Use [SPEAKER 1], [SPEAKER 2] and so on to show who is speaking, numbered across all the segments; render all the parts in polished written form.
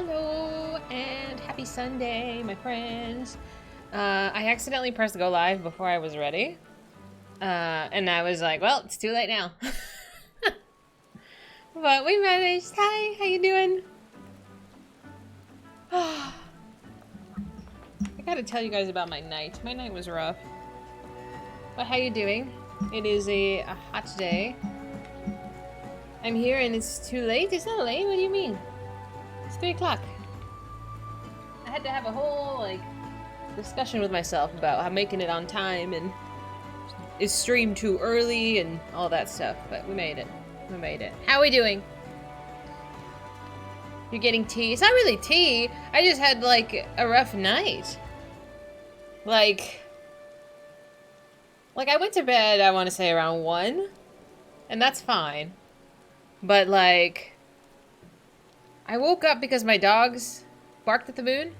[SPEAKER 1] Hello and happy Sunday, my friends. I accidentally pressed go live before I was ready. And I was like, well, it's too late now. But we managed. Hi, how you doing? I gotta tell you guys about my night. My night was rough. But how you doing? It is a hot day. I'm here and it's too late? It's not late? What do you mean? It's 3 o'clock. I had to have a whole, like, discussion with myself about how making it on time and is streamed too early and all that stuff. But we made it. We made it. How are we doing? You're getting tea? It's not really tea. I just had, like, a rough night. Like I went to bed, I want to say, around 1. And that's fine. But, like, I woke up because my dogs barked at the moon.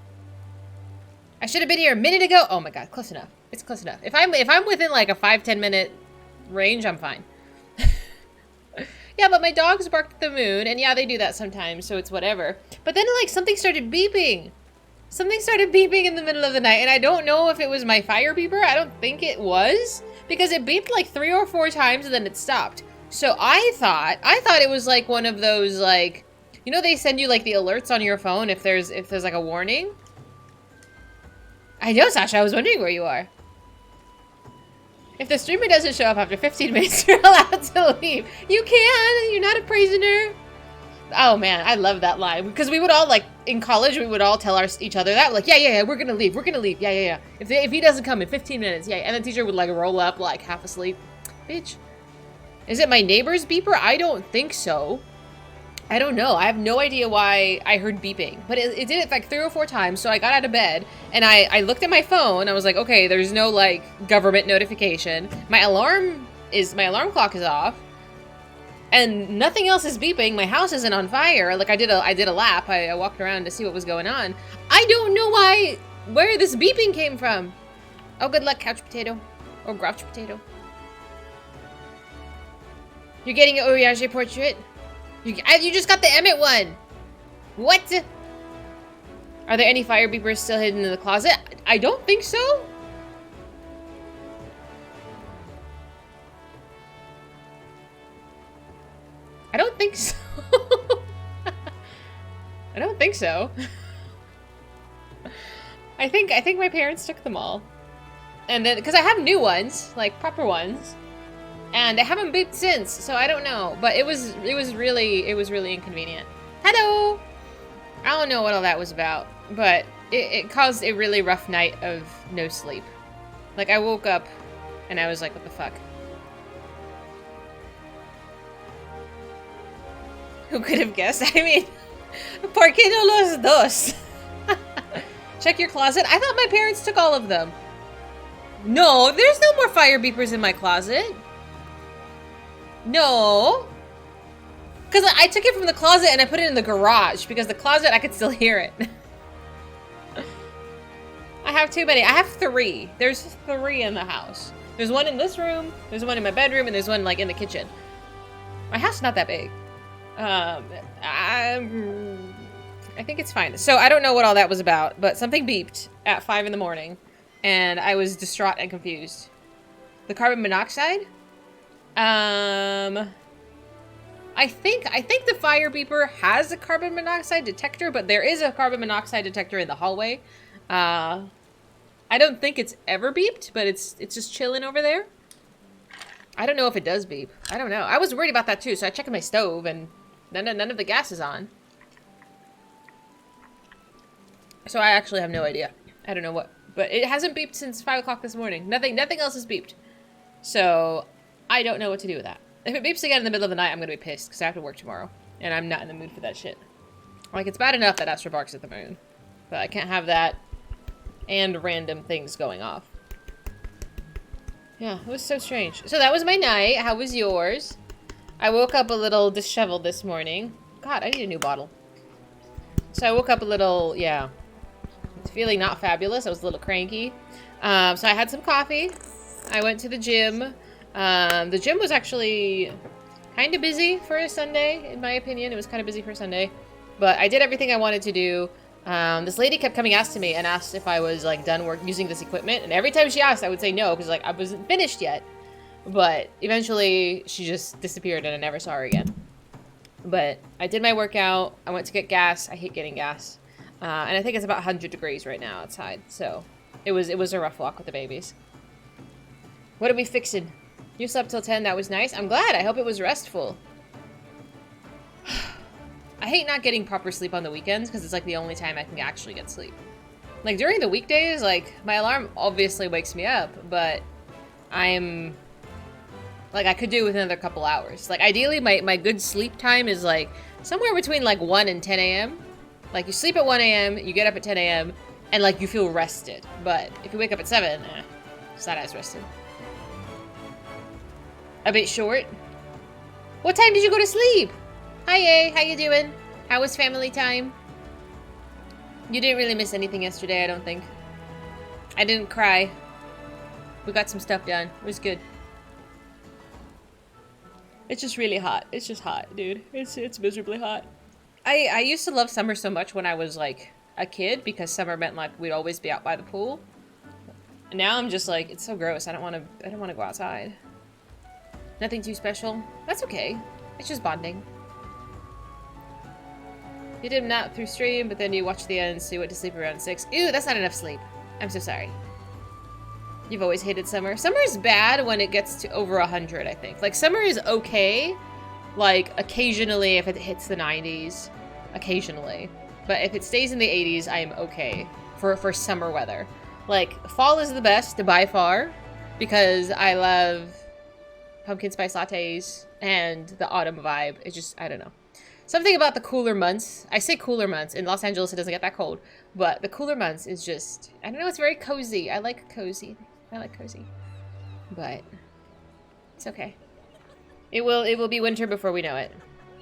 [SPEAKER 1] I should have been here a minute ago. Oh my god, close enough. It's close enough. If I'm within like a 5-10 minute range, I'm fine. Yeah, but my dogs barked at the moon, and yeah, they do that sometimes, so it's whatever. But then like something started beeping. Something started beeping in the middle of the night, and I don't know if it was my fire beeper. I don't think it was, because it beeped like 3 or 4 times and then it stopped. So I thought it was like one of those, like, you know, they send you like the alerts on your phone if there's like a warning. I know, Sasha, I was wondering where you are. If the streamer doesn't show up after 15 minutes, you're allowed to leave. You can, you're not a prisoner. Oh man, I love that line. Because we would all, like, in college, we would all tell each other that. Like, yeah, we're gonna leave, yeah. If he doesn't come in 15 minutes, yeah. And the teacher would, like, roll up, like, half asleep. Bitch. Is it my neighbor's beeper? I don't think so. I don't know. I have no idea why I heard beeping. But it did it like 3 or 4 times, so I got out of bed, and I looked at my phone. I was like, okay, there's no, like, government notification. My alarm clock is off, and nothing else is beeping. My house isn't on fire. Like, I did a lap. I walked around to see what was going on. I don't know where this beeping came from. Oh, good luck, couch potato. Or grouch potato. You're getting an Oriage portrait? You just got the Emmett one. What? Are there any fire beepers still hidden in the closet? I don't think so. I don't think so. I don't think so. I think my parents took them all. And then, because I have new ones, like proper ones. And they haven't beeped since, so I don't know. But it was really inconvenient. Hello! I don't know what all that was about, but it caused a really rough night of no sleep. Like, I woke up and I was like, what the fuck? Who could have guessed? I mean, ¿por qué no los dos? Check your closet. I thought my parents took all of them. No, there's no more fire beepers in my closet. No. Because I took it from the closet and I put it in the garage, because the closet, I could still hear it. I have too many. I have 3. There's 3 in the house. There's one in this room, there's one in my bedroom, and there's one, like, in the kitchen. My house is not that big. I think it's fine. So I don't know what all that was about, but something beeped at 5 in the morning, and I was distraught and confused. The carbon monoxide? I think the fire beeper has a carbon monoxide detector, but there is a carbon monoxide detector in the hallway. I don't think it's ever beeped, but it's just chilling over there. I don't know if it does beep. I don't know. I was worried about that too, so I checked my stove, and none of the gas is on. So I actually have no idea. I don't know what, but it hasn't beeped since 5 o'clock this morning. Nothing else has beeped. So I don't know what to do with that. If it beeps again in the middle of the night, I'm gonna be pissed, because I have to work tomorrow. And I'm not in the mood for that shit. Like, it's bad enough that Astro barks at the moon. But I can't have that and random things going off. Yeah, it was so strange. So that was my night. How was yours? I woke up a little disheveled this morning. God, I need a new bottle. So I woke up a little, yeah, feeling not fabulous. I was a little cranky. So I had some coffee. I went to the gym. The gym was actually kind of busy for a Sunday, in my opinion. It was kind of busy for a Sunday. But I did everything I wanted to do. This lady kept coming asking me and asked if I was like done using this equipment. And every time she asked, I would say no, because like I wasn't finished yet. But eventually she just disappeared and I never saw her again. But I did my workout. I went to get gas. I hate getting gas. And I think it's about 100 degrees right now outside. So it was a rough walk with the babies. What are we fixing? You slept till 10. That was nice. I'm glad. I hope it was restful. I hate not getting proper sleep on the weekends because it's like the only time I can actually get sleep. Like during the weekdays, like my alarm obviously wakes me up, but I'm like I could do it within another couple hours. Like ideally my good sleep time is like somewhere between like 1 and 10 a.m. Like you sleep at 1 a.m., you get up at 10 a.m. and like you feel rested. But if you wake up at 7, it's not as rested. A bit short. What time did you go to sleep? Hi, A. How you doing? How was family time? You didn't really miss anything yesterday, I don't think. I didn't cry. We got some stuff done. It was good. It's just really hot. It's just hot, dude. It's miserably hot. I used to love summer so much when I was like a kid because summer meant like we'd always be out by the pool. And now I'm just like it's so gross. I don't want to go outside. Nothing too special. That's okay. It's just bonding. You did nap through stream, but then you watched the end, so you went to sleep around 6. Ew, that's not enough sleep. I'm so sorry. You've always hated summer. Summer is bad when it gets to over 100, I think. Like, summer is okay, like, occasionally if it hits the 90s. Occasionally. But if it stays in the 80s, I am okay for summer weather. Like, fall is the best, by far, because I love pumpkin spice lattes and the autumn vibe. It's just, I don't know. Something about the cooler months. I say cooler months. In Los Angeles, it doesn't get that cold. But the cooler months is just, I don't know, it's very cozy. I like cozy. But it's okay. It will be winter before we know it.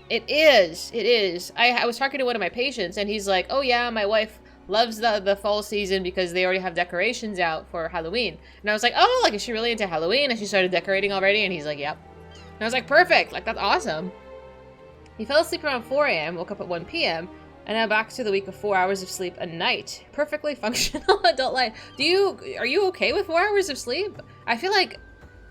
[SPEAKER 1] It is. I was talking to one of my patients, and he's like, oh yeah, my wife loves the fall season because they already have decorations out for Halloween. And I was like, oh, like, is she really into Halloween? And she started decorating already? And he's like, yep. And I was like, perfect. Like, that's awesome. He fell asleep around 4 a.m., woke up at 1 p.m., and now back to the week of 4 hours of sleep a night. Perfectly functional adult life. Are you okay with 4 hours of sleep? I feel like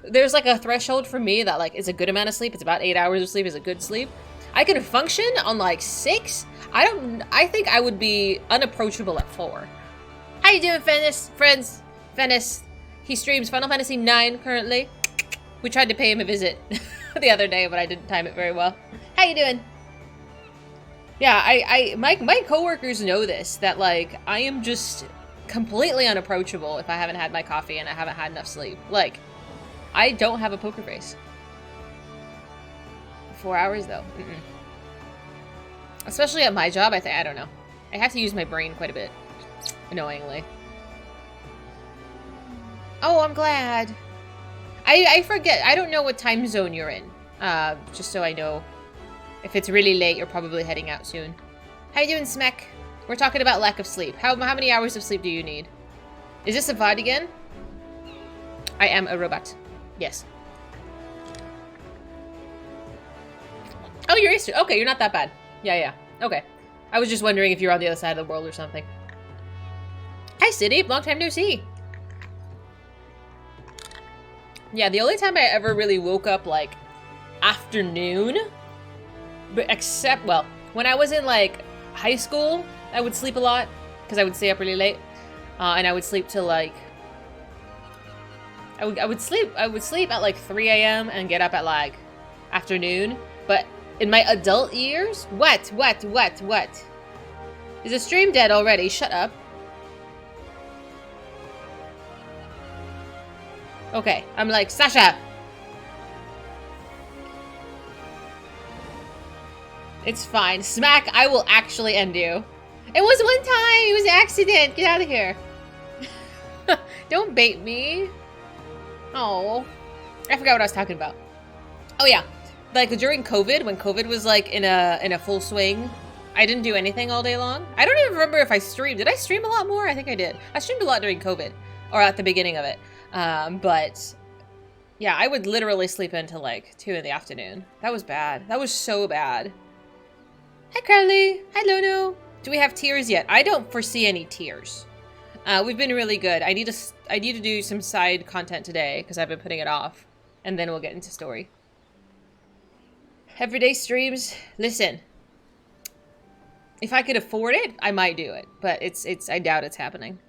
[SPEAKER 1] there's like a threshold for me that like is a good amount of sleep. It's about 8 hours of sleep is a good sleep. I can function on like 6. I think I would be unapproachable at 4. How you doing, friends? Venice. He streams Final Fantasy IX currently. We tried to pay him a visit the other day, but I didn't time it very well. How you doing? Yeah, my coworkers know this, that like I am just completely unapproachable if I haven't had my coffee and I haven't had enough sleep. Like, I don't have a poker face. 4 hours though. Especially at my job, I don't know. I have to use my brain quite a bit, annoyingly. Oh, I'm glad. I forget. I don't know what time zone you're in. Just so I know. If it's really late, you're probably heading out soon. How you doing, Smek? We're talking about lack of sleep. How many hours of sleep do you need? Is this a VOD again? I am a robot. Yes. Oh, you're Eastern. Okay, you're not that bad. Yeah. Okay. I was just wondering if you're on the other side of the world or something. Hi, City. Long time no see. Yeah, the only time I ever really woke up, like, afternoon... But except, well, when I was in, like, high school, I would sleep a lot, because I would stay up really late, and I would sleep till, like, I would sleep at, like, 3 a.m. and get up at, like, afternoon, but in my adult years, what? Is the stream dead already? Shut up. Okay, I'm like, Sasha! It's fine. Smack, I will actually end you. It was one time! It was an accident! Get out of here! Don't bait me. Oh, I forgot what I was talking about. Oh yeah, like during COVID, when COVID was like in a full swing, I didn't do anything all day long. I don't even remember if I streamed. Did I stream a lot more? I think I did. I streamed a lot during COVID, or at the beginning of it. But yeah, I would literally sleep until like 2 in the afternoon. That was bad. That was so bad. Hi, Carly. Hi, Lono. Do we have tiers yet? I don't foresee any tiers. We've been really good. I need to do some side content today because I've been putting it off, and then we'll get into story. Everyday streams. Listen, if I could afford it, I might do it, but I doubt it's happening.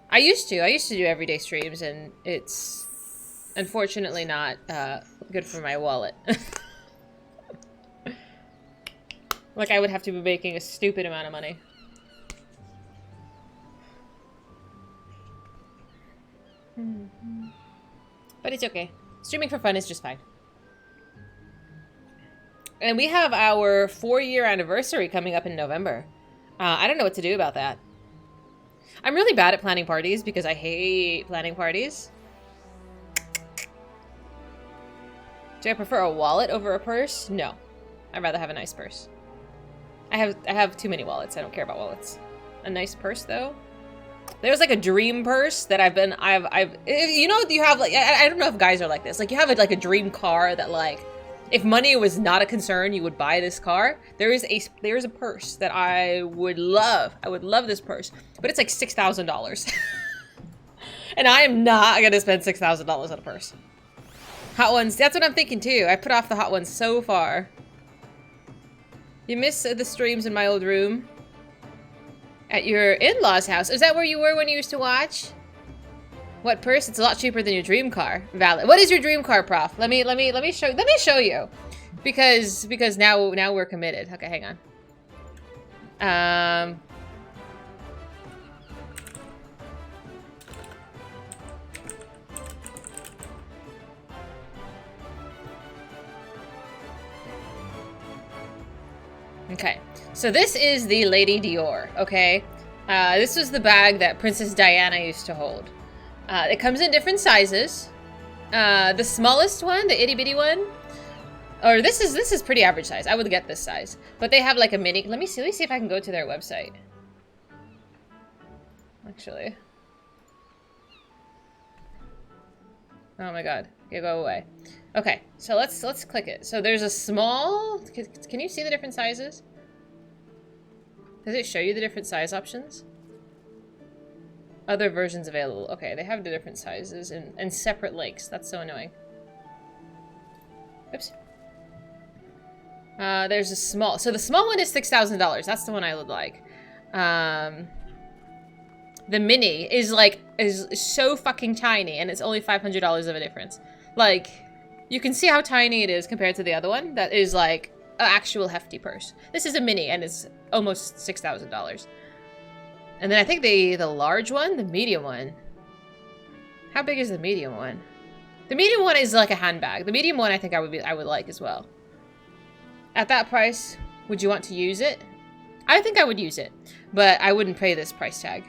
[SPEAKER 1] I used to do everyday streams, and it's unfortunately not good for my wallet. Like, I would have to be making a stupid amount of money. But it's okay. Streaming for fun is just fine. And we have our 4-year anniversary coming up in November. I don't know what to do about that. I'm really bad at planning parties because I hate planning parties. Do I prefer a wallet over a purse? No. I'd rather have a nice purse. I have too many wallets. I don't care about wallets. A nice purse, though. There's like a dream purse that I've you know, you have like, I don't know if guys are like this. Like, you have like a dream car that, like, if money was not a concern, you would buy this car. There's a purse that I would love. I would love this purse, but it's like $6,000. And I am not gonna spend $6,000 on a purse. Hot Ones, that's what I'm thinking too. I put off the Hot Ones so far. You miss the streams in my old room. At your in-laws' house. Is that where you were when you used to watch? What purse? It's a lot cheaper than your dream car. Valid. What is your dream car, Prof? Let me show you. Because now we're committed. Okay, hang on. Okay, so this is the Lady Dior, okay? This was the bag that Princess Diana used to hold. It comes in different sizes. The smallest one, the itty bitty one, or this is pretty average size. I would get this size, but they have like a mini. Let me see if I can go to their website. Actually, oh my god, okay, go away. Okay, so let's click it. So there's a small. Can you see the different sizes? Does it show you the different size options? Other versions available. Okay, they have the different sizes and separate links. That's so annoying. Oops. There's a small. So the small one is $6,000. That's the one I would like. The mini is so fucking tiny, and it's only $500 of a difference. Like, you can see how tiny it is compared to the other one. That is like an actual hefty purse. This is a mini, and it's almost $6,000. And then I think the large one, the medium one. How big is the medium one? The medium one is like a handbag. The medium one I think I would like as well. At that price, would you want to use it? I think I would use it, but I wouldn't pay this price tag.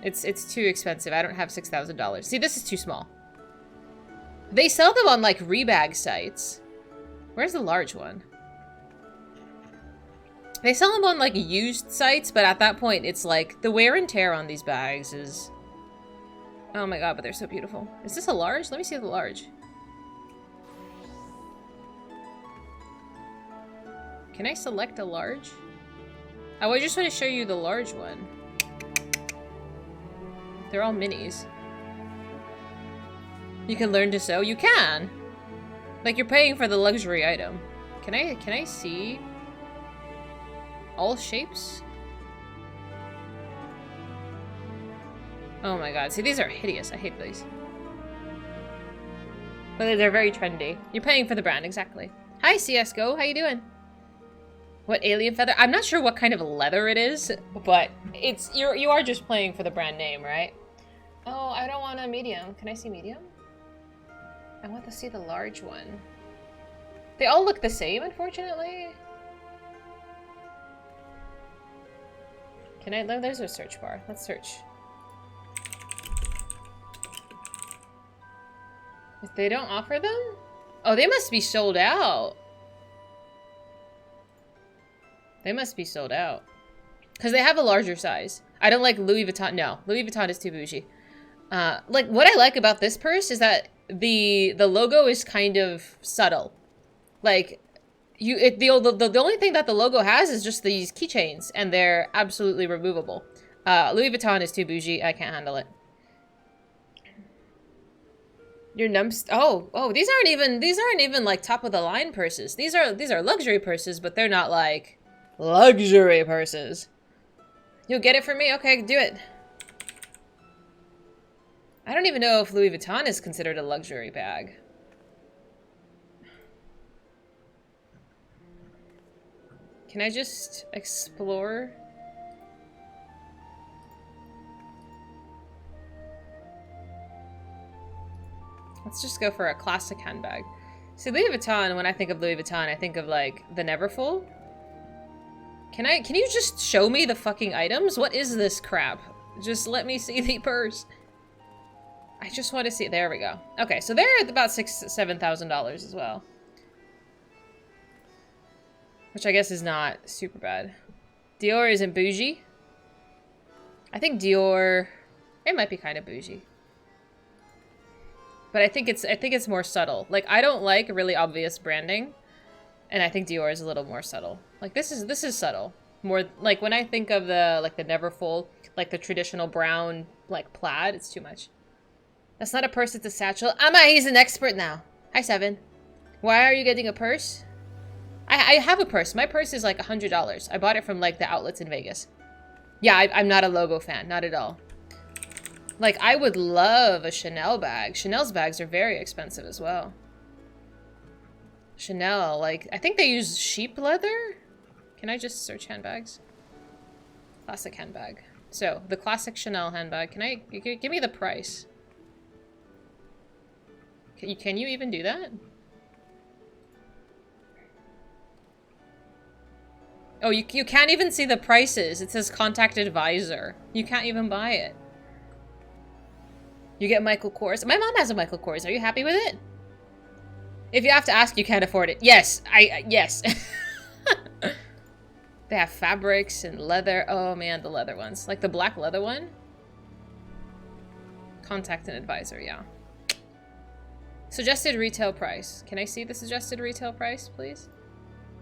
[SPEAKER 1] It's too expensive. I don't have $6,000. See, this is too small. They sell them on like rebag sites. Where's the large one? They sell them on like used sites, but at that point it's like the wear and tear on these bags is... Oh my god, but they're so beautiful. Is this a large? Let me see the large. Can I select a large? Oh, I just want to show you the large one. They're all minis. You can learn to sew? You can! Like, you're paying for the luxury item. Can I see all shapes? Oh my god. See, these are hideous. I hate these. But they're very trendy. You're paying for the brand, exactly. Hi, CSGO. How you doing? What alien feather? I'm not sure what kind of leather it is, but it's you are just playing for the brand name, right? Oh, I don't want a medium. Can I see medium? I want to see the large one. They all look the same, unfortunately. Can I? There's a search bar. Let's search. If they don't offer them? Oh, they must be sold out. They must be sold out. Because they have a larger size. I don't like Louis Vuitton. No, Louis Vuitton is too bougie. Like, what I like about this purse is that the logo is kind of subtle. Like, The only thing that the logo has is just these keychains, and they're absolutely removable. Louis Vuitton is too bougie. I can't handle it. Your these aren't even like top of the line purses. These are luxury purses, but they're not like luxury purses. You'll get it for me? Okay, do it. I don't even know if Louis Vuitton is considered a luxury bag. Can I just explore? Let's just go for a classic handbag. See, Louis Vuitton, when I think of Louis Vuitton, I think of like the Neverfull. Can you just show me the fucking items? What is this crap? Just let me see the purse. I just want to see. There we go. Okay, so they're at about $7,000 as well. Which I guess is not super bad. Dior isn't bougie. I think Dior, it might be kind of bougie. But I think it's more subtle. Like, I don't like really obvious branding, and I think Dior is a little more subtle. Like, this is subtle. More like when I think of the Neverfull, like the traditional brown like plaid, it's too much. That's not a purse, it's a satchel. He's an expert now. Hi, Seven. Why are you getting a purse? I have a purse. My purse is like $100. I bought it from like the outlets in Vegas. Yeah, I'm not a logo fan, not at all. Like, I would love a Chanel bag. Chanel's bags are very expensive as well. Chanel, like, I think they use sheep leather? Can I just search handbags? Classic handbag. So, the classic Chanel handbag. Give me the price. Can you even do that? Oh, you can't even see the prices. It says contact advisor. You can't even buy it. You get Michael Kors. My mom has a Michael Kors. Are you happy with it? If you have to ask, you can't afford it. Yes, yes. They have fabrics and leather. Oh man, the leather ones. Like the black leather one. Contact an advisor, yeah. Suggested retail price. Can I see the suggested retail price, please?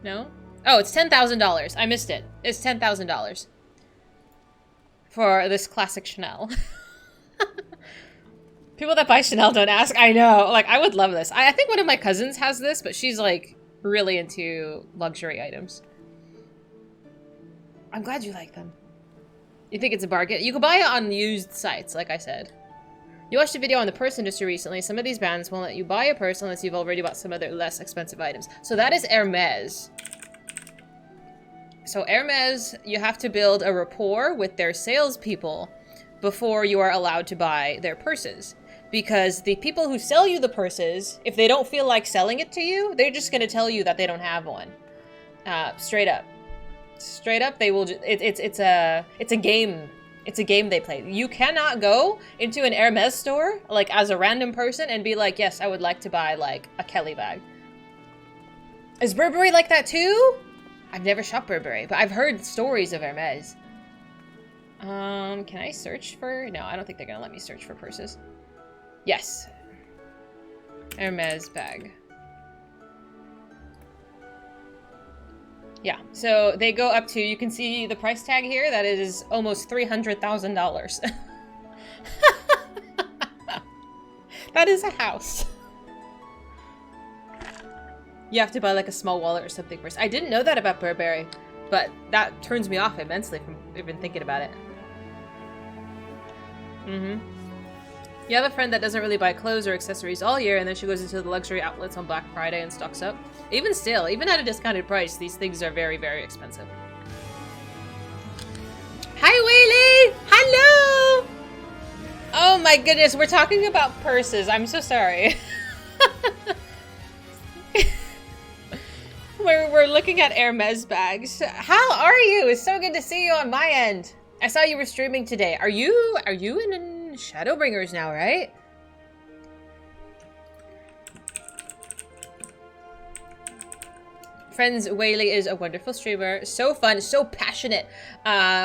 [SPEAKER 1] No? Oh, it's $10,000. I missed it. It's $10,000 for this classic Chanel. People that buy Chanel don't ask. I know. Like, I would love this. I think one of my cousins has this, but she's, like, really into luxury items. I'm glad you like them. You think it's a bargain? You can buy it on used sites, like I said. You watched a video on the purse industry recently. Some of these brands won't let you buy a purse unless you've already bought some other less expensive items. So that is Hermes. So Hermes, you have to build a rapport with their salespeople before you are allowed to buy their purses. Because the people who sell you the purses, if they don't feel like selling it to you, they're just going to tell you that they don't have one. Straight up. Straight up, they will. It's a game. It's a game they play. You cannot go into an Hermes store, like, as a random person and be like, yes, I would like to buy, like, a Kelly bag. Is Burberry like that too? I've never shopped Burberry, but I've heard stories of Hermes. Can I search for... No, I don't think they're gonna let me search for purses. Yes. Hermes bag. Yeah, so they go up to... You can see the price tag here. That is almost $300,000. That is a house. You have to buy like a small wallet or something first. I didn't know that about Burberry, but that turns me off immensely from even thinking about it. You have a friend that doesn't really buy clothes or accessories all year, and then she goes into the luxury outlets on Black Friday and stocks up. Even still, even at a discounted price, these things are very, very expensive. Hi, Whaley! Hello! Oh my goodness, we're talking about purses. I'm so sorry. We're looking at Hermes bags. How are you? It's so good to see you on my end. I saw you were streaming today. Are you in Shadowbringers now, right? Friends, Whaley is a wonderful streamer. So fun, so passionate.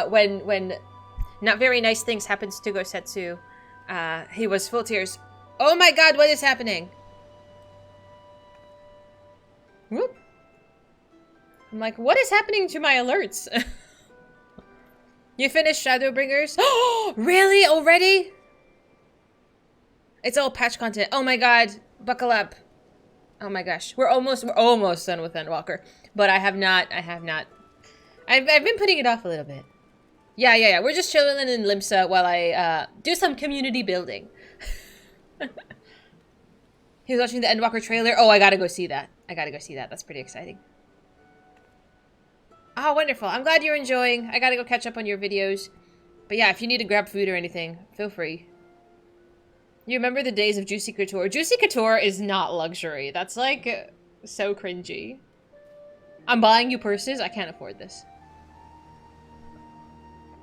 [SPEAKER 1] When not very nice things happens to Gosetsu, he was full tears. Oh my god, what is happening? Whoop. I'm like, what is happening to my alerts? You finished Shadowbringers? Oh, really? Already? It's all patch content. Oh my god. Buckle up. Oh my gosh. We're almost done with Endwalker. But I have not. I've been putting it off a little bit. Yeah. We're just chilling in Limsa while I do some community building. He was watching the Endwalker trailer. Oh, I gotta go see that. That's pretty exciting. Oh, wonderful. I'm glad you're enjoying. I gotta go catch up on your videos. But yeah, if you need to grab food or anything, feel free. You remember the days of Juicy Couture? Juicy Couture is not luxury. That's like so cringy. I'm buying you purses. I can't afford this.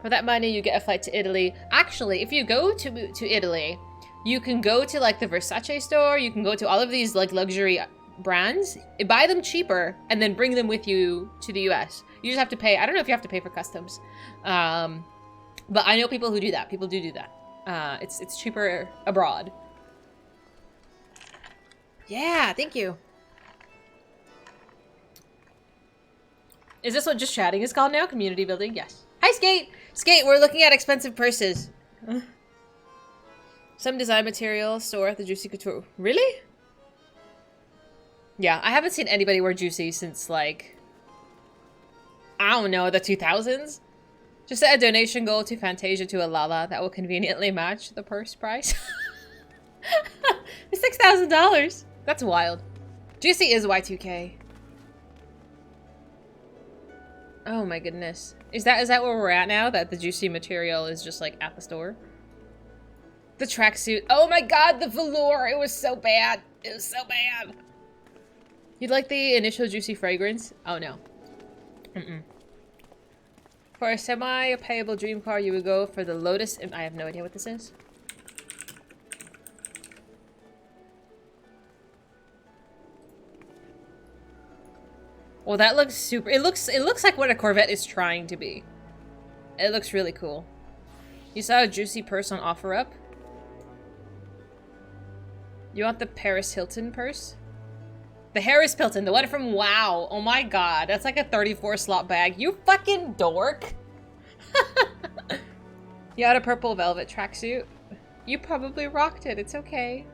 [SPEAKER 1] For that money, you get a flight to Italy. Actually, if you go to Italy, you can go to like the Versace store. You can go to all of these like luxury brands, buy them cheaper, and then bring them with you to the US. You just have to pay. I don't know if you have to pay for customs. But I know people who do that. People do that. It's cheaper abroad. Yeah, thank you. Is this what just chatting is called now? Community building? Yes. Hi, Skate! Skate, we're looking at expensive purses. Some design material store at the Juicy Couture. Really? Yeah, I haven't seen anybody wear Juicy since, like, I don't know, the 2000s? Just set a donation goal to Fantasia to Alala that will conveniently match the purse price. It's $6,000. That's wild. Juicy is Y2K. Oh my goodness. Is that where we're at now? That the Juicy material is just like at the store? The tracksuit. Oh my god, the velour. It was so bad. It was so bad. You'd like the initial Juicy fragrance? Oh no. For a semi-payable dream car, you would go for the Lotus. I have no idea what this is. Well, that looks super. It looks like what a Corvette is trying to be. It looks really cool. You saw a Juicy purse on OfferUp? You want the Paris Hilton purse? The Harris Hilton, the one from WoW. Oh my god, that's like a 34 slot bag. You fucking dork. You had a purple velvet tracksuit. You probably rocked it. It's okay.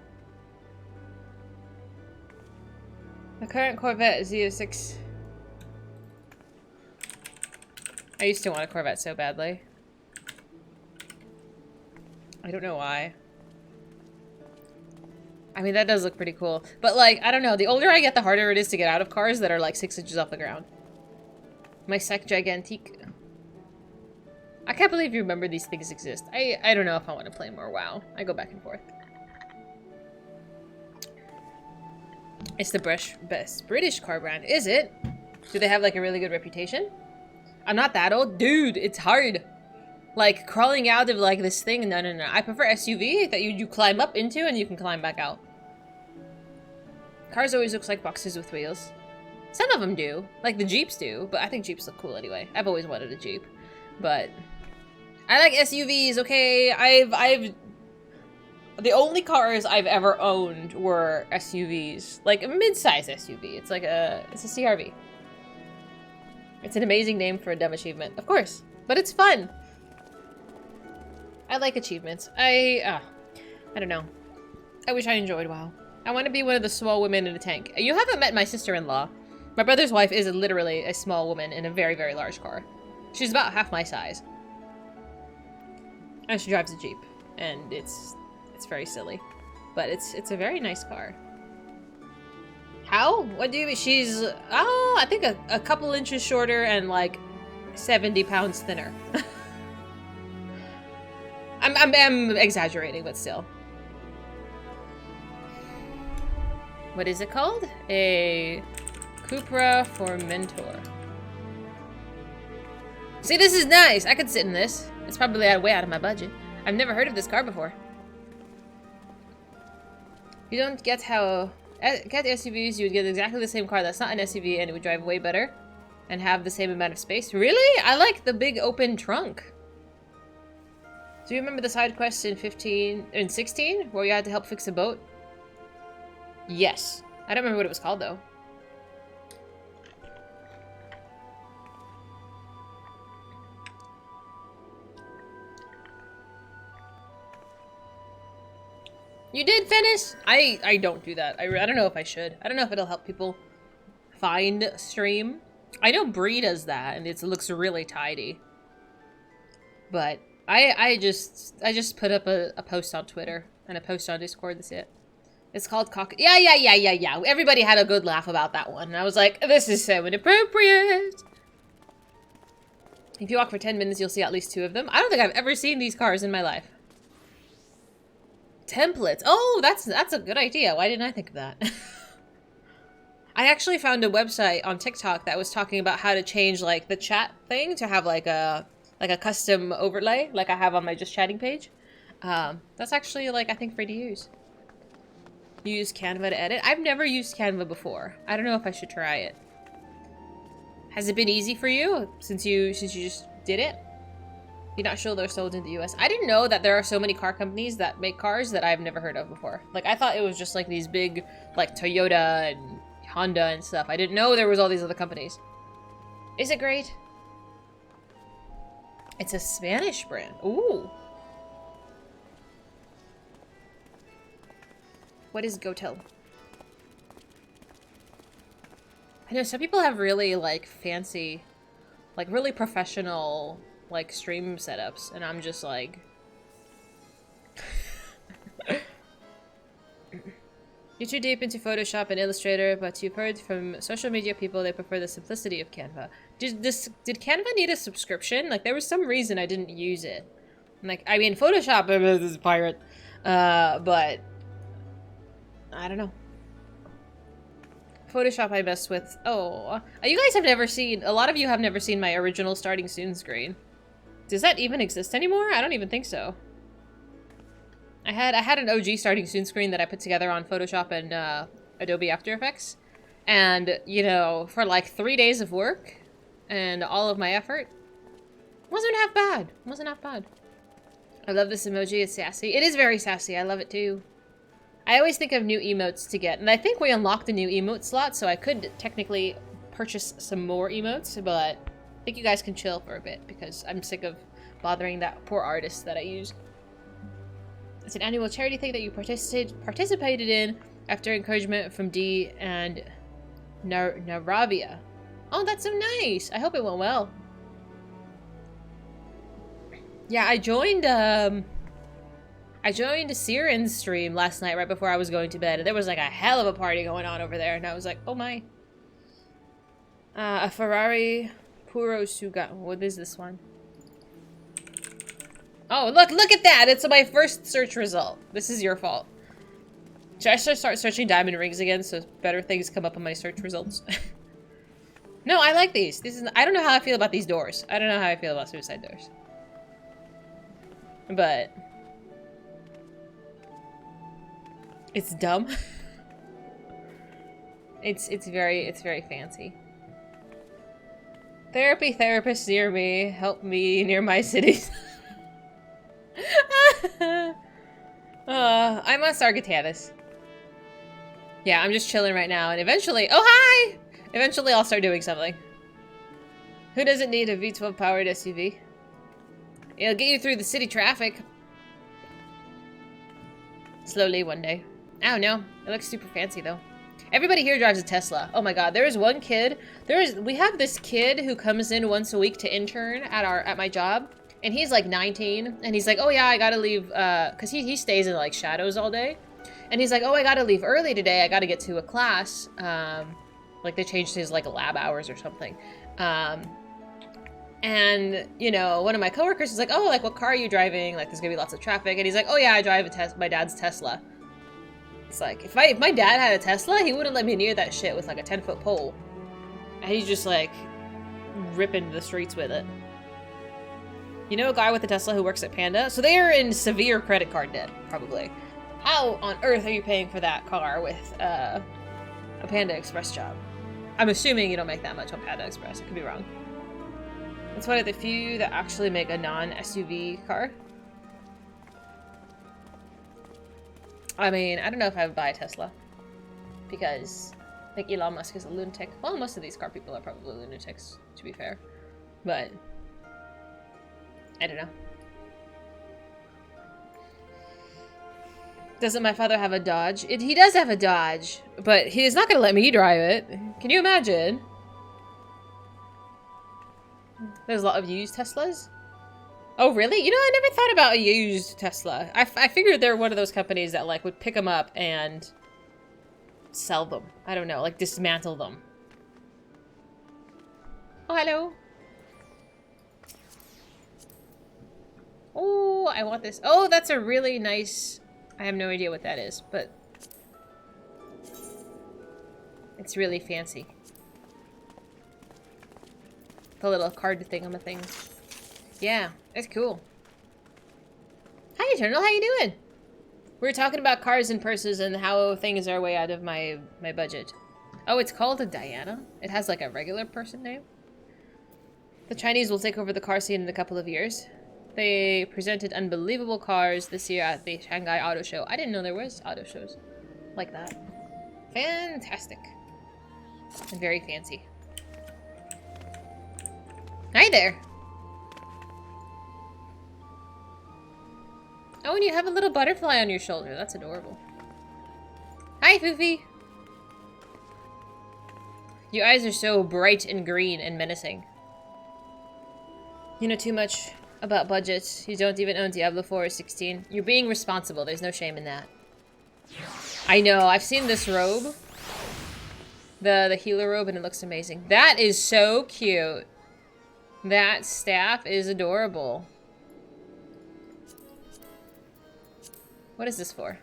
[SPEAKER 1] The current Corvette Z06. I used to want a Corvette so badly. I don't know why. I mean, that does look pretty cool. But, like, I don't know. The older I get, the harder it is to get out of cars that are, like, 6 inches off the ground. My Sec Gigantique. I can't believe you remember these things exist. I don't know if I want to play more WoW. I go back and forth. It's the best British car brand. Is it? Do they have, like, a really good reputation? I'm not that old. Dude, it's hard. Like, crawling out of, like, this thing. No. I prefer SUV that you climb up into and you can climb back out. Cars always looks like boxes with wheels. Some of them do. Like, the Jeeps do. But I think Jeeps look cool anyway. I've always wanted a Jeep. But I like SUVs, okay? I've... The only cars I've ever owned were SUVs. Like, a mid-size SUV. It's like it's a CRV. It's an amazing name for a dumb achievement. Of course. But it's fun. I like achievements. I don't know. I wish I enjoyed WoW. I want to be one of the small women in a tank. You haven't met my sister-in-law. My brother's wife is literally a small woman in a very, very large car. She's about half my size. And she drives a Jeep. And it's very silly. But it's a very nice car. How? What do you mean? She's, I think a couple inches shorter and like 70 pounds thinner. I'm exaggerating, but still. What is it called? A Cupra Formentor. See, this is nice. I could sit in this. It's probably way out of my budget. I've never heard of this car before. You don't get how... Get SUVs, you would get exactly the same car that's not an SUV and it would drive way better. And have the same amount of space. Really? I like the big open trunk. Do you remember the side quest in 16 where you had to help fix a boat? Yes. I don't remember what it was called though. You did finish? I don't do that. I don't know if I should. I don't know if it'll help people find stream. I know Bree does that, and it looks really tidy. But I just put up a post on Twitter and a post on Discord. That's it. It's called cock. Yeah. Everybody had a good laugh about that one, and I was like, this is so inappropriate. If you walk for 10 minutes, you'll see at least 2 of them. I don't think I've ever seen these cars in my life. Templates. Oh, that's a good idea. Why didn't I think of that? I actually found a website on TikTok that was talking about how to change like the chat thing to have like a custom overlay like I have on my just chatting page. That's actually like I think free to use. Use Canva to edit. I've never used Canva before. I don't know if I should try it. Has it been easy for you since you just did it? You're not sure they're sold in the US. I didn't know that there are so many car companies that make cars that I've never heard of before. Like I thought it was just like these big like Toyota and Honda and stuff. I didn't know there was all these other companies. Is it great? It's a Spanish brand. Ooh. What is Gotel? I know some people have really like fancy, like really professional like stream setups, and I'm just like you're too deep into Photoshop and Illustrator, but you've heard from social media people they prefer the simplicity of Canva. Did Canva need a subscription? Like there was some reason I didn't use it. Like I mean Photoshop is a pirate, but I don't know. Photoshop I mess with. Oh, you guys have never seen. A lot of you have never seen my original starting soon screen. Does that even exist anymore? I don't even think so. I had an OG starting soon screen that I put together on Photoshop and Adobe After Effects, and you know, for like 3 days of work and all of my effort, wasn't half bad. Wasn't half bad. I love this emoji. It's sassy. It is very sassy. I love it too. I always think of new emotes to get, and I think we unlocked a new emote slot, so I could technically purchase some more emotes, but I think you guys can chill for a bit because I'm sick of bothering that poor artist that I use. It's an annual charity thing that you participated in after encouragement from D and Naravia. Oh, that's so nice. I hope it went well. Yeah, I joined Siren's stream last night right before I was going to bed, and there was like a hell of a party going on over there, and I was like, oh my. A Ferrari Puro Suga. What is this one? Oh, look at that! It's my first search result. This is your fault. Should I start searching diamond rings again so better things come up on my search results? No, I like these. I don't know how I feel about these doors. I don't know how I feel about suicide doors. But it's dumb. It's very fancy. Therapy therapist near me. Help me near my cities. I'm on Sargatanis. Yeah, I'm just chilling right now, and eventually— oh, hi! Eventually I'll start doing something. Who doesn't need a V12 powered SUV? It'll get you through the city traffic. Slowly one day. I don't know. It looks super fancy though. Everybody here drives a Tesla. Oh my god, there is one kid. We have this kid who comes in once a week to intern at my job. And he's like 19, and he's like, oh yeah, I gotta leave, cause he stays in like shadows all day. And he's like, oh, I gotta leave early today, I gotta get to a class. Like they changed his like lab hours or something. And you know, one of my coworkers is like, oh, like what car are you driving? Like there's gonna be lots of traffic. And he's like, oh yeah, I drive my dad's Tesla. It's like, if my dad had a Tesla, he wouldn't let me near that shit with like a 10-foot pole. And he's just like ripping the streets with it. You know a guy with a Tesla who works at Panda? So they are in severe credit card debt, probably. How on earth are you paying for that car with a Panda Express job? I'm assuming you don't make that much on Panda Express. I could be wrong. It's one of the few that actually make a non-SUV car. I mean, I don't know if I would buy a Tesla. Because I think Elon Musk is a lunatic. Well, most of these car people are probably lunatics, to be fair. But I don't know. Doesn't my father have a Dodge? He does have a Dodge, but he is not going to let me drive it. Can you imagine? There's a lot of used Teslas. Oh, really? You know, I never thought about a used Tesla. I figured they're one of those companies that, like, would pick them up and sell them. I don't know, like, dismantle them. Oh, hello. Oh, I want this. Oh, that's a really nice... I have no idea what that is, but... it's really fancy. The little card thing. Yeah, it's cool. Hi, Eternal. How you doing? We were talking about cars and purses and how things are way out of my budget. Oh, it's called a Diana? It has, like, a regular person name? The Chinese will take over the car scene in a couple of years. They presented unbelievable cars this year at the Shanghai Auto Show. I didn't know there was auto shows like that. Fantastic. And very fancy. Hi there. Oh, and you have a little butterfly on your shoulder. That's adorable. Hi, Foofy. Your eyes are so bright and green and menacing. You know too much about budgets. You don't even own Diablo 4 or 16. You're being responsible. There's no shame in that. I know. I've seen this robe. The healer robe, and it looks amazing. That is so cute. That staff is adorable. What is this for?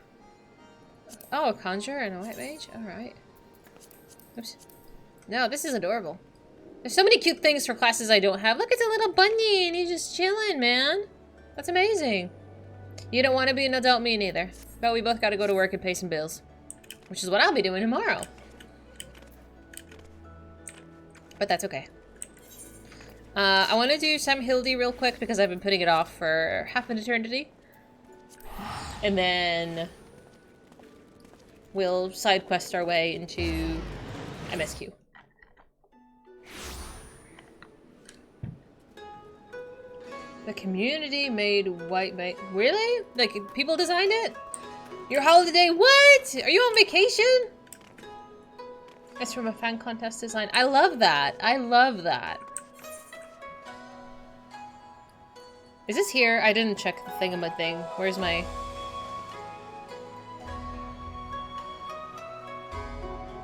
[SPEAKER 1] Oh, a conjurer and a white mage? Alright. Oops. No, this is adorable. There's so many cute things for classes I don't have. Look, it's a little bunny and he's just chilling, man. That's amazing. You don't want to be an adult, me neither. But we both got to go to work and pay some bills. Which is what I'll be doing tomorrow. But that's okay. I want to do some Hildi real quick because I've been putting it off for half an eternity. And then we'll side quest our way into MSQ. The community made white mage. Really? Like, people designed it? Your holiday? What? Are you on vacation? It's from a fan contest design. I love that. I love that. Is this here? I didn't check the thing. Where's my...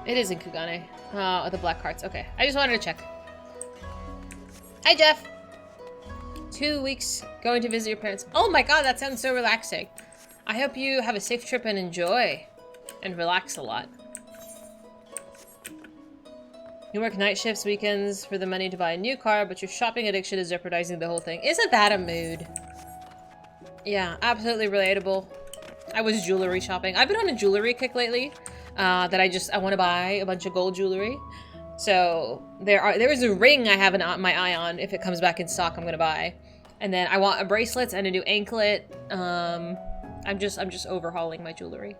[SPEAKER 1] It is in Kugane. The black carts. Okay. I just wanted to check. Hi, Jeff. 2 weeks going to visit your parents. Oh my god, that sounds so relaxing. I hope you have a safe trip and enjoy. And relax a lot. You work night shifts, weekends for the money to buy a new car, but your shopping addiction is jeopardizing the whole thing. Isn't that a mood? Yeah, absolutely relatable. I was jewelry shopping. I've been on a jewelry kick lately. That I want to buy a bunch of gold jewelry. So there is a ring I have my eye on. If it comes back in stock, I'm gonna buy. And then I want a bracelet and a new anklet. I'm just overhauling my jewelry.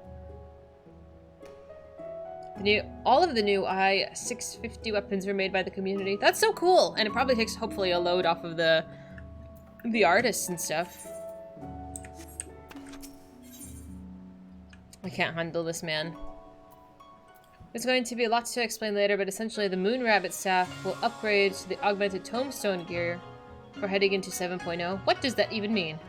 [SPEAKER 1] All of the new I-650 weapons were made by the community. That's so cool, and it probably takes hopefully a load off of the artists and stuff. I can't handle this man. There's going to be a lot to explain later, but essentially the Moon Rabbit staff will upgrade to the augmented tombstone gear for heading into 7.0. What does that even mean?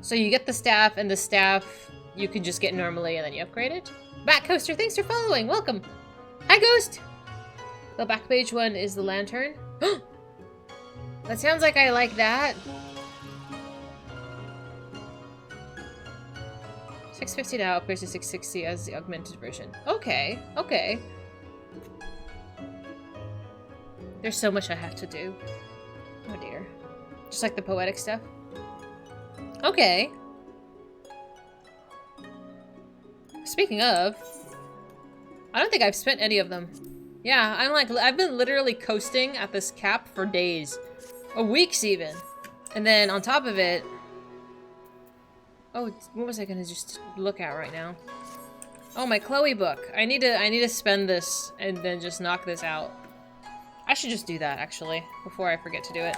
[SPEAKER 1] So you get the staff, and the staff you can just get normally, and then you upgrade it? Back Coaster, thanks for following. Welcome. Hi, Ghost. The back page one is the lantern. That sounds like I like that. 650 now upgrades to 660 as the augmented version. Okay, okay. There's so much I have to do. Oh dear. Just like the poetic stuff. Okay. Speaking of, I don't think I've spent any of them. Yeah, I've been literally coasting at this cap for days. Or weeks even. And then on top of it, oh, what was I gonna just look at right now? Oh, my Chloe book. I need to spend this and then just knock this out. I should just do that, actually, before I forget to do it.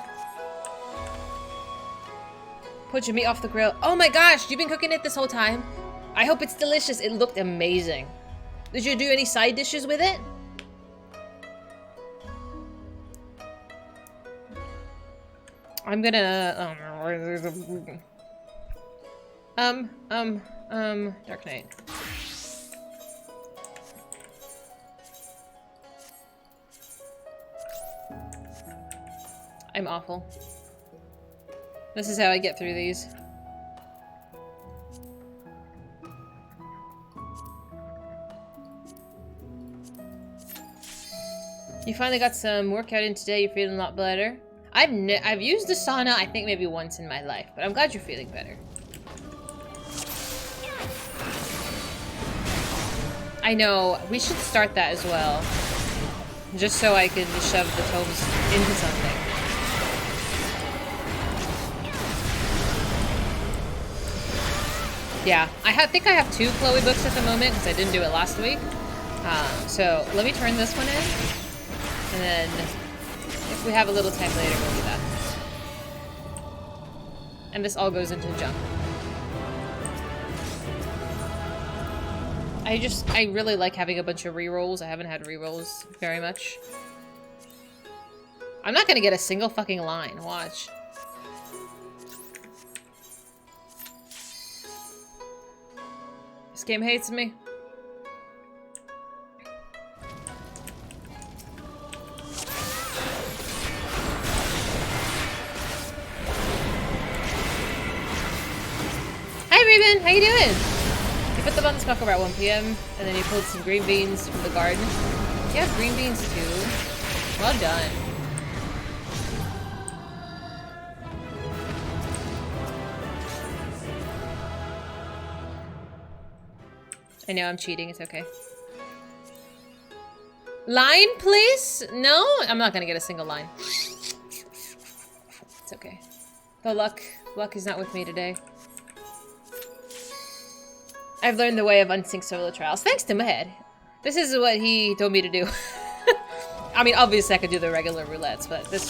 [SPEAKER 1] Put your meat off the grill. Oh my gosh, you've been cooking it this whole time? I hope it's delicious. It looked amazing. Did you do any side dishes with it? I'm gonna... Dark Knight. I'm awful. This is how I get through these. You finally got some workout in today. You're feeling a lot better. I've used the sauna, I think maybe once in my life, but I'm glad you're feeling better. I know, we should start that as well. Just so I can shove the tomes into something. Yeah, I think I have 2 Chloe books at the moment because I didn't do it last week. So let me turn this one in, and then if we have a little time later, we'll do that. And this all goes into junk. I really like having a bunch of rerolls. I haven't had rerolls very much. I'm not gonna get a single fucking line. Watch. This game hates me. Hi, Reuben. How you doing? Put them on the smoker about 1 p.m. and then you pulled some green beans from the garden. You have green beans too. Well done. I know I'm cheating, it's okay. Line, please? No? I'm not gonna get a single line. It's okay. The luck is not with me today. I've learned the way of unsynced solo trials. Thanks to Mehd. This is what he told me to do. I mean, obviously I could do the regular roulettes, but this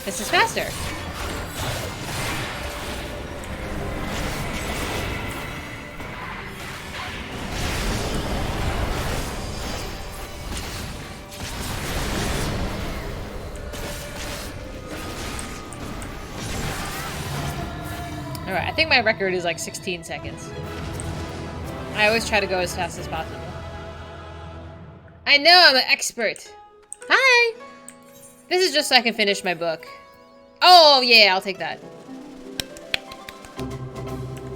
[SPEAKER 1] is faster. Alright, I think my record is like 16 seconds. I always try to go as fast as possible. I know, I'm an expert. Hi! This is just so I can finish my book. Oh, yeah, I'll take that.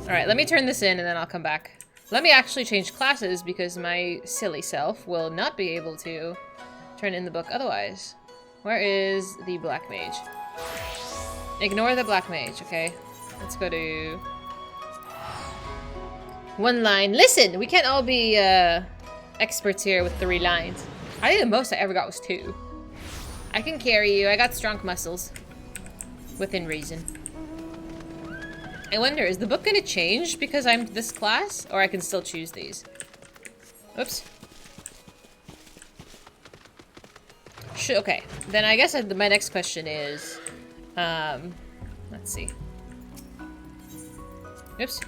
[SPEAKER 1] Alright, let me turn this in and then I'll come back. Let me actually change classes because my silly self will not be able to turn in the book otherwise. Where is the Black Mage? Ignore the Black Mage, okay? Let's go to... 1 line. Listen, we can't all be experts here with 3 lines. I think the most I ever got was 2. I can carry you. I got strong muscles. Within reason. I wonder, is the book gonna change because I'm this class? Or I can still choose these? Oops. Okay. Then I guess my next question is... let's see. Oops.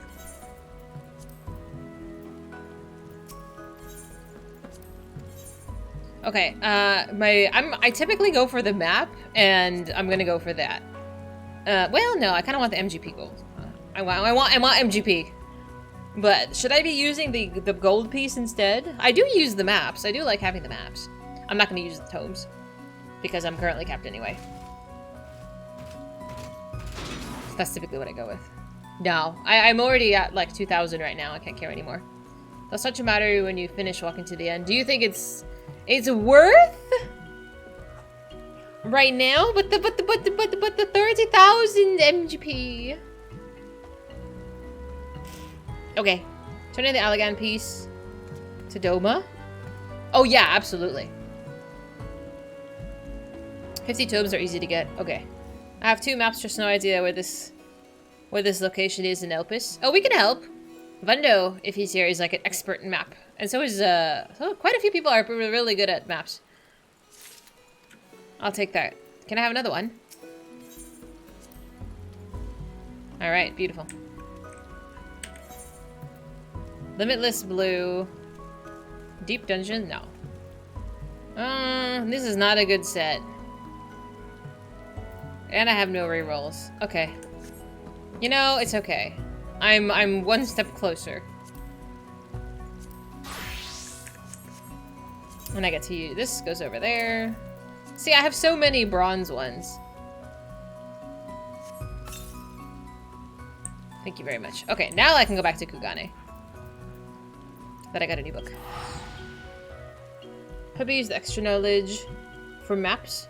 [SPEAKER 1] Okay, I typically go for the map, and I'm gonna go for that. Well, no, I kind of want the MGP gold. I want MGP. But should I be using the gold piece instead? I do use the maps. I do like having the maps. I'm not gonna use the tomes because I'm currently capped anyway. So that's typically what I go with. No, I'm already at like 2,000 right now. I can't carry anymore. That's such a matter when you finish walking to the end. Do you think it's worth right now? But the 30,000 MGP. Okay, turn in the Allegan piece to Doma. Oh yeah, absolutely. 50 tomes are easy to get. Okay, I have 2 maps. Just no idea where this location is in Elpis. Oh, we can help. Vundo, if he's here, is like an expert in map. And so is, quite a few people are really good at maps. I'll take that. Can I have another one? Alright, beautiful. Limitless blue. Deep dungeon? No. This is not a good set. And I have no rerolls. Okay. You know, it's okay. I'm one step closer. And I get to use this goes over there. See, I have so many bronze ones. Thank you very much. Okay, now I can go back to Kugane. But I got a new book. Probably use the extra knowledge for maps.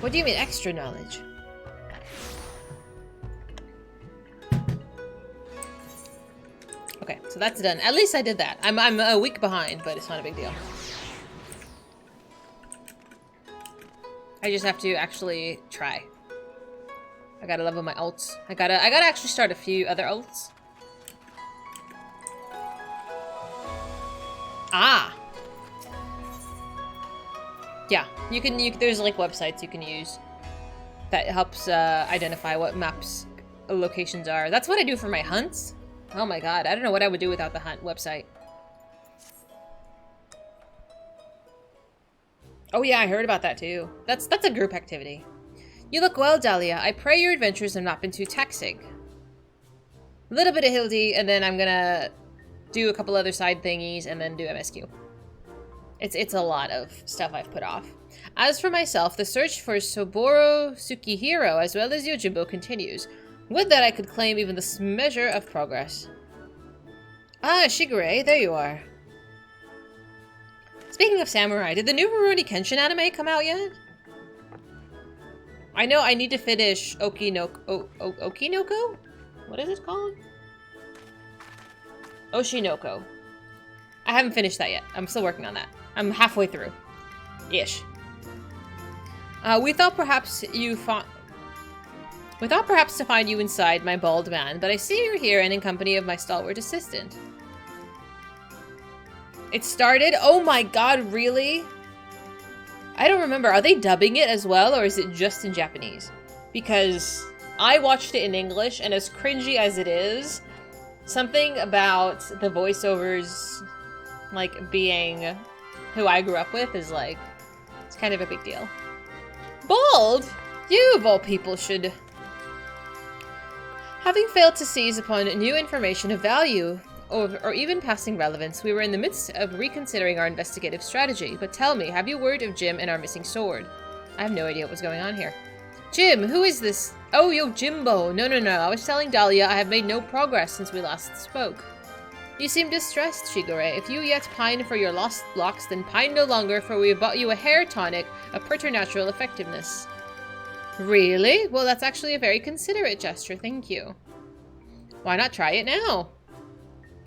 [SPEAKER 1] What do you mean extra knowledge? Okay, so that's done. At least I did that. I'm a week behind, but it's not a big deal. I just have to actually try. I gotta level my ults. I gotta actually start a few other ults. Ah! Yeah, you can, there's like websites you can use that helps identify what maps locations are. That's what I do for my hunts. Oh my god, I don't know what I would do without the hunt website. Oh yeah, I heard about that too. That's a group activity. You look well, Dahlia. I pray your adventures have not been too taxing. A little bit of Hildi, and then I'm gonna do a couple other side thingies, and then do MSQ. It's a lot of stuff I've put off. As for myself, the search for Soboro Tsukihiro as well as Yojimbo continues. Would that I could claim even this measure of progress. Ah, Shigure, there you are. Speaking of samurai, did the new Rurouni Kenshin anime come out yet? I know I need to finish Okinoko? What is it called? Oshinoko. I haven't finished that yet. I'm still working on that. I'm halfway through. Ish. We thought perhaps to find you inside, my bald man, but I see you're here and in company of my stalwart assistant. It started? Oh my god, really? I don't remember. Are they dubbing it as well, or is it just in Japanese? Because I watched it in English, and as cringy as it is, something about the voiceovers, like, being who I grew up with is, like, it's kind of a big deal. Bald? You, of all people, should... Having failed to seize upon new information of value, or even passing relevance, we were in the midst of reconsidering our investigative strategy. But tell me, have you word of Jim and our missing sword? I have no idea what was going on here. Jim, who is this? Oh, yo, Jimbo. No. I was telling Dahlia I have made no progress since we last spoke. You seem distressed, Shigure. If you yet pine for your lost locks, then pine no longer, for we have bought you a hair tonic of preternatural effectiveness. Really? Well, that's actually a very considerate gesture, thank you. Why not try it now?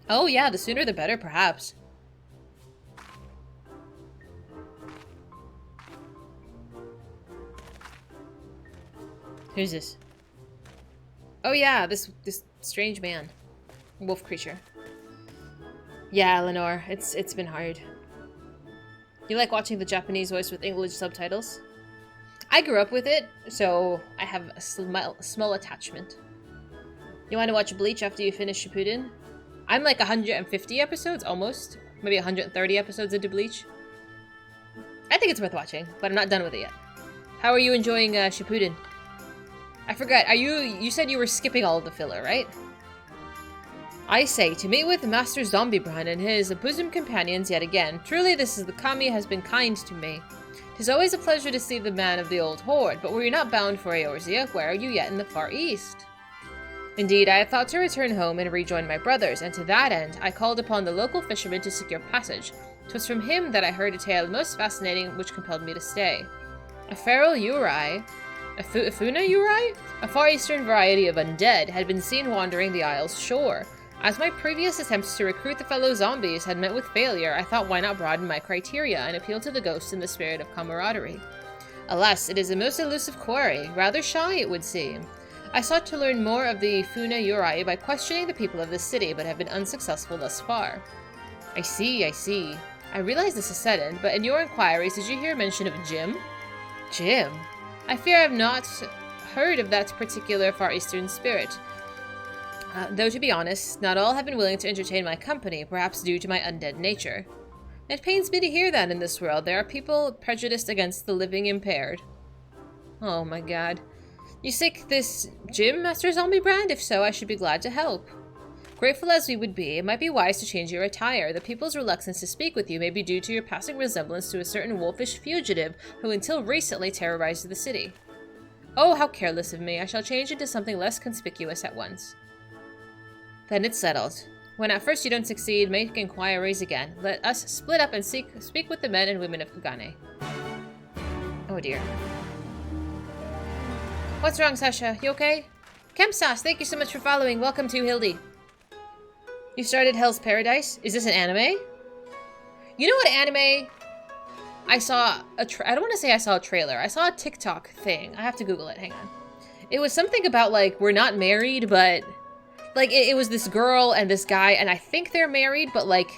[SPEAKER 1] Oh yeah, the sooner the better, perhaps. Who's this? Oh yeah, this strange man. Wolf creature. Yeah, Eleanor, it's been hard. You like watching the Japanese voice with English subtitles? I grew up with it, so I have a small attachment. You want to watch Bleach after you finish Shippuden? I'm like 150 episodes, almost. Maybe 130 episodes into Bleach. I think it's worth watching, but I'm not done with it yet. How are you enjoying Shippuden? I forgot, you said you were skipping all of the filler, right? I say, to meet with Master Zombie Brun and his bosom companions yet again. Truly this is the Kami has been kind to me. 'Tis always a pleasure to see the man of the old horde, but were you not bound for Eorzea? Where are you yet in the far east? Indeed, I had thought to return home and rejoin my brothers, and to that end, I called upon the local fisherman to secure passage. 'Twas from him that I heard a tale most fascinating which compelled me to stay. A feral Yurei, a Funa Yurei? A far eastern variety of undead had been seen wandering the isle's shore. As my previous attempts to recruit the fellow zombies had met with failure, I thought why not broaden my criteria and appeal to the ghosts in the spirit of camaraderie. Alas, it is a most elusive quarry, rather shy it would seem. I sought to learn more of the Funa Yurei by questioning the people of the city, but have been unsuccessful thus far. I see. I realize this is sudden, but in your inquiries, did you hear mention of Jim? Jim? I fear I have not heard of that particular Far Eastern spirit. Though to be honest, not all have been willing to entertain my company, perhaps due to my undead nature. It pains me to hear that in this world there are people prejudiced against the living impaired. Oh my god. You seek this gym, Master Zombie Brand? If so, I should be glad to help. Grateful as we would be, it might be wise to change your attire. The people's reluctance to speak with you may be due to your passing resemblance to a certain wolfish fugitive who until recently terrorized the city. Oh, how careless of me. I shall change into something less conspicuous at once. Then it's settled. When at first you don't succeed, make inquiries again. Let us split up and speak with the men and women of Kugane. Oh dear. What's wrong, Sasha? You okay? Kempsas, thank you so much for following. Welcome to Hildi. You started Hell's Paradise? Is this an anime? You know what anime? I saw I don't want to say I saw a trailer. I saw a TikTok thing. I have to Google it. Hang on. It was something about, like, we're not married, but... Like, it was this girl and this guy, and I think they're married, but, like...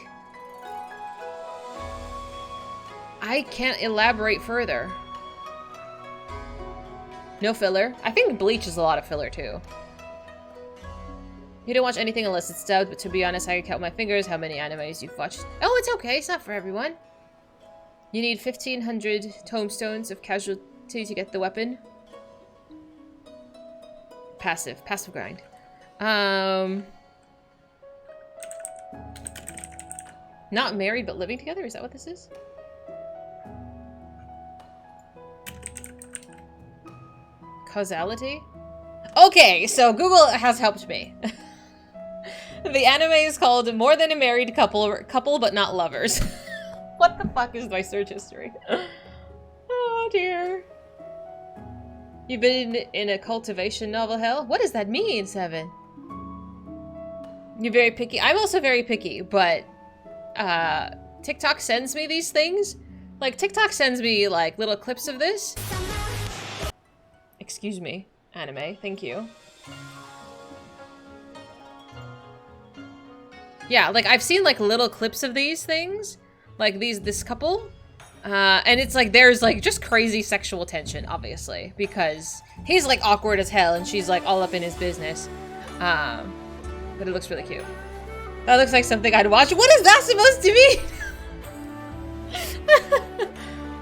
[SPEAKER 1] I can't elaborate further. No filler. I think Bleach is a lot of filler, too. You don't watch anything unless it's dubbed, but to be honest, I can count my fingers how many animes you've watched. Oh, it's okay. It's not for everyone. You need 1,500 tomestones of casualty to get the weapon. Passive grind. Not married, but living together? Is that what this is? Causality? Okay, so Google has helped me. The anime is called More Than a Married Couple but Not Lovers. What the fuck is my search history? Oh dear. You've been in a cultivation novel hell? What does that mean, Seven? You're very picky. I'm also very picky, but TikTok sends me these things. Like, TikTok sends me, like, little clips of this. Excuse me, anime. Thank you. Yeah, like, I've seen, like, little clips of these things. Like, this couple. And it's, like, there's, like, just crazy sexual tension, obviously. Because he's, like, awkward as hell, and she's, like, all up in his business. But it looks really cute. That looks like something I'd watch. What is that supposed to mean?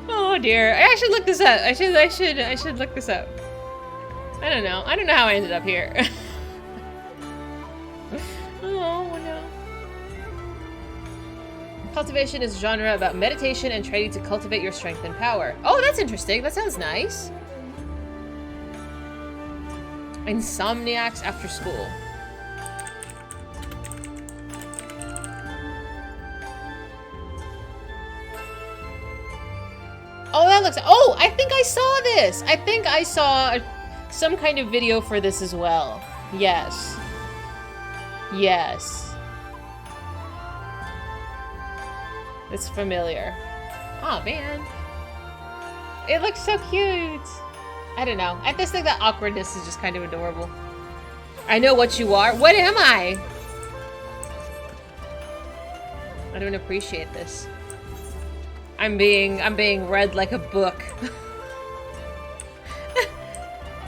[SPEAKER 1] Oh dear. I should look this up. I should look this up. I don't know. I don't know how I ended up here. Oh no. Cultivation is a genre about meditation and training to cultivate your strength and power. Oh, that's interesting. That sounds nice. Insomniacs after school. Oh, that looks... Oh, I think I saw this. I think I saw some kind of video for this as well. Yes. Yes. It's familiar. Oh, man. It looks so cute. I don't know. I just think that awkwardness is just kind of adorable. I know what you are. What am I? I don't appreciate this. I'm being read like a book.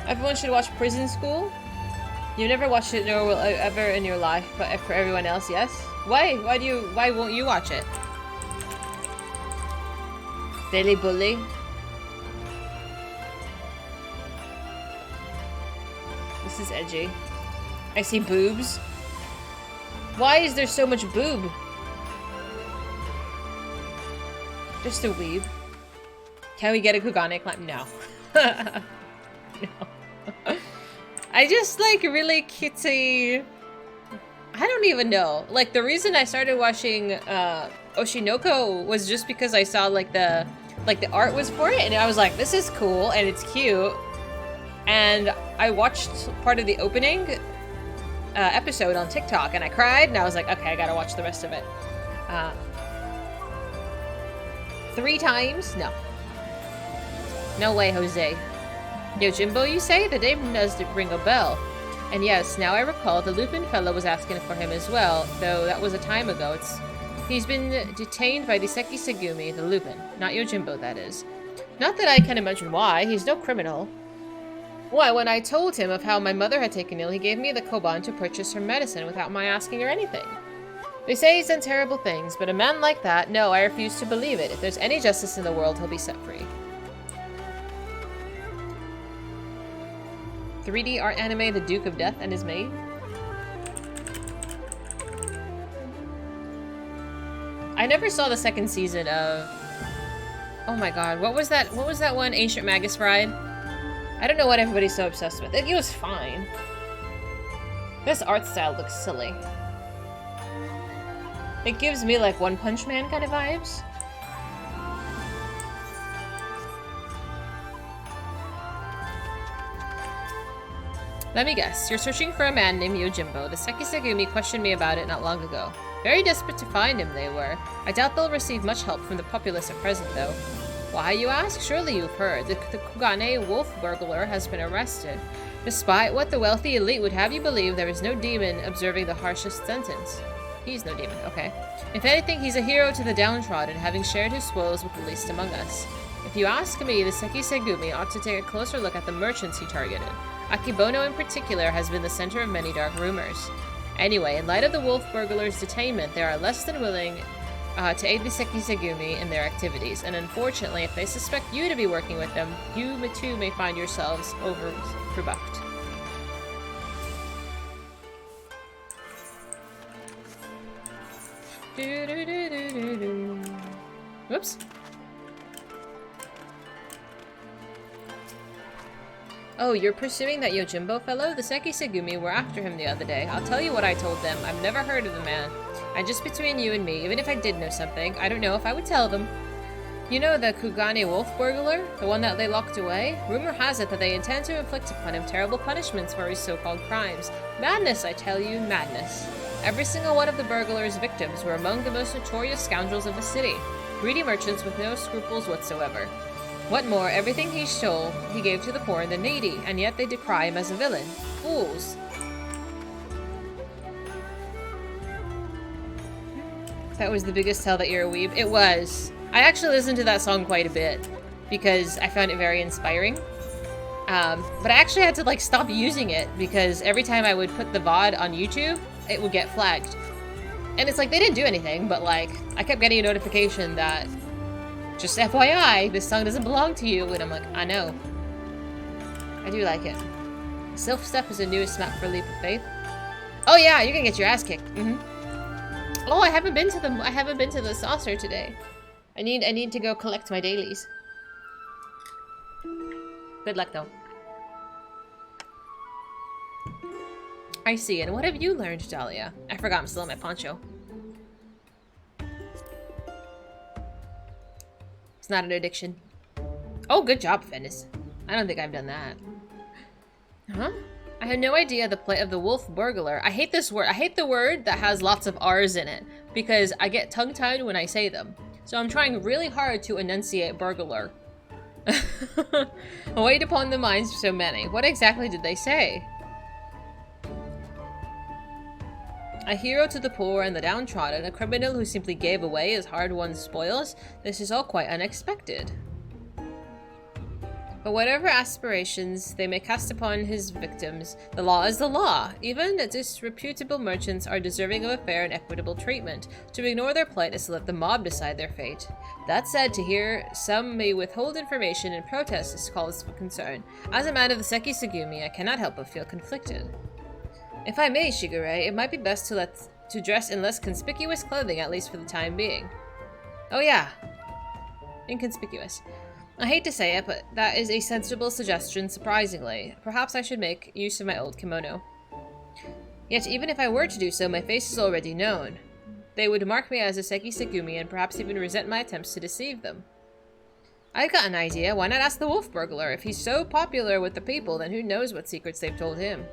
[SPEAKER 1] Everyone should watch Prison School. You've never watched it, nor will ever in your life, but for everyone else, yes. Why? Why won't you watch it? Daily Bully. This is edgy. I see boobs. Why is there so much boob? Just a weeb. Can we get a Kugane climb? No. No. I just like really cutesy. I don't even know. Like, the reason I started watching Oshinoko was just because I saw like the art was for it, and I was like, this is cool and it's cute. And I watched part of the opening episode on TikTok, and I cried, and I was like, okay, I gotta watch the rest of it. 3 times? No. No way, Jose. Yojimbo, you say? The name does ring a bell. And yes, now I recall, the Lupin fellow was asking for him as well, though that was a time ago. He's been detained by the Seki Segumi, the Lupin. Not Yojimbo, that is. Not that I can imagine why. He's no criminal. Why, when I told him of how my mother had taken ill, he gave me the koban to purchase her medicine without my asking her anything. They say he's done terrible things, but a man like that, no, I refuse to believe it. If there's any justice in the world, he'll be set free. 3D art anime, The Duke of Death and his maid. I never saw the second season of... Oh my god, what was that one? Ancient Magus Ride? I don't know what everybody's so obsessed with. It was fine. This art style looks silly. It gives me like One Punch Man kind of vibes. Let me guess, you're searching for a man named Yojimbo. The Sekisegumi questioned me about it not long ago. Very desperate to find him, they were. I doubt they'll receive much help from the populace at present, though. Why, you ask? Surely you've heard. The Kugane wolf burglar has been arrested. Despite what the wealthy elite would have you believe, there is no demon observing the harshest sentence. He's no demon, okay. If anything, he's a hero to the downtrodden, having shared his spoils with the least among us. If you ask me, the Sekisegumi ought to take a closer look at the merchants he targeted. Akibono in particular has been the center of many dark rumors. Anyway, in light of the wolf burglar's detainment, they are less than willing to aid the Sekisegumi in their activities, and unfortunately, if they suspect you to be working with them, you too may find yourselves overrebuffed. Whoops. Oh, you're pursuing that Yojimbo fellow? The Sekisegumi were after him the other day. I'll tell you what I told them. I've never heard of the man. And just between you and me, even if I did know something, I don't know if I would tell them. You know the Kugane wolf burglar? The one that they locked away? Rumor has it that they intend to inflict upon him terrible punishments for his so-called crimes. Madness, I tell you, madness. Every single one of the burglar's victims were among the most notorious scoundrels of the city. Greedy merchants with no scruples whatsoever. What more, everything he stole, he gave to the poor and the needy, and yet they decry him as a villain. Fools. That was the biggest tell that you're a weeb. It was. I actually listened to that song quite a bit, because I found it very inspiring. But I actually had to, like, stop using it, because every time I would put the VOD on YouTube, it would get flagged. And it's like, they didn't do anything, but, like, I kept getting a notification that, just FYI, this song doesn't belong to you. And I'm like, I know. I do like it. Sylph Step is the newest map for Leap of Faith. Oh yeah, you're gonna get your ass kicked. Oh, I haven't been to the saucer today. I need to go collect my dailies. Good luck though. I see. And what have you learned, Dahlia? I forgot I'm still in my poncho. Not an addiction. Oh, good job, Fennis. I don't think I've done that. Huh? I had no idea the plight of the wolf burglar. I hate this word. I hate the word that has lots of R's in it because I get tongue-tied when I say them. So I'm trying really hard to enunciate burglar. Weighed upon the minds of so many. What exactly did they say? A hero to the poor and the downtrodden, a criminal who simply gave away his hard-won spoils. This is all quite unexpected. But whatever aspirations they may cast upon his victims, the law is the law. Even disreputable merchants are deserving of a fair and equitable treatment. To ignore their plight is to let the mob decide their fate. That said, to hear some may withhold information and protest is cause for concern. As a man of the Sekisegumi, I cannot help but feel conflicted. If I may, Shigure, it might be best to dress in less conspicuous clothing, at least for the time being. Oh yeah. Inconspicuous. I hate to say it, but that is a sensible suggestion, surprisingly. Perhaps I should make use of my old kimono. Yet even if I were to do so, my face is already known. They would mark me as a Sekisegumi and perhaps even resent my attempts to deceive them. I've got an idea. Why not ask the wolf burglar? If he's so popular with the people, then who knows what secrets they've told him.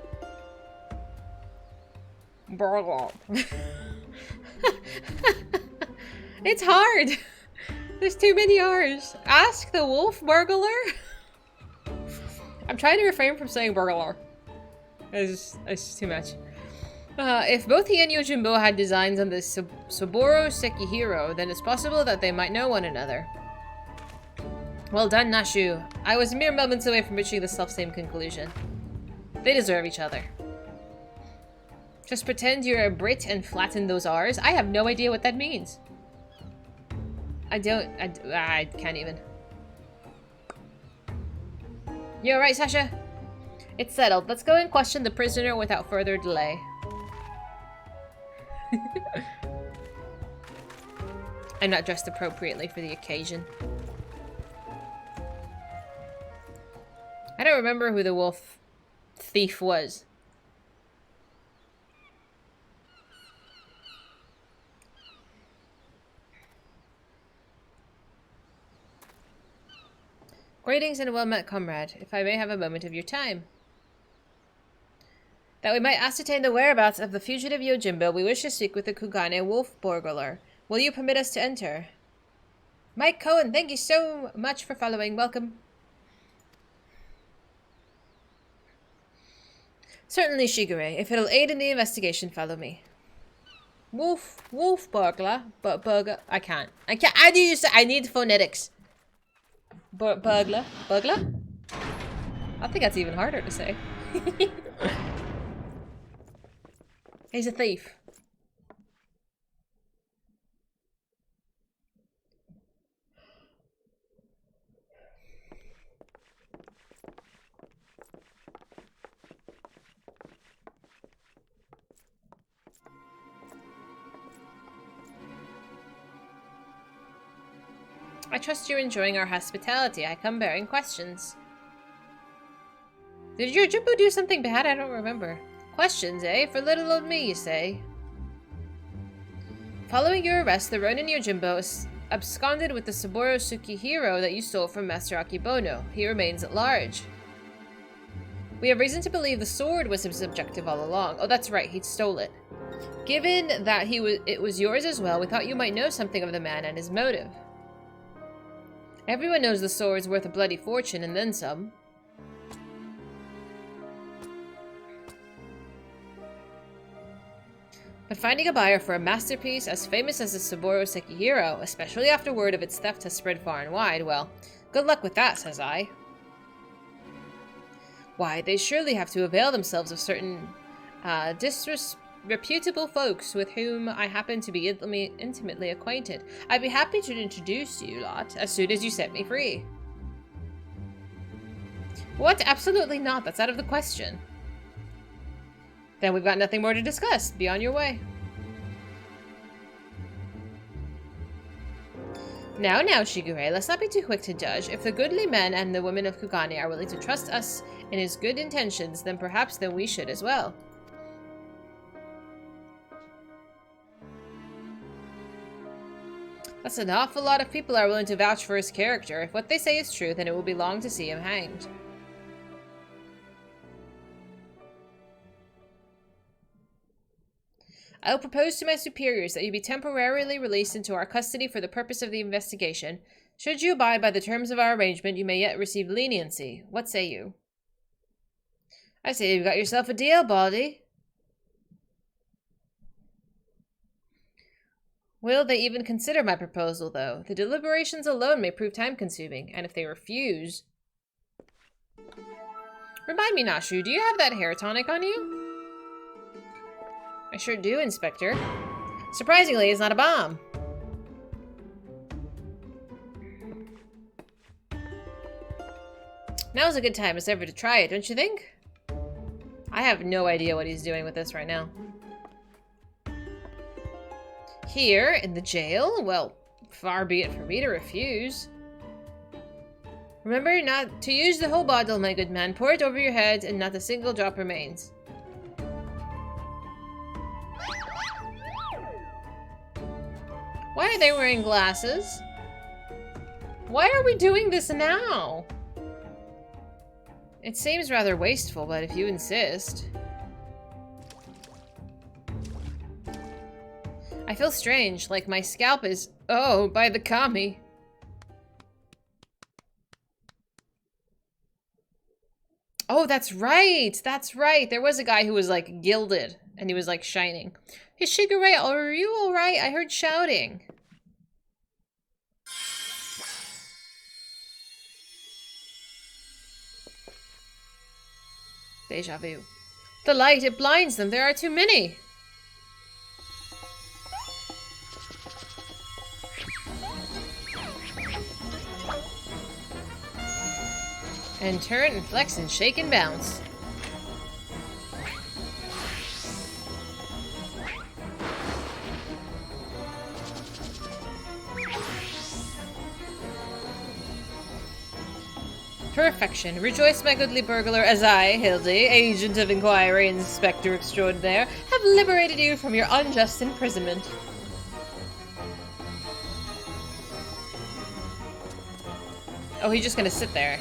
[SPEAKER 1] Burglar. It's hard. There's too many R's. Ask the wolf burglar? I'm trying to refrain from saying burglar. It's just too much. If both he and Yojimbo had designs on this Saburo Sekihiro, then it's possible that they might know one another. Well done, Nashu. I was mere moments away from reaching the self-same conclusion. They deserve each other. Just pretend you're a Brit and flatten those R's. I have no idea what that means. I can't even. You alright, Sasha? It's settled. Let's go and question the prisoner without further delay. I'm not dressed appropriately for the occasion. I don't remember who the wolf thief was. Greetings and a well-met, comrade. If I may have a moment of your time. That we might ascertain the whereabouts of the fugitive Yojimbo, we wish to speak with the Kugane wolf burglar. Will you permit us to enter? Mike Cohen, thank you so much for following. Welcome. Certainly, Shigure. If it'll aid in the investigation, follow me. Wolf burglar, but burger. I can't. I do use. I need phonetics. Burglar. I think that's even harder to say. He's a thief. I trust you're enjoying our hospitality. I come bearing questions. Did your Jimbo do something bad? I don't remember. Questions, eh? For little old me, you say? Following your arrest, the Ronin Yojimbo absconded with the Saburo Sukihiro that you stole from Master Akibono. He remains at large. We have reason to believe the sword was his objective all along. Oh, that's right, he stole it. Given that it was yours as well, we thought you might know something of the man and his motive. Everyone knows the sword's worth a bloody fortune, and then some. But finding a buyer for a masterpiece as famous as the Saburo Sekihiro, especially after word of its theft has spread far and wide, well, good luck with that, says I. Why, they surely have to avail themselves of certain disreputable folks with whom I happen to be intimately acquainted. I'd be happy to introduce you lot as soon as you set me free. What? Absolutely not. That's out of the question. Then we've got nothing more to discuss. Be on your way. Now, Shigure, let's not be too quick to judge. If the goodly men and the women of Kugane are willing to trust us in his good intentions, then perhaps we should as well. That's an awful lot of people are willing to vouch for his character. If what they say is true, then it will be long to see him hanged. I will propose to my superiors that you be temporarily released into our custody for the purpose of the investigation. Should you abide by the terms of our arrangement, you may yet receive leniency. What say you? I say you've got yourself a deal, Baldy. Will they even consider my proposal, though? The deliberations alone may prove time-consuming, and if they refuse... Remind me, Nashu, do you have that hair tonic on you? I sure do, Inspector. Surprisingly, it's not a bomb. Now's a good time as ever to try it, don't you think? I have no idea what he's doing with this right now. Here, in the jail? Well, far be it for me to refuse. Remember not to use the whole bottle, my good man. Pour it over your head, and not a single drop remains. Why are they wearing glasses? Why are we doing this now? It seems rather wasteful, but if you insist... I feel strange, like my scalp is... Oh, by the kami. Oh, that's right! That's right! There was a guy who was, like, gilded, and he was, like, shining. Hey, Shigure, are you alright? I heard shouting. Deja vu. The light, it blinds them. There are too many. And turn and flex and shake and bounce. Perfection. Rejoice, my goodly burglar, as I, Hildi, agent of inquiry and inspector extraordinaire, have liberated you from your unjust imprisonment. Oh, he's just gonna sit there.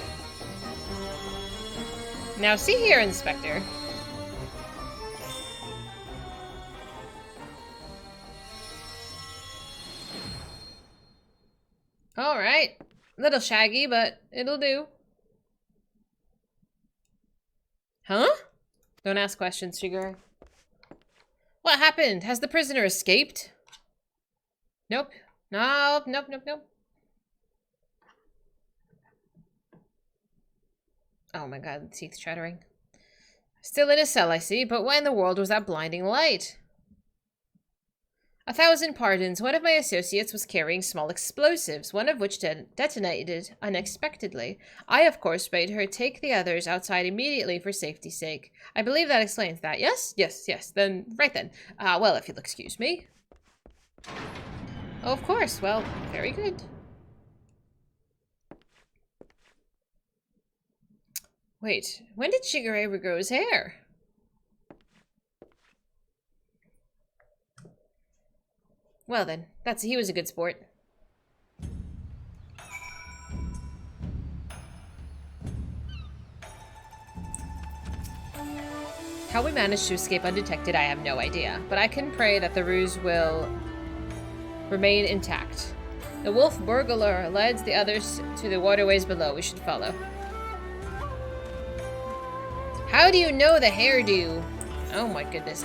[SPEAKER 1] Now see here, Inspector. Alright. Little shaggy, but it'll do. Huh? Don't ask questions, Shigeru. What happened? Has the prisoner escaped? Nope. Nope, nope, nope, nope. Oh my god, teeth chattering. Still in a cell, I see, but what in the world was that blinding light? 1,000 pardons. One of my associates was carrying small explosives, one of which detonated unexpectedly. I, of course, bade her take the others outside immediately for safety's sake. I believe that explains that. Yes? Yes, yes. Then, right then. Well, if you'll excuse me. Oh, of course. Well, very good. Wait, when did Shigeru regrow his hair? Well then, he was a good sport. How we managed to escape undetected, I have no idea, but I can pray that the ruse will remain intact. The wolf burglar led the others to the waterways below. We should follow. How do you know the hairdo? Oh my goodness,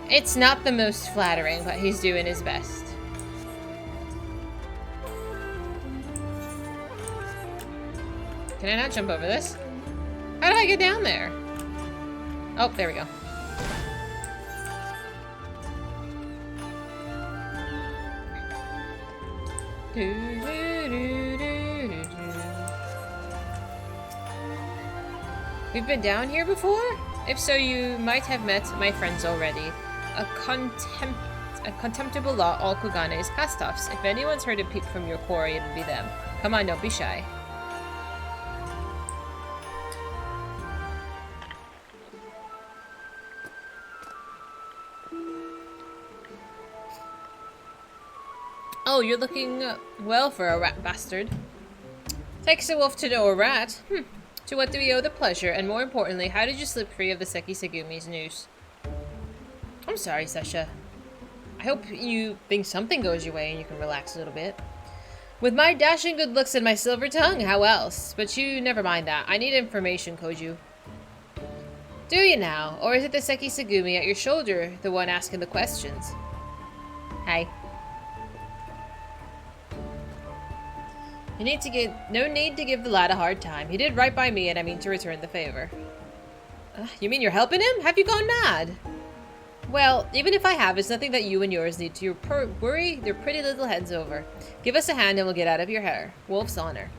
[SPEAKER 1] it's not the most flattering, but he's doing his best. Can I not jump over this? How do I get down there? Oh, there we go. We've been down here before? If so, you might have met my friends already. A contemptible law all Kogane's cast-offs. If anyone's heard a peep from your quarry, it'll be them. Come on, don't be shy. Oh, you're looking well for a rat bastard. Takes a wolf to know a rat. To what do we owe the pleasure? And more importantly, how did you slip free of the Sekisegumi's noose? I'm sorry, Sasha. I hope you think something goes your way and you can relax a little bit. With my dashing good looks and my silver tongue, how else? But you never mind that. I need information, Koju. Do you now? Or is it the Sekisegumi at your shoulder, the one asking the questions? Hi. No need to give the lad a hard time. He did right by me and I mean to return the favor. You mean you're helping him? Have you gone mad? Well, even if I have, it's nothing that you and yours need to worry their pretty little heads over. Give us a hand and we'll get out of your hair. Wolf's honor.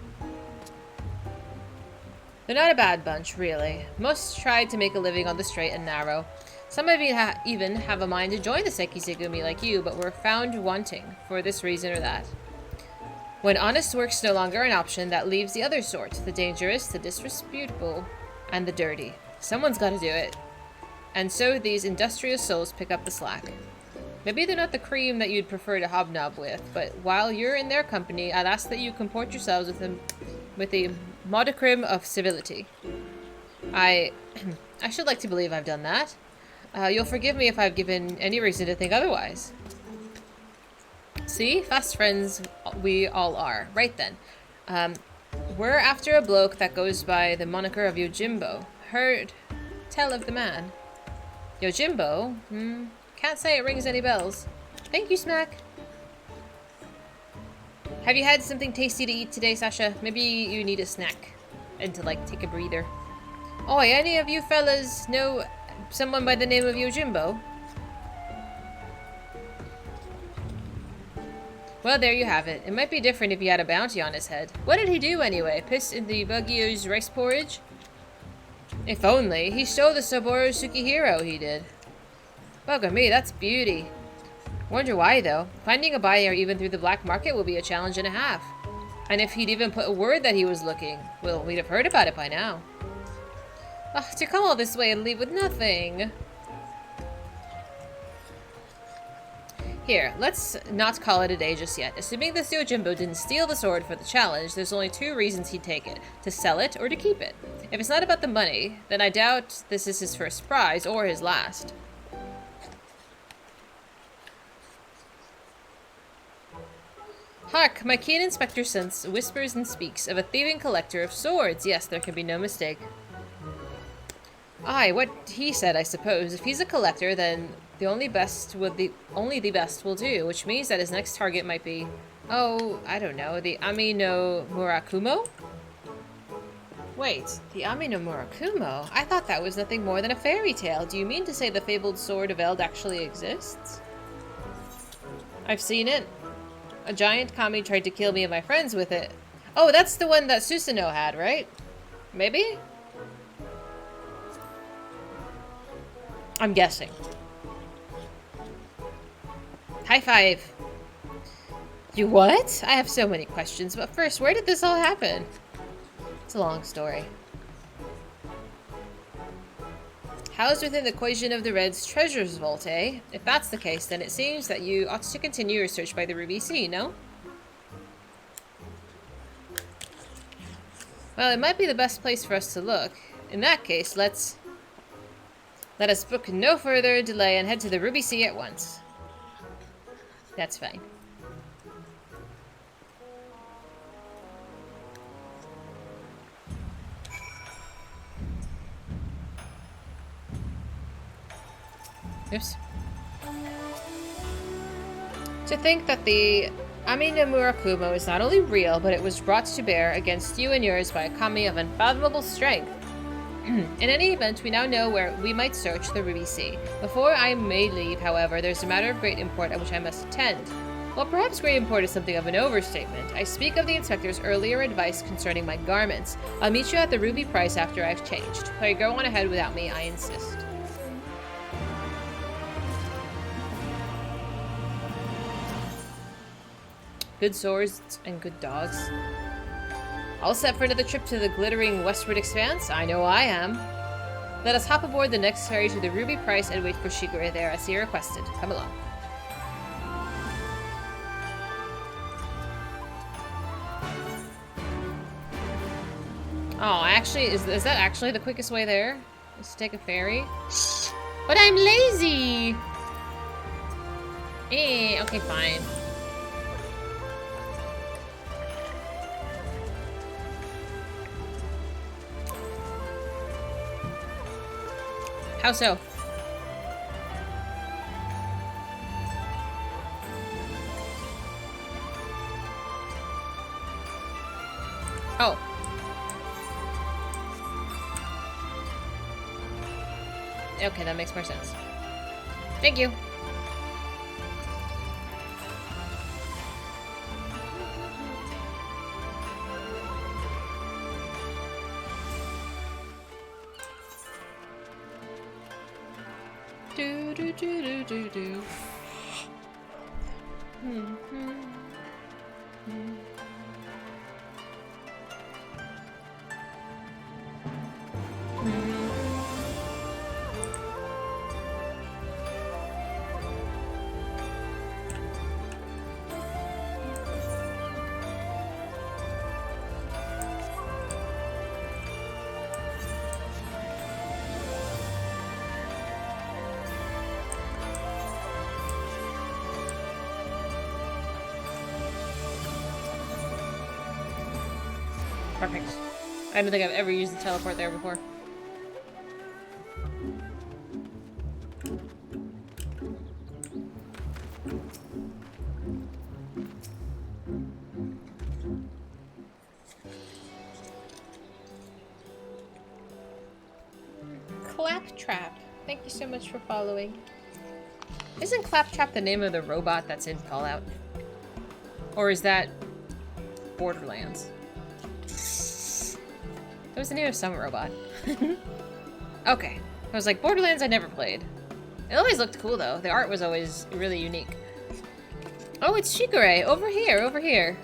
[SPEAKER 1] They're not a bad bunch, really. Most tried to make a living on the straight and narrow. Some of you even have a mind to join the Sekisegumi like you, but were found wanting for this reason or that. When honest work's no longer an option, that leaves the other sort. The dangerous, the disreputable, and the dirty. Someone's got to do it. And so these industrious souls pick up the slack. Maybe they're not the cream that you'd prefer to hobnob with, but while you're in their company, I'd ask that you comport yourselves with a modicum of civility. I should like to believe I've done that. You'll forgive me if I've given any reason to think otherwise. See? Fast friends we all are. Right then. We're after a bloke that goes by the moniker of Yojimbo. Heard tell of the man. Yojimbo? Can't say it rings any bells. Thank you, Smack. Have you had something tasty to eat today, Sasha? Maybe you need a snack. And to, like, take a breather. Oh, any of you fellas know someone by the name of Yojimbo? Well, there you have it. It might be different if he had a bounty on his head. What did he do anyway? Piss in the Bugio's rice porridge? If only. He stole the Saburo Sukihiro, he did. Bugger me, that's beauty. Wonder why, though. Finding a buyer even through the black market will be a challenge and a half. And if he'd even put a word that he was looking, well, we'd have heard about it by now. Ugh, to come all this way and leave with nothing. Here, let's not call it a day just yet. Assuming this Yojimbo didn't steal the sword for the challenge, there's only two reasons he'd take it. To sell it, or to keep it. If it's not about the money, then I doubt this is his first prize, or his last. Hark! My keen inspector sense whispers and speaks of a thieving collector of swords. Yes, there can be no mistake. Aye, what he said, I suppose. If he's a collector, then only the best will do, which means that his next target might be, oh, I don't know, the Ami no Murakumo? Wait, the Ami no Murakumo? I thought that was nothing more than a fairy tale. Do you mean to say the fabled sword of Eld actually exists? I've seen it. A giant kami tried to kill me and my friends with it. Oh, that's the one that Susanoo had, right? Maybe? I'm guessing. High five. You what? I have so many questions, but first, where did this all happen? It's a long story. Housed within the Koijin of the Red's treasures vault, eh? If that's the case, then it seems that you ought to continue your search by the Ruby Sea, no? Well, it might be the best place for us to look. In that case, let us book no further delay and head to the Ruby Sea at once. That's fine. Oops. To think that the Ami no Murakumo is not only real, but it was brought to bear against you and yours by a kami of unfathomable strength. In any event, we now know where we might search the Ruby Sea. Before I may leave, however, there's a matter of great import at which I must attend. Well, perhaps great import is something of an overstatement. I speak of the inspector's earlier advice concerning my garments. I'll meet you at the Ruby Price after I've changed. Pray go on ahead without me, I insist. Good swords and good dogs. All set for another trip to the glittering westward expanse? I know I am. Let us hop aboard the next ferry to the Ruby Price and wait for Shigure there as he requested. Come along. Oh, actually, is that actually the quickest way there? Is to take a ferry? But I'm lazy! Okay, fine. How so? Oh. Okay, that makes more sense. Thank you. Do do do do do do. Perfect. I don't think I've ever used the teleport there before. Claptrap. Thank you so much for following. Isn't Claptrap the name of the robot that's in Fallout? Or is that Borderlands? That was the name of some robot. Okay. I was like, Borderlands I never played. It always looked cool though. The art was always really unique. Oh, it's Shigure! Over here, over here.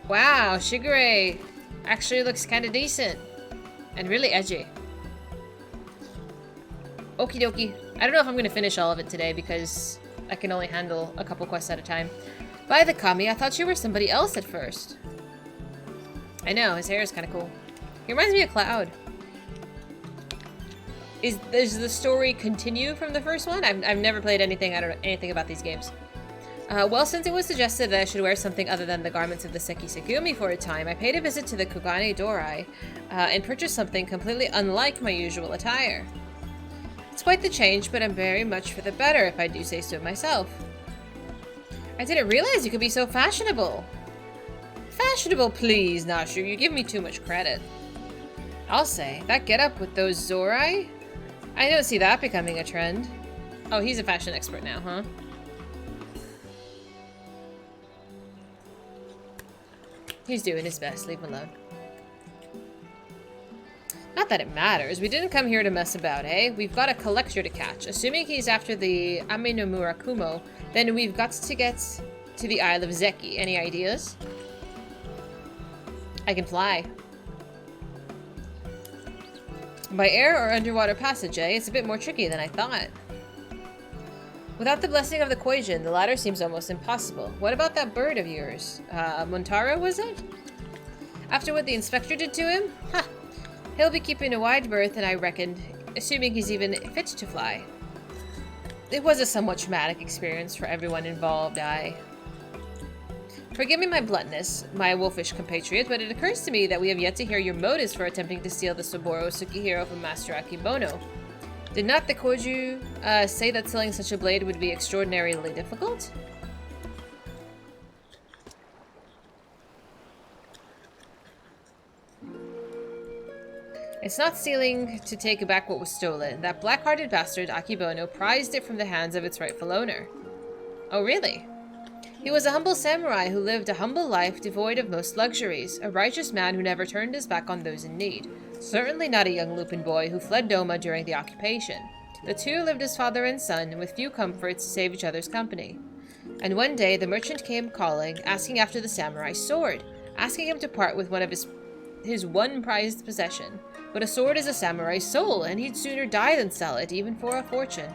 [SPEAKER 1] Wow, Shigure actually looks kind of decent. And really edgy. Okie dokie. I don't know if I'm going to finish all of it today because I can only handle a couple quests at a time. By the Kami, I thought you were somebody else at first. I know, his hair is kind of cool. He reminds me of Cloud. Does the story continue from the first one? I've never played anything. I don't know anything about these games. Well, since it was suggested that I should wear something other than the garments of the Seki Segumi for a time, I paid a visit to the Kugane Dorai and purchased something completely unlike my usual attire. It's quite the change, but I'm very much for the better, if I do say so myself. I didn't realize you could be so fashionable. Fashionable, please, Nashu. You give me too much credit. I'll say, that getup with those Zorai? I don't see that becoming a trend. Oh, he's a fashion expert now, huh? He's doing his best. Leave him alone. Not that it matters. We didn't come here to mess about, eh? We've got a collector to catch. Assuming he's after the Ame no Murakumo, then we've got to get to the Isle of Zeki. Any ideas? I can fly. By air or underwater passage, eh? It's a bit more tricky than I thought. Without the blessing of the Koijin, the latter seems almost impossible. What about that bird of yours? Montaro, was it? After what the inspector did to him? Ha! Huh. He'll be keeping a wide berth, and I reckoned, assuming he's even fit to fly. It was a somewhat traumatic experience for everyone involved, Forgive me my bluntness, my wolfish compatriot, but it occurs to me that we have yet to hear your motives for attempting to steal the Saburo Tsukihiro from Master Akebono. Did not the Koju say that selling such a blade would be extraordinarily difficult? It's not stealing to take back what was stolen. That black-hearted bastard, Akebono, prized it from the hands of its rightful owner. Oh, really? He was a humble samurai who lived a humble life devoid of most luxuries, a righteous man who never turned his back on those in need. Certainly not a young Lupin boy who fled Doma during the occupation. The two lived as father and son, with few comforts save each other's company. And one day the merchant came calling, asking after the samurai's sword, asking him to part with one of his one prized possession. But a sword is a samurai's soul, and he'd sooner die than sell it, even for a fortune.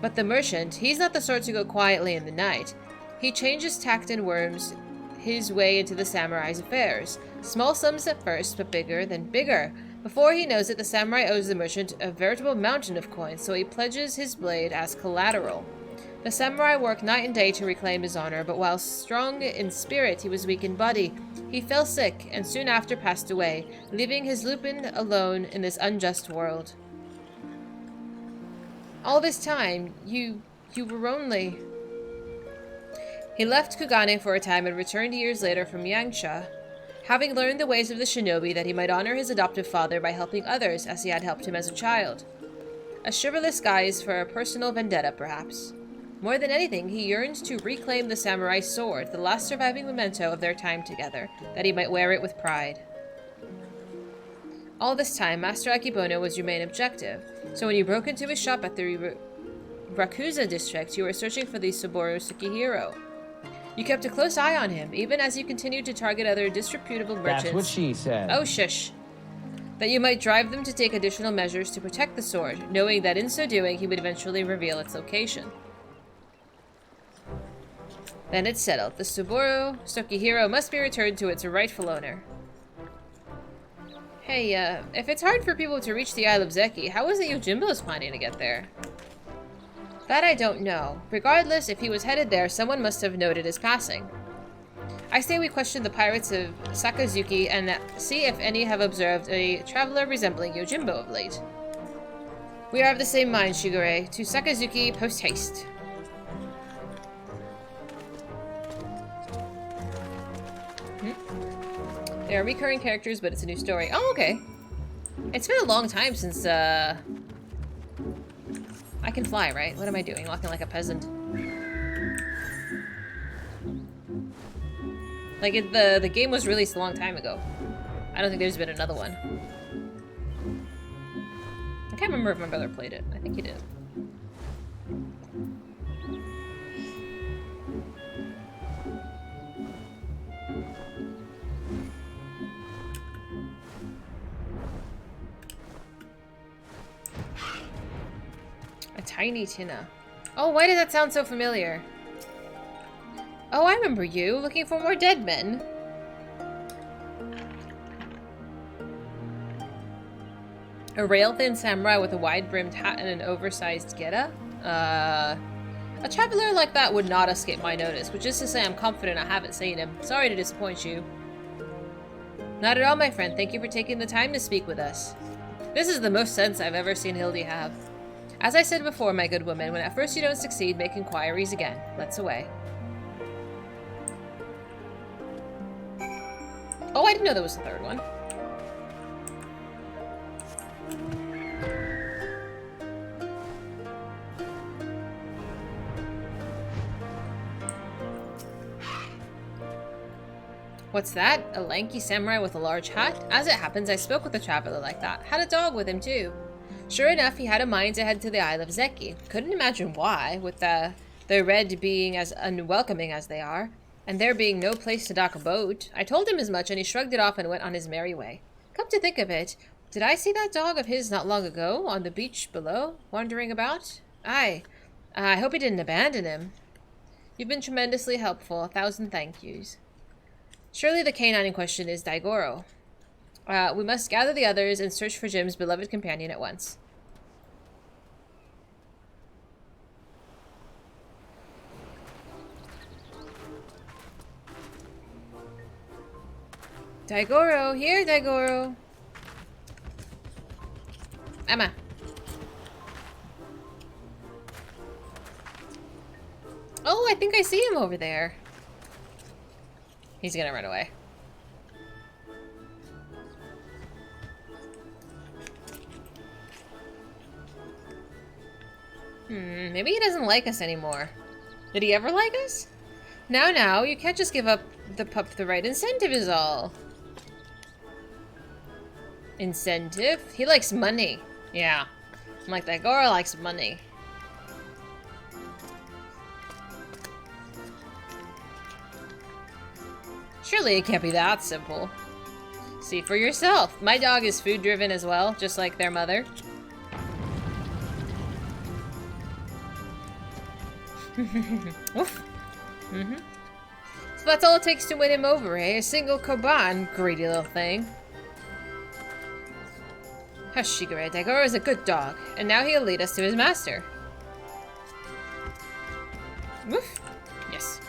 [SPEAKER 1] But the merchant, he's not the sort to go quietly in the night. He changes tact and worms his way into the samurai's affairs. Small sums at first, but bigger than bigger. Before he knows it, the samurai owes the merchant a veritable mountain of coins, so he pledges his blade as collateral. The samurai worked night and day to reclaim his honor, but while strong in spirit, he was weak in body. He fell sick, and soon after passed away, leaving his Lupin alone in this unjust world. All this time, you were only... He left Kugane for a time and returned years later from Yangsha, having learned the ways of the shinobi that he might honor his adoptive father by helping others as he had helped him as a child. A chivalrous guise for a personal vendetta, perhaps. More than anything, he yearned to reclaim the samurai's sword, the last surviving memento of their time together, that he might wear it with pride. All this time, Master Akebono was your main objective, so when you broke into his shop at the Rakuza district, you were searching for the Saburo Tsukihiro. You kept a close eye on him, even as you continued to target other disreputable merchants.
[SPEAKER 2] That's what she said.
[SPEAKER 1] Oh, shush. That you might drive them to take additional measures to protect the sword, knowing that in so doing he would eventually reveal its location. Then it's settled. The Saburo Tsukihiro must be returned to its rightful owner. Hey, if it's hard for people to reach the Isle of Zeki, how is it Yojimbo's planning to get there? That I don't know. Regardless, if he was headed there, someone must have noted his passing. I say we question the pirates of Sakazuki and see if any have observed a traveler resembling Yojimbo of late. We are of the same mind, Shigure. To Sakazuki, post-haste. They are recurring characters, but it's a new story. Oh, okay. It's been a long time since, I can fly, right? What am I doing? Walking like a peasant. Like, the game was released a long time ago. I don't think there's been another one. I can't remember if my brother played it. I think he did. A tiny Tina. Oh, why does that sound so familiar? Oh, I remember you, looking for more dead men. A rail-thin samurai with a wide-brimmed hat and an oversized geta? A traveler like that would not escape my notice, which is to say I'm confident I haven't seen him. Sorry to disappoint you. Not at all, my friend. Thank you for taking the time to speak with us. This is the most sense I've ever seen Hildi have. As I said before, my good woman, when at first you don't succeed, make inquiries again. Let's away. Oh, I didn't know there was a third one. What's that? A lanky samurai with a large hat? As it happens, I spoke with a traveler like that. Had a dog with him, too. Sure enough, he had a mind to head to the Isle of Zeki. Couldn't imagine why, with the red being as unwelcoming as they are, and there being no place to dock a boat. I told him as much, and he shrugged it off and went on his merry way. Come to think of it, did I see that dog of his not long ago, on the beach below, wandering about? Aye. I hope he didn't abandon him. You've been tremendously helpful. 1,000 thank yous. Surely the canine in question is Daigoro. We must gather the others and search for Jim's beloved companion at once. Daigoro! Here, Daigoro! Emma! Oh, I think I see him over there. He's gonna run away. Maybe he doesn't like us anymore. Did he ever like us? Now, you can't just give up the pup the right incentive is all. Incentive? He likes money. Yeah. I'm like, that girl likes money. Surely it can't be that simple. See for yourself. My dog is food-driven as well, just like their mother. Woof. So that's all it takes to win him over, eh? A single koban, greedy little thing. Hush, Shigure. Daigoro is a good dog, and now he'll lead us to his master. Woof. Yes.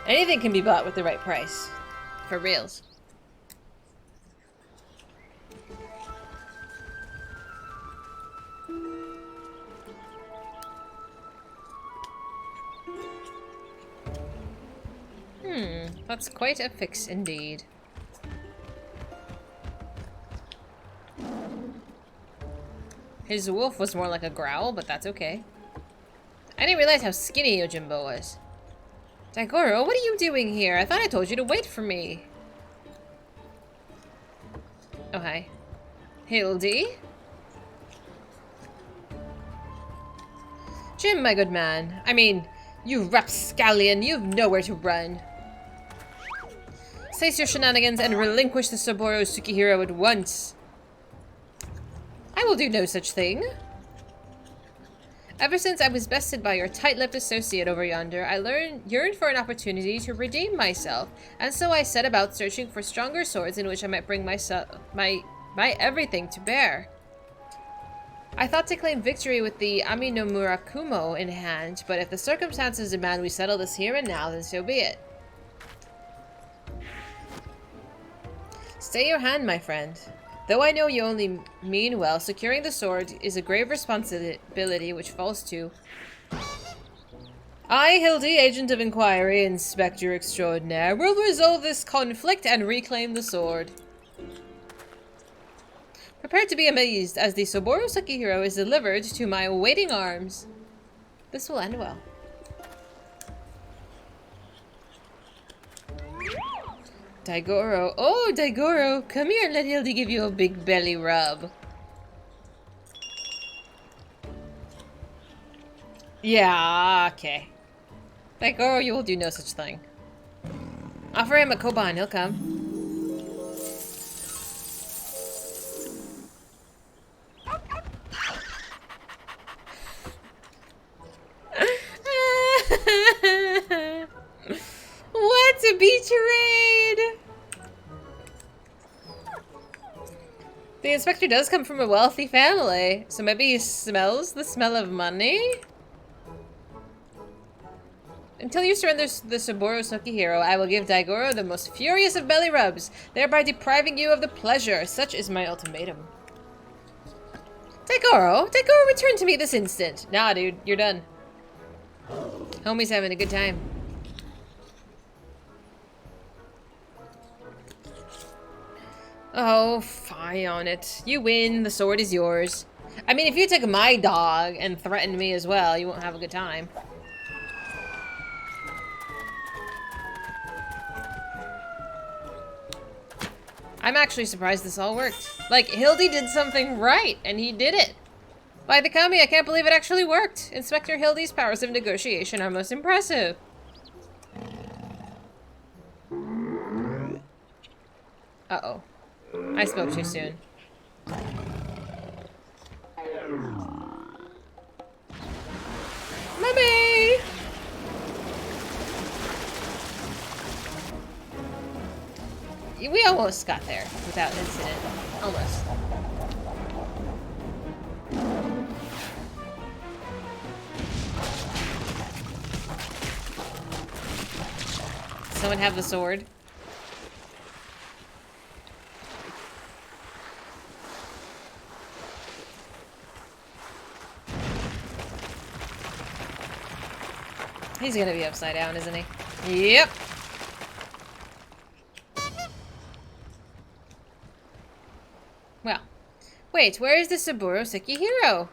[SPEAKER 1] Anything can be bought with the right price. For reals. That's quite a fix indeed. His wolf was more like a growl, but that's okay. I didn't realize how skinny Yojimbo was. Daigoro, what are you doing here? I thought I told you to wait for me. Oh, hi. Hildi? Jim, my good man. I mean, you rapscallion, you've nowhere to run. Cease your shenanigans and relinquish the Saburo Tsukihiro at once. I will do no such thing. Ever since I was bested by your tight-lipped associate over yonder, I yearned for an opportunity to redeem myself, and so I set about searching for stronger swords in which I might bring my everything to bear. I thought to claim victory with the Ami no Murakumo in hand, but if the circumstances demand we settle this here and now, then so be it. Stay your hand, my friend. Though I know you only mean well, securing the sword is a grave responsibility which falls to... I, Hildi, Agent of Inquiry, Inspector Extraordinaire, will resolve this conflict and reclaim the sword. Prepare to be amazed as the Saburo Sekihiro is delivered to my waiting arms. This will end well. Daigoro. Oh, Daigoro, come here and let Hildi give you a big belly rub. Yeah, okay. Daigoro, you will do no such thing. Offer him a koban, he'll come. What a betrayed! The inspector does come from a wealthy family, so maybe he smells the smell of money? Until you surrender the Saburo Sekihiro, I will give Daigoro the most furious of belly rubs, thereby depriving you of the pleasure. Such is my ultimatum. Daigoro, return to me this instant. Nah, dude, you're done. Homie's having a good time. Oh, fie on it. You win, the sword is yours. I mean, if you took my dog and threatened me as well, you won't have a good time. I'm actually surprised this all worked. Like, Hildi did something right, and he did it. By the Kami, I can't believe it actually worked. Inspector Hildi's powers of negotiation are most impressive. Uh-oh. I spoke too soon. Mommy! We almost got there without incident. Almost. Someone have the sword? He's gonna be upside down, isn't he? Yep. Well, wait, where is the Saburo Sekihiro?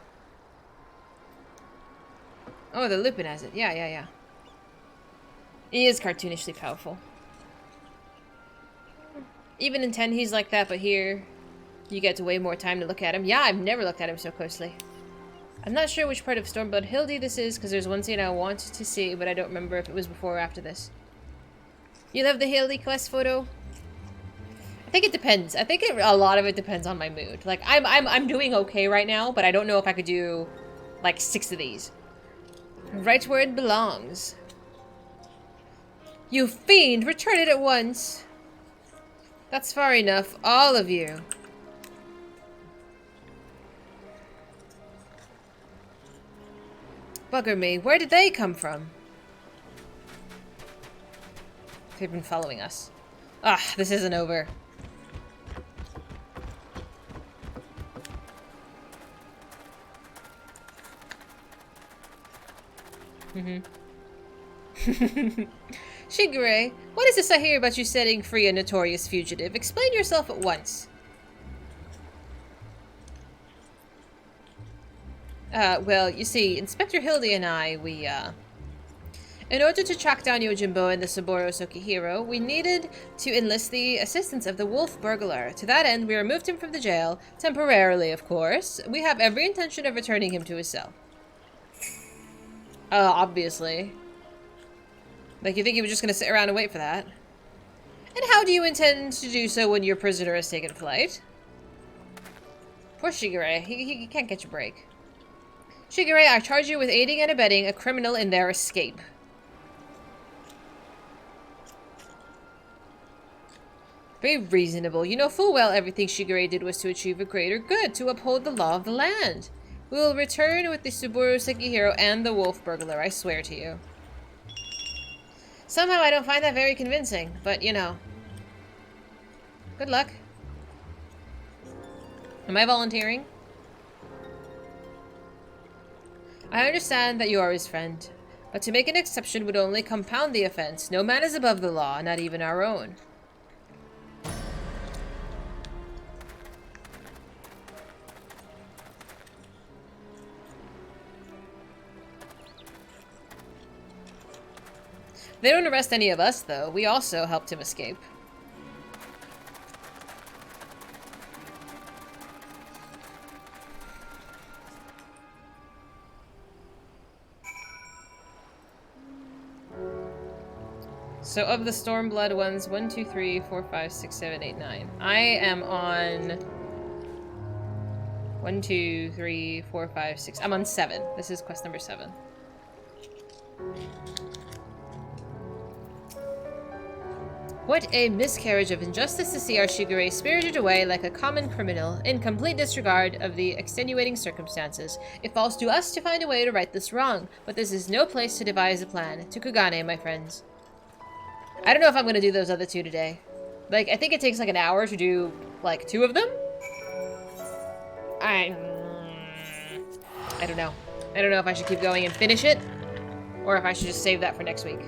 [SPEAKER 1] Oh, the Lupin has it. Yeah. He is cartoonishly powerful. Even in 10, he's like that, but here, you get way more time to look at him. Yeah, I've never looked at him so closely. I'm not sure which part of Stormblood Hildi this is, because there's one scene I want to see, but I don't remember if it was before or after this. You love the Hildi quest photo? I think it depends. I think a lot of it depends on my mood. Like, I'm doing okay right now, but I don't know if I could do, like, 6 of these. Right where it belongs. You fiend! Return it at once! That's far enough, all of you. Bugger me, where did they come from? They've been following us. Ah, this isn't over. Shigure, what is this I hear about you setting free a notorious fugitive? Explain yourself at once. Well, you see, Inspector Hildi and I, in order to track down Yojimbo and the Saburo Sekihiro, we needed to enlist the assistance of the wolf burglar. To that end, we removed him from the jail, temporarily, of course. We have every intention of returning him to his cell. Obviously. Like, you think he was just gonna sit around and wait for that? And how do you intend to do so when your prisoner has taken flight? Poor Shigure, he can't catch a break. Shigure, I charge you with aiding and abetting a criminal in their escape. Very reasonable. You know full well everything Shigure did was to achieve a greater good, to uphold the law of the land. We will return with the Saburo Sekihiro and the wolf burglar, I swear to you. Somehow I don't find that very convincing, but you know. Good luck. Am I volunteering? I understand that you are his friend. But to make an exception would only compound the offense. No man is above the law, not even our own. They don't arrest any of us, though. We also helped him escape. So of the Stormblood ones, 1, 2, 3, 4, 5, 6, 7, 8, 9. I am on 1, 2, 3, 4, 5, 6. I'm on 7. This is quest number 7. What a miscarriage of injustice to see our Shigure spirited away like a common criminal, in complete disregard of the extenuating circumstances. It falls to us to find a way to right this wrong, but this is no place to devise a plan. Tokugane, my friends. I don't know if I'm gonna do those other 2 today. Like, I think it takes like an hour to do, like, 2 of them? I don't know. I don't know if I should keep going and finish it, or if I should just save that for next week.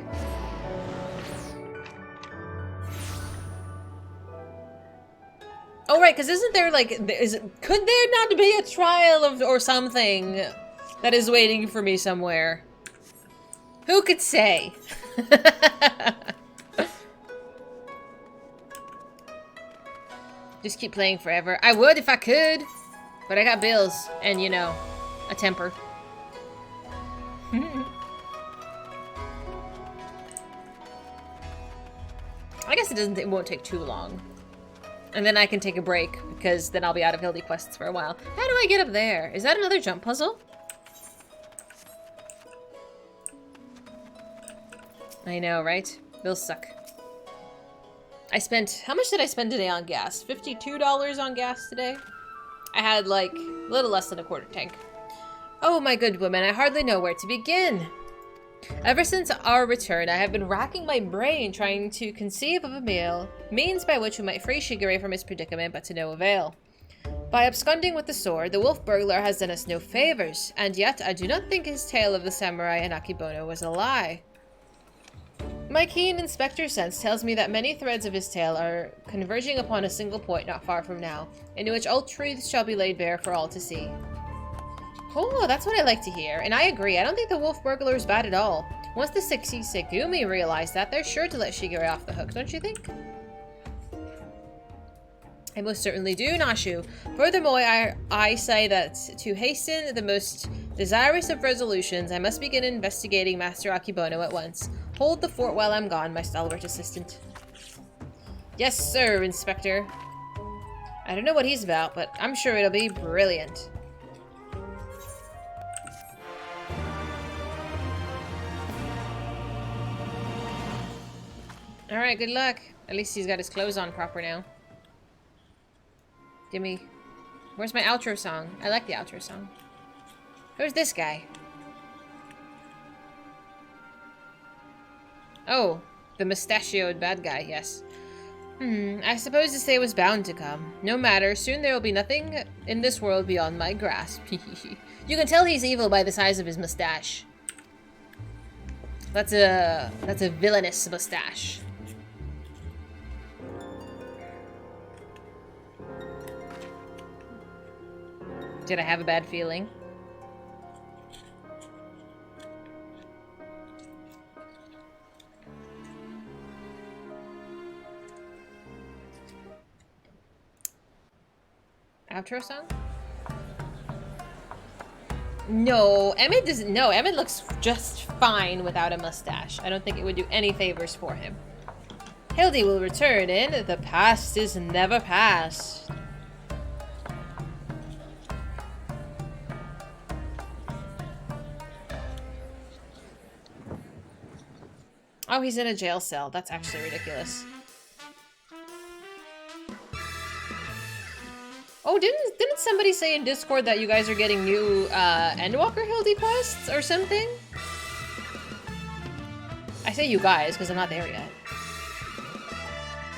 [SPEAKER 1] Oh, right, because isn't there, like, could there not be a trial of, or something that is waiting for me somewhere? Who could say? Just keep playing forever. I would if I could, but I got bills and, you know, a temper. I guess it won't take too long. And then I can take a break, because then I'll be out of Hildi quests for a while. How do I get up there? Is that another jump puzzle? I know, right? Bills suck. I spent... How much did I spend today on gas? $52 on gas today? I had, like, a little less than a quarter tank. Oh, my good woman, I hardly know where to begin. Ever since our return, I have been racking my brain trying to conceive of a means by which we might free Shigure from his predicament, but to no avail. By absconding with the sword, the wolf burglar has done us no favors, and yet I do not think his tale of the samurai and Akibono was a lie. My keen inspector sense tells me that many threads of his tale are converging upon a single point not far from now, in which all truths shall be laid bare for all to see. Oh, that's what I like to hear, and I agree. I don't think the wolf burglar is bad at all. Once the Sixi Segumi realize that, they're sure to let Shigure off the hook, don't you think? I most certainly do, Nashu. Furthermore, I say that to hasten the most desirous of resolutions, I must begin investigating Master Akibono at once. Hold the fort while I'm gone, my stalwart assistant. Yes, sir, Inspector. I don't know what he's about, but I'm sure it'll be brilliant. Alright, good luck. At least he's got his clothes on proper now. Gimme. Where's my outro song? I like the outro song. Who's this guy? Oh, the mustachioed bad guy, yes. I suppose this day was bound to come. No matter, soon there will be nothing in this world beyond my grasp. You can tell he's evil by the size of his mustache. That's a villainous mustache. Did I have a bad feeling? Outro song? No, Emmett doesn't. No, Emmett looks just fine without a mustache. I don't think it would do any favors for him. Hildi will return in The Past is Never Past. Oh, he's in a jail cell. That's actually ridiculous. Oh, didn't somebody say in Discord that you guys are getting new Endwalker Hildi quests or something? I say you guys because I'm not there yet.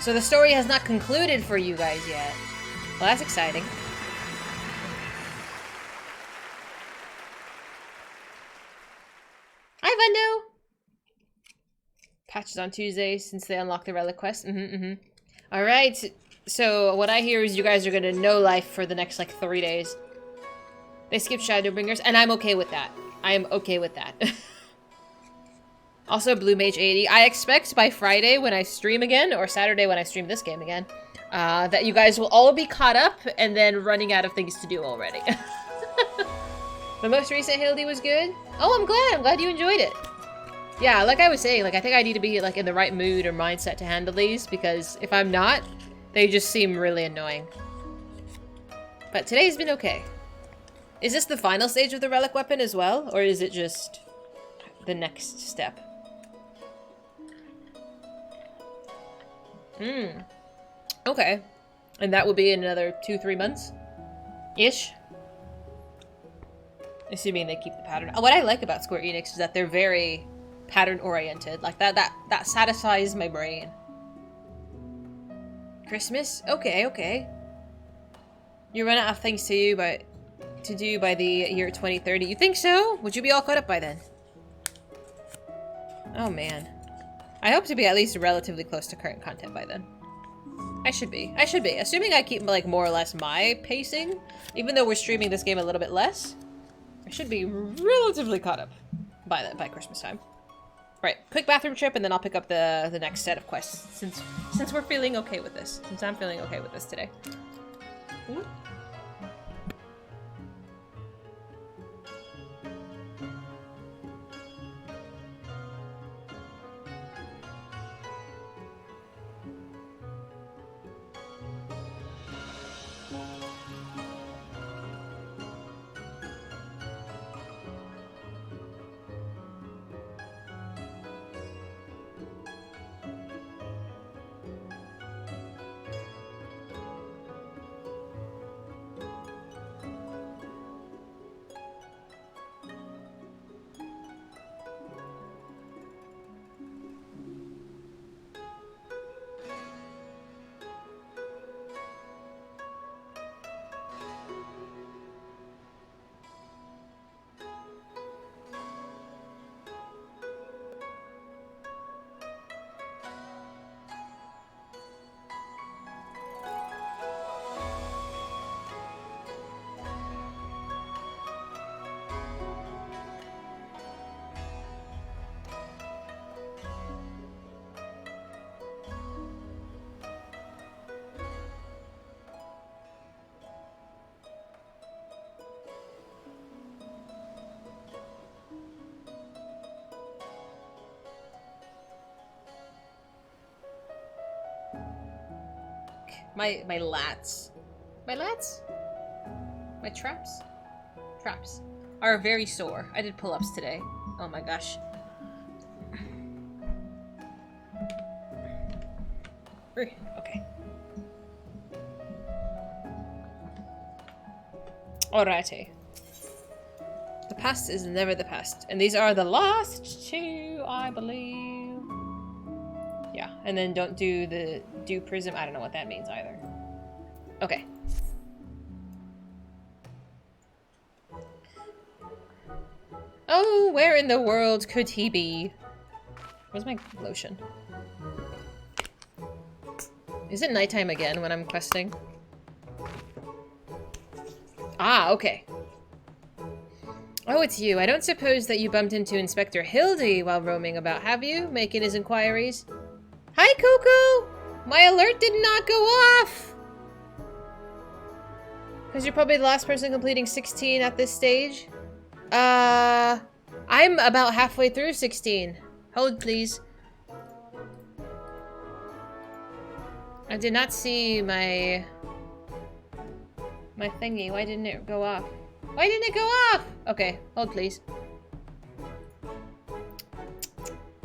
[SPEAKER 1] So the story has not concluded for you guys yet. Well, that's exciting. Hi, Vendo! Patches on Tuesday since they unlocked the relic quest. Alright, so what I hear is you guys are gonna no life for the next, like, 3 days. They skipped Shadowbringers, and I'm okay with that. I am okay with that. Also, Blue Mage 80. I expect by Friday when I stream again, or Saturday when I stream this game again, that you guys will all be caught up and then running out of things to do already. The most recent Hildi was good. Oh, I'm glad. I'm glad you enjoyed it. Yeah, like I was saying, like I think I need to be like in the right mood or mindset to handle these, because if I'm not, they just seem really annoying. But today's been okay. Is this the final stage of the relic weapon as well, or is it just the next step? Okay. And that will be in another 2-3 months? Ish. Assuming they keep the pattern. What I like about Square Enix is that they're very pattern-oriented. Like, that satisfies my brain. Christmas? Okay, okay. You run out of things to do by the year 2030. You think so? Would you be all caught up by then? Oh, man. I hope to be at least relatively close to current content by then. I should be. I should be. Assuming I keep, like, more or less my pacing, even though we're streaming this game a little bit less, I should be relatively caught up by Christmas time. Right, quick bathroom trip, and then I'll pick up the next set of quests, since we're feeling okay with this. Since I'm feeling okay with this today. Ooh. My lats. My lats? My traps are very sore. I did pull-ups today. Oh my gosh. Okay. Alrighty. The past is never the past. And these are the last two, I believe. Yeah, and then don't do the prism. I don't know what that means either. Okay. Oh, where in the world could he be? Where's my lotion? Is it nighttime again when I'm questing? Ah, okay. Oh, it's you. I don't suppose that you bumped into Inspector Hildi while roaming about, have you? Making his inquiries? Hi, Coco! My alert did not go off! Because you're probably the last person completing 16 at this stage. I'm about halfway through 16. Hold, please. I did not see my thingy. Why didn't it go off? Why didn't it go off? Okay, hold, please.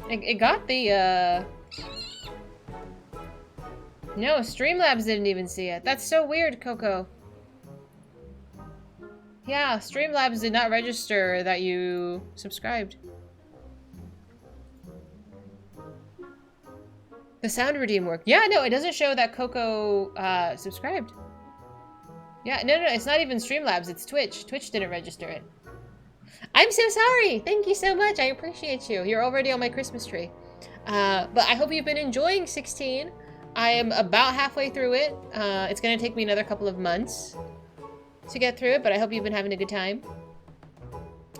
[SPEAKER 1] It got the, No, Streamlabs didn't even see it. That's so weird, Coco. Yeah, Streamlabs did not register that you subscribed. The sound redeem worked. Yeah, no, it doesn't show that Coco subscribed. Yeah, no, it's not even Streamlabs, it's Twitch. Twitch didn't register it. I'm so sorry! Thank you so much, I appreciate you. You're already on my Christmas tree. But I hope you've been enjoying 16. I am about halfway through it. It's gonna take me another couple of months to get through it, but I hope you've been having a good time.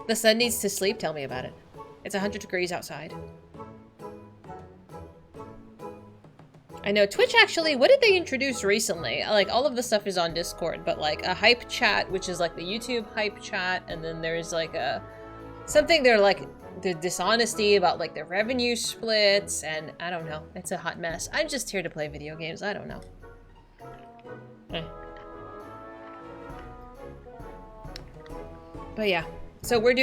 [SPEAKER 1] The sun needs to sleep. Tell me about it. It's 100 degrees outside. I know Twitch actually, what did they introduce recently? Like all of the stuff is on Discord, but like a hype chat, which is like the YouTube hype chat, and then there's like a something they're like the dishonesty about like their revenue splits, and I don't know. It's a hot mess. I'm just here to play video games. I don't know. But yeah. So we're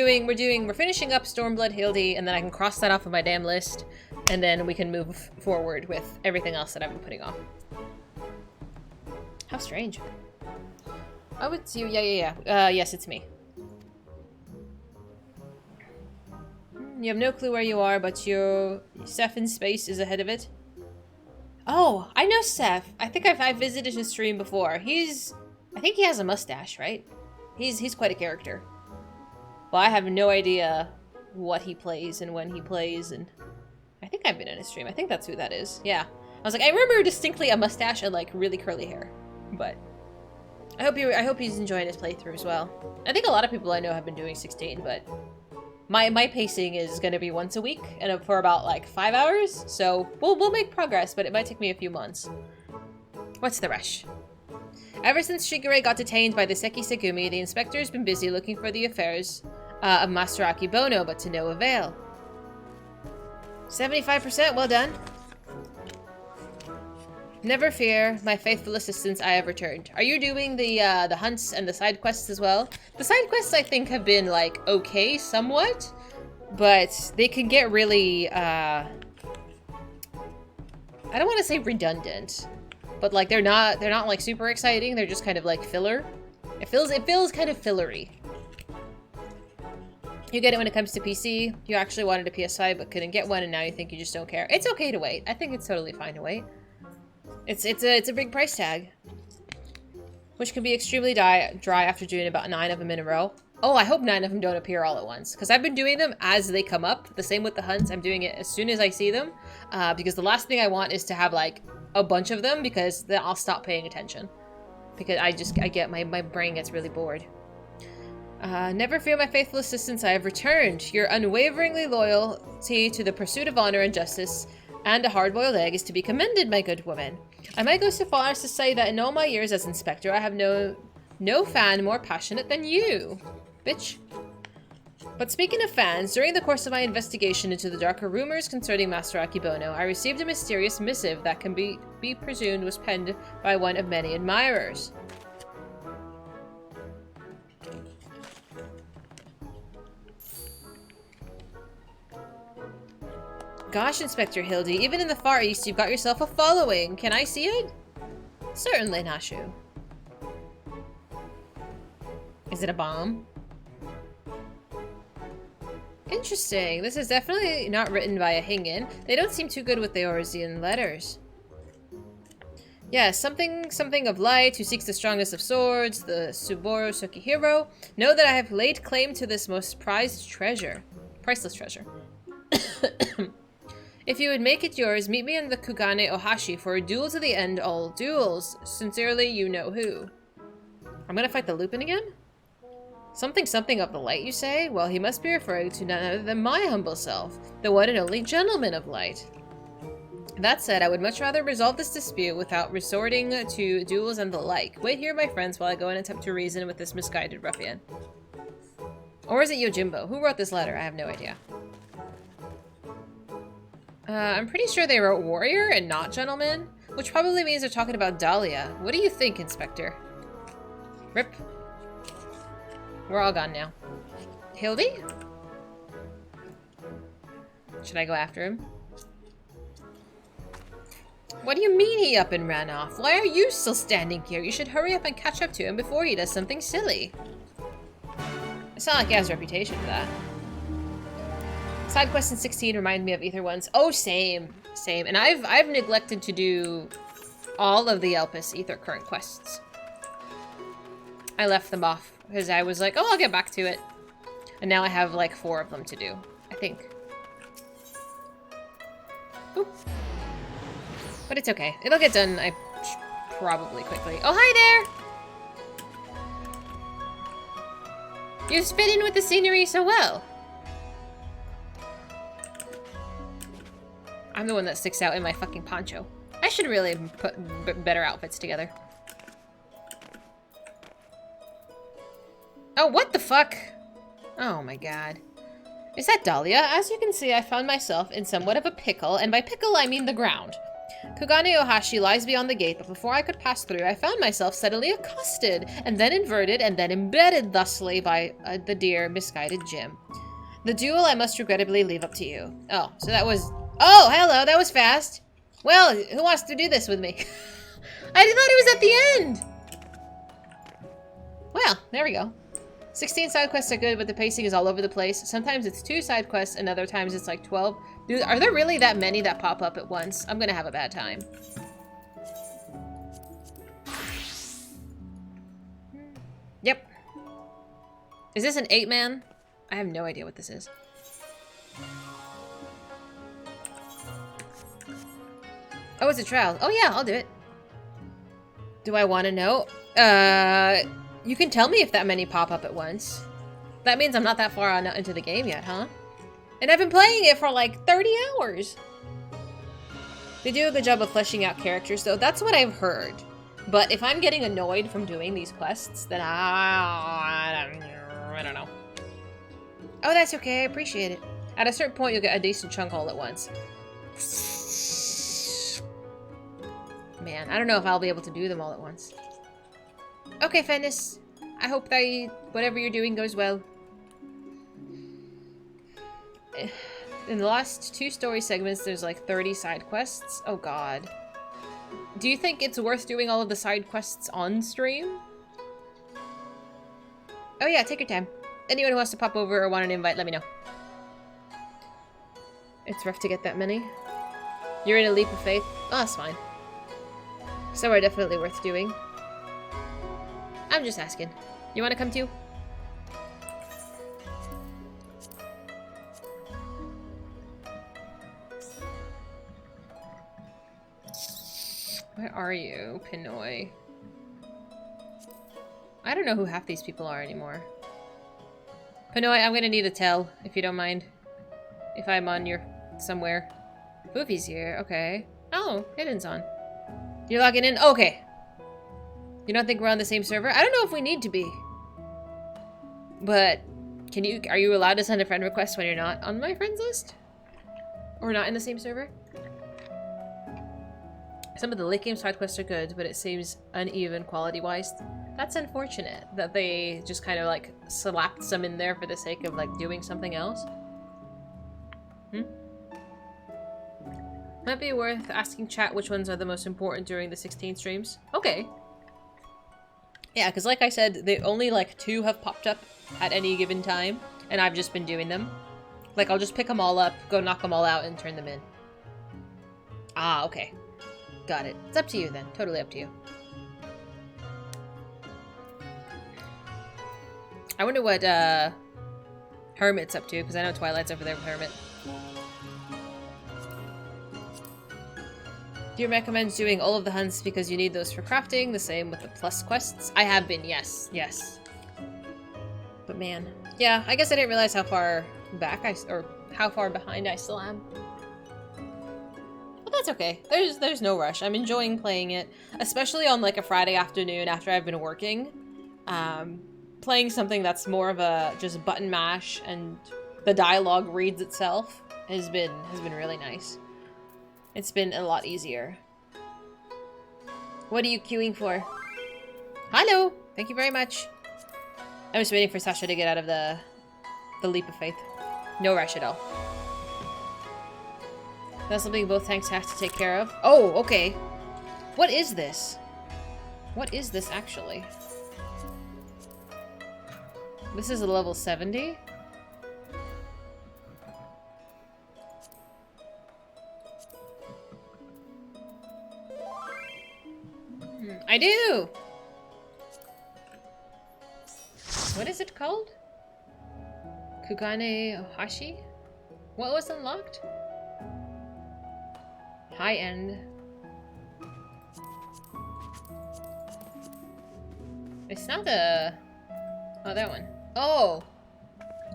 [SPEAKER 1] finishing up Stormblood Hildi, and then I can cross that off of my damn list, and then we can move forward with everything else that I've been putting off. How strange. Oh, it's you. Yeah. Yes, it's me. You have no clue where you are, but your Seth in space is ahead of it. Oh, I know Seth. I think I've visited his stream before. I think he has a mustache, right? He's quite a character. Well, I have no idea what he plays and when he plays, and I think I've been in his stream. I think that's who that is. Yeah. I was like, I remember distinctly a mustache and like really curly hair. But I hope he's enjoying his playthrough as well. I think a lot of people I know have been doing 16, but my pacing is gonna be once a week and for about like 5 hours. So we'll make progress, but it might take me a few months. What's the rush? Ever since Shigure got detained by the Seki Segumi, the inspector's been busy looking for the affairs of Master Akibono, but to no avail. 75%, well done. Never fear, my faithful assistants, I have returned. Are you doing the hunts and the side quests as well? The side quests, I think, have been, like, okay, somewhat, but they can get really, I don't want to say redundant, but, like, they're not, like, super exciting. They're just kind of, like, filler. It feels kind of fillery. You get it when it comes to PC. You actually wanted a PS5 but couldn't get one, and now you think you just don't care. It's okay to wait. I think it's totally fine to wait. It's a big price tag, which can be extremely dry after doing about 9 of them in a row. Oh, I hope 9 of them don't appear all at once, because I've been doing them as they come up. The same with the hunts. I'm doing it as soon as I see them, because the last thing I want is to have like a bunch of them, because then I'll stop paying attention. Because I get my brain gets really bored. Never fear, my faithful assistants, I have returned. Your unwaveringly loyalty to the pursuit of honor and justice and a hard-boiled egg is to be commended, my good woman. I might go so far as to say that in all my years as inspector, I have no fan more passionate than you, bitch. But speaking of fans, during the course of my investigation into the darker rumors concerning Master Akibono, I received a mysterious missive that can be presumed was penned by one of many admirers. Gosh, Inspector Hildi, even in the Far East, you've got yourself a following. Can I see it? Certainly, Nashu. Is it a bomb? Interesting. This is definitely not written by a Hingen. They don't seem too good with the Orisian letters. Yes, something of light, who seeks the strongest of swords, the Suboro Sukihiro. Know that I have laid claim to this most prized treasure. Priceless treasure. If you would make it yours, meet me in the Kugane Ohashi for a duel to the end all duels. Sincerely, you know who. I'm gonna fight the Lupin again? Something of the light, you say? Well, he must be referring to none other than my humble self, the one and only gentleman of light. That said, I would much rather resolve this dispute without resorting to duels and the like. Wait here, my friends, while I go and attempt to reason with this misguided ruffian. Or is it Yojimbo? Who wrote this letter? I have no idea. I'm pretty sure they wrote warrior and not gentleman, which probably means they're talking about Dahlia. What do you think, Inspector? Rip. We're all gone now. Hildi? Should I go after him? What do you mean he up and ran off? Why are you still standing here? You should hurry up and catch up to him before he does something silly. It's not like he has a reputation for that. Side quests in 16 remind me of Ether ones. Oh, same. And I've neglected to do all of the Elpis Ether current quests. I left them off because I was like, oh, I'll get back to it. And now I have like 4 of them to do, I think. Oop. But it's okay. It'll get done, probably quickly. Oh, hi there! You fit in with the scenery so well. I'm the one that sticks out in my fucking poncho. I should really put better outfits together. Oh, what the fuck? Oh my god. Is that Dahlia? As you can see, I found myself in somewhat of a pickle, and by pickle I mean the ground. Kugane Ohashi lies beyond the gate, but before I could pass through, I found myself suddenly accosted, and then inverted, and then embedded thusly by the dear, misguided Jim. The duel I must regrettably leave up to you. Oh, so that was... Oh, hello, that was fast. Well, who wants to do this with me? I thought it was at the end. Well, there we go. 16 side quests are good, but the pacing is all over the place. Sometimes it's 2 side quests, and other times it's like 12. Dude, are there really that many that pop up at once? I'm gonna have a bad time. Yep. Is this an 8-man? I have no idea what this is. Oh, it's a trial. Oh yeah, I'll do it. Do I want to know? You can tell me if that many pop up at once. That means I'm not that far on into the game yet, huh? And I've been playing it for like 30 hours. They do a good job of fleshing out characters, though. That's what I've heard. But if I'm getting annoyed from doing these quests, then I don't know. Oh, that's okay. I appreciate it. At a certain point, you'll get a decent chunk all at once. Man, I don't know if I'll be able to do them all at once. Okay, Fennis. I hope that whatever you're doing goes well. In the last 2 story segments, there's like 30 side quests. Oh god. Do you think it's worth doing all of the side quests on stream? Oh yeah, take your time. Anyone who wants to pop over or want an invite, let me know. It's rough to get that many. You're in a leap of faith? Oh, that's fine. Some are definitely worth doing. I'm just asking. You want to come too? Where are you, Pinoy? I don't know who half these people are anymore. Pinoy, I'm gonna need a tell, if you don't mind. If I'm on your... somewhere. Boofy's here, okay. Oh, Hidden's on. You're logging in? Okay. You don't think we're on the same server? I don't know if we need to be. But, are you allowed to send a friend request when you're not on my friends list? Or not in the same server? Some of the late game side quests are good, but it seems uneven quality-wise. That's unfortunate that they just kind of like slapped some in there for the sake of like doing something else. Might be worth asking chat which ones are the most important during the 16 streams. Okay. Yeah, because like I said, only like 2 have popped up at any given time, and I've just been doing them. Like, I'll just pick them all up, go knock them all out, and turn them in. Ah, okay. Got it. It's up to you then. Totally up to you. I wonder what Hermit's up to, because I know Twilight's over there with Hermit. Do you recommend doing all of the hunts because you need those for crafting? The same with the plus quests? I have been, yes. Yes. But man. Yeah, I guess I didn't realize how far back or how far behind I still am. But that's okay. There's no rush. I'm enjoying playing it, especially on like a Friday afternoon after I've been working. Playing something that's more of a just button mash and the dialogue reads itself has been really nice. It's been a lot easier. What are you queuing for? Hello! Thank you very much. I'm just waiting for Sasha to get out of the leap of faith. No rush at all. That's something both tanks have to take care of. Oh, okay. What is this? What is this actually? This is a level 70? I do! What is it called? Kugane Ohashi? What was unlocked? High end. It's not the... Oh, that one. Oh!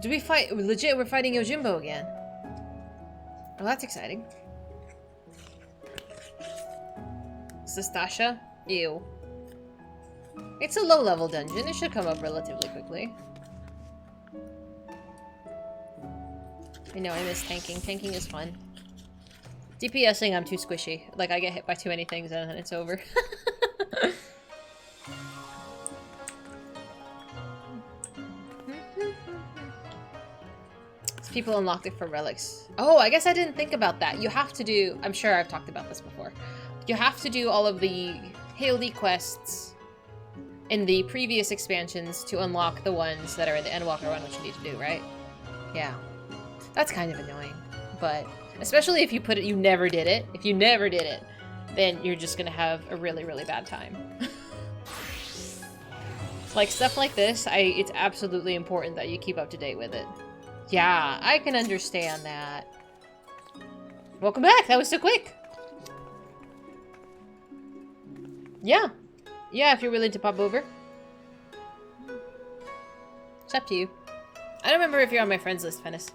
[SPEAKER 1] Do we fight... Legit, we're fighting Yojimbo again. Oh, that's exciting. Is this Tasha? Ew. It's a low-level dungeon. It should come up relatively quickly. I know, I miss tanking. Tanking is fun. DPSing, I'm too squishy. Like, I get hit by too many things and then it's over. People unlocked it for relics. Oh, I guess I didn't think about that. You have to do... I'm sure I've talked about this before. You have to do all of the Hildi quests in the previous expansions to unlock the ones that are in the Endwalker one, which you need to do, right? Yeah. That's kind of annoying. But especially if you put it... You never did it. If you never did it, then you're just gonna have a really, really bad time. Like, stuff like this, it's absolutely important that you keep up to date with it. Yeah, I can understand that. Welcome back! That was so quick! Yeah. Yeah, if you're willing to pop over. It's up to you. I don't remember if you're on my friends list, Venice.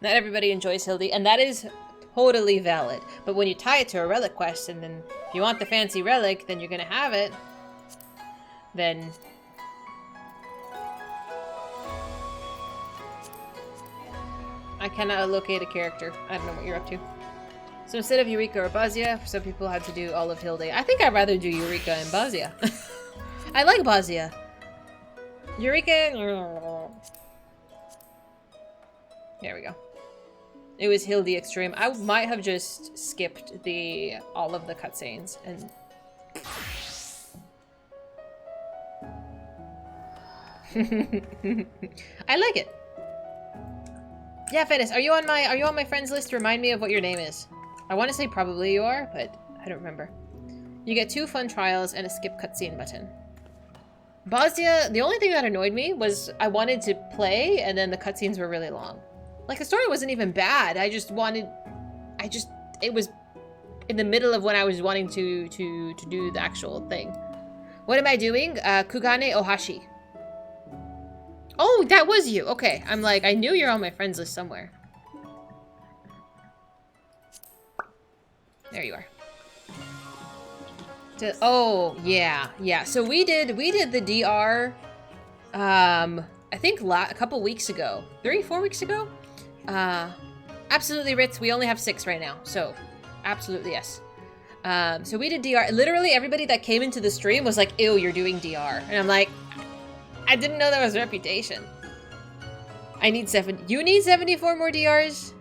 [SPEAKER 1] Not everybody enjoys Hildi, and that is totally valid. But when you tie it to a relic quest, and then if you want the fancy relic, then you're gonna have it, then... I cannot locate a character. I don't know what you're up to. So instead of Eureka or Bazia, some people had to do all of Hildi. I think I'd rather do Eureka and Bazia. I like Bazia. Eureka... There we go. It was Hildi Extreme. I might have just skipped all of the cutscenes and... I like it. Yeah, Fennis, are you on my friends list? Remind me of what your name is. I want to say probably you are, but I don't remember. You get 2 fun trials and a skip cutscene button. Bosnia, the only thing that annoyed me was I wanted to play and then the cutscenes were really long. Like, the story wasn't even bad. It was in the middle of when I was wanting to do the actual thing. What am I doing? Kugane Ohashi. Oh, that was you. Okay. I'm like, I knew you're on my friends list somewhere. There you are. Oh, yeah. Yeah. So we did the DR, I think a couple weeks ago. 3-4 weeks ago? Absolutely, Ritz. We only have 6 right now. So, absolutely, yes. So we did DR. Literally, everybody that came into the stream was like, ew, you're doing DR. And I'm like... I didn't know that was reputation. I need 7. You need 74 more DRs?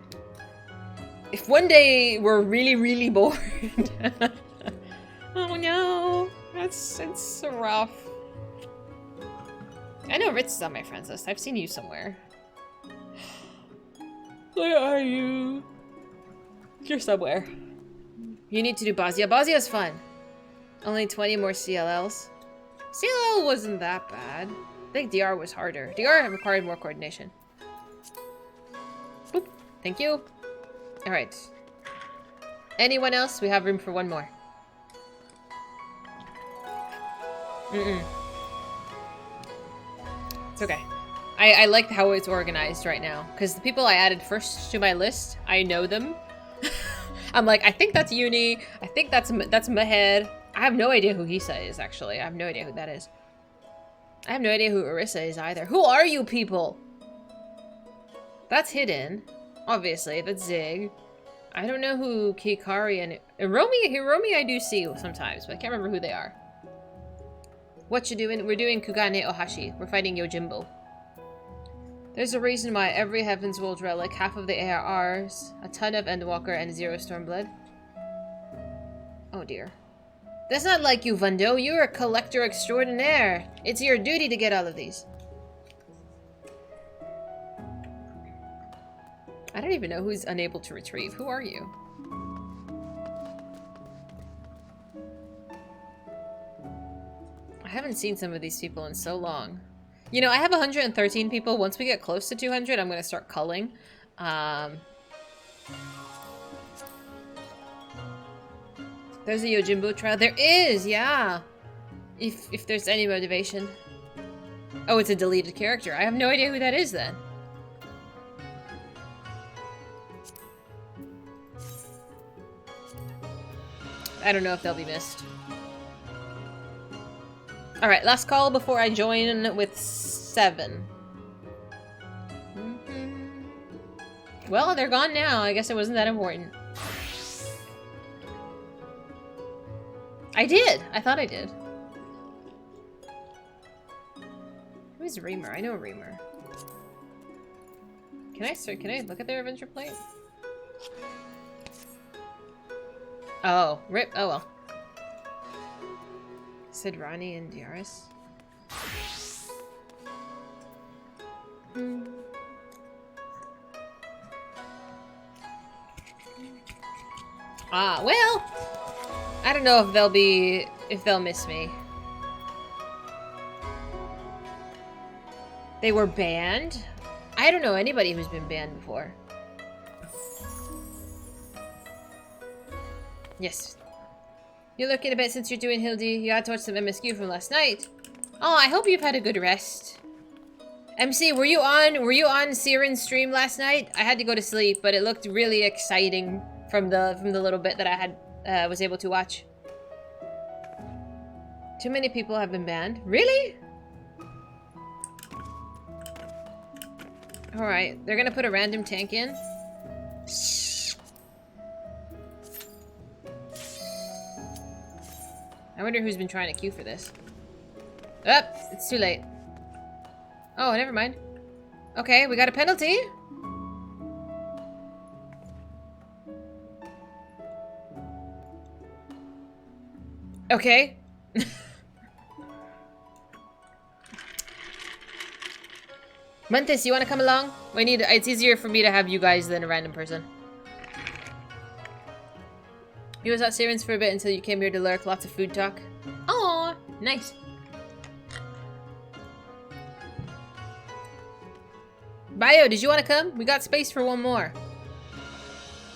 [SPEAKER 1] If one day we're really, really bored. Oh no. It's rough. I know Ritz is on my friends list. I've seen you somewhere. Where are you? You're somewhere. You need to do Bosnia. Bosnia's fun. Only 20 more CLLs. CLL wasn't that bad. I think DR was harder. DR required more coordination. Boop. Thank you. Alright. Anyone else? We have room for one more. It's okay. I like how it's organized right now. Because the people I added first to my list, I know them. I'm like, I think that's Uni. I think that's Mahed. I have no idea who Hisa is, actually. I have no idea who that is. I have no idea who Orisa is either. Who are you people? That's hidden. Obviously, that's Zig. I don't know who Kikari and Hiromi I do see sometimes, but I can't remember who they are. What you doing? We're doing Kugane Ohashi. We're fighting Yojimbo. There's a reason why every Heaven's World relic, half of the ARRs, a ton of Endwalker, and 0 Stormblood. Oh dear. That's not like you, Vundo. You're a collector extraordinaire. It's your duty to get all of these. I don't even know who's unable to retrieve. Who are you? I haven't seen some of these people in so long. You know, I have 113 people. Once we get close to 200, I'm going to start culling. There's a Yojimbo trial. There is, yeah. If there's any motivation. Oh, it's a deleted character. I have no idea who that is then. I don't know if they'll be missed. Alright, last call before I join with 7. Well, they're gone now. I guess it wasn't that important. I did! I thought I did. Who's Reamer? I know Reamer. Can I look at their adventure plate? Oh, rip. Oh well. Sid, Ronnie, and Diaris. Ah, well, I don't know if they'll miss me. They were banned? I don't know anybody who's been banned before. Yes. You're looking a bit since you're doing Hildi. You had to watch some MSQ from last night. Oh, I hope you've had a good rest. MC, were you on Siren's stream last night? I had to go to sleep, but it looked really exciting from the little bit that I had was able to watch. Too many people have been banned. Really? Alright, they're gonna put a random tank in. I wonder who's been trying to queue for this. Oh, it's too late. Oh, never mind. Okay, we got a penalty. Okay. Montes, you want to come along? It's easier for me to have you guys than a random person. You was at Siren's for a bit until you came here to lurk. Lots of food talk. Aw, nice. Bio, did you want to come? We got space for one more.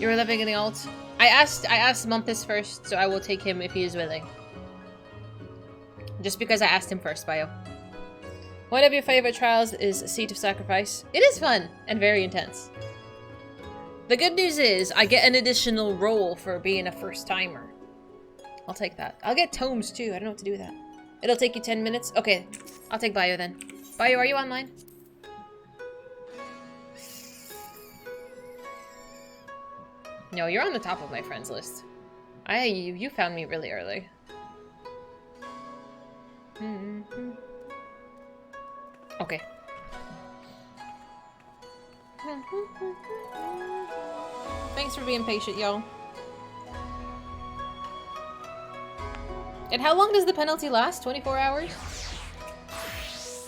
[SPEAKER 1] You were living in the alt. I asked Montes first, so I will take him if he is willing. Just because I asked him first, Bio. One of your favorite trials is Seat of Sacrifice. It is fun and very intense. The good news is I get an additional roll for being a first timer. I'll take that. I'll get tomes too. I don't know what to do with that. It'll take you 10 minutes. Okay, I'll take Bio then. Bio, are you online? No, you're on the top of my friends list. You found me really early. Okay. Thanks for being patient, y'all. And how long does the penalty last? 24 hours?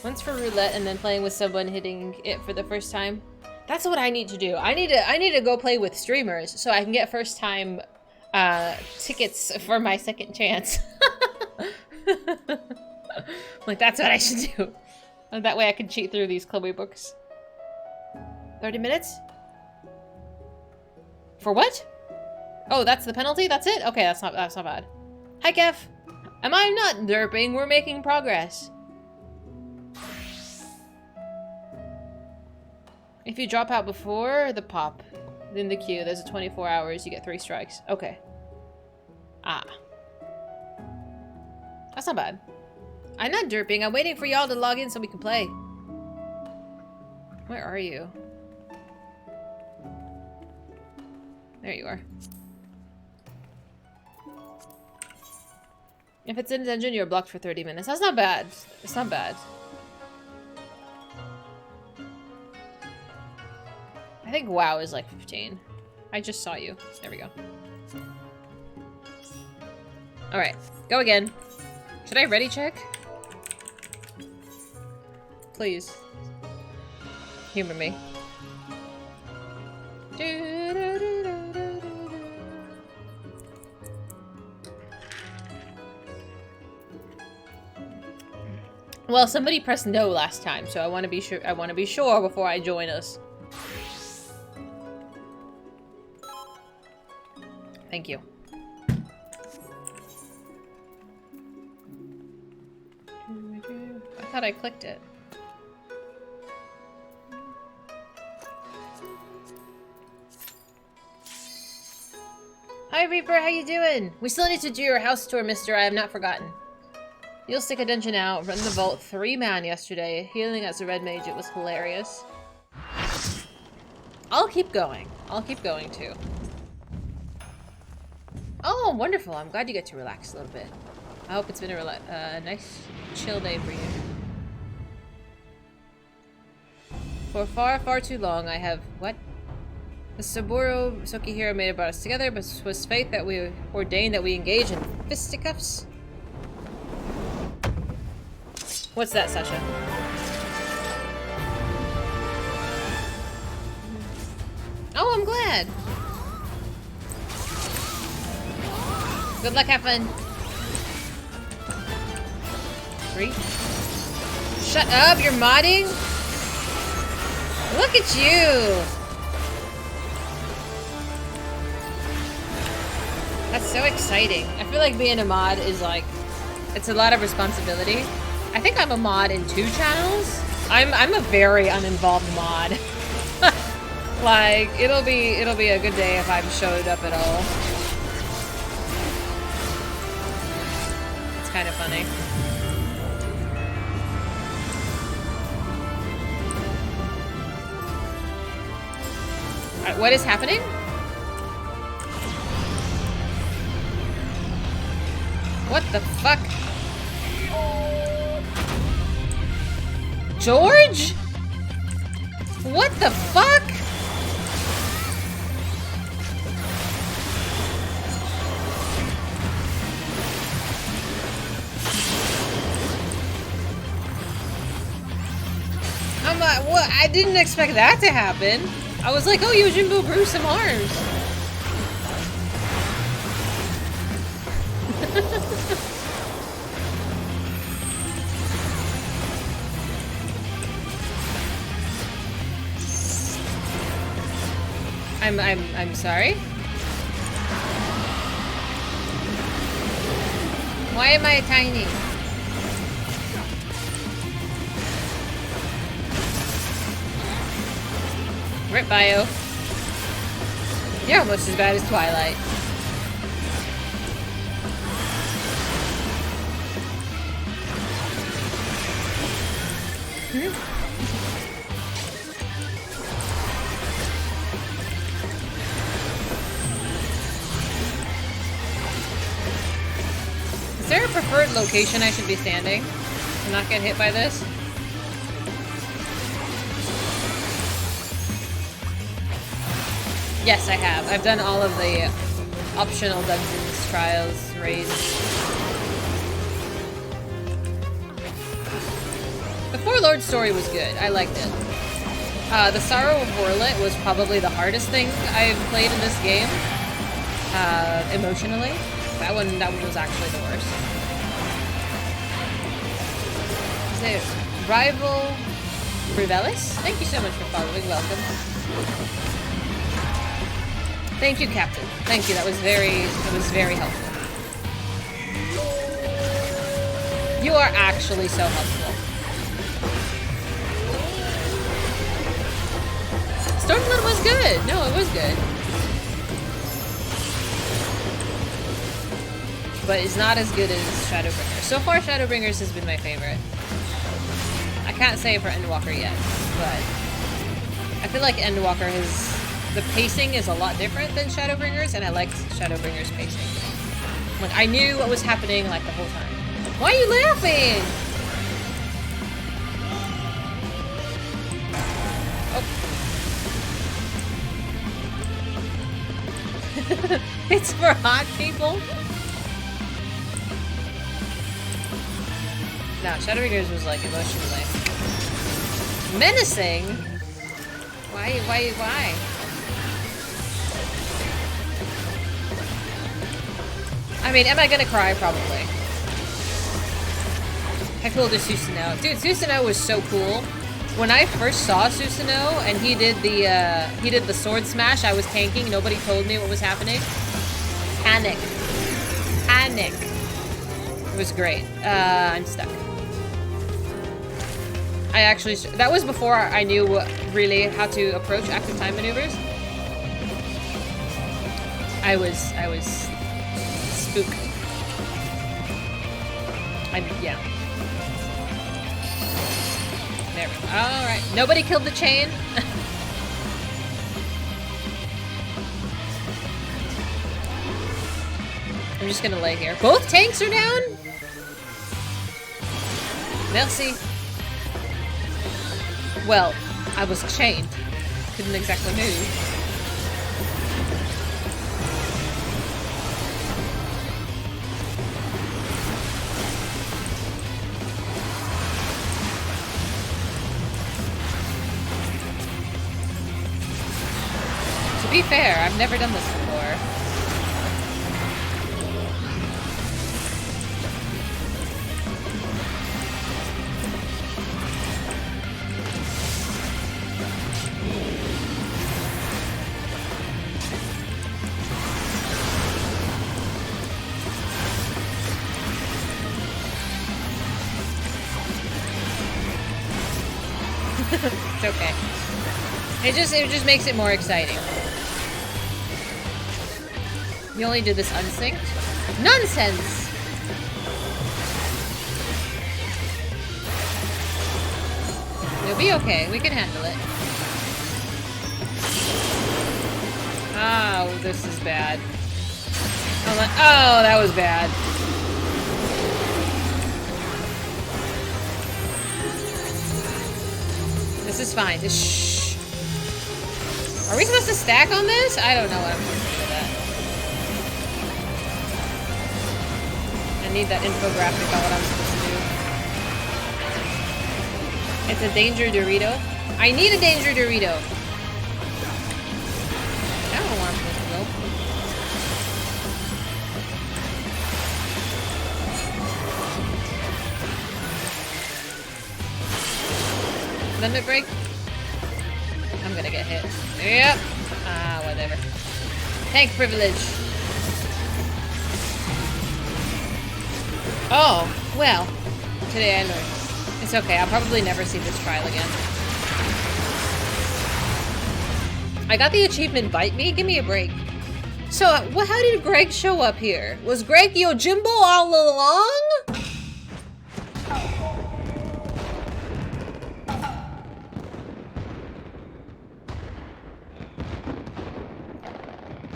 [SPEAKER 1] Once for roulette and then playing with someone hitting it for the first time. That's what I need to do. I need to go play with streamers so I can get first time tickets for my second chance. Like, that's what I should do. And that way I can cheat through these Chloe books. 30 minutes? For what? Oh, that's the penalty? That's it? Okay, that's not bad. Hi, Kev. Am I not derping? We're making progress. If you drop out before the pop in the queue, there's a 24 hours, you get 3 strikes. Okay. Ah. That's not bad. I'm not derping. I'm waiting for y'all to log in so we can play. Where are you? There you are. If it's in a dungeon, you're blocked for 30 minutes. That's not bad. It's not bad. I think WoW is like 15. I just saw you. There we go. Alright, go again. Should I ready check? Please. Humor me. Well, somebody pressed no last time, so I want to be sure. I want to be sure before I join us. Thank you. thought I clicked it. Hi Reaper, how you doing? We still need to do your house tour, mister. I have not forgotten. You'll stick a dungeon out, run the vault 3-man yesterday. Healing as a red mage, it was hilarious. I'll keep going. I'll keep going too. Oh, wonderful. I'm glad you get to relax a little bit. I hope it's been a nice, chill day for you. For far, far too long, I have... What? The Saburo Sokihiro made it brought us together, but it was fate that we ordained that we engage in fisticuffs. What's that, Sasha? Oh, I'm glad. Good luck, have fun. 3. Shut up, you're modding? Look at you. That's so exciting. I feel like being a mod is like, it's a lot of responsibility. I think I'm a mod in 2 channels. I'm a very uninvolved mod. Like, it'll be a good day if I've showed up at all. It's kind of funny. Alright, what is happening? What the fuck? George? What the fuck? I'm like, what? I didn't expect that to happen. I was like, oh, Yojimbo grew some arms. I'm sorry. Why am I tiny? Rip bio. You're almost as bad as Twilight. Is there a preferred location I should be standing to not get hit by this? Yes, I have. I've done all of the optional dungeons, trials, raids. The Four Lords story was good. I liked it. The Sorrow of Warlet was probably the hardest thing I've played in this game. Emotionally. That one was actually the worst. Is it Rival Revelis? Thank you so much for following. Welcome. Thank you, Captain. Thank you. That was very helpful. You are actually so helpful. Stormblood was good. No, it was good. But it's not as good as Shadowbringers. So far, Shadowbringers has been my favorite. I can't say it for Endwalker yet, but I feel like Endwalker has... The pacing is a lot different than Shadowbringers, and I liked Shadowbringers' pacing. Like, I knew what was happening, like, the whole time. Why are you laughing? Oh. It's for hot people? No, Shadowbringers was, like, emotionally menacing? Why? I mean, am I gonna cry? Probably. How cool is Susanoo? Dude, Susanoo was so cool. When I first saw Susanoo and he did the sword smash, I was tanking. Nobody told me what was happening. Panic. It was great. I'm stuck. I actually... That was before I knew really how to approach active time maneuvers. I was spooked. Yeah. There we go. Alright. Nobody killed the chain. I'm just gonna lay here. Both tanks are down? Merci. Well, I was chained. Couldn't exactly move. To be fair, I've never done this before. It's okay. It just makes it more exciting. You only did this unsynced? Nonsense! You'll be okay. We can handle it. Oh, this is bad. Oh, that was bad. This is fine. Shh. Are we supposed to stack on this? I don't know what I'm supposed to do with that. I need that infographic on what I'm supposed to do. It's a danger Dorito. I need a danger Dorito. I don't know where I'm supposed to go. Limit break? I'm gonna get hit. Yep. Ah, whatever. Tank privilege. Oh, well. Today I learned. It's okay, I'll probably never see this trial again. I got the achievement Bite Me? Give me a break. So, how did Greg show up here? Was Greg Yojimbo all along?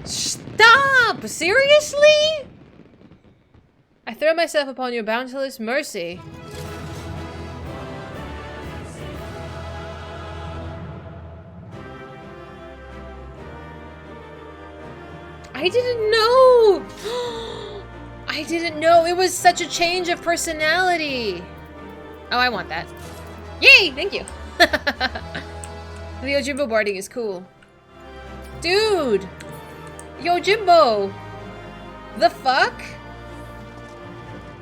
[SPEAKER 1] Stop! Seriously? I throw myself upon your bounteous mercy. I didn't know! I didn't know it was such a change of personality. Oh, I want that. Yay! Thank you. The Yojimbo barding is cool. Dude! Yojimbo! The fuck?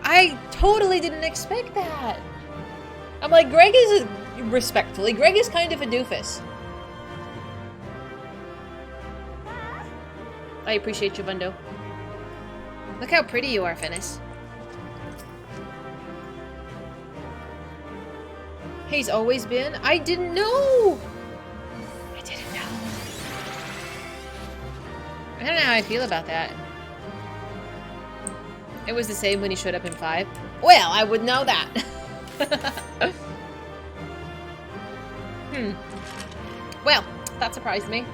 [SPEAKER 1] I totally didn't expect that. I'm like, Greg is, respectfully, Greg is kind of a doofus. I appreciate you, Bundo. Look how pretty you are, Finis. He's always been? I didn't know! I didn't know. I don't know how I feel about that. It was the same when he showed up in 5. Well, I would know that. Well, that surprised me.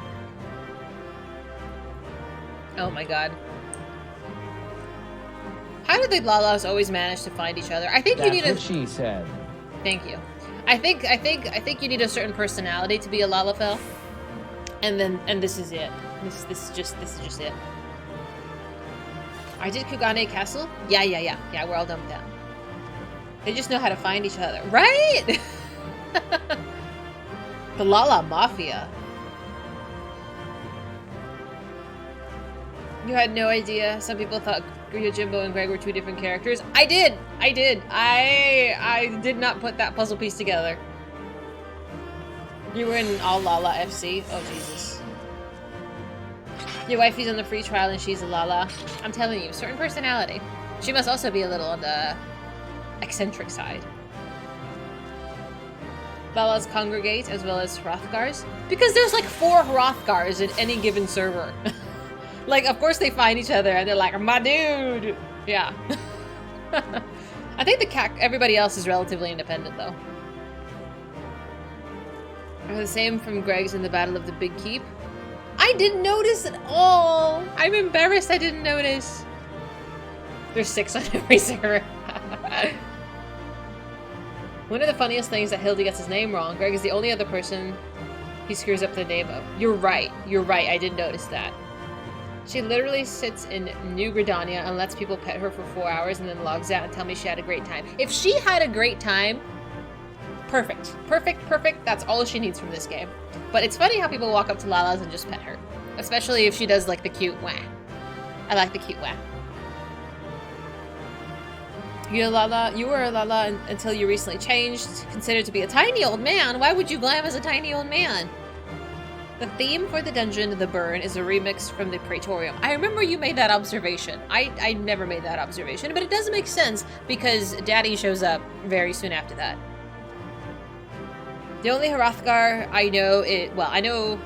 [SPEAKER 1] Oh my god. How do the Lalas always manage to find each other? I think you need a... That's what she said. Thank you. I think you need a certain personality to be a Lalafell. And this is it. This is just it. I did Kugane Castle? Yeah, we're all done with that. They just know how to find each other. Right? The Lala Mafia. You had no idea. Some people thought Yojimbo and Greg were 2 different characters. I did. I did not put that puzzle piece together. You were in all Lala FC? Oh, Jesus. Your wifey's on the free trial and she's a Lala. I'm telling you, certain personality. She must also be a little on the eccentric side. Lala's congregate as well as Hrothgar's? Because there's like 4 Hrothgars in any given server. Like, of course they find each other and they're like, my dude! Yeah. I think everybody else is relatively independent though. Are the same from Greg's in the Battle of the Big Keep? I didn't notice at all! I'm embarrassed I didn't notice. There's 6 on every server. One of the funniest things that Hildi gets his name wrong. Greg is the only other person he screws up the name of. You're right, I did notice that. She literally sits in New Gridania and lets people pet her for 4 hours and then logs out and tell me she had a great time. If she had a great time, perfect. Perfect. That's all she needs from this game. But it's funny how people walk up to Lala's and just pet her. Especially if she does like the cute wah. I like the cute wah. You were a Lala until you recently changed. Considered to be a tiny old man. Why would you glam as a tiny old man? The theme for the dungeon, The Burn, is a remix from the Praetorium. I remember you made that observation. I never made that observation, but it does make sense because Daddy shows up very soon after that. The only Hrothgar I know I know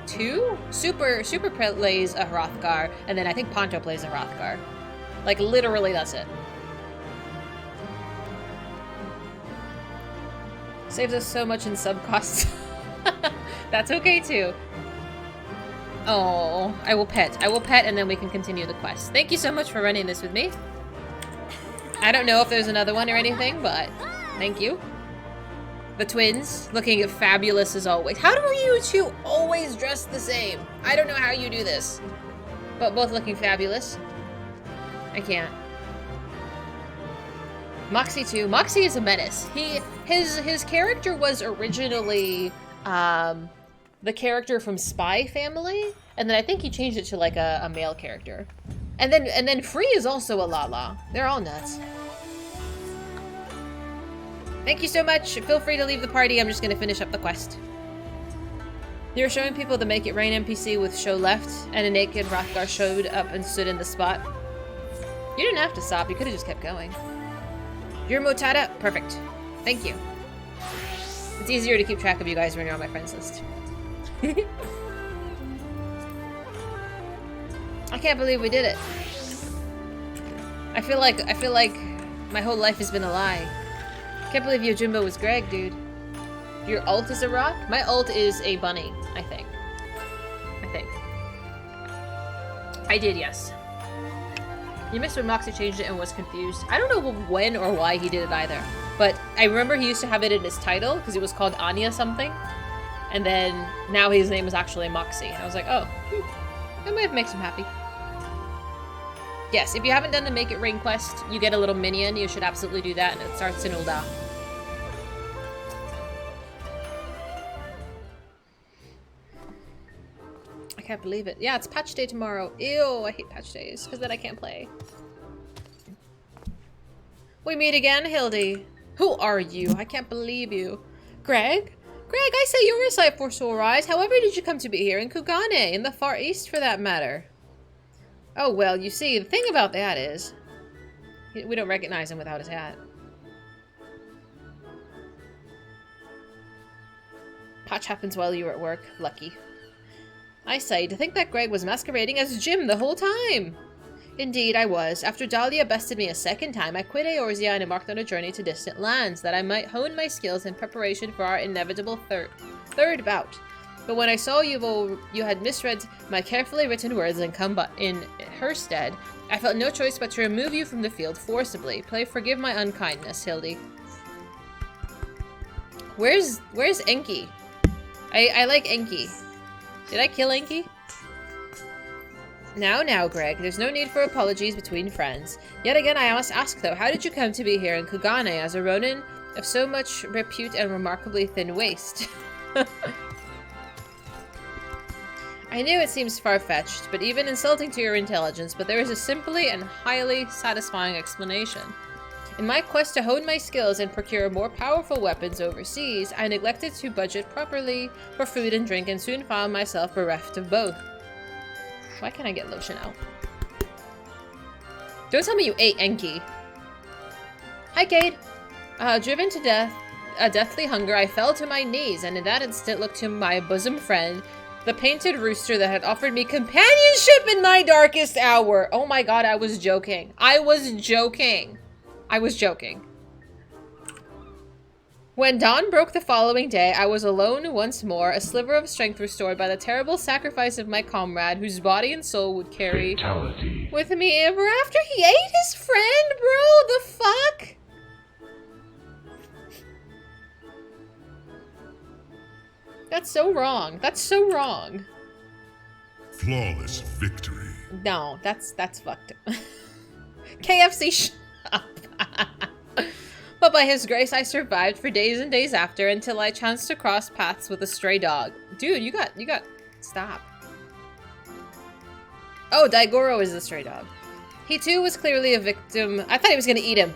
[SPEAKER 1] 2? Super plays a Hrothgar, and then I think Ponto plays a Hrothgar. Like, literally, that's it. Saves us so much in sub costs. That's okay too. Oh, I will pet and then we can continue the quest. Thank you so much for running this with me. I don't know if there's another one or anything, but thank you. The twins, looking fabulous as always. How do you two always dress the same? I don't know how you do this. But both looking fabulous. I can't. Moxie too. Moxie is a menace. His character was originally the character from Spy Family, and then I think he changed it to like a male character. And then Free is also a Lala. They're all nuts. Thank you so much. Feel free to leave the party. I'm just gonna finish up the quest. You're showing people the Make It Rain NPC with show left, and a naked Hrothgar showed up and stood in the spot. You didn't have to stop. You could have just kept going. You're Motada? Perfect. Thank you. It's easier to keep track of you guys when you're on my friends list. I can't believe we did it. I feel like my whole life has been a lie. Can't believe Yojimbo was Greg, dude. Your ult is a rock? My ult is a bunny, I think. I did, yes. You missed when Moxie changed it and was confused. I don't know when or why he did it either. But I remember he used to have it in his title, because it was called Anya something. And then, now his name is actually Moxie. And I was like, oh, that might make him happy. Yes, if you haven't done the Make It Rain quest, you get a little minion. You should absolutely do that, and it starts in Ul'dah. I can't believe it. Yeah, it's patch day tomorrow. Ew, I hate patch days, because then I can't play. We meet again, Hildi. Who are you? I can't believe you. Greg? Greg, I say you're a sight for sore eyes. However did you come to be here in Kugane, in the Far East for that matter? Oh, well, you see, the thing about that is, we don't recognize him without his hat. Patch happens while you were at work. Lucky. I say, to think that Greg was masquerading as Jim the whole time! Indeed, I was. After Dahlia bested me a second time, I quit Eorzea and embarked on a journey to distant lands, that I might hone my skills in preparation for our inevitable third bout. But when I saw you had misread my carefully written words and come in her stead, I felt no choice but to remove you from the field forcibly. Pray forgive my unkindness, Hildi. Where's Enki? I like Enki. Did I kill Enki? Now, Greg, there's no need for apologies between friends. Yet again, I must ask, though, how did you come to be here in Kugane as a Ronin of so much repute and remarkably thin waist? I knew it seems far-fetched, but even insulting to your intelligence, but there is a simply and highly satisfying explanation. In my quest to hone my skills and procure more powerful weapons overseas, I neglected to budget properly for food and drink and soon found myself bereft of both. Why can't I get lotion out? Don't tell me you ate Enki. Hi, Cade. Driven to death a deathly hunger, I fell to my knees, and in that instant looked to my bosom friend, the painted rooster that had offered me companionship in my darkest hour. Oh my god, I was joking. I was joking. I was joking. When dawn broke the following day, I was alone once more, a sliver of strength restored by the terrible sacrifice of my comrade, whose body and soul would carry with me ever after. He ate his friend, bro! The fuck? That's so wrong. That's so wrong.
[SPEAKER 2] Flawless victory.
[SPEAKER 1] No, that's fucked up. KFC, shut up. But by his grace, I survived for days and days after until I chanced to cross paths with a stray dog. Dude, you got, stop. Oh, Daigoro is the stray dog. He too was clearly a victim. I thought he was gonna eat him.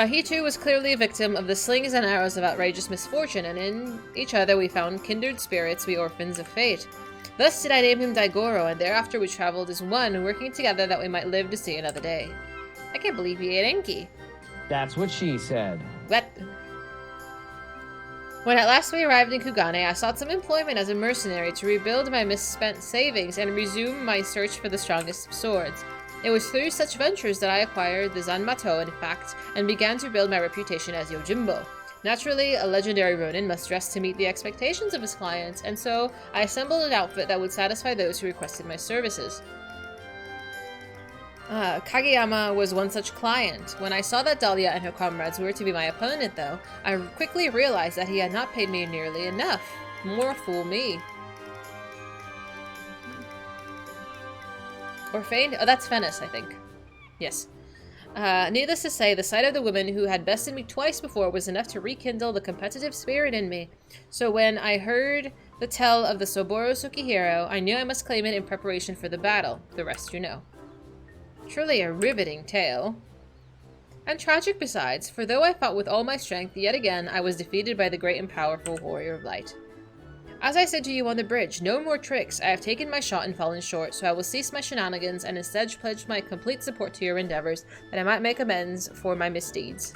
[SPEAKER 1] He too was clearly a victim of the slings and arrows of outrageous misfortune, and in each other we found kindred spirits, we orphans of fate. Thus did I name him Daigoro, and thereafter we traveled as one, working together that we might live to see another day. I can't believe he ate Enki.
[SPEAKER 3] That's what she said.
[SPEAKER 1] What? When at last we arrived in Kugane, I sought some employment as a mercenary to rebuild my misspent savings and resume my search for the strongest of swords. It was through such ventures that I acquired the Zanmato, in fact, and began to build my reputation as Yojimbo. Naturally, a legendary Ronin must dress to meet the expectations of his clients, and so I assembled an outfit that would satisfy those who requested my services. Kageyama was one such client. When I saw that Dahlia and her comrades were to be my opponent, though, I quickly realized that he had not paid me nearly enough. More fool me. Or feigned? Oh, that's Venice, I think. Yes. Needless to say, the sight of the woman who had bested me twice before was enough to rekindle the competitive spirit in me. So when I heard the tell of the Soboro Sukihiro, I knew I must claim it in preparation for the battle. The rest you know. Truly a riveting tale. And tragic besides, for though I fought with all my strength, yet again I was defeated by the great and powerful Warrior of Light. As I said to you on the bridge, no more tricks. I have taken my shot and fallen short, so I will cease my shenanigans and instead pledge my complete support to your endeavors, that I might make amends for my misdeeds.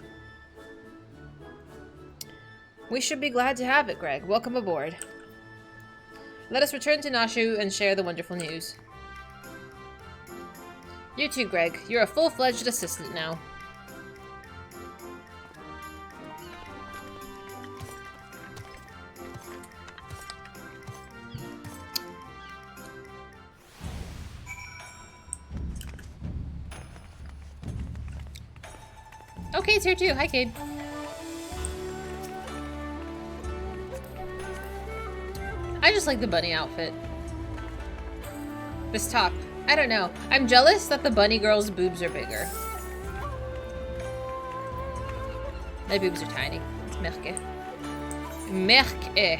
[SPEAKER 1] We should be glad to have it, Greg. Welcome aboard. Let us return to Nashu and share the wonderful news. You too, Greg. You're a full-fledged assistant now. Okay, it's here too. Hi, Cade. I just like the bunny outfit. This top. I don't know. I'm jealous that the bunny girl's boobs are bigger. My boobs are tiny. It's merke. Merke.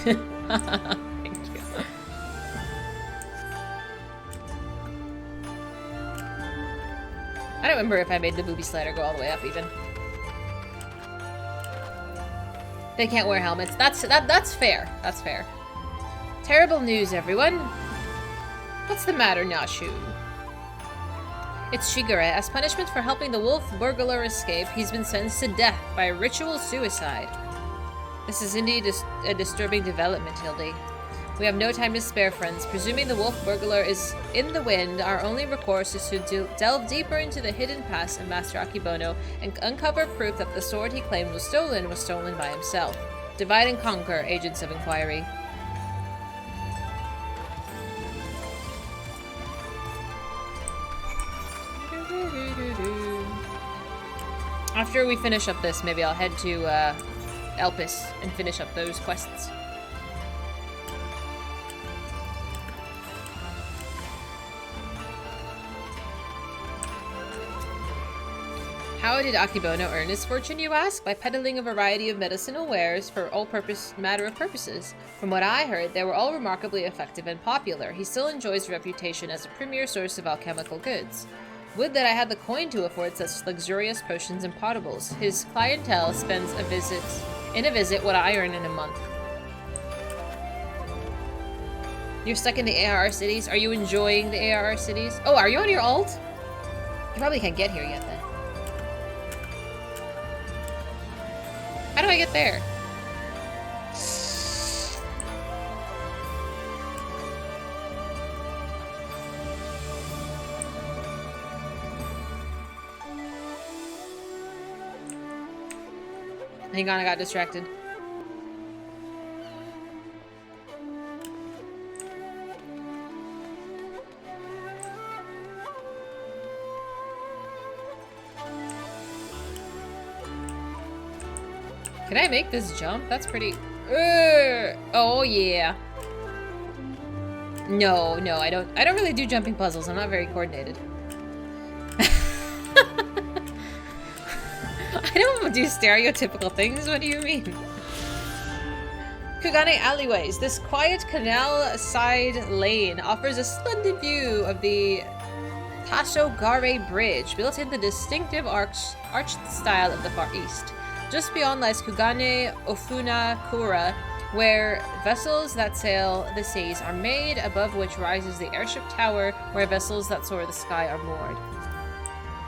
[SPEAKER 1] Thank you. I don't remember if I made the booby slider go all the way up even. They can't wear helmets. That's fair. That's fair. Terrible news, everyone. What's the matter, Nashu? It's Shigure. As punishment for helping the wolf burglar escape, he's been sentenced to death by ritual suicide. This is indeed a disturbing development, Hildi. We have no time to spare, friends. Presuming the wolf burglar is in the wind, our only recourse is to delve deeper into the hidden past of Master Akibono and uncover proof that the sword he claimed was stolen by himself. Divide and conquer, agents of inquiry. After we finish up this, maybe I'll head to Elpis and finish up those quests. How did Akibono earn his fortune, you ask? By peddling a variety of medicinal wares for all matter of purposes. From what I heard, they were all remarkably effective and popular. He still enjoys a reputation as a premier source of alchemical goods. Would that I had the coin to afford such luxurious potions and potables. His clientele spends in a visit what I earn in a month. You're stuck in the ARR cities. Are you enjoying the ARR cities? Oh, are you on your alt? You probably can't get here yet then. How do I get there? Hang on, I got distracted. Can I make this jump? That's pretty... oh, yeah. No, I don't really do jumping puzzles. I'm not very coordinated. I don't do stereotypical things. What do you mean? Kugane Alleyways. This quiet canal side lane offers a splendid view of the Tashogare Bridge, built in the distinctive arched style of the Far East. Just beyond lies Kugane Ofunakura, where vessels that sail the seas are made, above which rises the airship tower, where vessels that soar the sky are moored.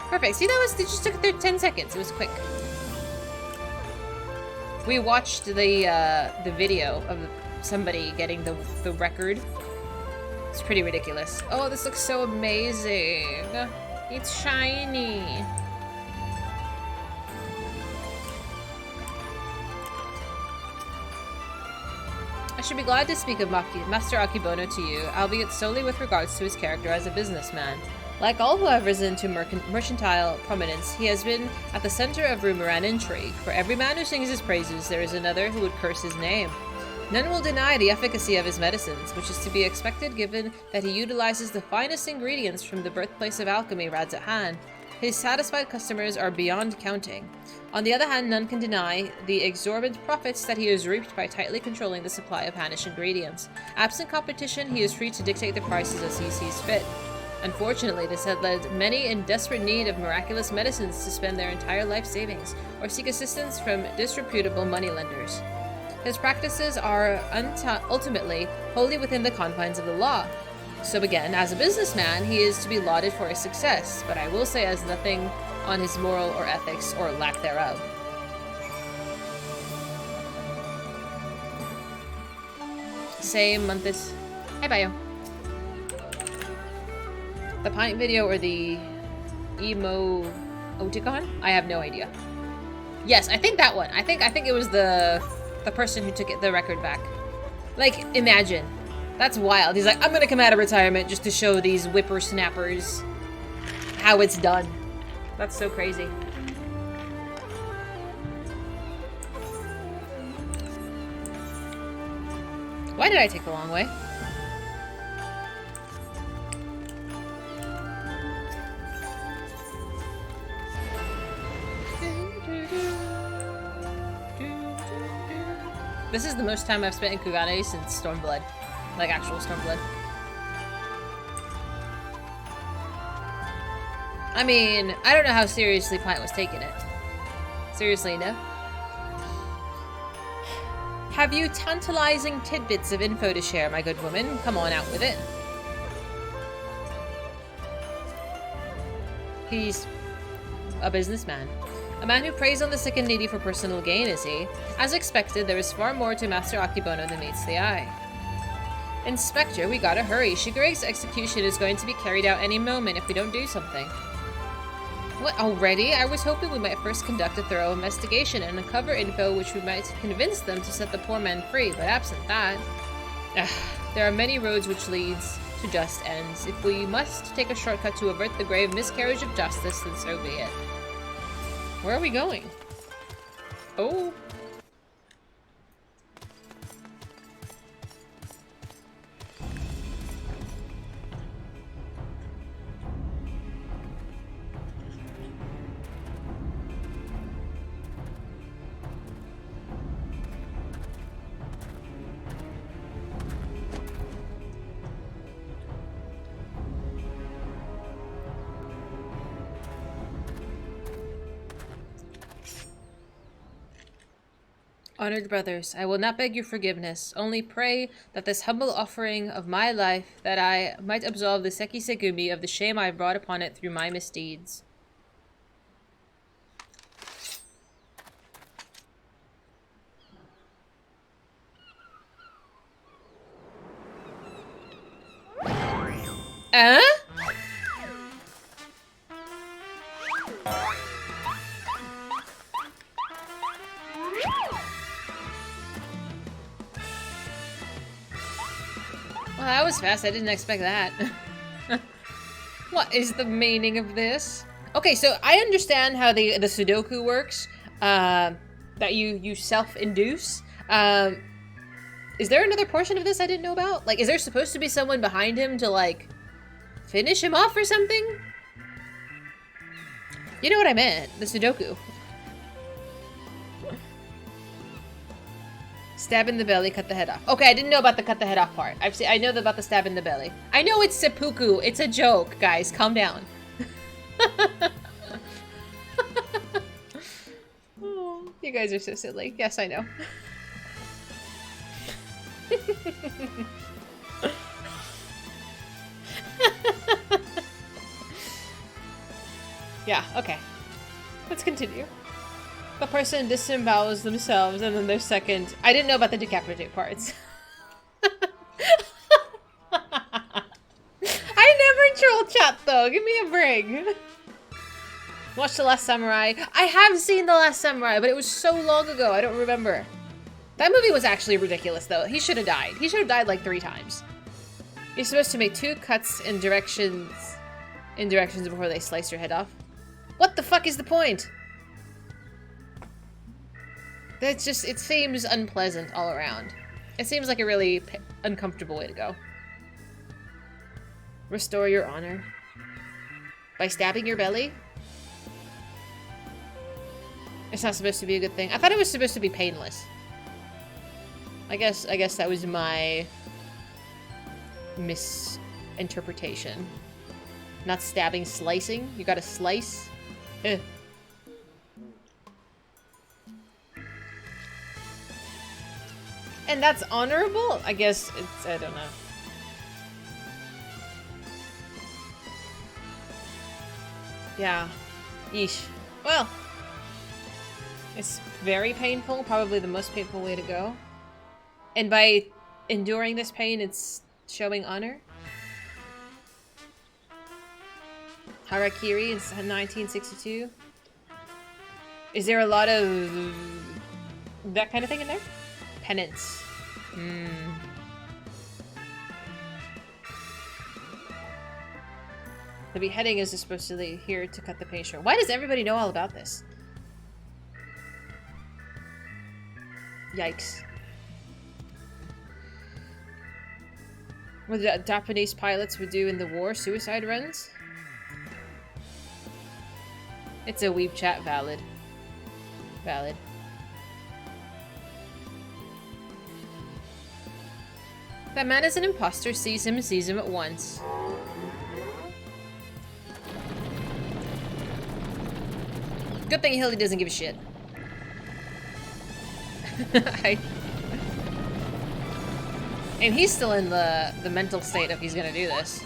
[SPEAKER 1] Perfect. See, it just took 10 seconds. It was quick. We watched the video of somebody getting the record. It's pretty ridiculous. Oh, this looks so amazing. It's shiny. I should be glad to speak of Master Akibono to you, albeit solely with regards to his character as a businessman. Like all who have risen to mercantile prominence, he has been at the center of rumor and intrigue. For every man who sings his praises, there is another who would curse his name. None will deny the efficacy of his medicines, which is to be expected given that he utilizes the finest ingredients from the birthplace of alchemy, Radz-at-Han. His satisfied customers are beyond counting. On the other hand, none can deny the exorbitant profits that he has reaped by tightly controlling the supply of Hanish ingredients. Absent competition, he is free to dictate the prices as he sees fit. Unfortunately, this had led many in desperate need of miraculous medicines to spend their entire life savings, or seek assistance from disreputable moneylenders. His practices are ultimately wholly within the confines of the law. So again, as a businessman, he is to be lauded for his success, but I will say has nothing on his moral or ethics or lack thereof. Same month as... Hi, Bio. The pint video or the emo Oticon? I have no idea. Yes, I think that one. I think it was the person who took the record back. Like, imagine. That's wild. He's like, I'm gonna come out of retirement just to show these whippersnappers how it's done. That's so crazy. Why did I take the long way? This is the most time I've spent in Kugane since Stormblood. Like actual Stormblood. I mean, I don't know how seriously Pint was taking it. Seriously, no? Have you tantalizing tidbits of info to share, my good woman? Come on out with it. He's a businessman. A man who preys on the sick and needy for personal gain, is he? As expected, there is far more to Master Akibono than meets the eye. Inspector, we gotta hurry. Shigeru's execution is going to be carried out any moment if we don't do something. What, already? I was hoping we might first conduct a thorough investigation and uncover info which we might convince them to set the poor man free, but absent that... there are many roads which leads to just ends. If we must take a shortcut to avert the grave miscarriage of justice, then so be it. Where are we going? Oh. Honored brothers, I will not beg your forgiveness, only pray that this humble offering of my life, that I might absolve the Seki Segumi of the shame I have brought upon it through my misdeeds. Well, that was fast. I didn't expect that. What is the meaning of this? Okay, so I understand how the Sudoku works. That you self-induce. Is there another portion of this I didn't know about? Like, is there supposed to be someone behind him to, like, finish him off or something? You know what I meant. The Sudoku. Stab in the belly, cut the head off. Okay, I didn't know about the cut the head off part. I know about the stab in the belly. I know it's seppuku. It's a joke, guys. Calm down. Oh, you guys are so silly. Yes, I know. Yeah, okay. Let's continue. The person disembowels themselves and then their second... I didn't know about the decapitate parts. I never troll chat though. Give me a break. Watch The Last Samurai. I have seen The Last Samurai, but it was so long ago. I don't remember. That movie was actually ridiculous though. He should have died. He should have died like 3 times. You're supposed to make 2 cuts in directions before they slice your head off. What the fuck is the point? That's just, it seems unpleasant all around. It seems like a really uncomfortable way to go. Restore your honor. By stabbing your belly? It's not supposed to be a good thing. I thought it was supposed to be painless. I guess that was my misinterpretation. Not stabbing, slicing. You gotta slice. Ugh. And that's honorable? I guess it's, I don't know. Yeah. Yeesh. Well. It's very painful. Probably the most painful way to go. And by enduring this pain, it's showing honor. Harakiri in 1962. Is there a lot of that kind of thing in there? Penance. The beheading is supposedly here to cut the pain short. Why does everybody know all about this? Yikes. What the Japanese pilots would do in the war, suicide runs? It's a weeb chat, valid. Valid. That man is an imposter, sees him at once. Good thing Hildi doesn't give a shit. And he's still in the mental state of he's gonna do this.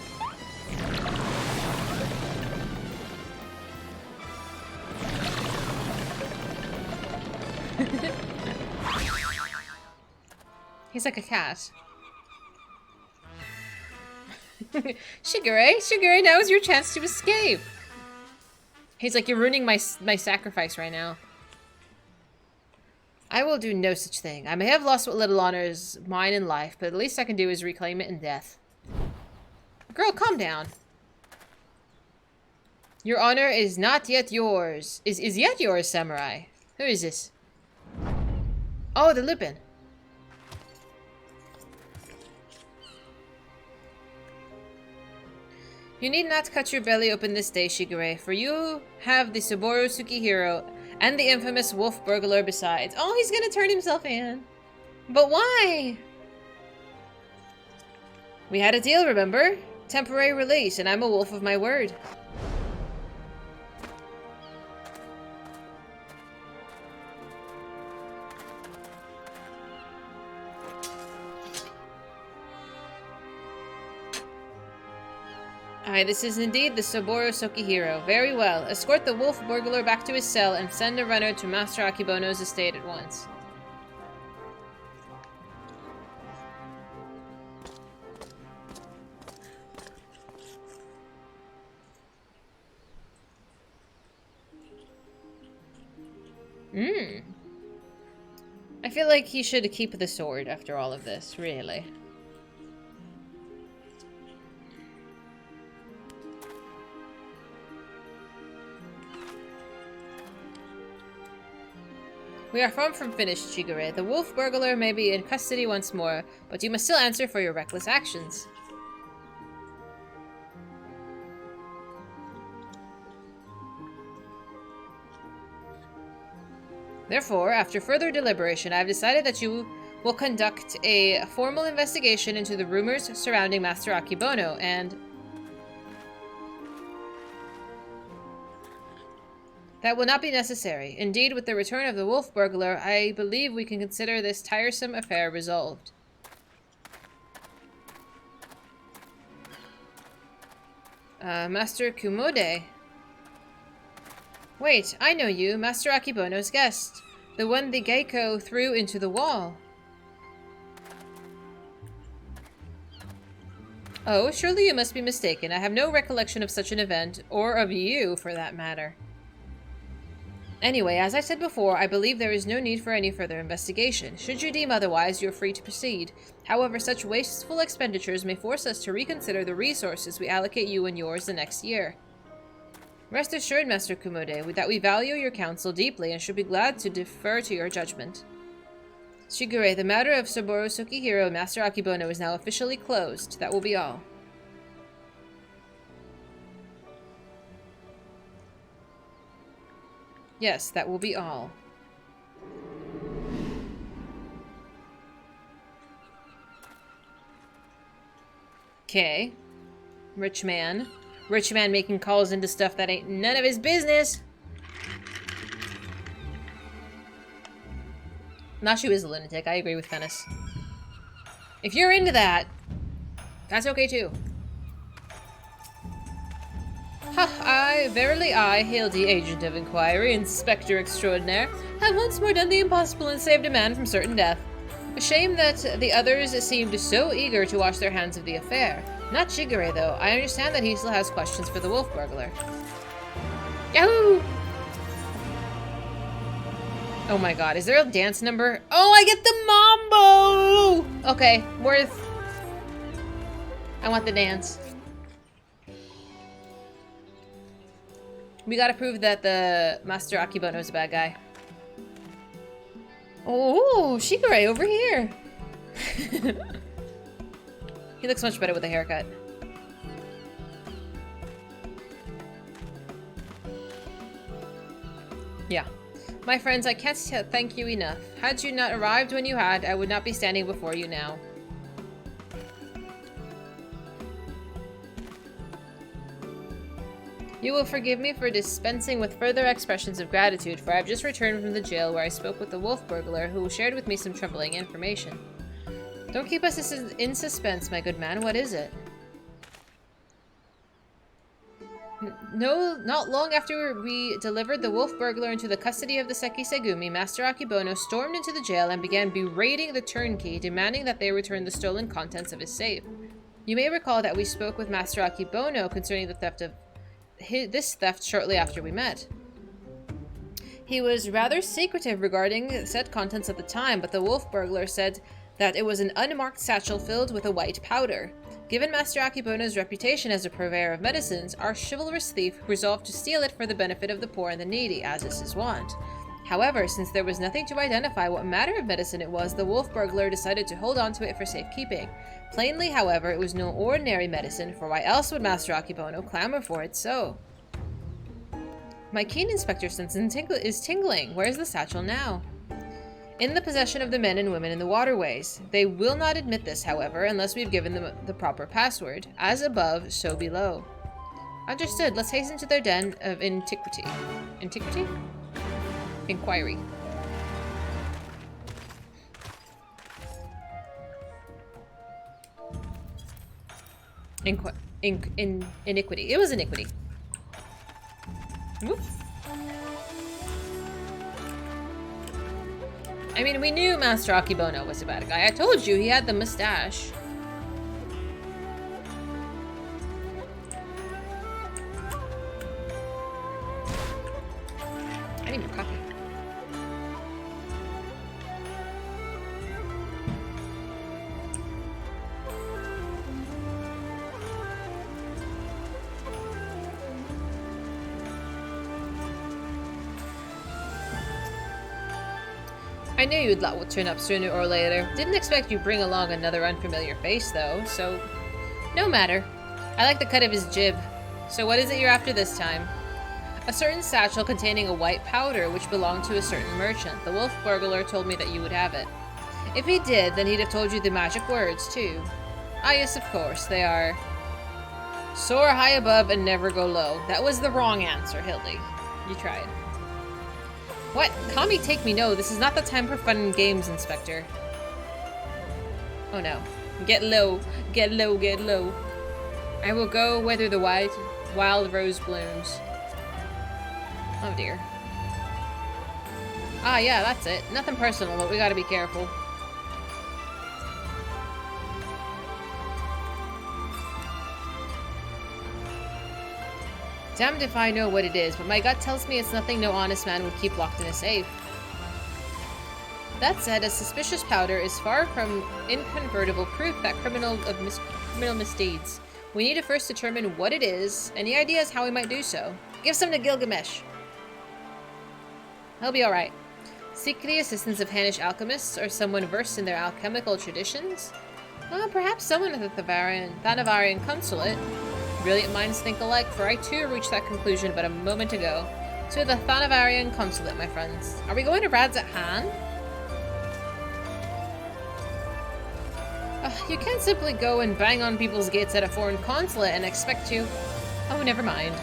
[SPEAKER 1] He's like a cat. Shigure, now is your chance to escape. He's like, you're ruining my sacrifice right now. I will do no such thing. I may have lost what little honor is mine in life, but the least I can do is reclaim it in death. Girl, calm down. Your honor is not yet yours. Is yet yours, samurai. Who is this? Oh, the Lupin. You need not cut your belly open this day, Shigure, for you have the Saburo Tsukihiro and the infamous wolf burglar besides. Oh, he's gonna turn himself in. But why? We had a deal, remember? Temporary release, and I'm a wolf of my word. Aye, this is indeed the Saburo Sokihiro. Very well. Escort the wolf burglar back to his cell and send a runner to Master Akibono's estate at once. I feel like he should keep the sword after all of this, really. We are far from finished, Shigure. The wolf burglar may be in custody once more, but you must still answer for your reckless actions. Therefore, after further deliberation, I have decided that you will conduct a formal investigation into the rumors surrounding Master Akibono, and that will not be necessary. Indeed, with the return of the wolf burglar, I believe we can consider this tiresome affair resolved. Master Kumode. Wait, I know you, Master Akibono's guest. The one the gecko threw into the wall. Oh, surely you must be mistaken. I have no recollection of such an event, or of you, for that matter. Anyway, as I said before, I believe there is no need for any further investigation. Should you deem otherwise, you are free to proceed. However, such wasteful expenditures may force us to reconsider the resources we allocate you and yours the next year. Rest assured, Master Kumode, that we value your counsel deeply and should be glad to defer to your judgment. Shigure, the matter of Saburo Sokihiro and Master Akibono is now officially closed. That will be all. Yes, that will be all. Okay. Rich man. Rich man making calls into stuff that ain't none of his business. Nashu is a lunatic. I agree with Fennis. If you're into that, that's okay too. Ha! Verily I, Hildi, agent of inquiry, inspector extraordinaire, have once more done the impossible and saved a man from certain death. A shame that the others seemed so eager to wash their hands of the affair. Not Shigure, though. I understand that he still has questions for the wolf burglar. Yahoo! Oh my god, is there a dance number? Oh, I get the mambo! Okay, worth. I want the dance. We gotta prove that the Master Akibono is a bad guy. Oh, Shigure over here. He looks much better with a haircut. Yeah. My friends, I can't thank you enough. Had you not arrived when you had, I would not be standing before you now. You will forgive me for dispensing with further expressions of gratitude, for I have just returned from the jail where I spoke with the wolf burglar, who shared with me some troubling information. Don't keep us in suspense, my good man. What is it? No, not long after we delivered the wolf burglar into the custody of the Sekisegumi, Master Akibono stormed into the jail and began berating the turnkey, demanding that they return the stolen contents of his safe. You may recall that we spoke with Master Akibono concerning the theft of this theft shortly after we met. He was rather secretive regarding said contents at the time, but the wolf burglar said that it was an unmarked satchel filled with a white powder. Given Master Akibono's reputation as a purveyor of medicines, our chivalrous thief resolved to steal it for the benefit of the poor and the needy, as is his wont. However, since there was nothing to identify what manner of medicine it was, the wolf burglar decided to hold on to it for safekeeping. Plainly, however, it was no ordinary medicine, for why else would Master Akibono clamor for it so? My keen inspector sense is tingling. Where's the satchel now? In the possession of the men and women in the waterways. They will not admit this, however, unless we've given them the proper password. As above, so below. Understood. Let's hasten to their den of antiquity. Antiquity? Inquiry. iniquity. It was iniquity. Whoop. I mean, we knew Master Akibono was a bad guy. I told you he had the mustache. I need more coffee. I knew you'd lot would turn up sooner or later. Didn't expect you'd bring along another unfamiliar face, though, so... No matter. I like the cut of his jib. So what is it you're after this time? A certain satchel containing a white powder which belonged to a certain merchant. The wolf burglar told me that you would have it. If he did, then he'd have told you the magic words, too. Ah, yes, of course, they are... Soar high above and never go low. That was the wrong answer, Hildi. You tried. What? Kami, take me, no. This is not the time for fun and games, Inspector. Oh no. Get low. Get low, get low. I will go whether the wild rose blooms. Oh dear. Ah, yeah, that's it. Nothing personal, but we gotta be careful. Damned if I know what it is, but my gut tells me it's nothing no honest man would keep locked in a safe. That said, a suspicious powder is far from incontrovertible proof that criminal misdeeds. We need to first determine what it is. Any ideas how we might do so? Give some to Gilgamesh. He'll be alright. Seek the assistance of Hanish alchemists or someone versed in their alchemical traditions? Perhaps someone at the Thanavarian consulate. Brilliant minds think alike, for I too reached that conclusion but a moment ago. To the Thanavarian consulate, my friends. Are we going to Radz at Han? You can't simply go and bang on people's gates at a foreign consulate and expect to... Oh, never mind.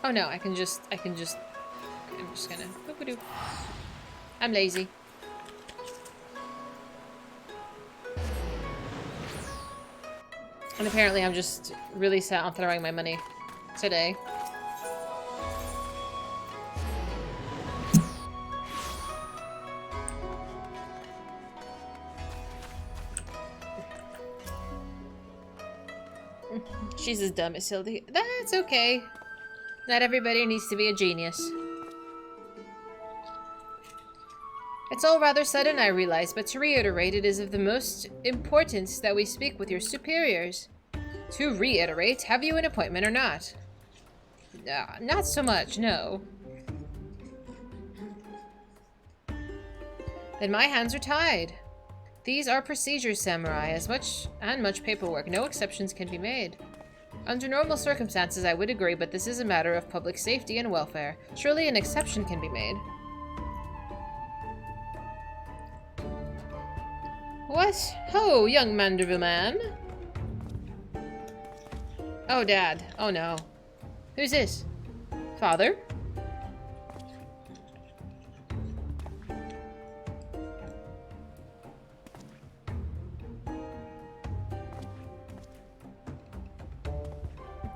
[SPEAKER 1] Oh no, I'm just gonna... Boop-a-doo. I'm lazy. And apparently I'm just really set on throwing my money today. She's as dumb as Hildi. That's okay. Not everybody needs to be a genius. It's all rather sudden, I realize, but to reiterate, it is of the most importance that we speak with your superiors. To reiterate, have you an appointment or not? Not so much, no. Then my hands are tied. These are procedures, Samurai, much paperwork. No exceptions can be made. Under normal circumstances, I would agree, but this is a matter of public safety and welfare. Surely an exception can be made. What? Ho, young Manderville man. Oh, Dad. Oh, no. Who's this? Father?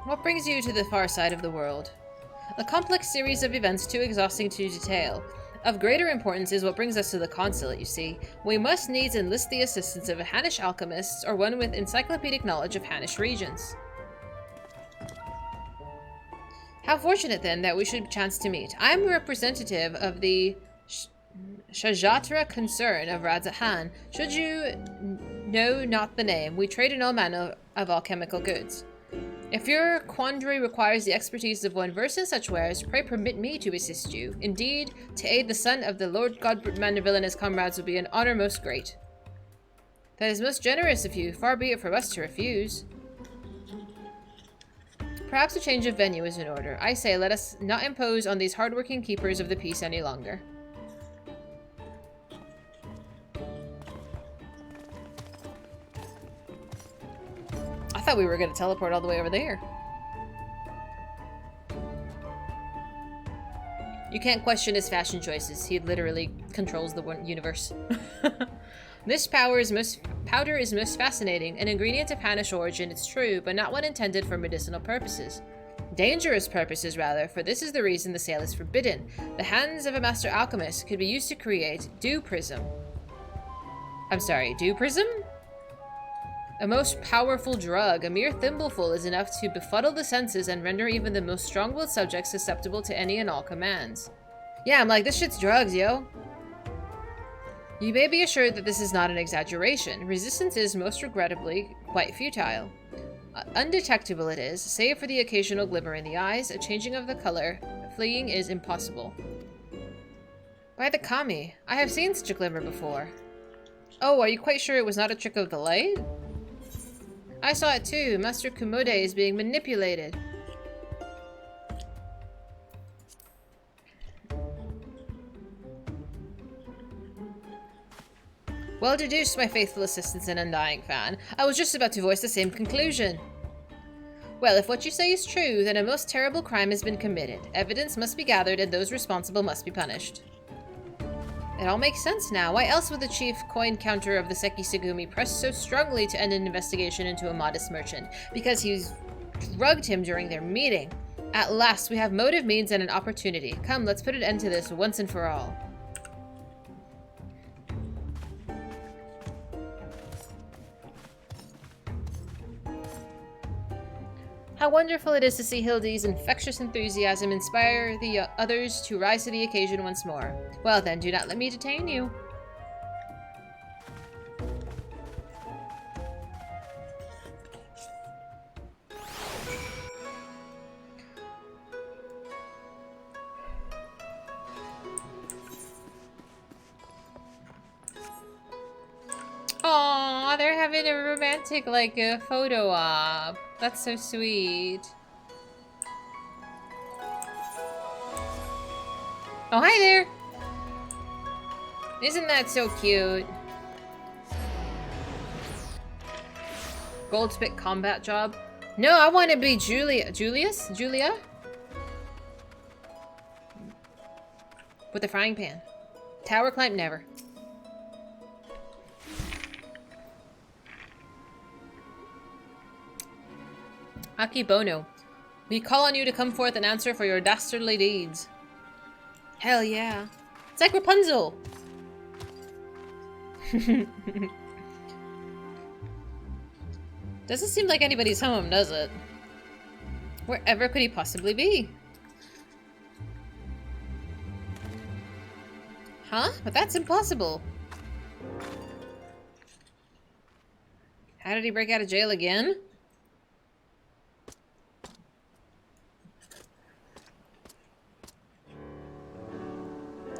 [SPEAKER 1] What brings you to the far side of the world? A complex series of events too exhausting to detail. Of greater importance is what brings us to the consulate, you see. We must needs enlist the assistance of a Hanish alchemist or one with encyclopedic knowledge of Hanish regions. How fortunate, then, that we should chance to meet. I am a representative of the Shajatra concern of Radzahan. Should you know not the name, we trade in all manner of alchemical goods. If your quandary requires the expertise of one versed in such wares, pray permit me to assist you. Indeed, to aid the son of the Lord Godbert Manderville and his comrades would be an honor most great. That is most generous of you, far be it from us to refuse. Perhaps a change of venue is in order. I say, let us not impose on these hard-working keepers of the peace any longer. I thought we were going to teleport all the way over there. You can't question his fashion choices. He literally controls the universe. This powder is most fascinating. An ingredient of Hanish origin, it's true, but not one intended for medicinal purposes. Dangerous purposes, rather, for this is the reason the sale is forbidden. The hands of a master alchemist could be used to create dew prism. Dew prism? A most powerful drug. A mere thimbleful is enough to befuddle the senses and render even the most strong-willed subject susceptible to any and all commands. Yeah, I'm like, this shit's drugs, yo. You may be assured that this is not an exaggeration. Resistance is, most regrettably, quite futile. Undetectable it is, save for the occasional glimmer in the eyes, a changing of the color. Fleeing is impossible. By the kami, I have seen such a glimmer before. Oh, are you quite sure it was not a trick of the light? I saw it too. Master Kumode is being manipulated. Well deduced, my faithful assistant and undying fan. I was just about to voice the same conclusion. Well, if what you say is true, then a most terrible crime has been committed. Evidence must be gathered and those responsible must be punished. It all makes sense now. Why else would the chief coin counter of the Seki Segumi press so strongly to end an investigation into a modest merchant? Because he's drugged him during their meeting. At last, we have motive, means, and an opportunity. Come, let's put an end to this once and for all. How wonderful it is to see Hildi's infectious enthusiasm inspire the others to rise to the occasion once more. Well then, do not let me detain you. Aww, they're having a romantic, like, photo op. That's so sweet. Oh, hi there! Isn't that so cute? Goldspit combat job? No, I want to be Julia. Julia? With the frying pan. Tower climb, never. Akibono, we call on you to come forth and answer for your dastardly deeds. Hell yeah. It's like Rapunzel! Doesn't seem like anybody's home, does it? Wherever could he possibly be? Huh? But that's impossible. How did he break out of jail again?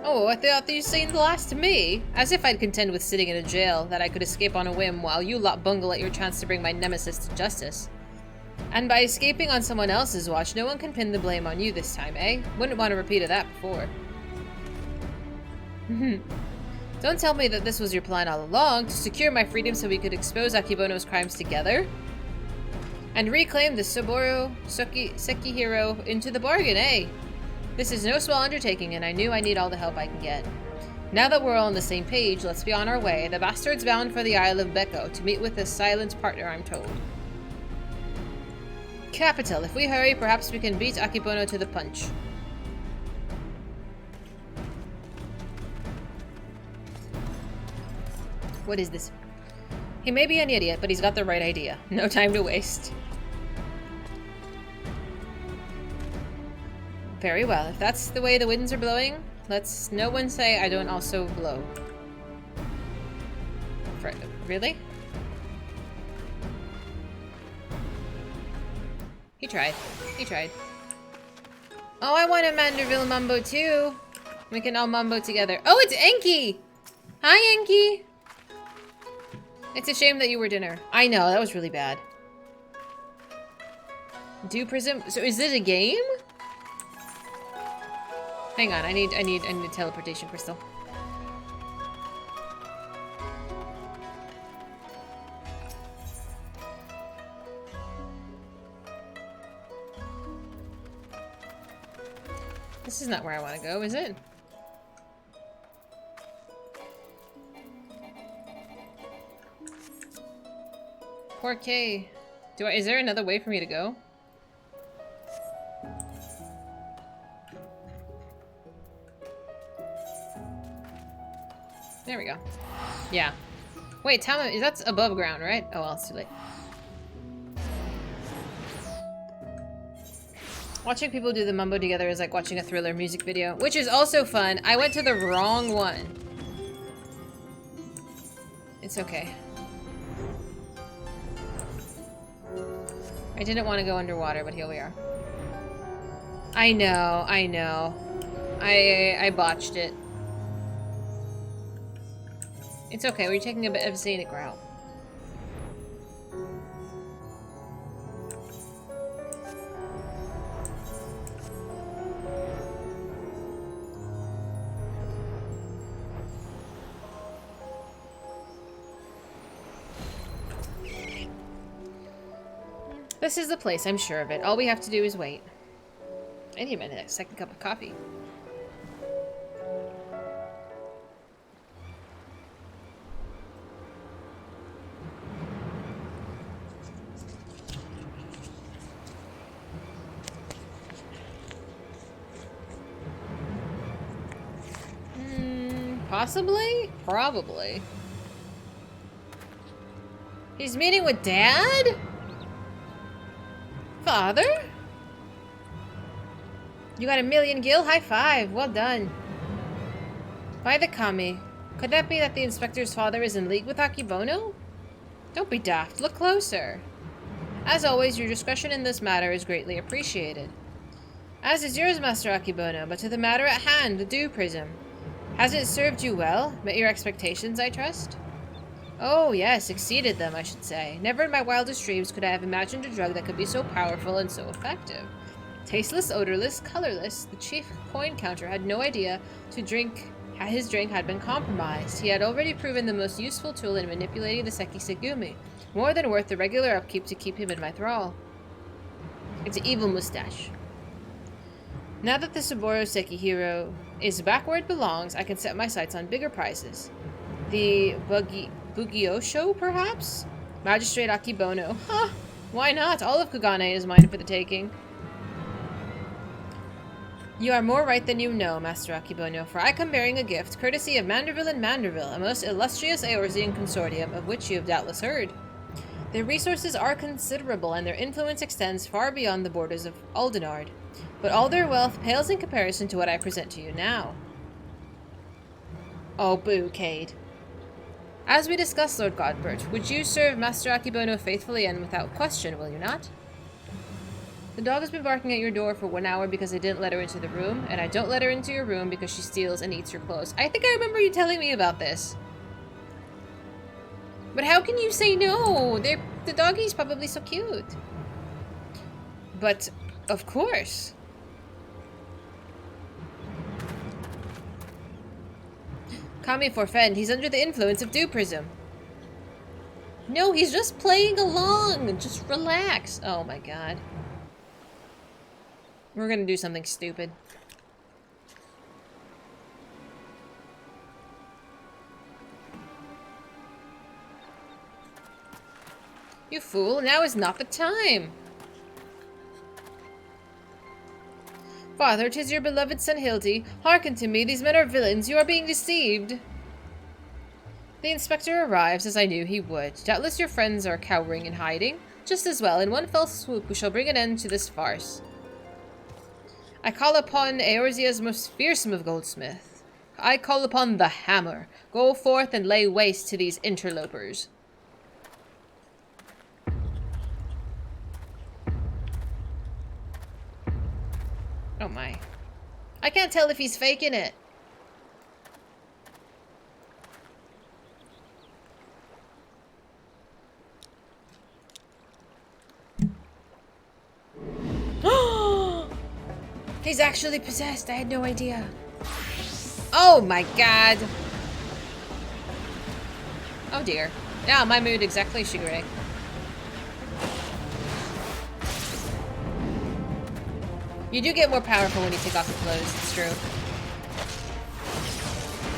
[SPEAKER 1] Oh, I thought you seen the last of me. As if I'd contend with sitting in a jail that I could escape on a whim while you lot bungle at your chance to bring my nemesis to justice. And by escaping on someone else's watch, no one can pin the blame on you this time, eh? Wouldn't want a repeat of that before. Don't tell me that this was your plan all along, to secure my freedom so we could expose Akibono's crimes together? And reclaim the Saburo Sekihiro into the bargain, eh? This is no small undertaking, and I knew I need all the help I can get. Now that we're all on the same page, let's be on our way. The bastard's bound for the Isle of Beko to meet with a silent partner, I'm told. Capital. If we hurry, perhaps we can beat Akibono to the punch. What is this? He may be an idiot, but he's got the right idea. No time to waste. Very well. If that's the way the winds are blowing, let's no one say I don't also blow. Really? He tried. He tried. Oh, I want a Manderville Mumbo too. We can all Mumbo together. Oh, it's Enki! Hi, Enki! It's a shame that you were dinner. I know, that was really bad. Do Prism... So is this a game? Hang on, I need a teleportation crystal. This is not where I want to go, is it? Poor K. Is there another way for me to go? There we go. Yeah. Wait, tell me, that's above ground, right? Oh well, it's too late. Watching people do the mumbo together is like watching a Thriller music video, which is also fun. I went to the wrong one. It's okay. I didn't want to go underwater, but here we are. I know, I know. I botched it. It's okay, we're taking a bit of a scenic route. This is the place, I'm sure of it. All we have to do is wait. I need my next second cup of coffee. Possibly? Probably. He's meeting with Dad? Father? You got a million gil? High five. Well done. By the Kami, could that be that the inspector's father is in league with Akibono? Don't be daft. Look closer. As always, your discretion in this matter is greatly appreciated. As is yours, Master Akibono, but to the matter at hand, the dew prism. Has it served you well? Met your expectations, I trust? Oh, yes, exceeded them, I should say. Never in my wildest dreams could I have imagined a drug that could be so powerful and so effective. Tasteless, odorless, colorless, the chief coin counter had no idea his drink had been compromised. He had already proven the most useful tool in manipulating the Sekisegumi, more than worth the regular upkeep to keep him in my thrall. It's an evil mustache. Now that the Saburo Sekihiro is back where it belongs, I can set my sights on bigger prizes. The Bugiosho, perhaps? Magistrate Akibono. Huh! Why not? All of Kugane is mine for the taking. You are more right than you know, Master Akibono, for I come bearing a gift, courtesy of Manderville and Manderville, a most illustrious Eorzean consortium, of which you have doubtless heard. Their resources are considerable, and their influence extends far beyond the borders of Aldenard. But all their wealth pales in comparison to what I present to you now. Oh, boo, Cade. As we discussed, Lord Godbert, would you serve Master Akibono faithfully and without question, will you not? The dog has been barking at your door for 1 hour because I didn't let her into the room, and I don't let her into your room because she steals and eats your clothes. I think I remember you telling me about this. But how can you say no? The doggie's probably so cute. But, of course. Kami forfend. He's under the influence of Dew Prism. No, he's just playing along. Just relax. Oh my god. We're gonna do something stupid. You fool, now is not the time. Father, 'tis your beloved son Hildi. Hearken to me, these men are villains. You are being deceived. The inspector arrives, as I knew he would. Doubtless your friends are cowering and hiding. Just as well, in one fell swoop we shall bring an end to this farce. I call upon Eorzea's most fearsome of goldsmiths. I call upon the hammer. Go forth and lay waste to these interlopers. Oh my. I can't tell if he's faking it. He's actually possessed. I had no idea. Oh my god. Oh dear. Yeah, my mood exactly, Shigure. You do get more powerful when you take off your clothes, it's true.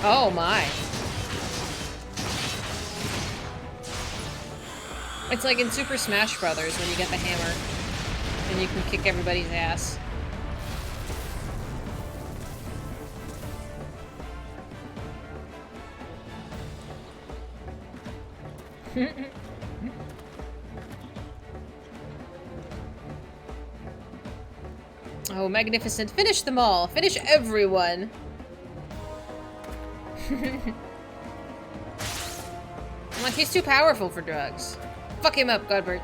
[SPEAKER 1] Oh my. It's like in Super Smash Brothers when you get the hammer and you can kick everybody's ass. Oh, magnificent. Finish them all. Finish everyone. Like, he's too powerful for drugs. Fuck him up, Godbert.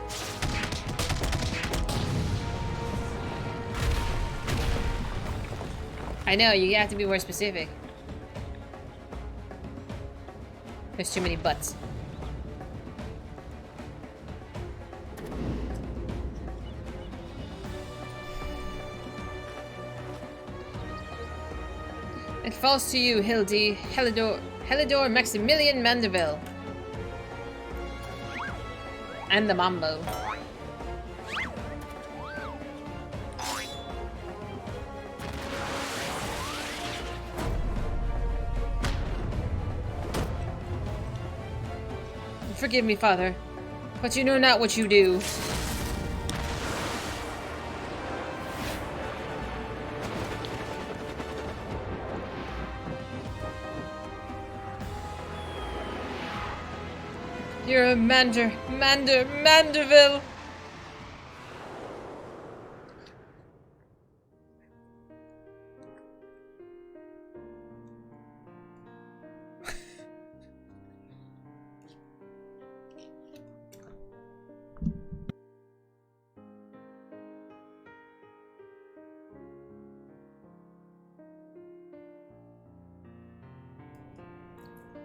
[SPEAKER 1] I know, you have to be more specific. There's too many butts. It falls to you, Hildi, Helidor Maximilian Mandeville. And the Mambo. Forgive me, Father, but you know not what you do. You're a Mandeville.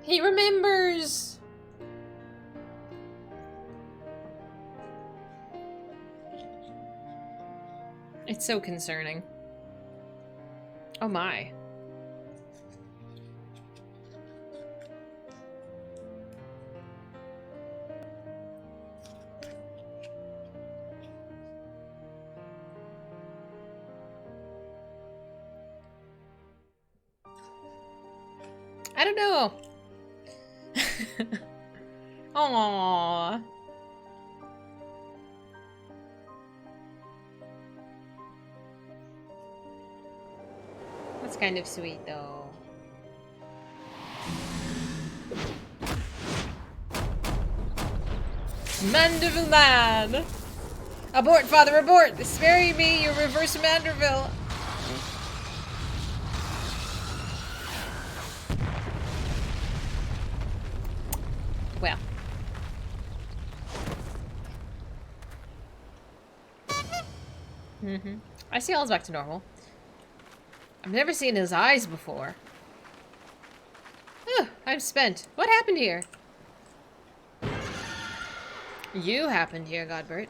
[SPEAKER 1] He remembers. It's so concerning. Oh my. I don't know. Aww. That's kind of sweet, though. Mandeville man! Abort, Father, abort! Spare me, you reverse Mandeville! Well. I see all's back to normal. I've never seen his eyes before. I'm spent. What happened here? You happened here, Godbert.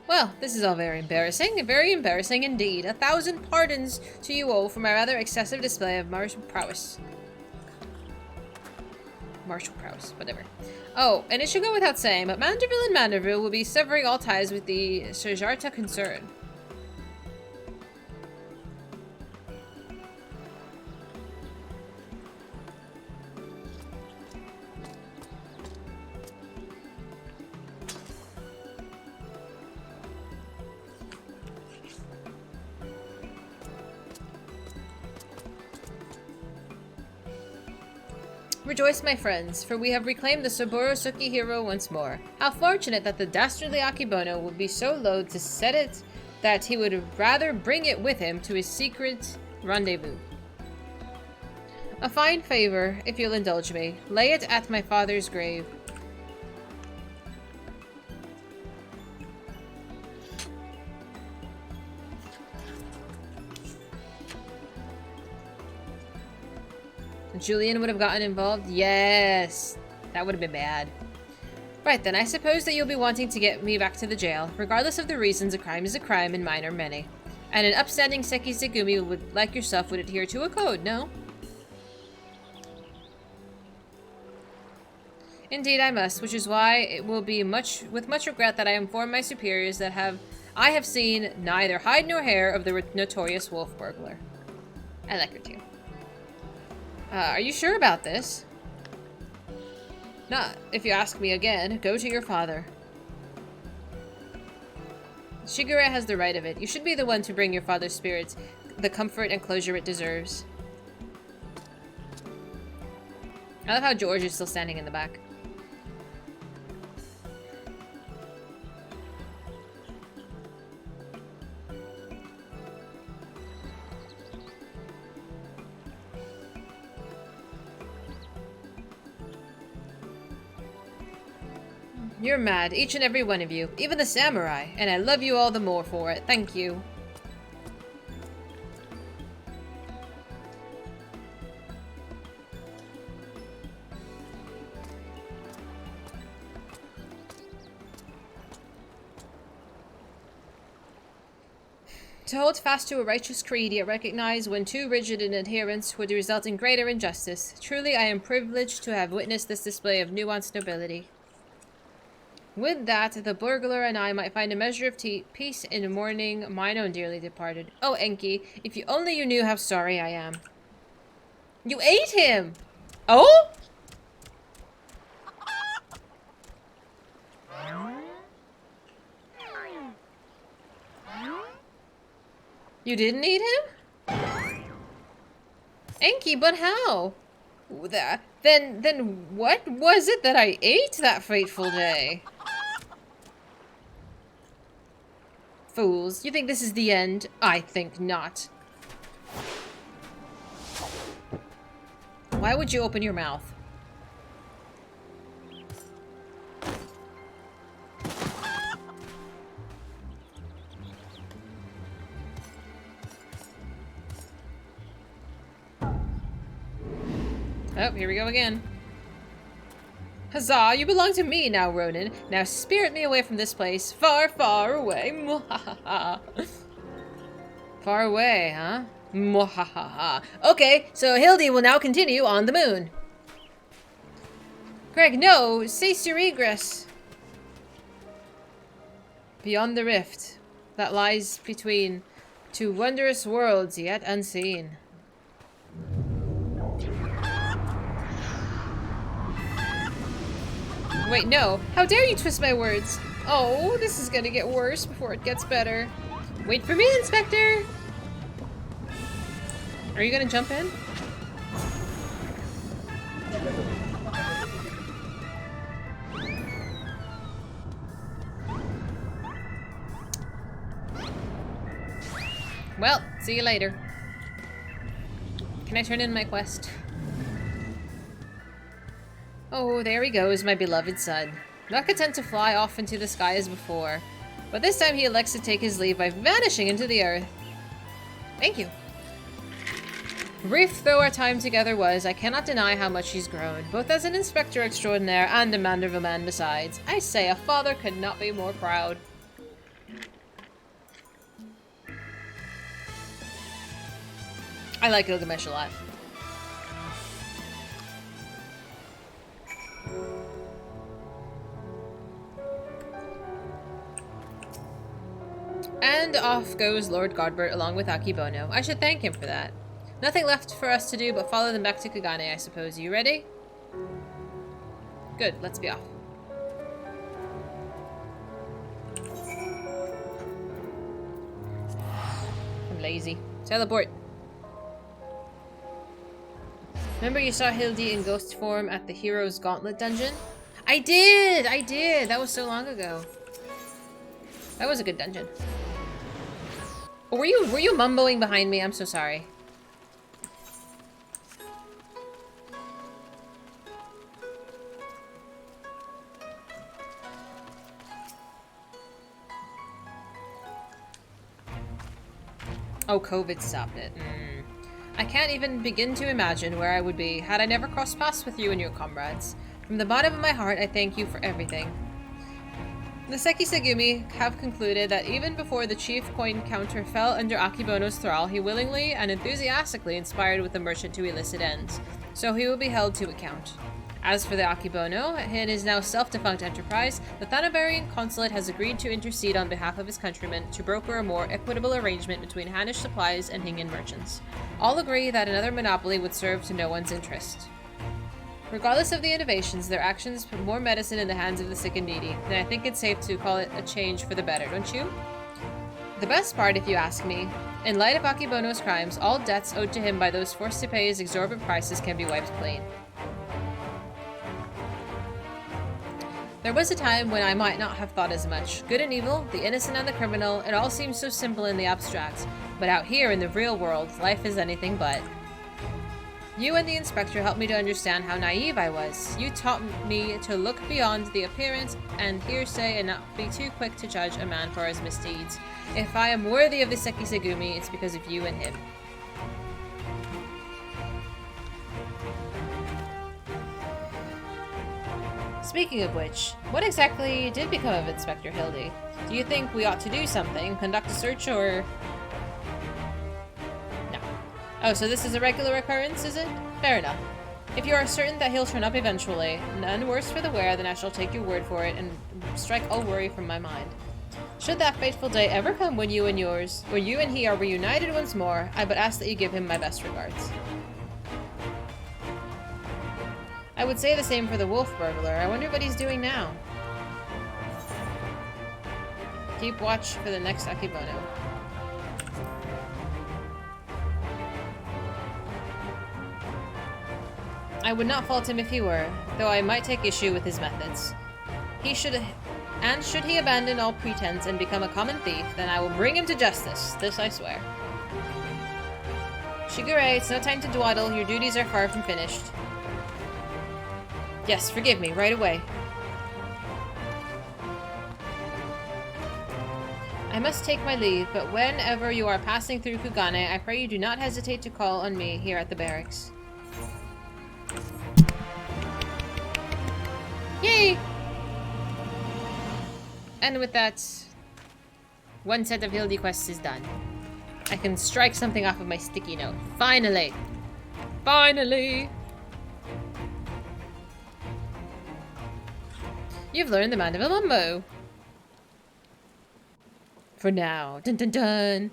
[SPEAKER 1] Well, this is all very embarrassing indeed. 1,000 pardons to you all for my rather excessive display of martial prowess. Martial prowess, whatever. Oh, and it should go without saying, but Mandeville and Mandeville will be severing all ties with the Sajarta concern. Rejoice, my friends, for we have reclaimed the Saburo-suki hero once more. How fortunate that the dastardly Akibono would be so loath to set it that he would rather bring it with him to his secret rendezvous. A fine favor, if you'll indulge me. Lay it at my father's grave. Julian would have gotten involved? Yes! That would have been bad. Right then, I suppose that you'll be wanting to get me back to the jail. Regardless of the reasons, a crime is a crime and mine are many. And an upstanding Sekizigumi like yourself would adhere to a code, no? Indeed I must, which is why it will be with much regret that I inform my superiors that I have seen neither hide nor hair of the notorious wolf burglar. I like her too. Are you sure about this? Not if you ask me again. Go to your father. Shigure has the right of it. You should be the one to bring your father's spirits the comfort and closure it deserves. I love how George is still standing in the back. You're mad, each and every one of you, even the samurai, and I love you all the more for it. Thank you. To hold fast to a righteous creed, yet recognize when too rigid in adherence would result in greater injustice. Truly, I am privileged to have witnessed this display of nuanced nobility. Would that the burglar and I might find a measure of peace in mourning mine own dearly departed. Oh, Enki, if you knew how sorry I am. You ate him! Oh? You didn't eat him? Enki, but how? Then what was it that I ate that fateful day? Fools, you think this is the end? I think not. Why would you open your mouth? Oh, here we go again. Huzzah, you belong to me now, Ronin. Now spirit me away from this place. Far, far away. Mwahaha. Far away, huh? Mwahaha. Okay, so Hildi will now continue on the moon. Greg, no! Cease your egress! Beyond the rift that lies between two wondrous worlds yet unseen. Wait, no. How dare you twist my words? Oh, this is gonna get worse before it gets better. Wait for me, Inspector! Are you gonna jump in? Well, see you later. Can I turn in my quest? Oh, there he goes, my beloved son. Not content to fly off into the sky as before, but this time he elects to take his leave by vanishing into the earth. Thank you. Brief though our time together was, I cannot deny how much he's grown, both as an inspector extraordinaire and demander of a man besides. I say, a father could not be more proud. I like Gilgamesh a lot. And off goes Lord Godbert along with Akibono. I should thank him for that. Nothing left for us to do but follow them back to Kagane, I suppose. You ready? Good, let's be off. I'm lazy. Teleport. Remember you saw Hildi in ghost form at the Hero's Gauntlet dungeon? I did! I did! That was so long ago. That was a good dungeon. Oh, were you mumbling behind me? I'm so sorry. Oh, COVID stopped it. I can't even begin to imagine where I would be had I never crossed paths with you and your comrades. From the bottom of my heart, I thank you for everything. The Seki Segumi have concluded that even before the chief coin counter fell under Akibono's thrall, he willingly and enthusiastically inspired with the merchant to illicit ends, so he will be held to account. As for the Akibono, it is now self-defunct enterprise. The Thanavarian consulate has agreed to intercede on behalf of his countrymen to broker a more equitable arrangement between Hanish supplies and Hingan merchants. All agree that another monopoly would serve to no one's interest. Regardless of the innovations, their actions put more medicine in the hands of the sick and needy, and I think it's safe to call it a change for the better, don't you? The best part, if you ask me, in light of Akibono's crimes, all debts owed to him by those forced to pay his exorbitant prices can be wiped clean. There was a time when I might not have thought as much. Good and evil, the innocent and the criminal, it all seems so simple in the abstract. But out here in the real world, life is anything but. You and the inspector helped me to understand how naive I was. You taught me to look beyond the appearance and hearsay and not be too quick to judge a man for his misdeeds. If I am worthy of the Sekisegumi, it's because of you and him. Speaking of which, what exactly did become of Inspector Hildi? Do you think we ought to do something? Conduct a search or... No. Oh, so this is a regular occurrence, is it? Fair enough. If you are certain that he'll turn up eventually, none worse for the wear than I shall take your word for it and strike all worry from my mind. Should that fateful day ever come when you and he are reunited once more, I but ask that you give him my best regards. I would say the same for the wolf burglar. I wonder what he's doing now. Keep watch for the next Akibono. I would not fault him if he were, though I might take issue with his methods. Should he abandon all pretense and become a common thief, then I will bring him to justice. This I swear. Shigure, it's no time to dawdle. Your duties are far from finished. Yes, forgive me, right away. I must take my leave, but whenever you are passing through Kugane, I pray you do not hesitate to call on me here at the barracks. Yay! And with that, one set of Hildi quests is done. I can strike something off of my sticky note. Finally! Finally! You've learned the Mandeville Mumbo. For now. Dun dun dun.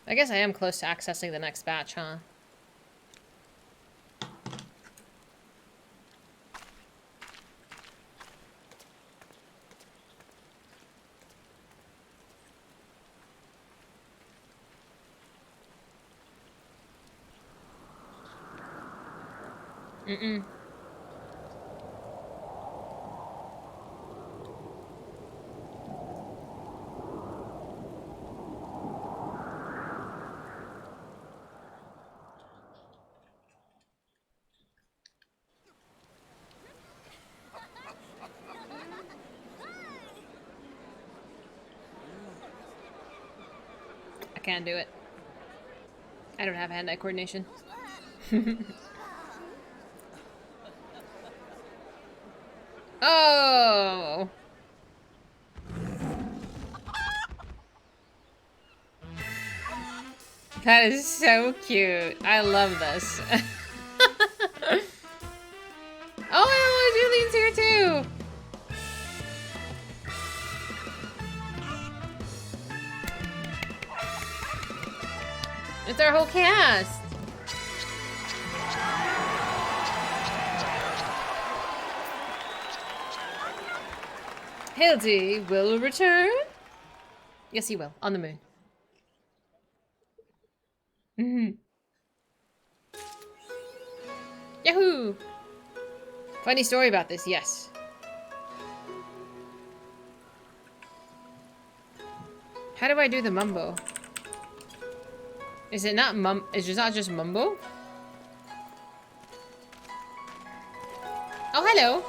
[SPEAKER 1] I guess I am close to accessing the next batch, huh? Mm-mm. I can't do it. I don't have hand-eye coordination. Oh! That is so cute. I love this. Oh, Julian's here too! It's our whole cast! Hildi will return? Yes, he will. On the moon. Yahoo! Funny story about this, yes. How do I do the mumbo? Is it not is it not just mumbo? Oh, hello!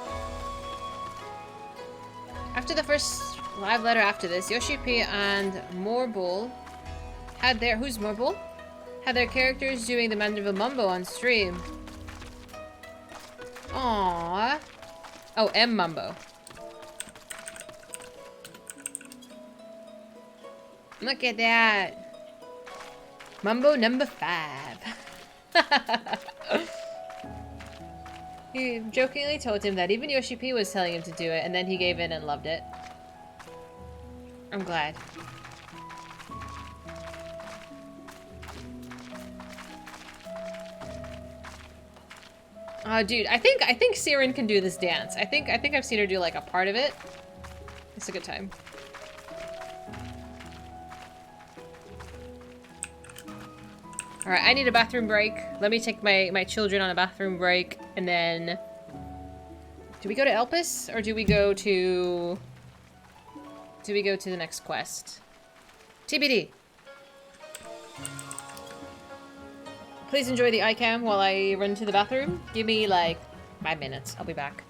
[SPEAKER 1] After the first live letter after this, Yoshi P and Morbol had their... Who's Morbol? Had their characters doing the Mandeville Mumbo on stream. Aww. Oh, M Mumbo. Look at that. Mambo number 5. He jokingly told him that even Yoshi P was telling him to do it, and then he gave in and loved it. I'm glad. Oh, dude, I think Siren can do this dance. I think I've seen her do like a part of it. It's a good time. All right, I need a bathroom break. Let me take my children on a bathroom break, and then do we go to Elpis or do we go to the next quest? TBD. Please enjoy the iCam while I run to the bathroom. Give me like 5 minutes. I'll be back.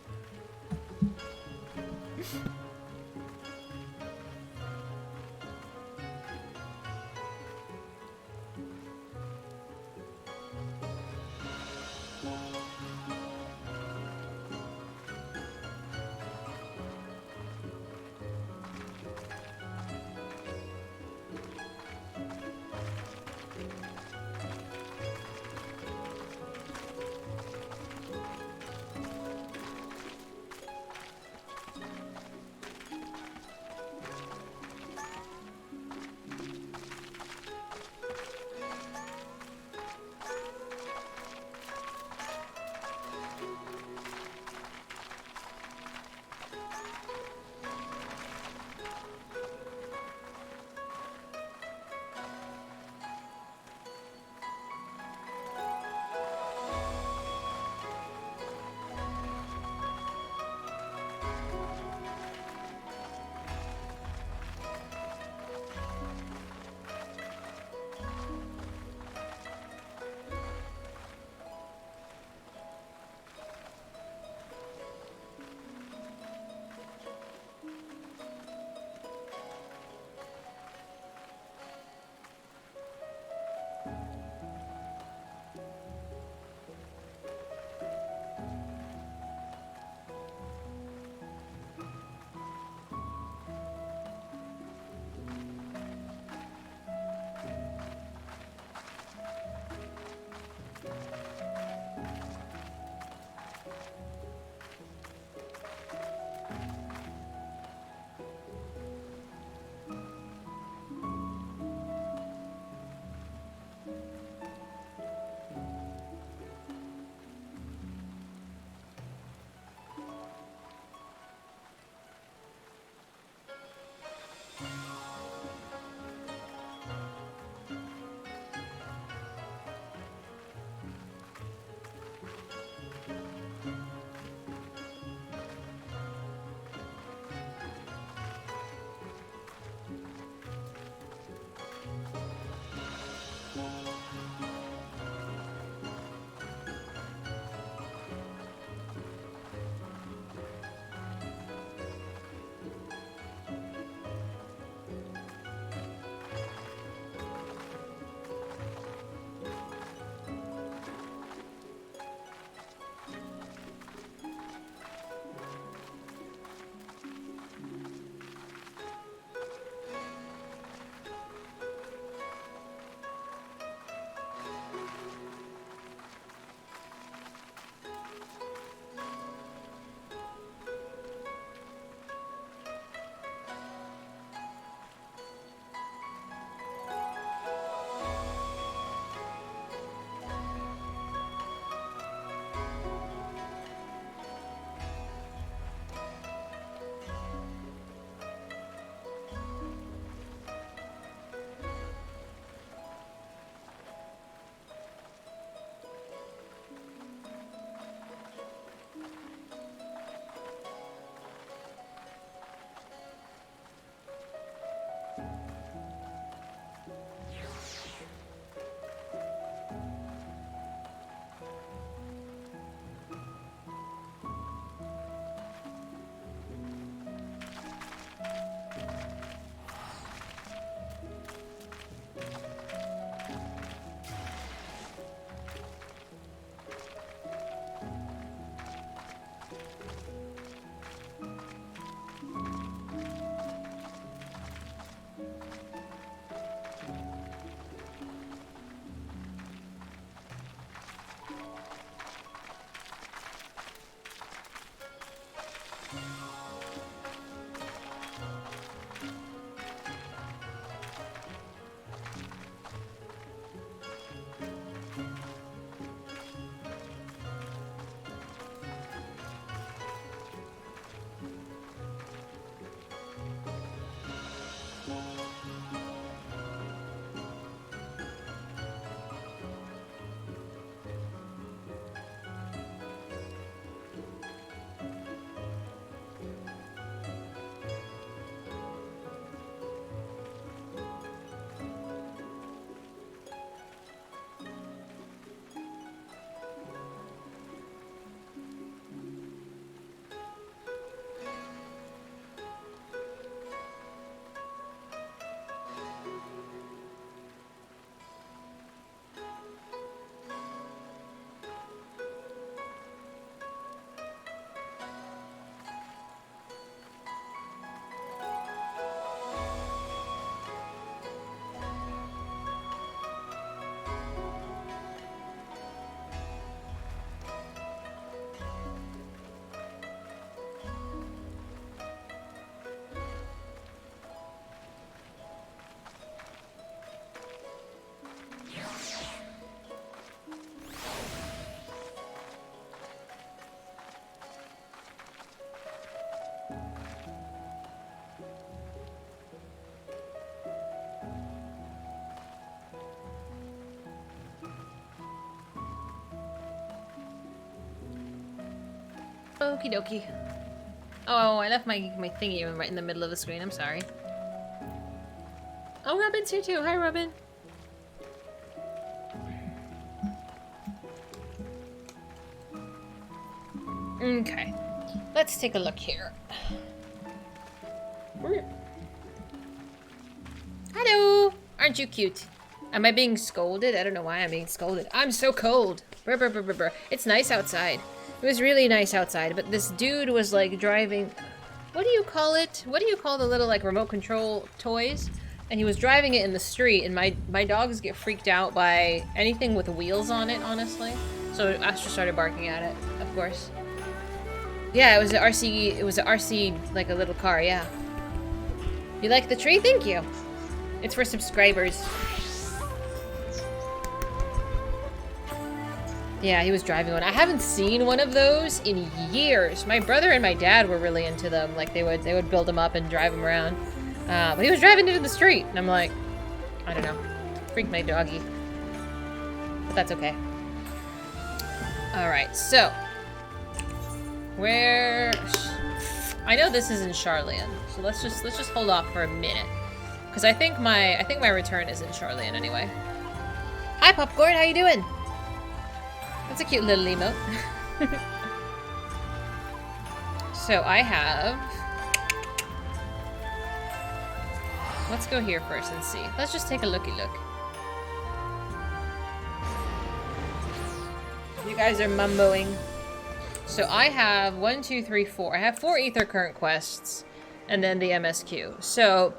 [SPEAKER 1] Okie dokie. Oh, I left my thingy right in the middle of the screen. I'm sorry. Oh, Robin's here too. Hi, Robin. Okay. Let's take a look here. Hello! Aren't you cute? Am I being scolded? I don't know why I'm being scolded. I'm so cold. Brr, brr, brr, brr, brr. It's nice outside. It was really nice outside, but this dude was like driving... What do you call it? What do you call the little like remote control toys? And he was driving it in the street, and my dogs get freaked out by anything with wheels on it, honestly. So Astra started barking at it, of course. Yeah, it was an RC, like a little car, yeah. You like the tree? Thank you. It's for subscribers. Yeah, he was driving one. I haven't seen one of those in years. My brother and my dad were really into them. Like they would build them up and drive them around. But he was driving into the street, and I'm like, I don't know. Freaked my doggy. But that's okay. Alright, so where I know this is in Charlian, so let's just hold off for a minute. Because I think my return is in Charlian anyway. Hi Popcorn, how you doing? That's a cute little emote. So I have... Let's go here first and see. Let's just take a looky look. You guys are mumboing. So I have 1, 2, 3, 4. I have 4 Ether Current quests, and then the MSQ. So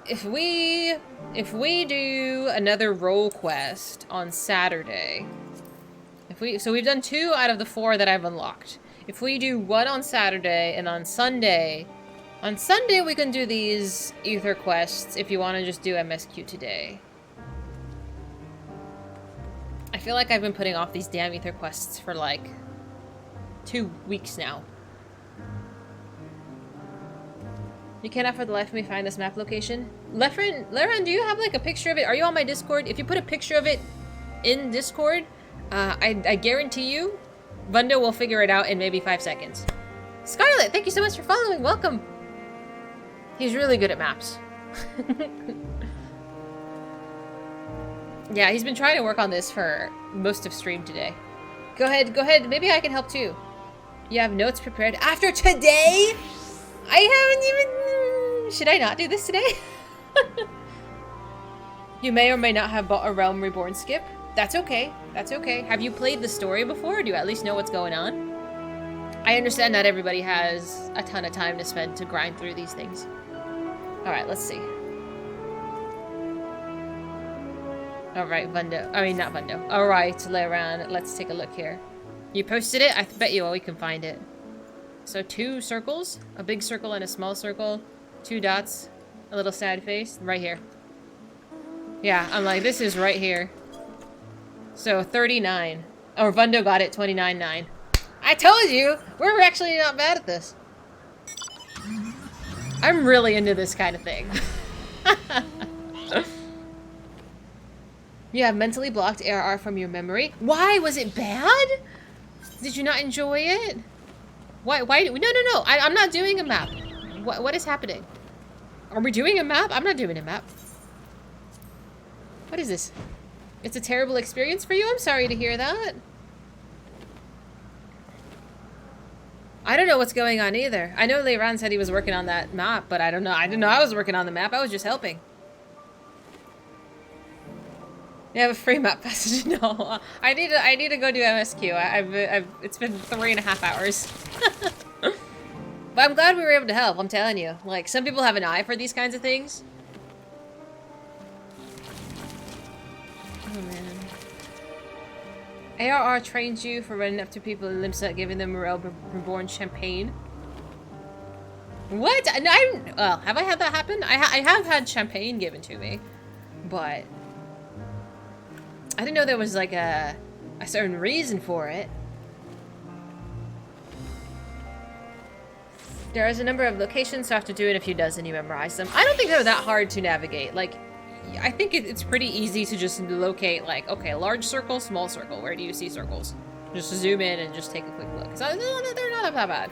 [SPEAKER 1] if we do another role quest on Saturday, so we've done 2 out of the 4 that I've unlocked. If we do 1 on Saturday and on Sunday we can do these Ether quests if you want to just do MSQ today. I feel like I've been putting off these damn Ether quests for like 2 weeks now. You cannot for the life of me find this map location. Leran, do you have like a picture of it? Are you on my Discord? If you put a picture of it in Discord, I guarantee you, Vundo will figure it out in maybe 5 seconds. Scarlet, thank you so much for following. Welcome. He's really good at maps. Yeah, he's been trying to work on this for most of stream today. Go ahead. Maybe I can help too. You have notes prepared after today? I haven't even... Should I not do this today? You may or may not have bought a Realm Reborn skip. That's okay. That's okay. Have you played the story before? Do you at least know what's going on? I understand not everybody has a ton of time to spend to grind through these things. Alright, let's see. Alright, Vundo. I mean, not Vundo. Alright, Leran, let's take a look here. You posted it? I bet you we can find it. So 2 circles, a big circle and a small circle, 2 dots, a little sad face, right here. Yeah, I'm like, this is right here. So 39. Or Vundo got it, 29.9. I told you! We're actually not bad at this. I'm really into this kind of thing. You have mentally blocked ARR from your memory. Why? Was it bad? Did you not enjoy it? Why? No. I'm not doing a map. What is happening? Are we doing a map? I'm not doing a map. What is this? It's a terrible experience for you? I'm sorry to hear that. I don't know what's going on either. I know Leran said he was working on that map, but I don't know. I didn't know I was working on the map. I was just helping. You have a free map passage? No. I need to go do MSQ. It's been 3.5 hours. But I'm glad we were able to help, I'm telling you. Like, some people have an eye for these kinds of things. Oh, man. ARR trains you for running up to people in Limsa, giving them Morel Reborn champagne. What? No, well, have I had that happen? I have had champagne given to me, but I didn't know there was like a certain reason for it. There is a number of locations, so after doing a few dozen, you memorize them. I don't think they're that hard to navigate. Like, I think it's pretty easy to just locate, like, okay, large circle, small circle. Where do you see circles? Just zoom in and just take a quick look. No, they're not that bad.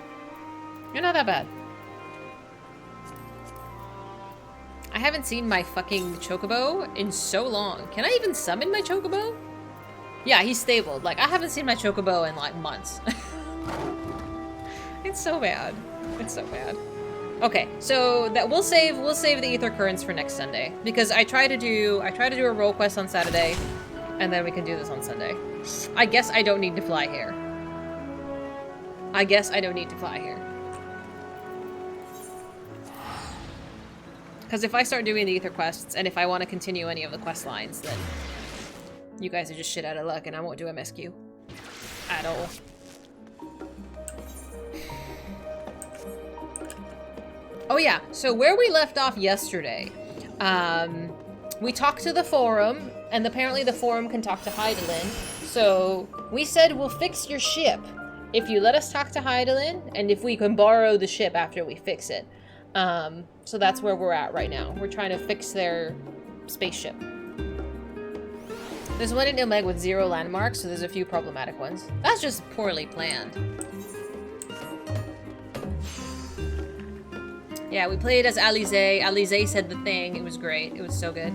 [SPEAKER 1] They're not that bad. I haven't seen my fucking chocobo in so long. Can I even summon my chocobo? Yeah, he's stabled. Like, I haven't seen my chocobo in, like, months. It's so bad. It's so bad. Okay, so that we'll save the ether currents for next Sunday. Because I try to do a role quest on Saturday, and then we can do this on Sunday. I guess I don't need to fly here. I guess I don't need to fly here. Because if I start doing the ether quests, and if I want to continue any of the quest lines, then you guys are just shit out of luck, and I won't do MSQ. At all. Oh yeah, so where we left off yesterday, we talked to the forum, and apparently the forum can talk to Heidelin. So we said we'll fix your ship if you let us talk to Heidelin, and if we can borrow the ship after we fix it. So that's where we're at right now. We're trying to fix their spaceship. There's one in Ilmeg with 0 landmarks, so there's a few problematic ones. That's just poorly planned. Yeah, we played as Alize. Alize said the thing. It was great. It was so good.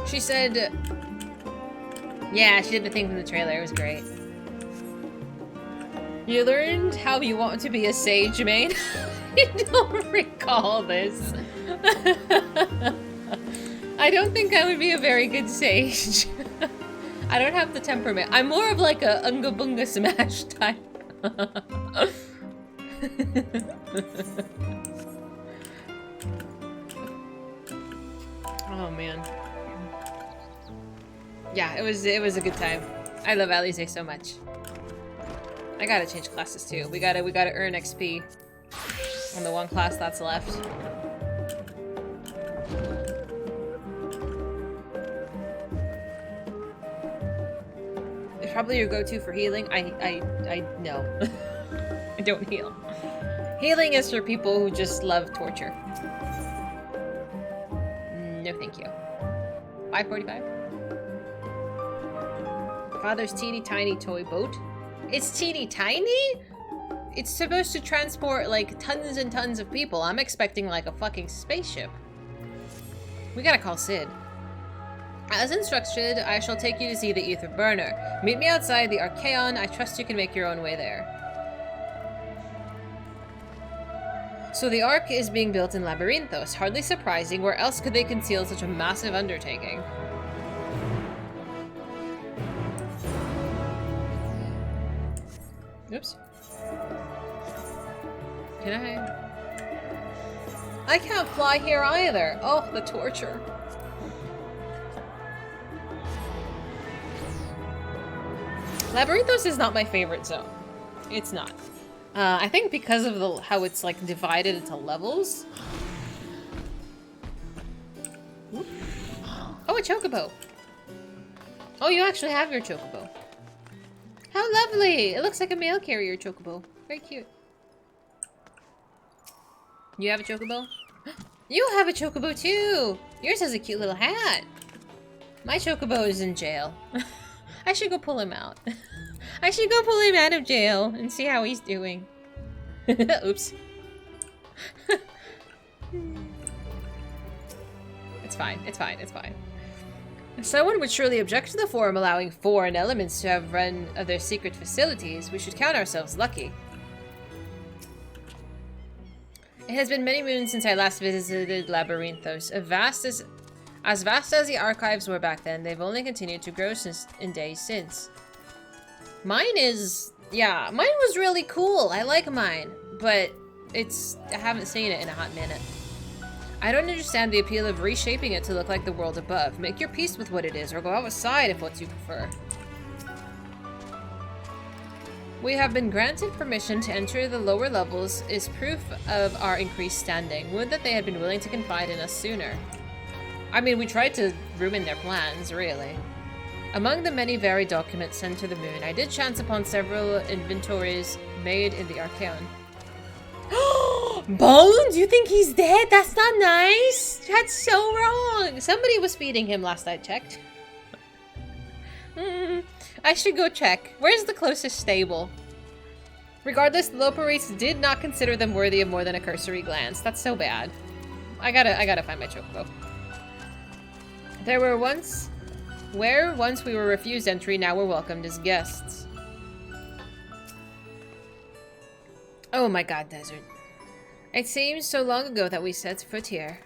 [SPEAKER 1] She said... Yeah, she did the thing from the trailer. It was great. You learned how you want to be a sage, Main? I don't recall this. I don't think I would be a very good sage. I don't have the temperament. I'm more of like a Unga Bunga Smash type. Oh man. Yeah, it was a good time. I love Alize so much. I gotta change classes too. We gotta earn XP on the one class that's left. It's probably your go-to for healing. I no. I don't heal. Healing is for people who just love torture. No, thank you. 545. Father's teeny tiny toy boat. It's teeny tiny? It's supposed to transport like tons and tons of people. I'm expecting like a fucking spaceship. We gotta call Sid. As instructed, I shall take you to see the ether burner. Meet me outside the Archaeon. I trust you can make your own way there. So the Ark is being built in Labyrinthos. Hardly surprising. Where else could they conceal such a massive undertaking? Oops. Can I can't fly here either. Oh, the torture. Labyrinthos is not my favorite zone. It's not. I think because of how it's like divided into levels. Oh, a chocobo. Oh, you actually have your chocobo. How lovely! It looks like a mail carrier chocobo. Very cute. You have a chocobo? You have a chocobo too! Yours has a cute little hat. My chocobo is in jail. I should go pull him out. I should go pull him out of jail and see how he's doing. Oops. It's fine, it's fine, it's fine. Someone would surely object to the forum allowing foreign elements to have run of their secret facilities. We should count ourselves lucky. It has been many moons since I last visited Labyrinthos. As vast as the archives were back then, they've only continued to grow in days since. Mine is... yeah, mine was really cool. I like mine. But I haven't seen it in a hot minute. I don't understand the appeal of reshaping it to look like the world above. Make your peace with what it is, or go outside if what you prefer. We have been granted permission to enter the lower levels is proof of our increased standing. Would that they had been willing to confide in us sooner. I mean, we tried to ruin their plans, really. Among the many varied documents sent to the moon, I did chance upon several inventories made in the Archaeon. Bones? You think he's dead? That's not nice. That's so wrong. Somebody was feeding him last I checked. I should go check. Where's the closest stable? Regardless, the local race did not consider them worthy of more than a cursory glance. That's so bad. I gotta find my chocobo. There were once... Where once we were refused entry, now we're welcomed as guests. Oh my god, desert. It seems so long ago that we set foot here.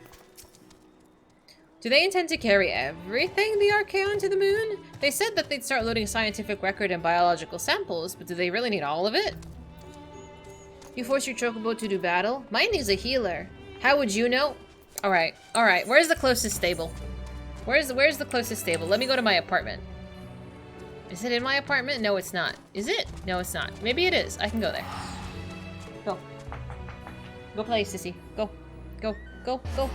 [SPEAKER 1] Do they intend to carry everything the Archaeon to the moon? They said that they'd start loading scientific record and biological samples, but do they really need all of it? You force your chocobo to do battle? Mine needs a healer. How would you know? Alright, alright. Where's the closest stable? Where's the closest stable? Let me go to my apartment. Is it in my apartment? No, it's not. Is it? No, it's not. Maybe it is. I can go there. Go. Go play, sissy. Go. Go. Go. Go.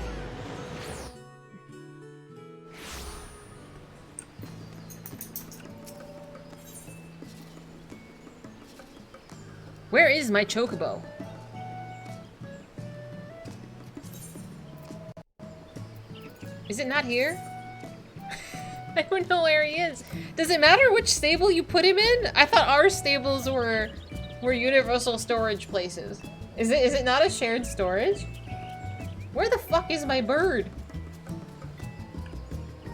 [SPEAKER 1] Where is my chocobo? Is it not here? I don't know where he is. Does it matter which stable you put him in? I thought our stables were universal storage places. Is it not a shared storage? Where the fuck is my bird?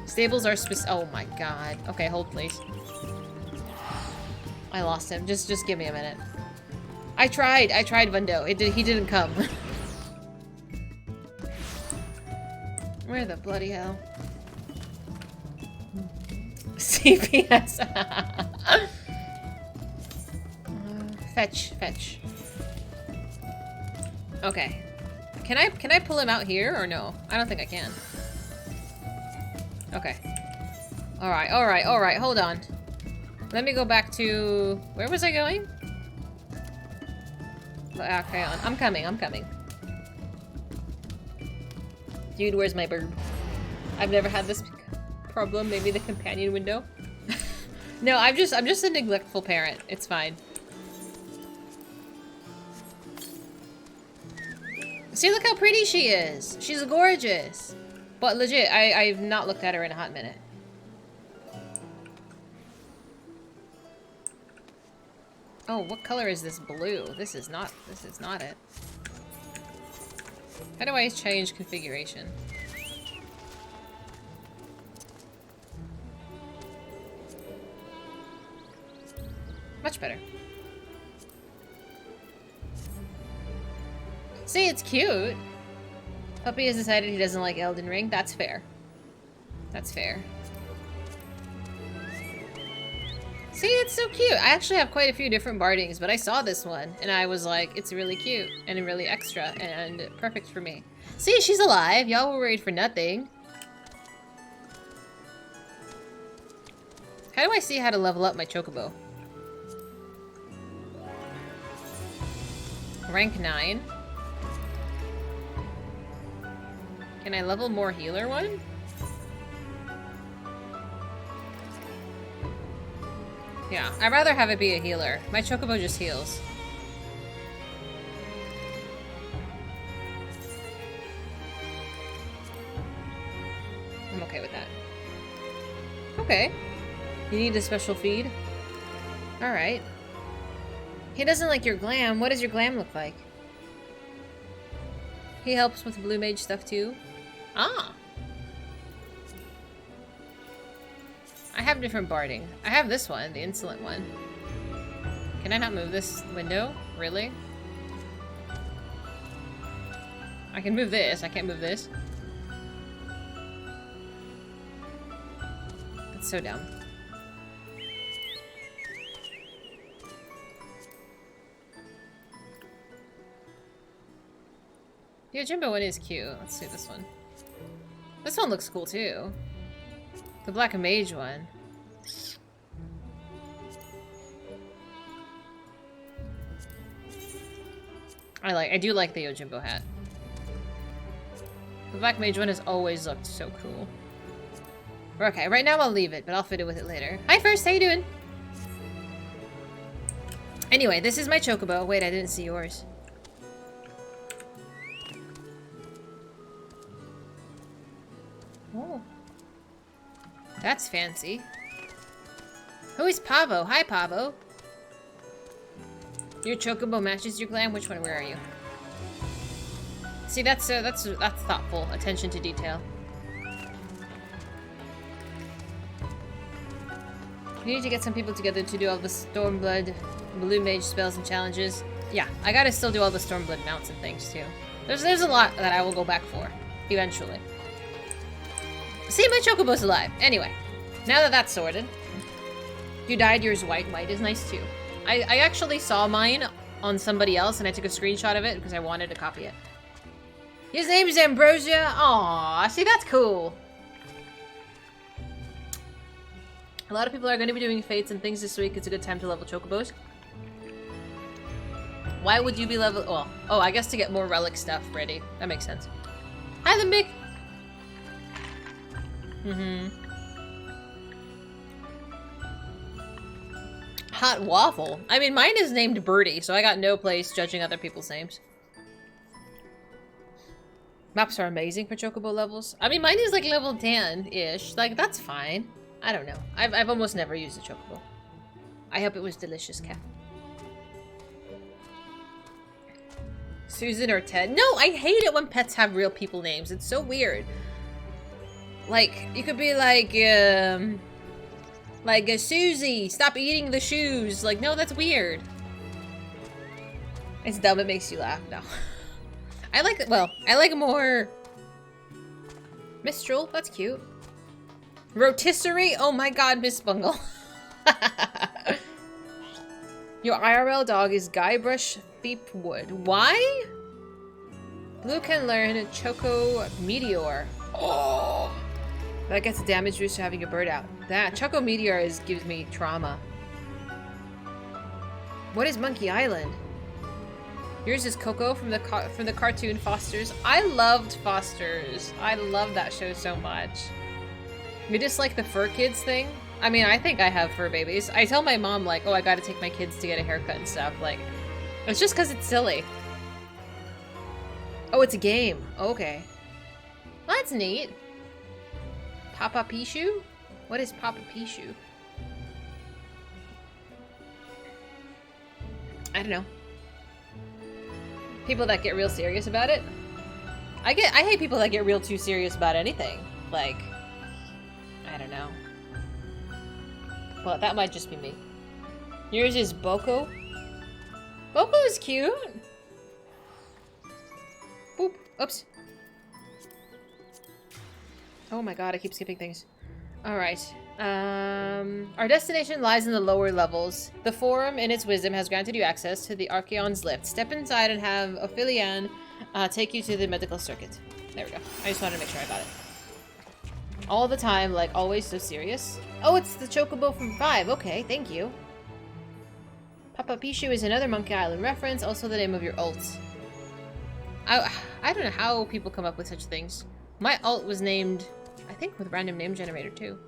[SPEAKER 1] Stables are oh my god. Okay, hold please. I lost him. Just give me a minute. I tried Vundo. He didn't come. Where the bloody hell? CPS. Fetch. Okay. Can I pull him out here or no? I don't think I can. Okay. Alright, hold on. Let me go back to... Where was I going? Okay, I'm coming. Dude, where's my bird? I've never had this problem. Maybe the companion window? No, I'm just a neglectful parent. It's fine. See, look how pretty she is. She's gorgeous. But legit, I've not looked at her in a hot minute. Oh, what color is this blue? This is not it. How do I change configuration? Much better. See, it's cute. Puppy has decided he doesn't like Elden Ring. That's fair. That's fair. See, it's so cute. I actually have quite a few different bardings, but I saw this one, and I was like, it's really cute, and really extra, and perfect for me. See, she's alive. Y'all were worried for nothing. How do I see how to level up my chocobo? Rank 9. Can I level more healer one? Yeah, I'd rather have it be a healer. My chocobo just heals. I'm okay with that. Okay. You need a special feed? Alright. He doesn't like your glam. What does your glam look like? He helps with blue mage stuff too. Ah! I have different barding. I have this one, the insolent one. Can I not move this window? Really? I can move this. I can't move this. That's so dumb. The Ojimbo one is cute. Let's see this one. This one looks cool too. The Black Mage one. I do like the Ojimbo hat. The Black Mage one has always looked so cool. Okay, right now I'll leave it, but I'll fit it with it later. Hi First, how you doing? Anyway, this is my chocobo. Wait, I didn't see yours. That's fancy. Who is Pavo? Hi, Pavo. Your chocobo matches your glam. Which one? Where are you? See, that's thoughtful. Attention to detail. We need to get some people together to do all the Stormblood, Blue Mage spells and challenges. Yeah, I gotta still do all the Stormblood mounts and things too. There's a lot that I will go back for, eventually. See, my chocobo's alive. Anyway, now that that's sorted. You dyed yours white. White is nice too. I actually saw mine on somebody else and I took a screenshot of it because I wanted to copy it. His name is Ambrosia. Aww, see, that's cool. A lot of people are going to be doing fates and things this week. It's a good time to level chocobos. Why would you be level? Well, oh, I guess to get more relic stuff ready. That makes sense. Hi, the Mick. Hot waffle. I mean, mine is named Birdie, so I got no place judging other people's names. Maps are amazing for chocobo levels. I mean, mine is like level 10-ish. Like, that's fine. I don't know. I've almost never used a chocobo. I hope it was delicious, Cat. Susan or Ted? No, I hate it when pets have real people names. It's so weird. Like, you could be like Susie, stop eating the shoes. Like, no, that's weird. It's dumb, it makes you laugh. No. I like, well, I like more... Mistral, that's cute. Rotisserie? Oh my god, Miss Bungle. Your IRL dog is Guybrush Threepwood. Why? Blue can learn Choco Meteor. Oh! That gets a damage boost to having a bird out. That Choco Meteor gives me trauma. What is Monkey Island? Yours is Coco from the cartoon Fosters. I loved Fosters. I love that show so much. We just like the fur kids thing. I mean, I think I have fur babies. I tell my mom, like, oh, I gotta take my kids to get a haircut and stuff. Like, it's just because it's silly. Oh, it's a game. Okay. Well, that's neat. Papa Pichu? What is Papa Pichu? I don't know. People that get real serious about it. I hate people that get real too serious about anything. Like, I don't know. Well, that might just be me. Yours is Boko. Boko is cute. Boop. Oops. Oh my god, I keep skipping things. Alright. Our destination lies in the lower levels. The Forum, in its wisdom, has granted you access to the Archeon's lift. Step inside and have Ophelian take you to the medical circuit. There we go. I just wanted to make sure I got it. All the time, like, always so serious. Oh, it's the Chocobo from 5. Okay, thank you. Papa Pichu is another Monkey Island reference, also the name of your ult. I don't know how people come up with such things. My ult was named, I think, with random name generator, too.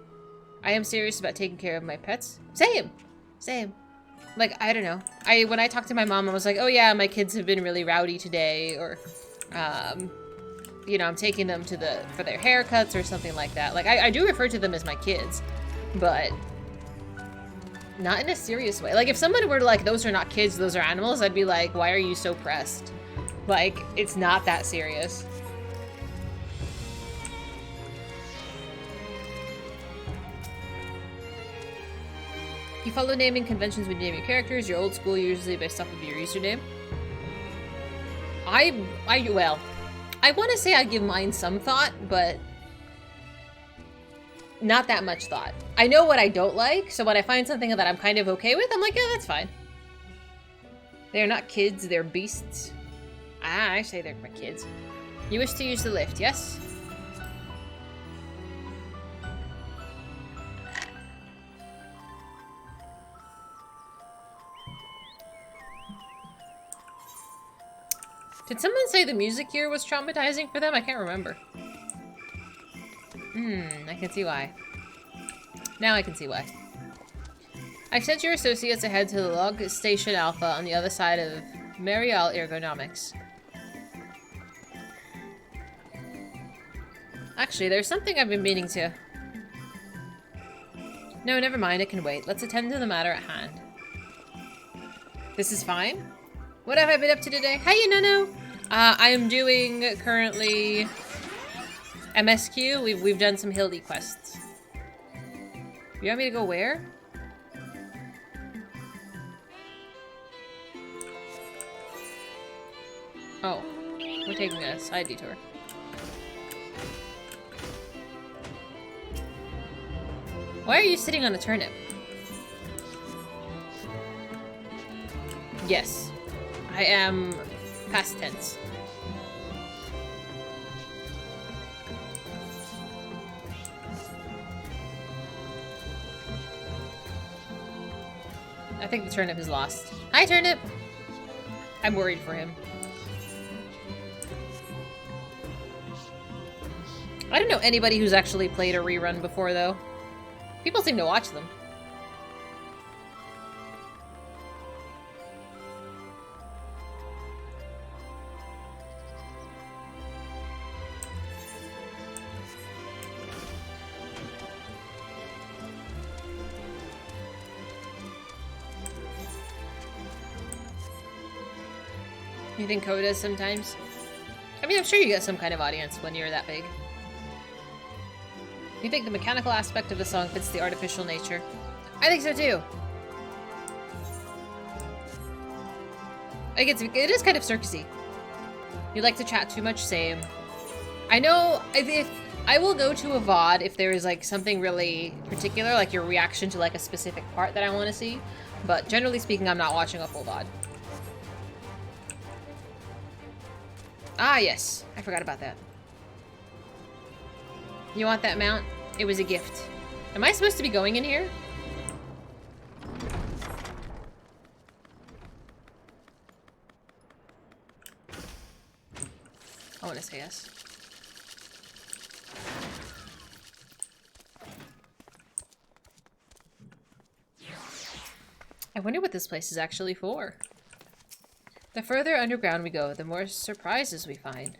[SPEAKER 1] I am serious about taking care of my pets. Same! Same. Like, I don't know. When I talked to my mom, I was like, oh yeah, my kids have been really rowdy today, or, you know, I'm taking them to for their haircuts or something like that. Like, I do refer to them as my kids, but not in a serious way. Like, if someone were like, those are not kids, those are animals, I'd be like, why are you so pressed? Like, it's not that serious. You follow naming conventions when you name your characters. You're old school, usually based off of your username. Well, I want to say I give mine some thought, but not that much thought. I know what I don't like, so when I find something that I'm kind of okay with, I'm like, yeah, that's fine. They're not kids, they're beasts. Ah, I say they're my kids. You wish to use the lift, yes? Did someone say the music here was traumatizing for them? I can't remember. I can see why. Now I can see why. I've sent your associates ahead to the log station Alpha on the other side of Marial Ergonomics. Actually, there's something I've been meaning to No, never mind, it can wait. Let's attend to the matter at hand. This is fine? What have I been up to today? Hiya, Nunu! I am doing currently MSQ. We've done some Hildi quests. You want me to go where? Oh, we're taking a side detour. Why are you sitting on a turnip? Yes, I am past tense. I think the turnip is lost. Hi, turnip! I'm worried for him. I don't know anybody who's actually played a rerun before, though. People seem to watch them. You think Ko does sometimes? I mean, I'm sure you get some kind of audience when you're that big. You think the mechanical aspect of the song fits the artificial nature? I think so too. Like it is kind of circusy. You like to chat too much, same. I know if I will go to a VOD if there is like something really particular, like your reaction to like a specific part that I want to see. But generally speaking, I'm not watching a full VOD. Ah, yes. I forgot about that. You want that mount? It was a gift. Am I supposed to be going in here? I want to say yes. I wonder what this place is actually for. The further underground we go, the more surprises we find.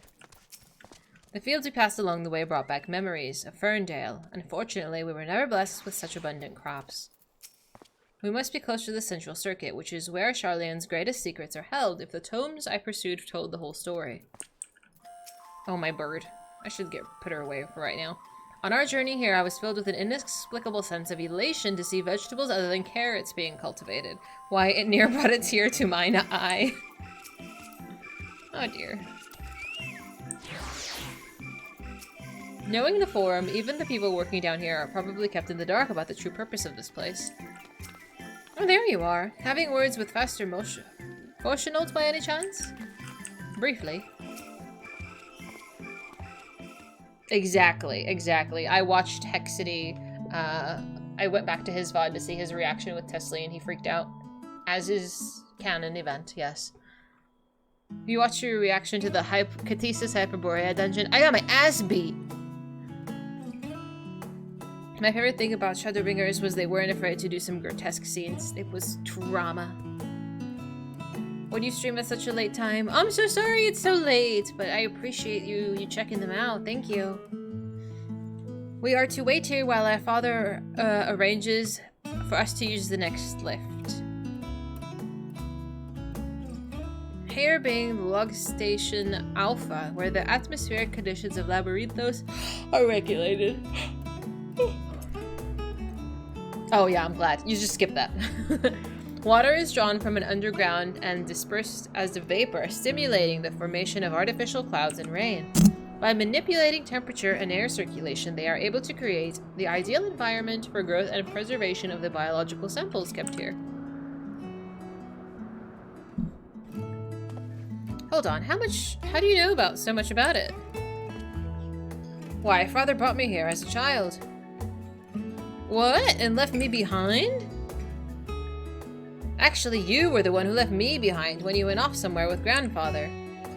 [SPEAKER 1] The fields we passed along the way brought back memories of Ferndale. Unfortunately, we were never blessed with such abundant crops. We must be close to the central circuit, which is where Charlene's greatest secrets are held if the tomes I pursued told the whole story. Oh, my bird. I should put her away for right now. On our journey here, I was filled with an inexplicable sense of elation to see vegetables other than carrots being cultivated. Why, it near brought a tear to mine eye. Oh dear. Knowing the forum, even the people working down here are probably kept in the dark about the true purpose of this place. Oh, there you are. Having words with faster motion notes by any chance? Briefly. Exactly. I watched Hexity. I went back to his VOD to see his reaction with Tesla and he freaked out. As is canon event, yes. You watched your reaction to the Catesis Hyperborea dungeon? I got my ass beat! My favorite thing about Shadowbringers was they weren't afraid to do some grotesque scenes. It was drama. When you stream at such a late time, I'm so sorry it's so late, but I appreciate you checking them out. Thank you. We are to wait here while our father arranges for us to use the next lift. Here being the log station Alpha, where the atmospheric conditions of Labyrinthos are regulated. Oh yeah, I'm glad. You just skipped that. Water is drawn from an underground and dispersed as a vapor, stimulating the formation of artificial clouds and rain. By manipulating temperature and air circulation, they are able to create the ideal environment for growth and preservation of the biological samples kept here. Hold on, how do you know so much about it? Why, father brought me here as a child. What? And left me behind? Actually, you were the one who left me behind when you went off somewhere with grandfather.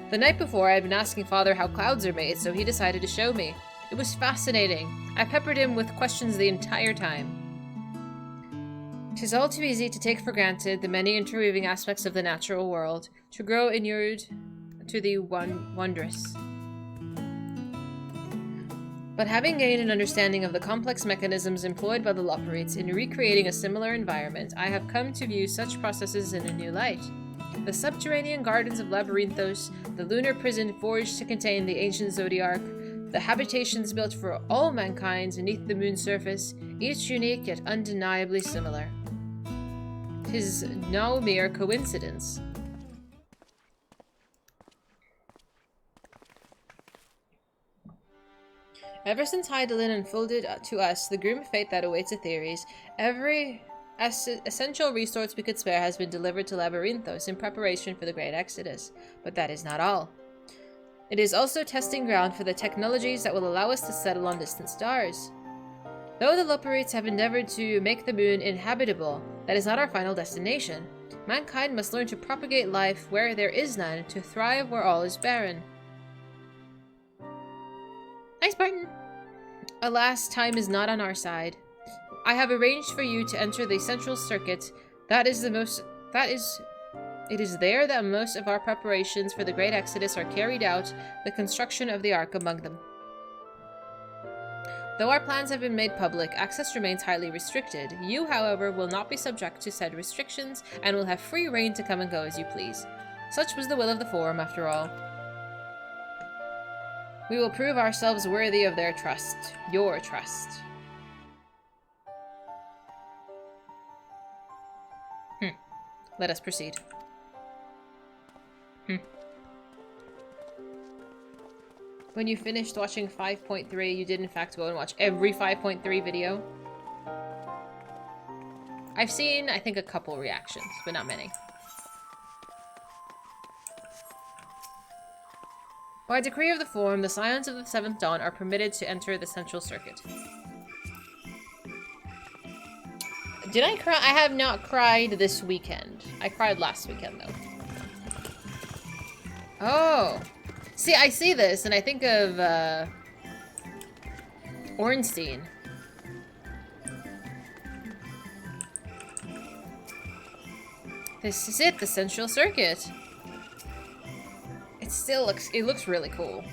[SPEAKER 1] The night before, I had been asking father how clouds are made, so he decided to show me. It was fascinating. I peppered him with questions the entire time. 'Tis all too easy to take for granted the many interweaving aspects of the natural world, to grow inured to the wondrous. But having gained an understanding of the complex mechanisms employed by the Loporrites in recreating a similar environment, I have come to view such processes in a new light. The subterranean gardens of Labyrinthos, the lunar prison forged to contain the ancient Zodiarch, the habitations built for all mankind beneath the moon's surface, each unique yet undeniably similar. 'Tis no mere coincidence. Ever since Hydaelyn unfolded to us the grim fate that awaits Atheres, every essential resource we could spare has been delivered to Labyrinthos in preparation for the Great Exodus. But that is not all. It is also testing ground for the technologies that will allow us to settle on distant stars. Though the Loporrites have endeavored to make the moon inhabitable, that is not our final destination. Mankind must learn to propagate life where there is none, to thrive where all is barren. Nice, Barton! Alas, time is not on our side. I have arranged for you to enter the central circuit. It is there that most of our preparations for the Great Exodus are carried out, the construction of the Ark among them. Though our plans have been made public, access remains highly restricted. You, however, will not be subject to said restrictions, and will have free reign to come and go as you please. Such was the will of the Forum, after all. We will prove ourselves worthy of their trust. Your trust. Let us proceed. When you finished watching 5.3, you did in fact go and watch every 5.3 video? I've seen, I think, a couple reactions, but not many. By decree of the Forum, the Scions of the Seventh Dawn are permitted to enter the Central Circuit. Did I cry? I have not cried this weekend. I cried last weekend, though. Oh. See, I see this, and I think of, Ornstein. This is it, the Central Circuit. It looks really cool.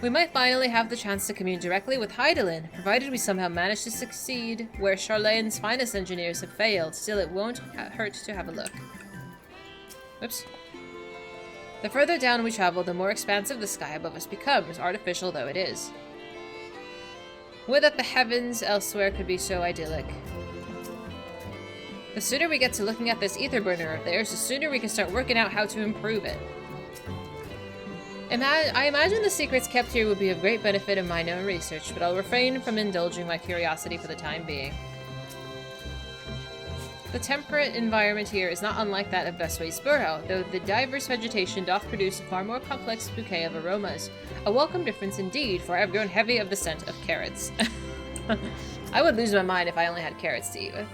[SPEAKER 1] We might finally have the chance to commune directly with Hydaelyn, provided we somehow manage to succeed where Charlene's finest engineers have failed. Still, it won't hurt to have a look. Whoops. The further down we travel, the more expansive the sky above us becomes, artificial though it is. Would that the heavens elsewhere could be so idyllic. The sooner we get to looking at this ether burner of theirs, the sooner we can start working out how to improve it. I imagine the secrets kept here would be of great benefit in my known research, but I'll refrain from indulging my curiosity for the time being. The temperate environment here is not unlike that of Vesway's Burrow, though the diverse vegetation doth produce a far more complex bouquet of aromas. A welcome difference indeed, for I have grown heavy of the scent of carrots. I would lose my mind if I only had carrots to eat with.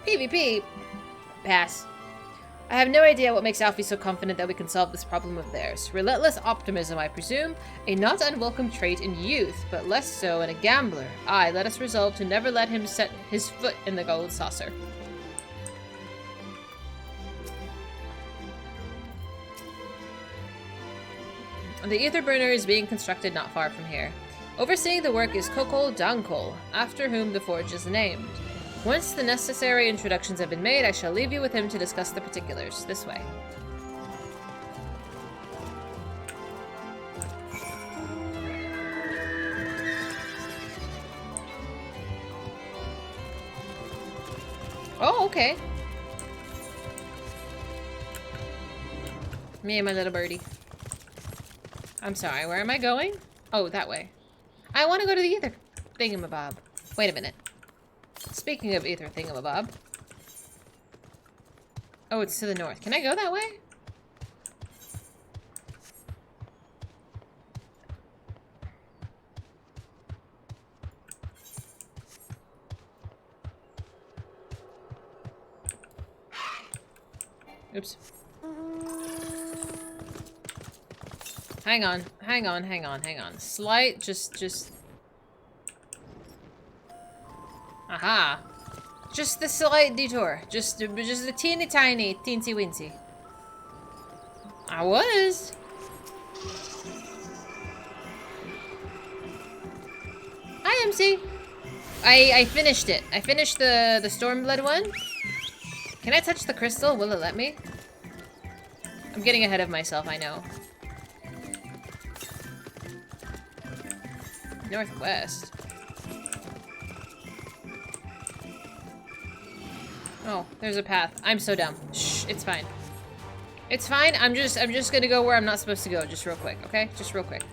[SPEAKER 1] PvP! Pass. I have no idea what makes Alfie so confident that we can solve this problem of theirs. Relentless optimism, I presume. A not unwelcome trait in youth, but less so in a gambler. Aye, let us resolve to never let him set his foot in the gold saucer. The ether burner is being constructed not far from here. Overseeing the work is Kokol Dankol, after whom the forge is named. Once the necessary introductions have been made, I shall leave you with him to discuss the particulars. This way. Oh, okay. Me and my little birdie. I'm sorry, where am I going? Oh, that way. I want to go to the ether thingamabob. Wait a minute. Speaking of ether thingamabob. Oh, it's to the north. Can I go that way? Oops. Hang on. Slight, just... Aha. Just the slight detour. Just a teeny tiny, teensy weensy. I was. Hi, MC. I finished it. I finished the Stormblood one. Can I touch the crystal? Will it let me? I'm getting ahead of myself, I know. Northwest. Oh, there's a path. I'm so dumb. Shh, it's fine. It's fine. I'm just gonna go where I'm not supposed to go, just real quick, okay? Just real quick.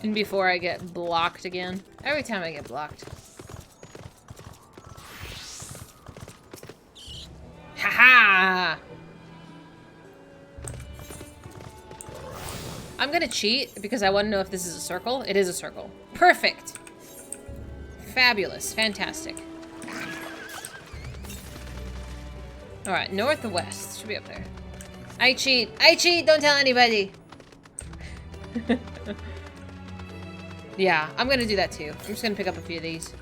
[SPEAKER 1] And before I get blocked again. Every time I get blocked. Haha! I'm gonna cheat because I want to know if this is a circle. It is a circle. Perfect! Fabulous. Fantastic. Alright, northwest. Should be up there. I cheat! I cheat! Don't tell anybody! Yeah, I'm gonna do that too. I'm just gonna pick up a few of these.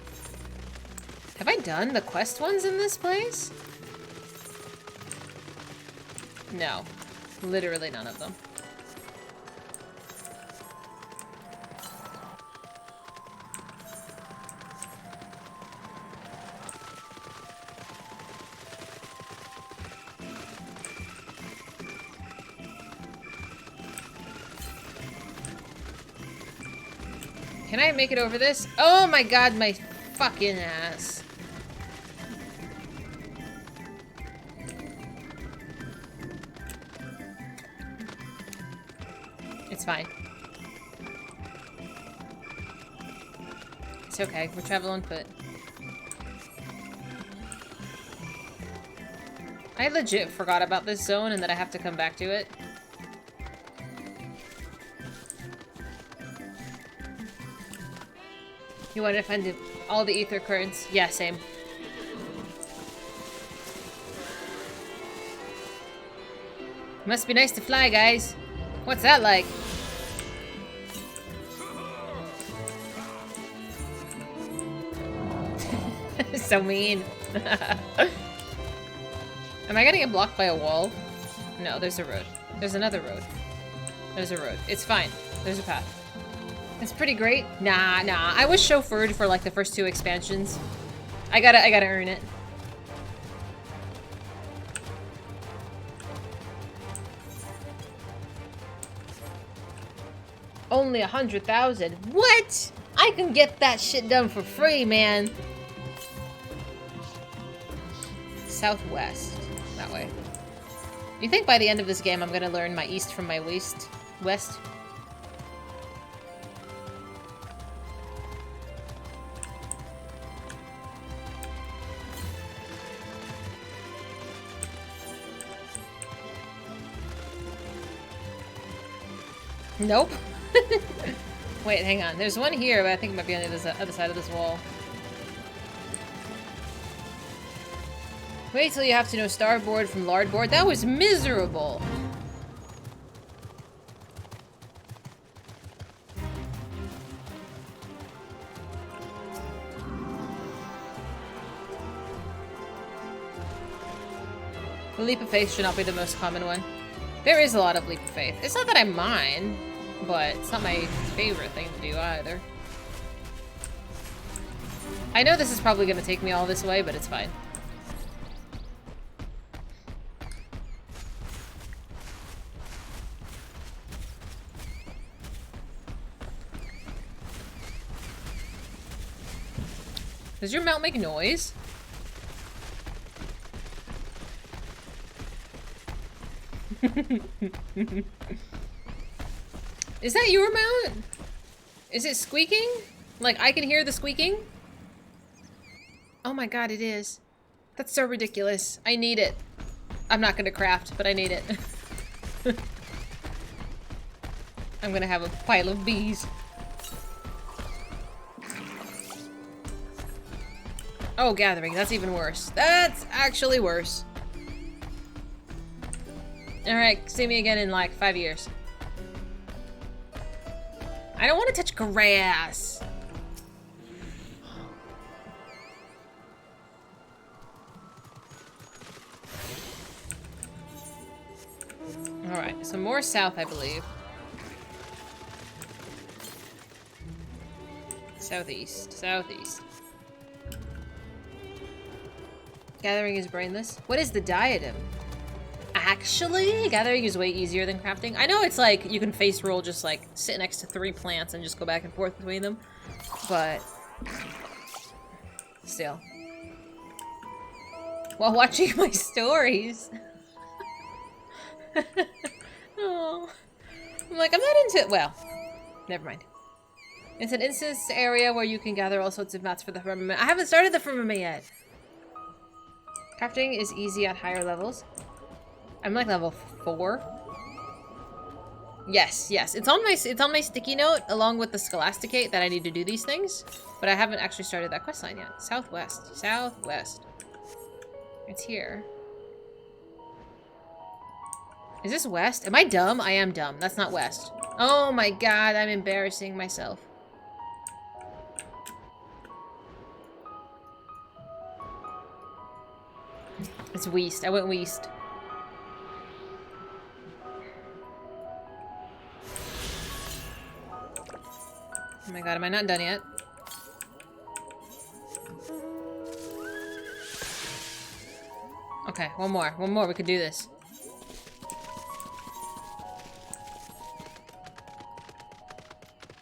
[SPEAKER 1] Have I done the quest ones in this place? No. Literally none of them. Can I make it over this? Oh my god, my fucking ass. It's fine. It's okay. We'll travel on foot. I legit forgot about this zone and that I have to come back to it. You wanted to find all the ether currents? Yeah, same. Must be nice to fly, guys. What's that like? So mean. Am I gonna get blocked by a wall? No, there's a road. There's another road. There's a road. It's fine. There's a path. It's pretty great. Nah. I was chauffeured for like the first 2 expansions. I gotta earn it. Only 100,000. What? I can get that shit done for free, man. Southwest. That way. You think by the end of this game I'm gonna learn my east from my west? Nope. Wait, hang on. There's one here, but I think it might be on the other side of this wall. Wait till you have to know starboard from larboard. That was miserable. The leap of faith should not be the most common one. There is a lot of leap of faith. It's not that I mind, but it's not my favorite thing to do either. I know this is probably going to take me all this way, but it's fine. Does your mount make noise? Is that your mount? Is it squeaking? Like, I can hear the squeaking? Oh my god, it is. That's so ridiculous. I need it. I'm not gonna craft, but I need it. I'm gonna have a pile of bees. Oh, gathering. That's even worse. That's actually worse. Alright, see me again in like 5 years. I don't want to touch much grass. Alright, so more south, I believe. Southeast. Southeast. Gathering is brainless. What is the diadem? Actually, gathering is way easier than crafting. I know it's like you can face roll, just like sit next to 3 plants and just go back and forth between them, but still. While watching my stories. Oh, I'm like, I'm not into it. Well, never mind. It's an instance area where you can gather all sorts of mats for the firmament. I haven't started the firmament yet. Crafting is easy at higher levels. I'm like level 4. Yes, yes. It's on my sticky note along with the Scholasticate that I need to do these things, but I haven't actually started that quest line yet. Southwest. Southwest. It's here. Is this west? Am I dumb? I am dumb. That's not west. Oh my god, I'm embarrassing myself. It's west. I went west. Oh my god, am I not done yet? Okay, one more. One more. We could do this.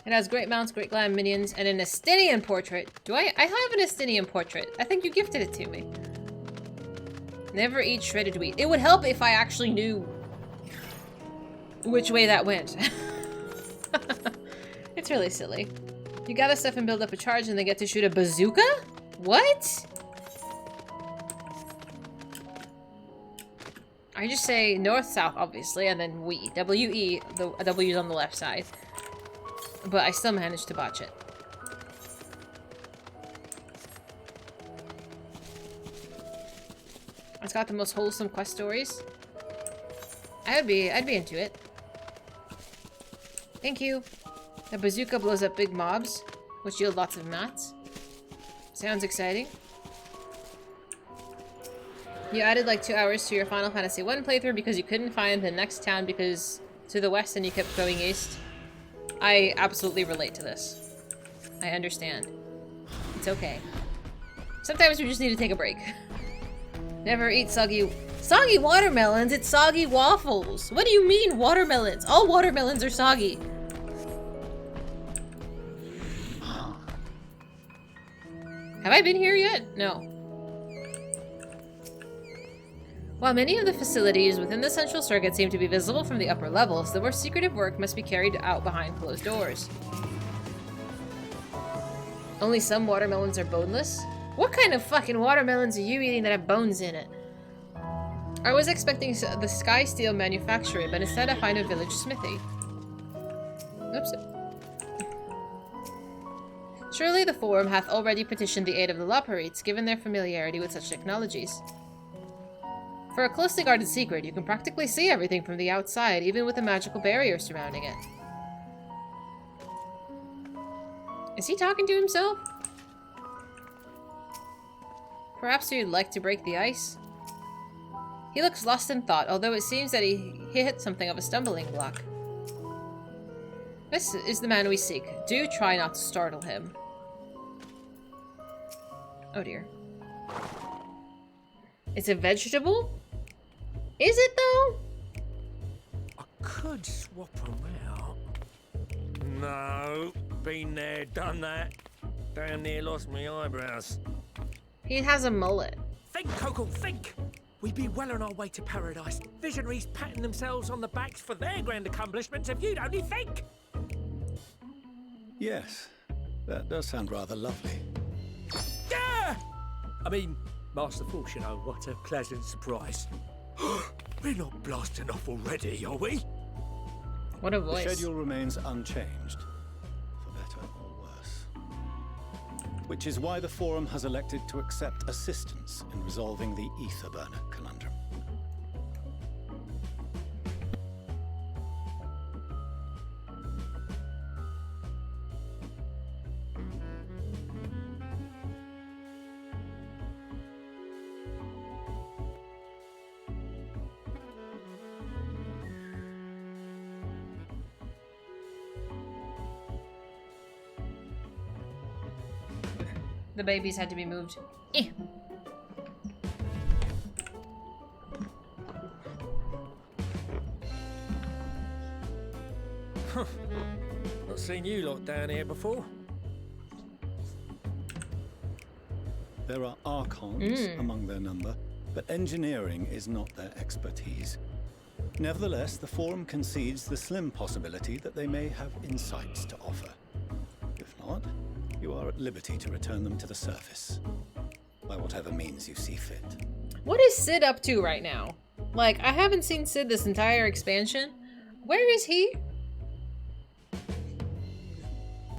[SPEAKER 1] It has great mounts, great glam minions, and an Estinian portrait. I have an Estinian portrait. I think you gifted it to me. Never eat shredded wheat. It would help if I actually knew which way that went. It's really silly. You gather stuff and build up a charge and then get to shoot a bazooka? What? I just say north-south, obviously, and then we. W-E, the W's on the left side. But I still managed to botch it. It's got the most wholesome quest stories. I'd be into it. Thank you. The bazooka blows up big mobs, which yield lots of mats. Sounds exciting. You added like 2 hours to your Final Fantasy I playthrough because you couldn't find the next town because to the west and you kept going east. I absolutely relate to this. I understand. It's okay. Sometimes we just need to take a break. Never eat soggy watermelons, it's soggy waffles. What do you mean watermelons? All watermelons are soggy. Have I been here yet? No. While many of the facilities within the central circuit seem to be visible from the upper levels, the more secretive work must be carried out behind closed doors. Only some watermelons are boneless? What kind of fucking watermelons are you eating that have bones in it? I was expecting the Sky Steel manufactory, but instead I find a village smithy. Oops. Surely the Forum hath already petitioned the aid of the Loperites, given their familiarity with such technologies. For a closely guarded secret, you can practically see everything from the outside, even with a magical barrier surrounding it. Is he talking to himself? Perhaps you'd like to break the ice? He looks lost in thought, although it seems that he hit something of a stumbling block. This is the man we seek. Do try not to startle him. Oh dear. It's a vegetable? Is it though?
[SPEAKER 4] I could swap them out. No, been there, done that. Damn near lost my eyebrows.
[SPEAKER 1] He has a mullet.
[SPEAKER 4] Think, Coco, think! We'd be well on our way to paradise. Visionaries patting themselves on the backs for their grand accomplishments if you'd only think!
[SPEAKER 5] Yes, that does sound rather lovely.
[SPEAKER 4] Yeah! I mean, Master Force, you know, what a pleasant surprise. We're not blasting off already, are we?
[SPEAKER 1] What a
[SPEAKER 5] The
[SPEAKER 1] voice.
[SPEAKER 5] schedule remains unchanged, for better or worse. Which is why the Forum has elected to accept assistance in resolving the Ether Burner conundrum.
[SPEAKER 1] The babies had to be moved. Eh.
[SPEAKER 4] Not seen you lot down here before.
[SPEAKER 5] There are archons among their number, but engineering is not their expertise. Nevertheless, the Forum concedes the slim possibility that they may have insights to offer. If not, you are at liberty to return them to the surface, by whatever means you see fit.
[SPEAKER 1] What is Sid up to right now? Like, I haven't seen Sid this entire expansion. Where is he?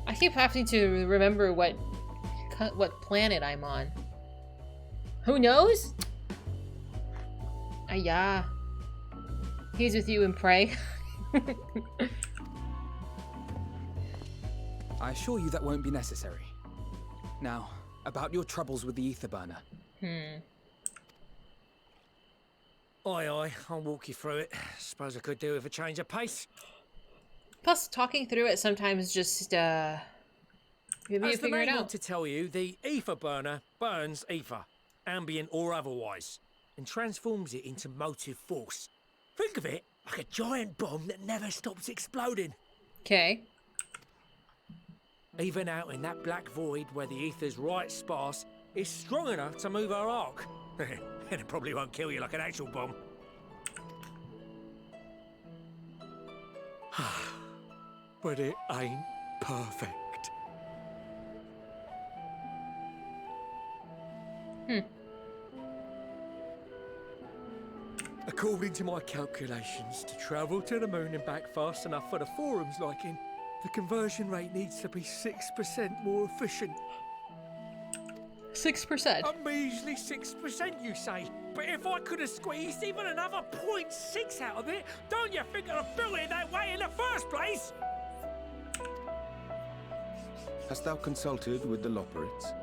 [SPEAKER 1] I keep having to remember what planet I'm on. Who knows? Yeah. He's with you in Prey.
[SPEAKER 6] I assure you that won't be necessary. Now, about your troubles with the ether burner.
[SPEAKER 4] Aye, I'll walk you through it. Suppose I could do with a change of pace.
[SPEAKER 1] Plus, talking through it sometimes just, maybe you
[SPEAKER 4] As the
[SPEAKER 1] figure it
[SPEAKER 4] man
[SPEAKER 1] out.
[SPEAKER 4] want to tell you, the ether burner burns ether, ambient or otherwise, and transforms it into motive force. Think of it like a giant bomb that never stops exploding.
[SPEAKER 1] Okay.
[SPEAKER 4] Even out in that black void where the ether's right sparse, it's strong enough to move our arc. And it probably won't kill you like an actual bomb. But it ain't perfect. According to my calculations, to travel to the moon and back fast enough for the Forum's liking, the conversion rate needs to be 6% more efficient.
[SPEAKER 1] 6%.
[SPEAKER 4] A measly 6%, you say? But if I could have squeezed even another 0.6 out of it, don't you think I'd have built it that way in the first place?
[SPEAKER 7] Hast thou consulted with the Loperids?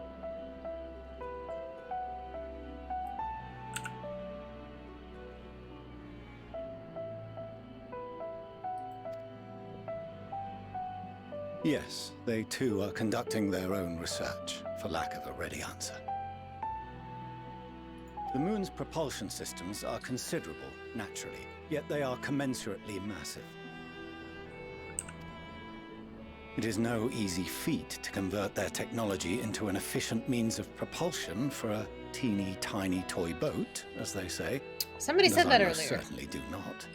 [SPEAKER 5] Yes, they too are conducting their own research, for lack of a ready answer. The moon's propulsion systems are considerable, naturally, yet they are commensurately massive. It is no easy feat to convert their technology into an efficient means of propulsion for a teeny tiny toy boat, as they say.
[SPEAKER 1] Somebody
[SPEAKER 5] and
[SPEAKER 1] said
[SPEAKER 5] as
[SPEAKER 1] that
[SPEAKER 5] I most
[SPEAKER 1] earlier.
[SPEAKER 5] certainly do not.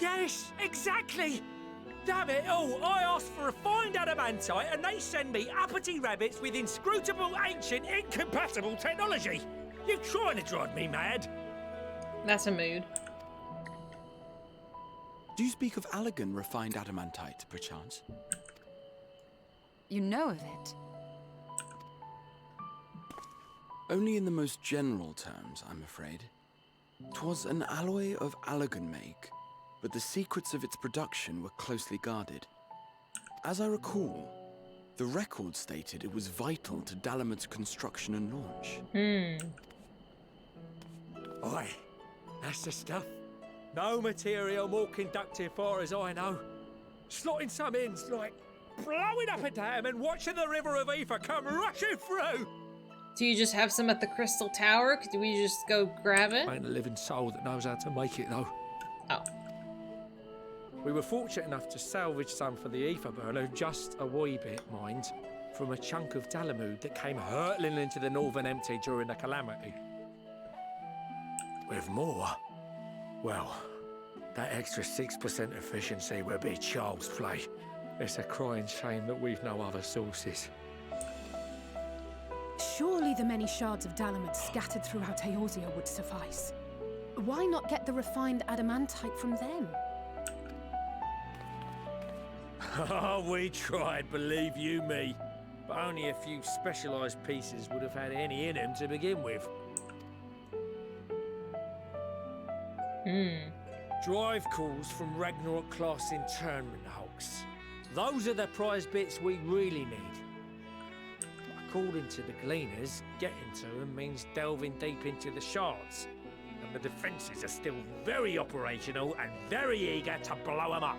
[SPEAKER 4] Yes, exactly! Damn it all, I asked for refined adamantite and they send me uppity rabbits with inscrutable, ancient, incompatible technology! You're trying to drive me mad!
[SPEAKER 1] That's a mood.
[SPEAKER 6] Do you speak of Allagan refined adamantite, perchance?
[SPEAKER 8] You know of it?
[SPEAKER 6] Only in the most general terms, I'm afraid. 'Twas an alloy of Allagan make, but the secrets of its production were closely guarded. As I recall, the record stated it was vital to Dalamud's construction and launch.
[SPEAKER 4] Aye, that's the stuff. No material more conductive far as I know. Slotting some ends like blowing up a dam and watching the river of ether come rushing through.
[SPEAKER 1] Do you just have some at the Crystal Tower? Do we just go grab it?
[SPEAKER 4] Ain't a living soul that knows how to make it though.
[SPEAKER 1] Oh.
[SPEAKER 4] We were fortunate enough to salvage some for the ether burner, just a wee bit, mind, from a chunk of Dalamud that came hurtling into the Northern Empty during the calamity. With more, well, that extra 6% efficiency would be child's play. It's a crying shame that we've no other sources.
[SPEAKER 9] Surely the many shards of Dalamud scattered throughout Eorzea would suffice. Why not get the refined adamantite from them?
[SPEAKER 4] Oh, we tried, believe you me. But only a few specialised pieces would have had any in them to begin with. Drive calls from Ragnarok-class internment hulks. Those are the prize bits we really need. According to the Gleaners, getting to them means delving deep into the shards. And the defences are still very operational and very eager to blow them up.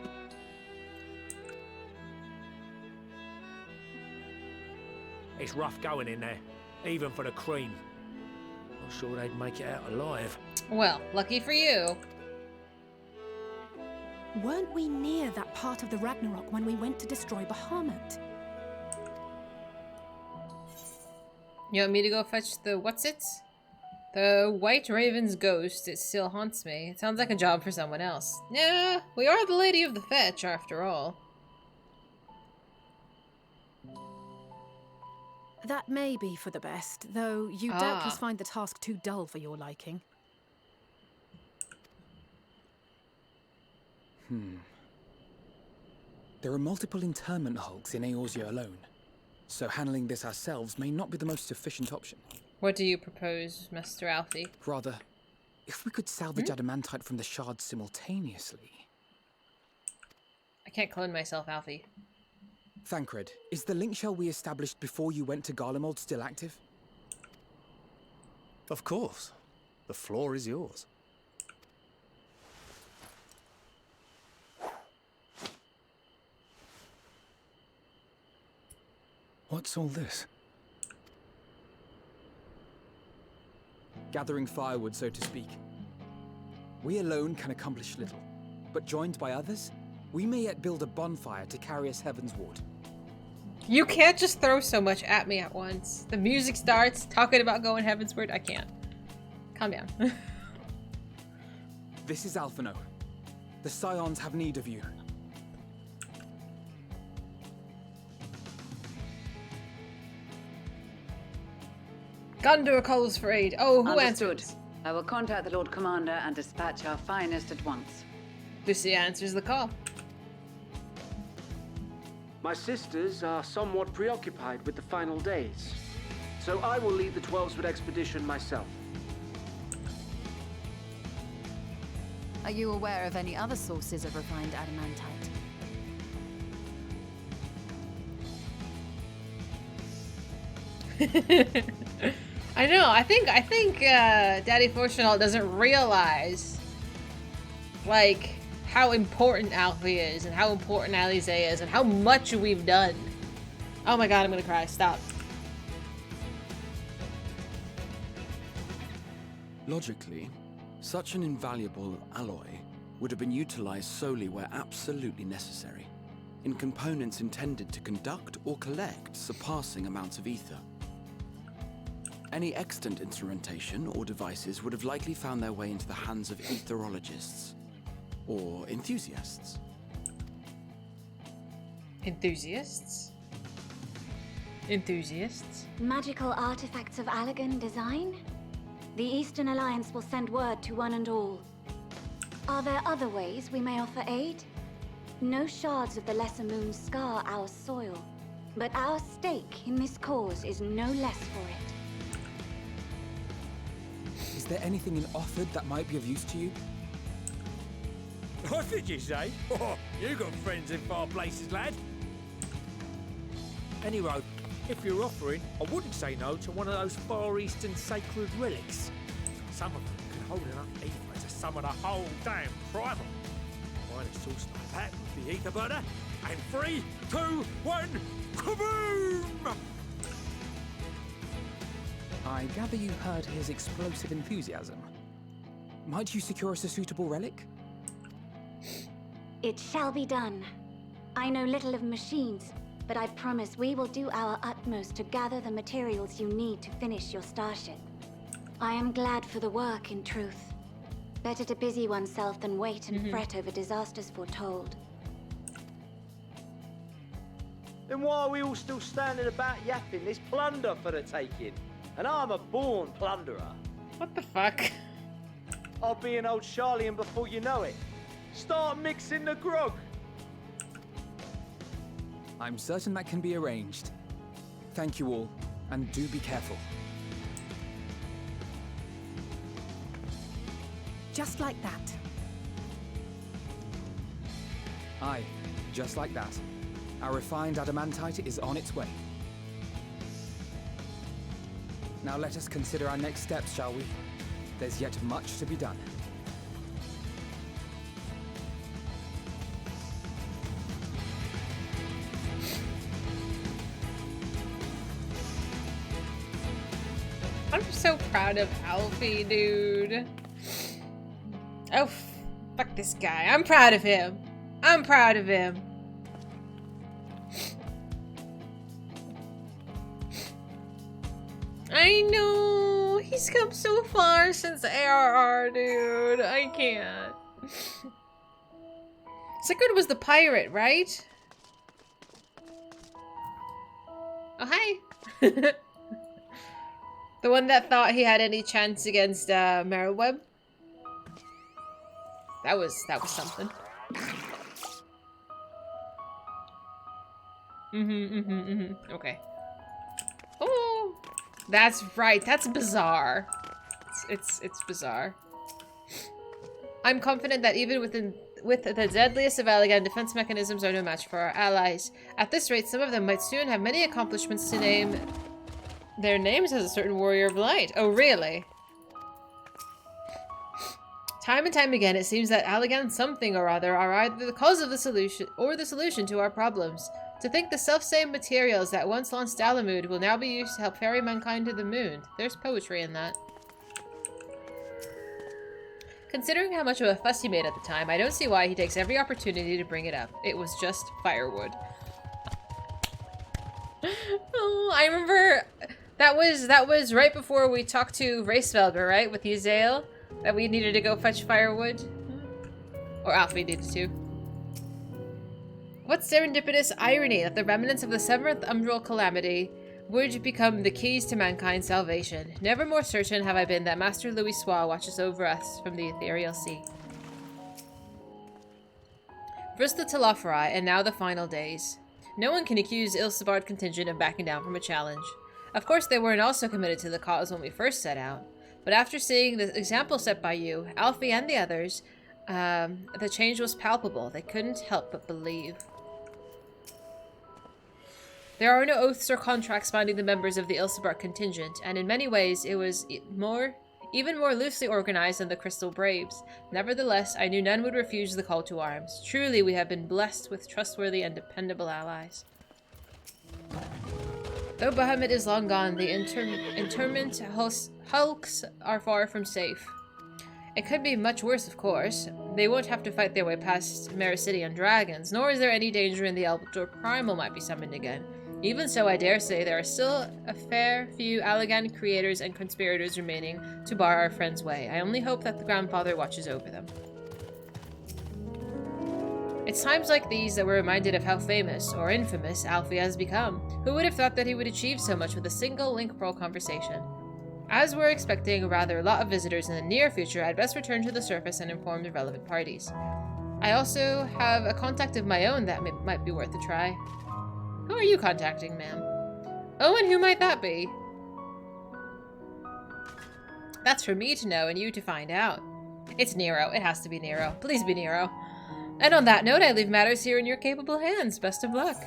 [SPEAKER 4] It's rough going in there, even for the cream. Not sure they'd make it out alive.
[SPEAKER 1] Well, lucky for you.
[SPEAKER 9] Weren't we near that part of the Ragnarok when we went to destroy Bahamut?
[SPEAKER 1] You want me to go fetch the what's-its? The White Raven's ghost, it still haunts me. It sounds like a job for someone else. Yeah, we are the Lady of the Fetch, after all.
[SPEAKER 9] That may be for the best, though you doubtless find the task too dull for your liking.
[SPEAKER 10] There are multiple internment hulks in Eorzea alone, so handling this ourselves may not be the most efficient option.
[SPEAKER 1] What do you propose, Master Alfie?
[SPEAKER 10] Rather, if we could salvage adamantite from the shards simultaneously...
[SPEAKER 1] I can't clone myself, Alfie.
[SPEAKER 10] Thancred, is the link shell we established before you went to Garlemald still active?
[SPEAKER 7] Of course. The floor is yours. What's all this?
[SPEAKER 10] Gathering firewood, so to speak. We alone can accomplish little, but joined by others, we may yet build a bonfire to carry us heavensward.
[SPEAKER 1] You can't just throw so much at me at once. The music starts, talking about going heavensward. I can't. Calm down.
[SPEAKER 10] This is Alphino. The Scions have need of you.
[SPEAKER 1] Gondor calls for aid. Oh, who
[SPEAKER 11] Understood.
[SPEAKER 1] answers?
[SPEAKER 11] I will contact the Lord Commander and dispatch our finest at once.
[SPEAKER 1] Lucy answers the call.
[SPEAKER 12] My sisters are somewhat preoccupied with the final days, so I will lead the 12-foot expedition myself.
[SPEAKER 8] Are you aware of any other sources of refined adamantite?
[SPEAKER 1] I know. I think Daddy Fortunal doesn't realize, like, how important Alfie is, and how important Alize is, and how much we've done. Oh my god, I'm gonna cry. Stop.
[SPEAKER 6] Logically, such an invaluable alloy would have been utilized solely where absolutely necessary, in components intended to conduct or collect surpassing amounts of ether. Any extant instrumentation or devices would have likely found their way into the hands of etherologists. Or enthusiasts.
[SPEAKER 1] Enthusiasts? Enthusiasts?
[SPEAKER 13] Magical artifacts of Allagan design? The Eastern Alliance will send word to one and all. Are there other ways we may offer aid? No shards of the Lesser Moon scar our soil, but our stake in this cause is no less for it.
[SPEAKER 10] Is there anything in Offord that might be of use to you?
[SPEAKER 4] What did you say? Oh, you got friends in far places, lad. Anyway, if you're offering, I wouldn't say no to one of those Far Eastern sacred relics. Some of them can hold enough ether to summon a whole damn primal. Find a source like that with the ether burner, and 3, 2, 1, kaboom!
[SPEAKER 10] I gather you heard his explosive enthusiasm. Might you secure us a suitable relic?
[SPEAKER 13] It shall be done. I know little of machines, but I promise we will do our utmost to gather the materials you need to finish your starship. I am glad for the work, in truth. Better to busy oneself than wait and fret over disasters foretold.
[SPEAKER 12] Then why are we all still standing about yapping? There's plunder for the taking, and I'm a born plunderer.
[SPEAKER 1] What the fuck?
[SPEAKER 12] I'll be an old Charlian before you know it. Start mixing the grog.
[SPEAKER 10] I'm certain that can be arranged. Thank you all, and do be careful.
[SPEAKER 9] Just like that.
[SPEAKER 10] Aye, just like that. Our refined adamantite is on its way. Now let us consider our next steps, shall we? There's yet much to be done.
[SPEAKER 1] so proud of Alfie, dude. Oh, fuck this guy. I'm proud of him. I'm proud of him. I know. He's come so far since ARR, dude. I can't. Sigurd was the pirate, right? Oh, hi. The one that thought he had any chance against Merylweb. That was something. Okay. Oh, that's right. That's bizarre. It's bizarre. I'm confident that even with the deadliest of Allegan, defense mechanisms are no match for our allies. At this rate, some of them might soon have many accomplishments to name their names as a certain warrior of light. Oh, really? Time and time again, it seems that Allegan something or other are either the cause of the solution or the solution to our problems. To think the selfsame materials that once launched Alamud will now be used to help ferry mankind to the moon. There's poetry in that. Considering how much of a fuss he made at the time, I don't see why he takes every opportunity to bring it up. It was just firewood. Oh, I remember that was right before we talked to Racevelger, right? With Uzael, that we needed to go fetch firewood. Or Alfie needed to. What serendipitous irony that the remnants of the 7th Umbral Calamity would become the keys to mankind's salvation. Never more certain have I been that Master Louis Swa watches over us from the ethereal sea. First the Telophori, and now the final days. No one can accuse Ilsebard contingent of backing down from a challenge. Of course, they weren't also committed to the cause when we first set out, but after seeing the example set by you, Alfie, and the others, the change was palpable. They couldn't help but believe. There are no oaths or contracts binding the members of the Ilsebard contingent, and in many ways it was even more loosely organized than the Crystal Braves. Nevertheless, I knew none would refuse the call to arms. Truly, we have been blessed with trustworthy and dependable allies. Though Bahamut is long gone, the interment hulks are far from safe. It could be much worse, of course. They won't have to fight their way past Mericidian dragons, nor is there any danger in the Eldor Primal might be summoned again. Even so, I dare say there are still a fair few Allegan creators and conspirators remaining to bar our friend's way. I only hope that the Grandfather watches over them. It's times like these that we're reminded of how famous, or infamous, Alfie has become. Who would have thought that he would achieve so much with a single Link Pearl conversation? As we're expecting rather a lot of visitors in the near future, I'd best return to the surface and inform the relevant parties. I also have a contact of my own that might be worth a try. Who are you contacting, ma'am? Oh, and who might that be? That's for me to know and you to find out. It's Nero. It has to be Nero. Please be Nero. And on that note, I leave matters here in your capable hands. Best of luck.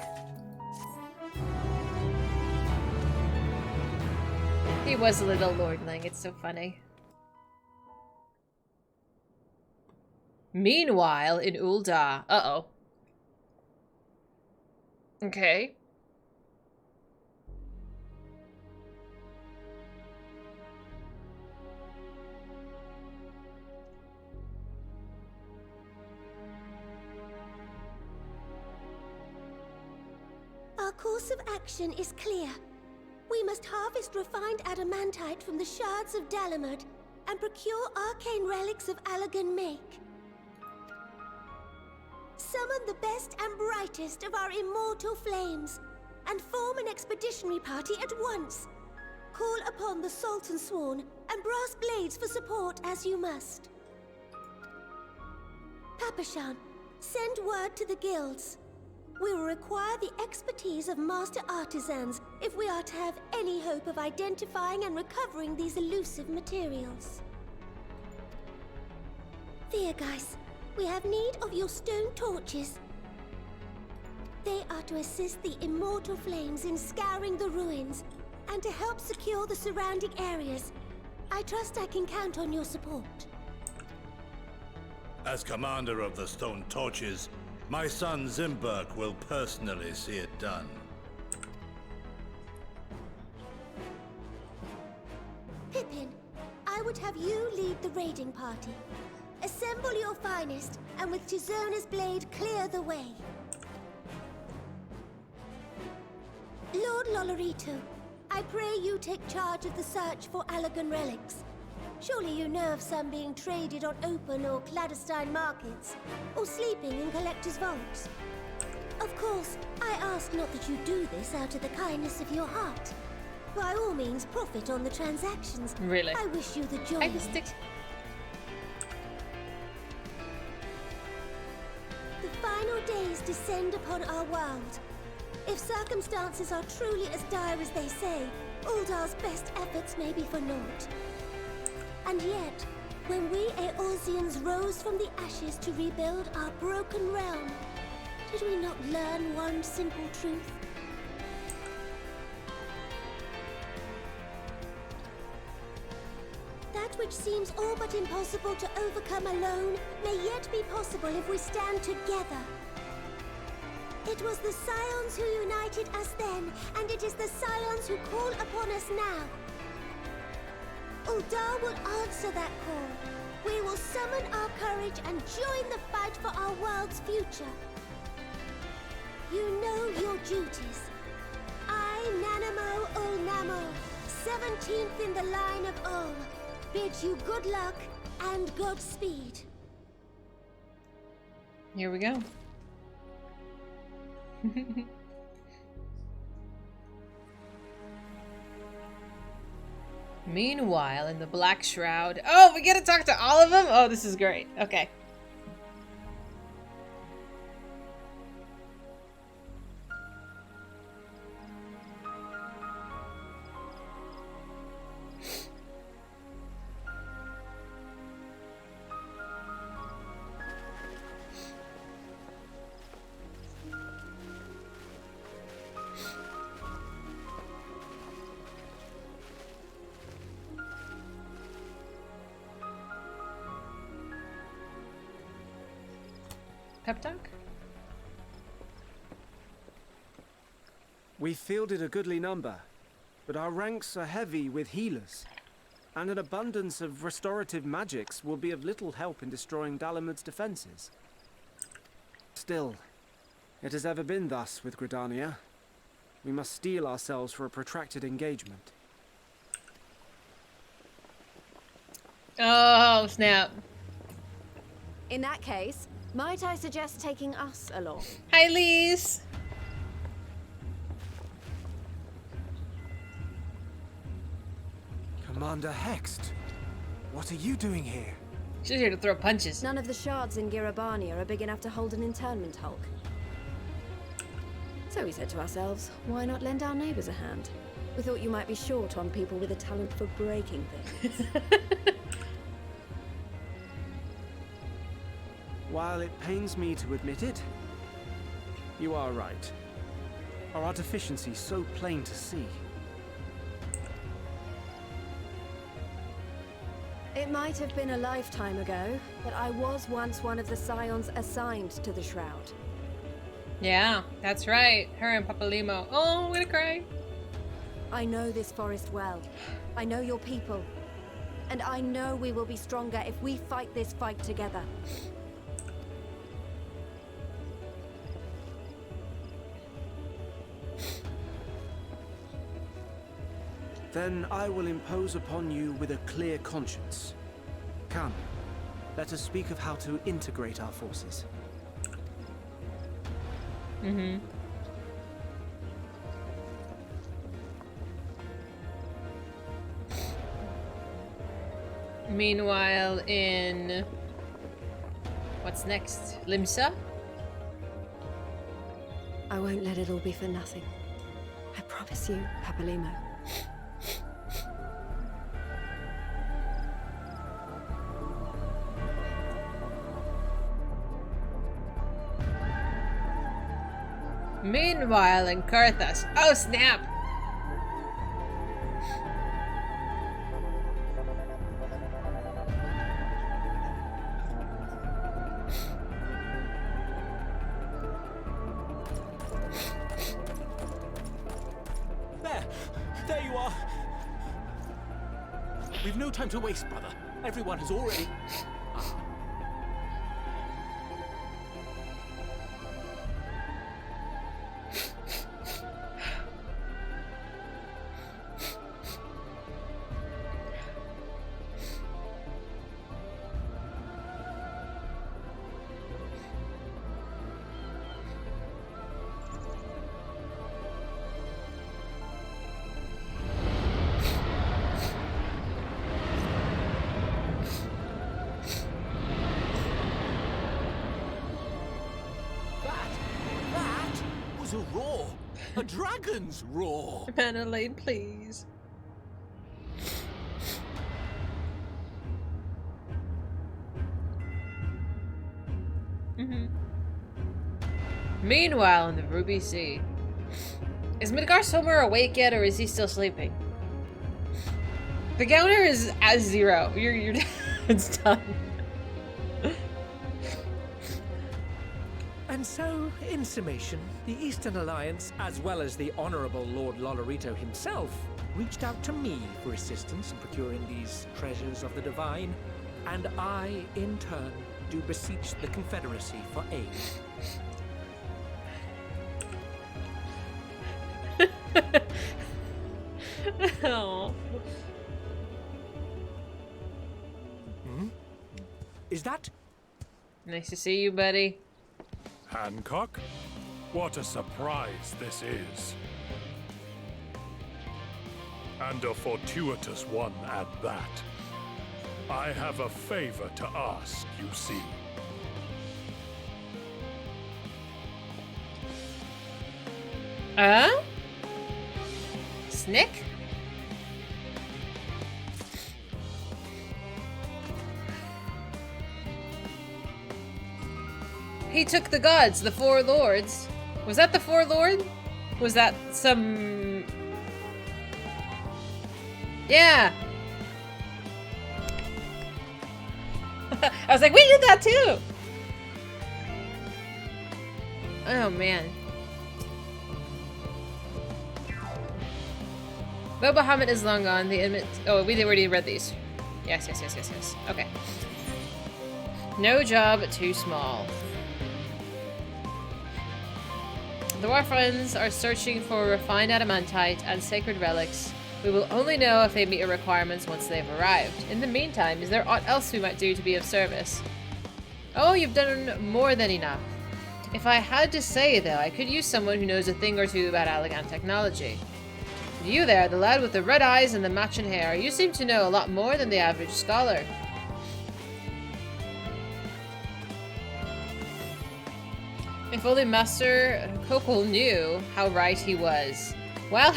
[SPEAKER 1] He was a little lordling. It's so funny. Meanwhile, in Ul'dah. Uh-oh. Okay.
[SPEAKER 14] Our course of action is clear. We must harvest refined adamantite from the shards of Dalamud and procure arcane relics of Allegan make. Summon the best and brightest of our immortal flames and form an expeditionary party at once. Call upon the Sultan Sworn and Brass Blades for support as you must. Papashan, send word to the guilds. We will require the expertise of master artisans if we are to have any hope of identifying and recovering these elusive materials. Thiergeist, we have need of your stone torches. They are to assist the immortal flames in scouring the ruins and to help secure the surrounding areas. I trust I can count on your support.
[SPEAKER 15] As commander of the Stone Torches, my son Zimberk will personally see it done.
[SPEAKER 14] you lead the raiding party. Assemble your finest, and with Tizona's blade, clear the way. Lord Lolorito, I pray you take charge of the search for Allagan relics. Surely you know of some being traded on open or clandestine markets, or sleeping in collectors' vaults. Of course, I ask not that you do this out of the kindness of your heart. By all means, profit on the transactions.
[SPEAKER 1] Really?
[SPEAKER 14] I wish you the joy.
[SPEAKER 1] I can stick.
[SPEAKER 14] The final days descend upon our world. If circumstances are truly as dire as they say, Uldar's best efforts may be for naught. And yet, when we Eorzeans rose from the ashes to rebuild our broken realm, did we not learn one simple truth? That which seems all but impossible to overcome alone may yet be possible if we stand together. It was the Scions who united us then, and it is the Scions who call upon us now. Uldar will answer that call. We will summon our courage and join the fight for our world's future. You know your duties. I, Nanamo Ulnamo, 17th in the line of Ul, bid you good luck and Godspeed.
[SPEAKER 1] Here we go. Meanwhile, in the Black Shroud... Oh, we get to talk to all of them? Oh, this is great. Okay. Pep talk?
[SPEAKER 12] We fielded a goodly number, but our ranks are heavy with healers, and an abundance of restorative magics will be of little help in destroying Dalamud's defenses. Still, it has ever been thus with Gridania. We must steel ourselves for a protracted engagement.
[SPEAKER 1] Oh, snap.
[SPEAKER 16] In that case, might I suggest taking us along?
[SPEAKER 1] Hi, Lise.
[SPEAKER 12] Commander Hext, what are you doing here?
[SPEAKER 1] She's here to throw punches.
[SPEAKER 16] None of the shards in Girabania are big enough to hold an internment hulk. So we said to ourselves, why not lend our neighbors a hand? We thought you might be short on people with a talent for breaking things.
[SPEAKER 12] While it pains me to admit it, you are right. Our deficiency so plain to see.
[SPEAKER 16] It might have been a lifetime ago, but I was once one of the Scions assigned to the Shroud.
[SPEAKER 1] Yeah, that's right. Her and Papalimo. Oh, I'm gonna cry.
[SPEAKER 16] I know this forest well. I know your people. And I know we will be stronger if we fight this fight together.
[SPEAKER 12] Then I will impose upon you with a clear conscience. Come, let us speak of how to integrate our forces.
[SPEAKER 1] Mm-hmm. Meanwhile, in... what's next? Limsa?
[SPEAKER 16] I won't let it all be for nothing. I promise you, Papalimo.
[SPEAKER 1] Meanwhile, in Karthas. Oh, snap!
[SPEAKER 17] There you are. We've no time to waste, brother. Everyone has already... a roar! A dragon's roar!
[SPEAKER 1] Mana Lane, please. Meanwhile, in the Ruby Sea. Is Midgar Somewhere awake yet, or is he still sleeping? The counter is at 0. You're it's done.
[SPEAKER 4] And so, in summation, the Eastern Alliance, as well as the Honorable Lord Lolorito himself, reached out to me for assistance in procuring these treasures of the divine, and I, in turn, do beseech the Confederacy for aid.
[SPEAKER 1] Oh.
[SPEAKER 4] Is that?
[SPEAKER 1] Nice to see you, buddy.
[SPEAKER 18] Hancock? What a surprise this is. And a fortuitous one at that. I have a favor to ask, you see.
[SPEAKER 1] Snick? He took the gods, the 4 lords. Was that the 4 lord? Was that some... Yeah! I was like, we did that too! Oh man. Though Bahamut is long gone, the image... Oh, we already read these. Yes. Okay. No job too small. The Warfriends are searching for refined adamantite and sacred relics. We will only know if they meet our requirements once they've arrived. In the meantime, is there aught else we might do to be of service? Oh, you've done more than enough. If I had to say, though, I could use someone who knows a thing or two about Allegan technology. You there, the lad with the red eyes and the matching hair, you seem to know a lot more than the average scholar. If only Master Kokol knew how right he was. Well,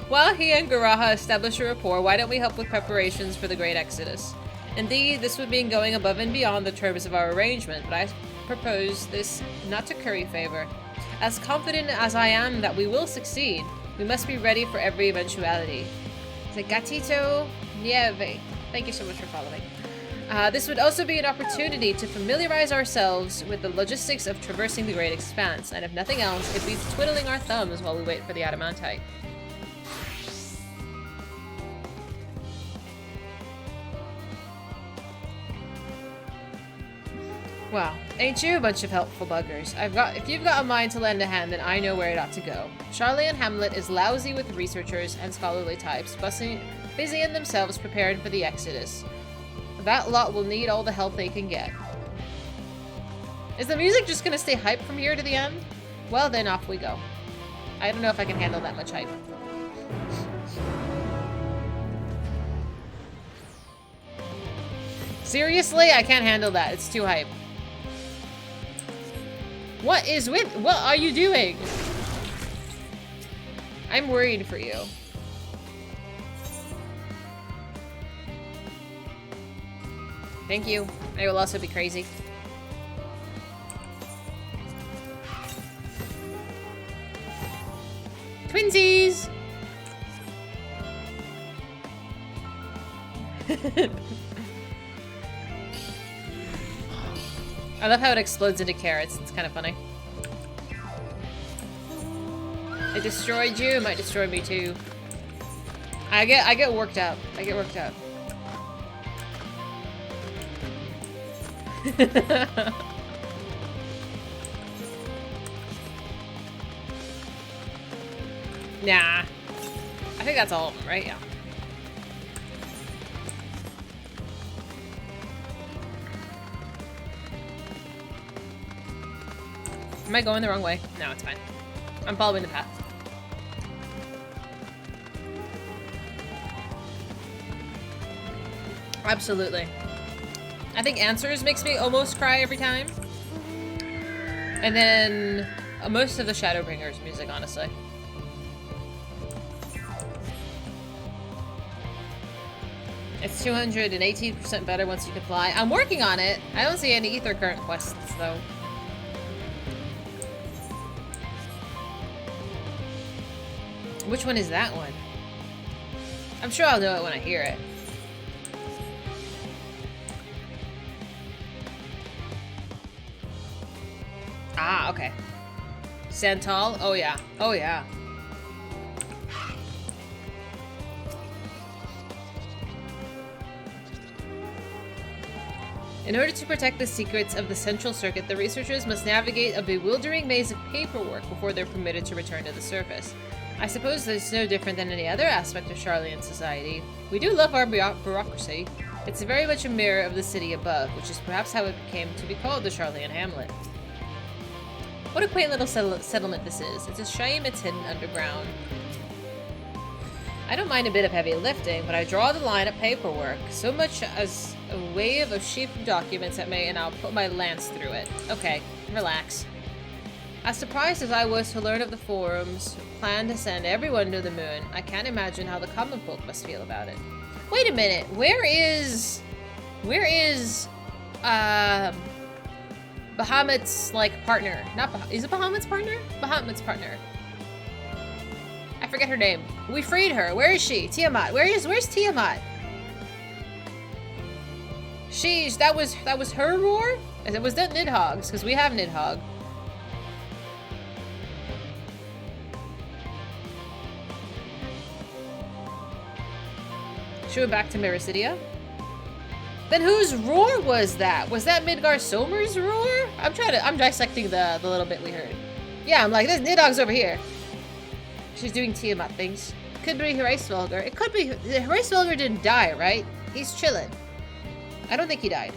[SPEAKER 1] while he and Garaha establish a rapport, why don't we help with preparations for the Great Exodus? Indeed, this would mean going above and beyond the terms of our arrangement, but I propose this not to curry favor. As confident as I am that we will succeed, we must be ready for every eventuality. The Gatito Nieve. Thank you so much for following. This would also be an opportunity to familiarize ourselves with the logistics of traversing the Great Expanse, and if nothing else, it beats twiddling our thumbs while we wait for the adamantite. Well, ain't you a bunch of helpful buggers? If you've got a mind to lend a hand, then I know where it ought to go. Charlie and Hamlet is lousy with researchers and scholarly types, busy in themselves preparing for the Exodus. That lot will need all the help they can get. Is the music just gonna stay hype from here to the end? Well then, off we go. I don't know if I can handle that much hype. Seriously? I can't handle that. It's too hype. What are you doing? I'm worried for you. Thank you. I will also be crazy. Twinsies! I love how it explodes into carrots. It's kind of funny. It destroyed you. It might destroy me too. I get worked up. I get worked up. Nah. I think that's all of them, right? Yeah. Am I going the wrong way? No, it's fine. I'm following the path. Absolutely. I think Answers makes me almost cry every time. And then most of the Shadowbringers music, honestly. It's 218% better once you can fly. I'm working on it. I don't see any Ether Current quests, though. Which one is that one? I'm sure I'll know it when I hear it. Ah, okay. Santal? Oh yeah. Oh yeah. In order to protect the secrets of the Central Circuit, the researchers must navigate a bewildering maze of paperwork before they're permitted to return to the surface. I suppose this is no different than any other aspect of Sharlayan society. We do love our bureaucracy. It's very much a mirror of the city above, which is perhaps how it came to be called the Sharlayan Hamlet. What a quaint little settlement this is. It's a shame it's hidden underground. I don't mind a bit of heavy lifting, but I draw the line at paperwork. So much as a wave of sheaf of documents at me, and I'll put my lance through it. Okay, relax. As surprised as I was to learn of the forum's plan to send everyone to the moon, I can't imagine how the common folk must feel about it. Wait a minute, where is Bahamut's, like, partner? Is it Bahamut's partner? Bahamut's partner. I forget her name. We freed her. Where is she? Tiamat. Where's Tiamat? That was her roar? It was that Nidhogg's, because we have Nidhogg. She went back to Miracidia? Then whose roar was that? Was that Midgar Somer's roar? I'm dissecting the little bit we heard. Yeah, I'm like, this Nidhogg's over here. She's doing Tiamat things. Could be Hraesvelgr. It could be. Hraesvelgr didn't die, right? He's chilling. I don't think he died.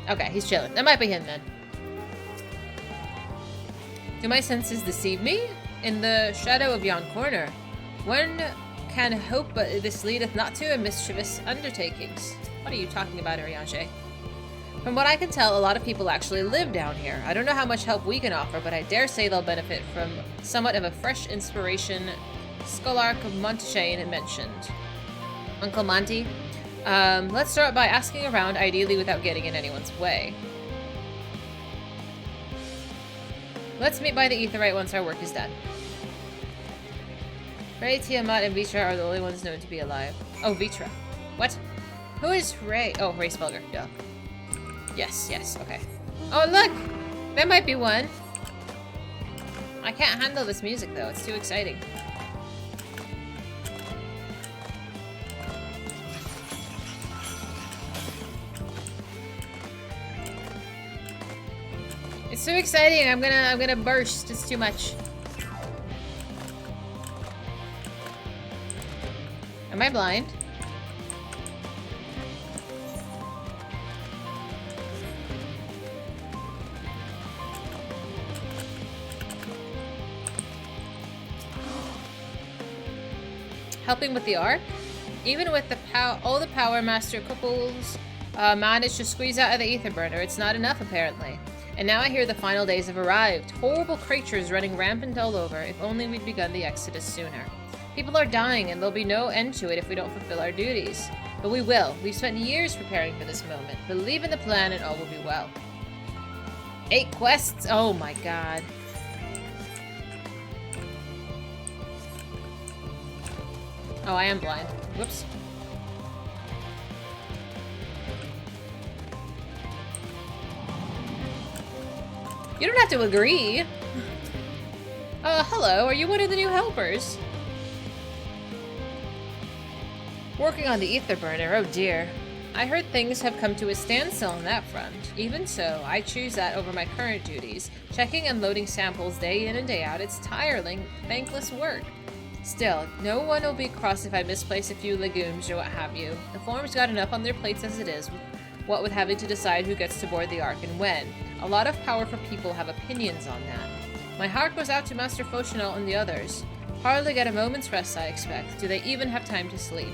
[SPEAKER 1] Okay, he's chilling. That might be him then. Do my senses deceive me? In the shadow of yon corner, one can hope but this leadeth not to a mischievous undertakings. What are you talking about, Ariange? From what I can tell, a lot of people actually live down here. I don't know how much help we can offer, but I dare say they'll benefit from somewhat of a fresh inspiration Scholarch of Montchain mentioned. Uncle Monty? Let's start by asking around, ideally without getting in anyone's way. Let's meet by the Aetheryte once our work is done. Ray, Tiamat, and Vitra are the only ones known to be alive. Oh, Vitra. What? Who is Ray? Oh, Hraesvelgr. Duh. Yes, okay. Oh, look! That might be one. I can't handle this music, though. It's too exciting. It's too exciting. I'm gonna burst. It's too much. Am I blind? Helping with the arc? Even with all the Power Master couples managed to squeeze out of the Ether Burner, it's not enough apparently. And now I hear the final days have arrived. Horrible creatures running rampant all over. If only we'd begun the exodus sooner. People are dying, and there'll be no end to it if we don't fulfill our duties. But we will. We've spent years preparing for this moment. Believe in the plan and all will be well. 8 quests? Oh my god. Oh, I am blind. Whoops. You don't have to agree. Hello, are you one of the new helpers? Working on the ether burner, oh dear. I heard things have come to a standstill on that front. Even so, I choose that over my current duties. Checking and loading samples day in and day out, it's tiring, thankless work. Still, no one will be cross if I misplace a few legumes or what have you. The Forum's got enough on their plates as it is, what with having to decide who gets to board the Ark and when. A lot of powerful people have opinions on that. My heart goes out to Master Fauchenal and the others. Hardly get a moment's rest, I expect. Do they even have time to sleep?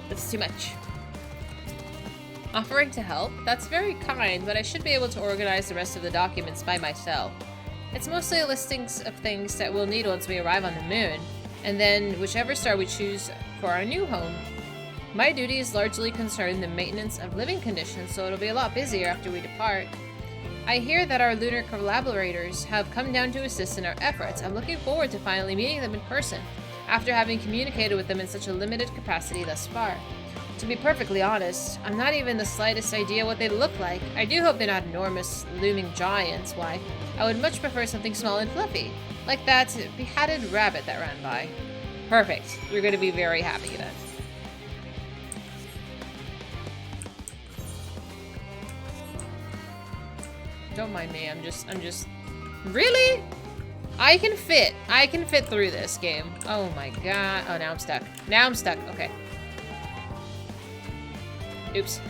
[SPEAKER 1] That's too much. Offering to help? That's very kind, but I should be able to organize the rest of the documents by myself. It's mostly a listing of things that we'll need once we arrive on the moon, and then whichever star we choose for our new home. My duties largely concern the maintenance of living conditions, so it'll be a lot busier after we depart. I hear that our lunar collaborators have come down to assist in our efforts. I'm looking forward to finally meeting them in person, after having communicated with them in such a limited capacity thus far. To be perfectly honest, I'm not even the slightest idea what they look like. I do hope they're not enormous, looming giants. Why, I would much prefer something small and fluffy, like that beheaded rabbit that ran by. Perfect. You're going to be very happy then. Don't mind me, I'm just... Really? I can fit through this game. Oh my god. Oh, now I'm stuck. Now I'm stuck. Okay. Oops.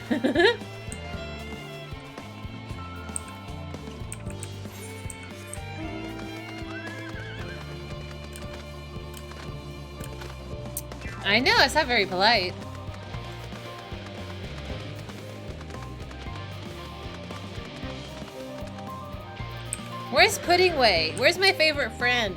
[SPEAKER 1] I know, it's not very polite. Where's Puddingway? Where's my favorite friend?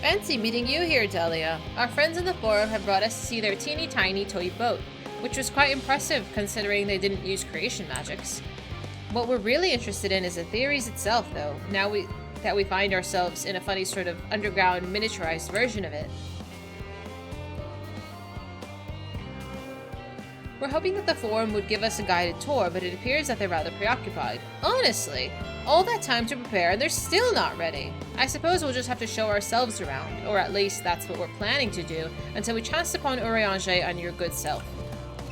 [SPEAKER 1] Fancy meeting you here, Delia. Our friends in the forum have brought us to see their teeny tiny toy boat, which was quite impressive considering they didn't use creation magics. What we're really interested in is the theories itself, though, now that we find ourselves in a funny sort of underground miniaturized version of it. We're hoping that the forum would give us a guided tour, but it appears that they're rather preoccupied. Honestly, all that time to prepare and they're still not ready. I suppose we'll just have to show ourselves around, or at least that's what we're planning to do, until we chance upon Urianger and your good self.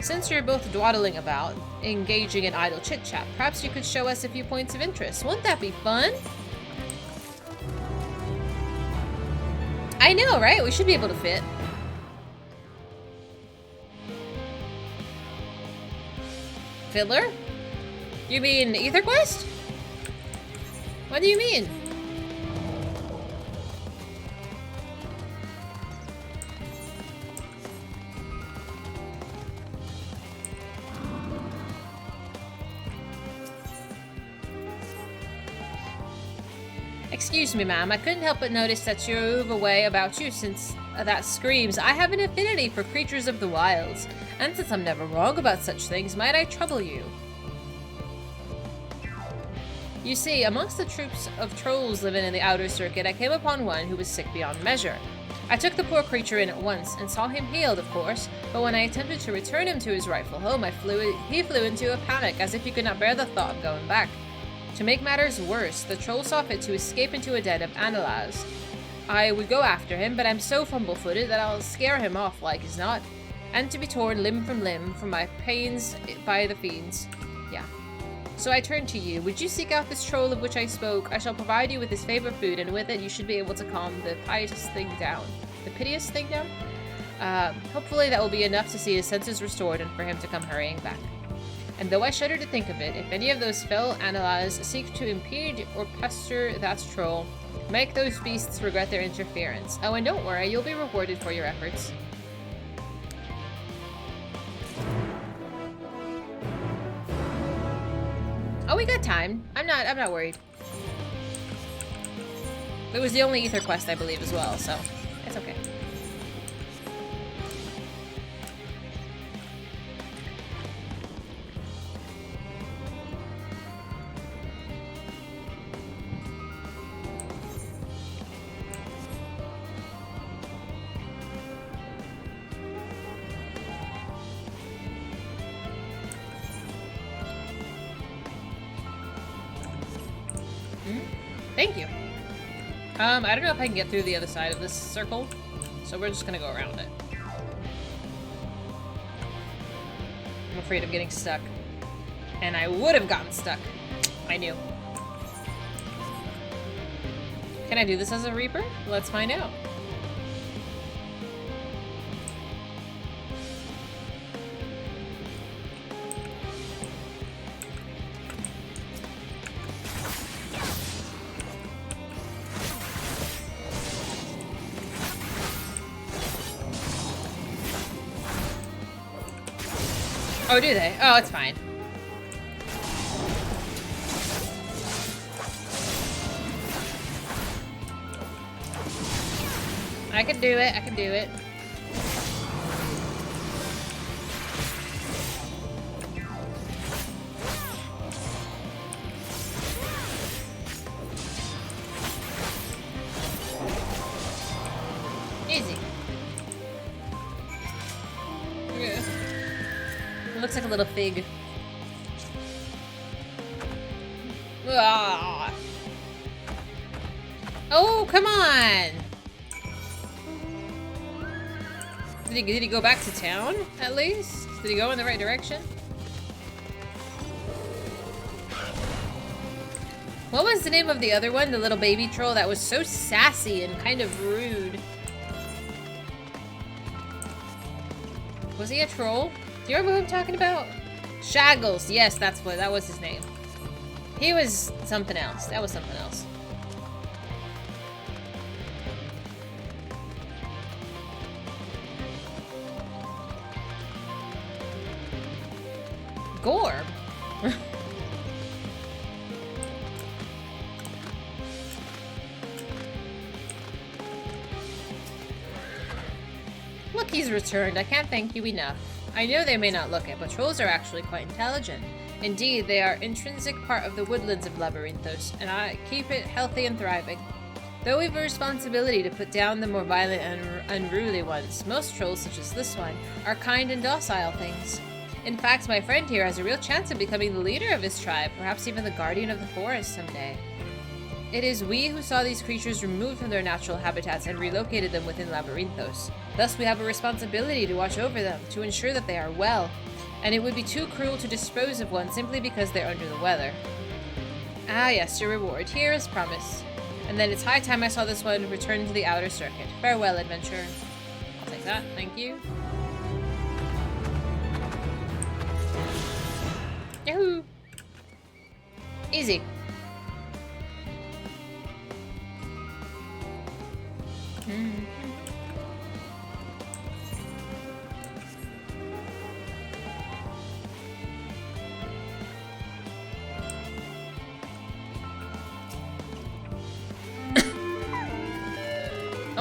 [SPEAKER 1] Since you're both dawdling about, engaging in idle chit-chat, perhaps you could show us a few points of interest. Won't that be fun? I know, right? We should be able to fit. Fiddler? You mean Ether Quest? What do you mean? Excuse me, ma'am. I couldn't help but notice that you move away about you since that screams, I have an affinity for creatures of the wilds. And since I'm never wrong about such things, might I trouble you? You see, amongst the troops of trolls living in the outer circuit, I came upon one who was sick beyond measure. I took the poor creature in at once, and saw him healed, of course, but when I attempted to return him to his rightful home, he flew into a panic, as if he could not bear the thought of going back. To make matters worse, the troll saw fit to escape into a den of Analaz. I would go after him, but I'm so fumble-footed that I'll scare him off like as not, and to be torn limb from limb from my pains by the fiends. Yeah. So I turn to you. Would you seek out this troll of which I spoke? I shall provide you with his favorite food, and with it you should be able to calm the piteous thing down. The piteous thing down? Hopefully that will be enough to see his senses restored and for him to come hurrying back. And though I shudder to think of it, if any of those fell Analaz seek to impede or pester that troll, make those beasts regret their interference. Oh, and don't worry, you'll be rewarded for your efforts. Oh, we got time. I'm not worried. It was the only ether quest, I believe, as well, so it's okay. Thank you. I don't know if I can get through the other side of this circle, so we're just gonna go around it. I'm afraid of getting stuck. And I would have gotten stuck. I knew. Can I do this as a Reaper? Let's find out. Oh, do they? Oh, it's fine. I can do it, I can do it. Easy. Yeah. It looks like a little fig. Ah. Oh, come on! Did he go back to town, at least? Did he go in the right direction? What was the name of the other one? The little baby troll that was so sassy and kind of rude. Was he a troll? Do you remember who I'm talking about? Shaggles. Yes, that was his name. He was something else. That was something else. Gorb? Look, he's returned. I can't thank you enough. I know they may not look it, but trolls are actually quite intelligent. Indeed, they are intrinsic part of the woodlands of Labyrinthos, and I keep it healthy and thriving. Though we've a responsibility to put down the more violent and unruly ones, most trolls, such as this one, are kind and docile things. In fact, my friend here has a real chance of becoming the leader of his tribe, perhaps even the guardian of the forest someday. It is we who saw these creatures removed from their natural habitats and relocated them within Labyrinthos. Thus, we have a responsibility to watch over them, to ensure that they are well, and it would be too cruel to dispose of one simply because they're under the weather. Ah yes, your reward. Here is promise. And then it's high time I saw this one return to the outer circuit. Farewell, adventurer. I'll take that, thank you. Yahoo! Easy.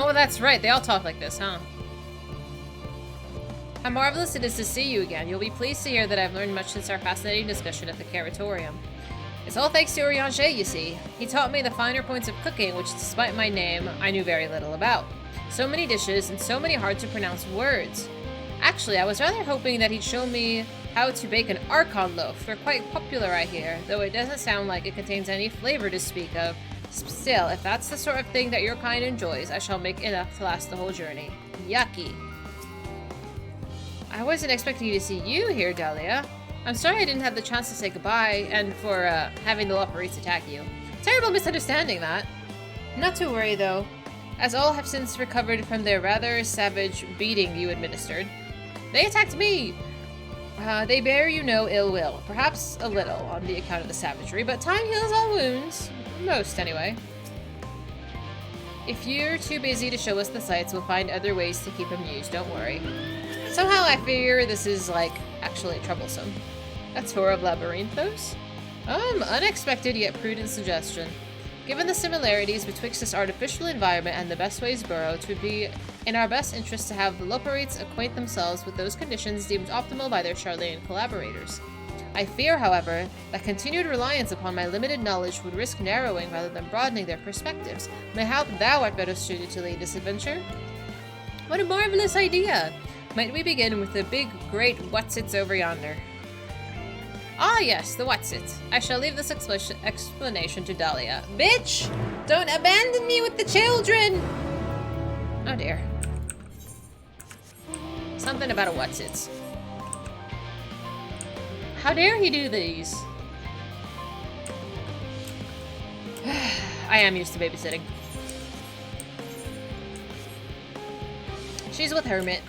[SPEAKER 1] Oh, that's right. They all talk like this, huh? How marvelous it is to see you again. You'll be pleased to hear that I've learned much since our fascinating discussion at the Caratorium. It's all thanks to Urianger, you see. He taught me the finer points of cooking, which, despite my name, I knew very little about. So many dishes and so many hard-to-pronounce words. Actually, I was rather hoping that he'd show me how to bake an Archon loaf. They're quite popular, I hear, though it doesn't sound like it contains any flavor to speak of. Still, if that's the sort of thing that your kind enjoys, I shall make enough to last the whole journey. Yucky. I wasn't expecting to see you here, Dahlia. I'm sorry I didn't have the chance to say goodbye, and for having the Lopperites attack you. Terrible misunderstanding, that. Not to worry, though, as all have since recovered from their rather savage beating you administered. They attacked me! They bear you no ill will. Perhaps a little, on the account of the savagery, but time heals all wounds. Most, anyway. If you're too busy to show us the sights, we'll find other ways to keep amused, don't worry. Somehow I fear this is, like, actually troublesome. A tour of Labyrinthos? Unexpected yet prudent suggestion. Given the similarities betwixt this artificial environment and the Bestways Burrow, it would be in our best interest to have the Lopperites acquaint themselves with those conditions deemed optimal by their Charlayan collaborators. I fear, however, that continued reliance upon my limited knowledge would risk narrowing rather than broadening their perspectives. Mayhap thou art better suited to lead this adventure? What a marvelous idea! Might we begin with the big, great what sits over yonder? Ah, yes, the what's it. I shall leave this explanation to Dahlia. Bitch! Don't abandon me with the children! Oh dear. Something about a what's it. How dare he do these? I am used to babysitting. She's with Hermit.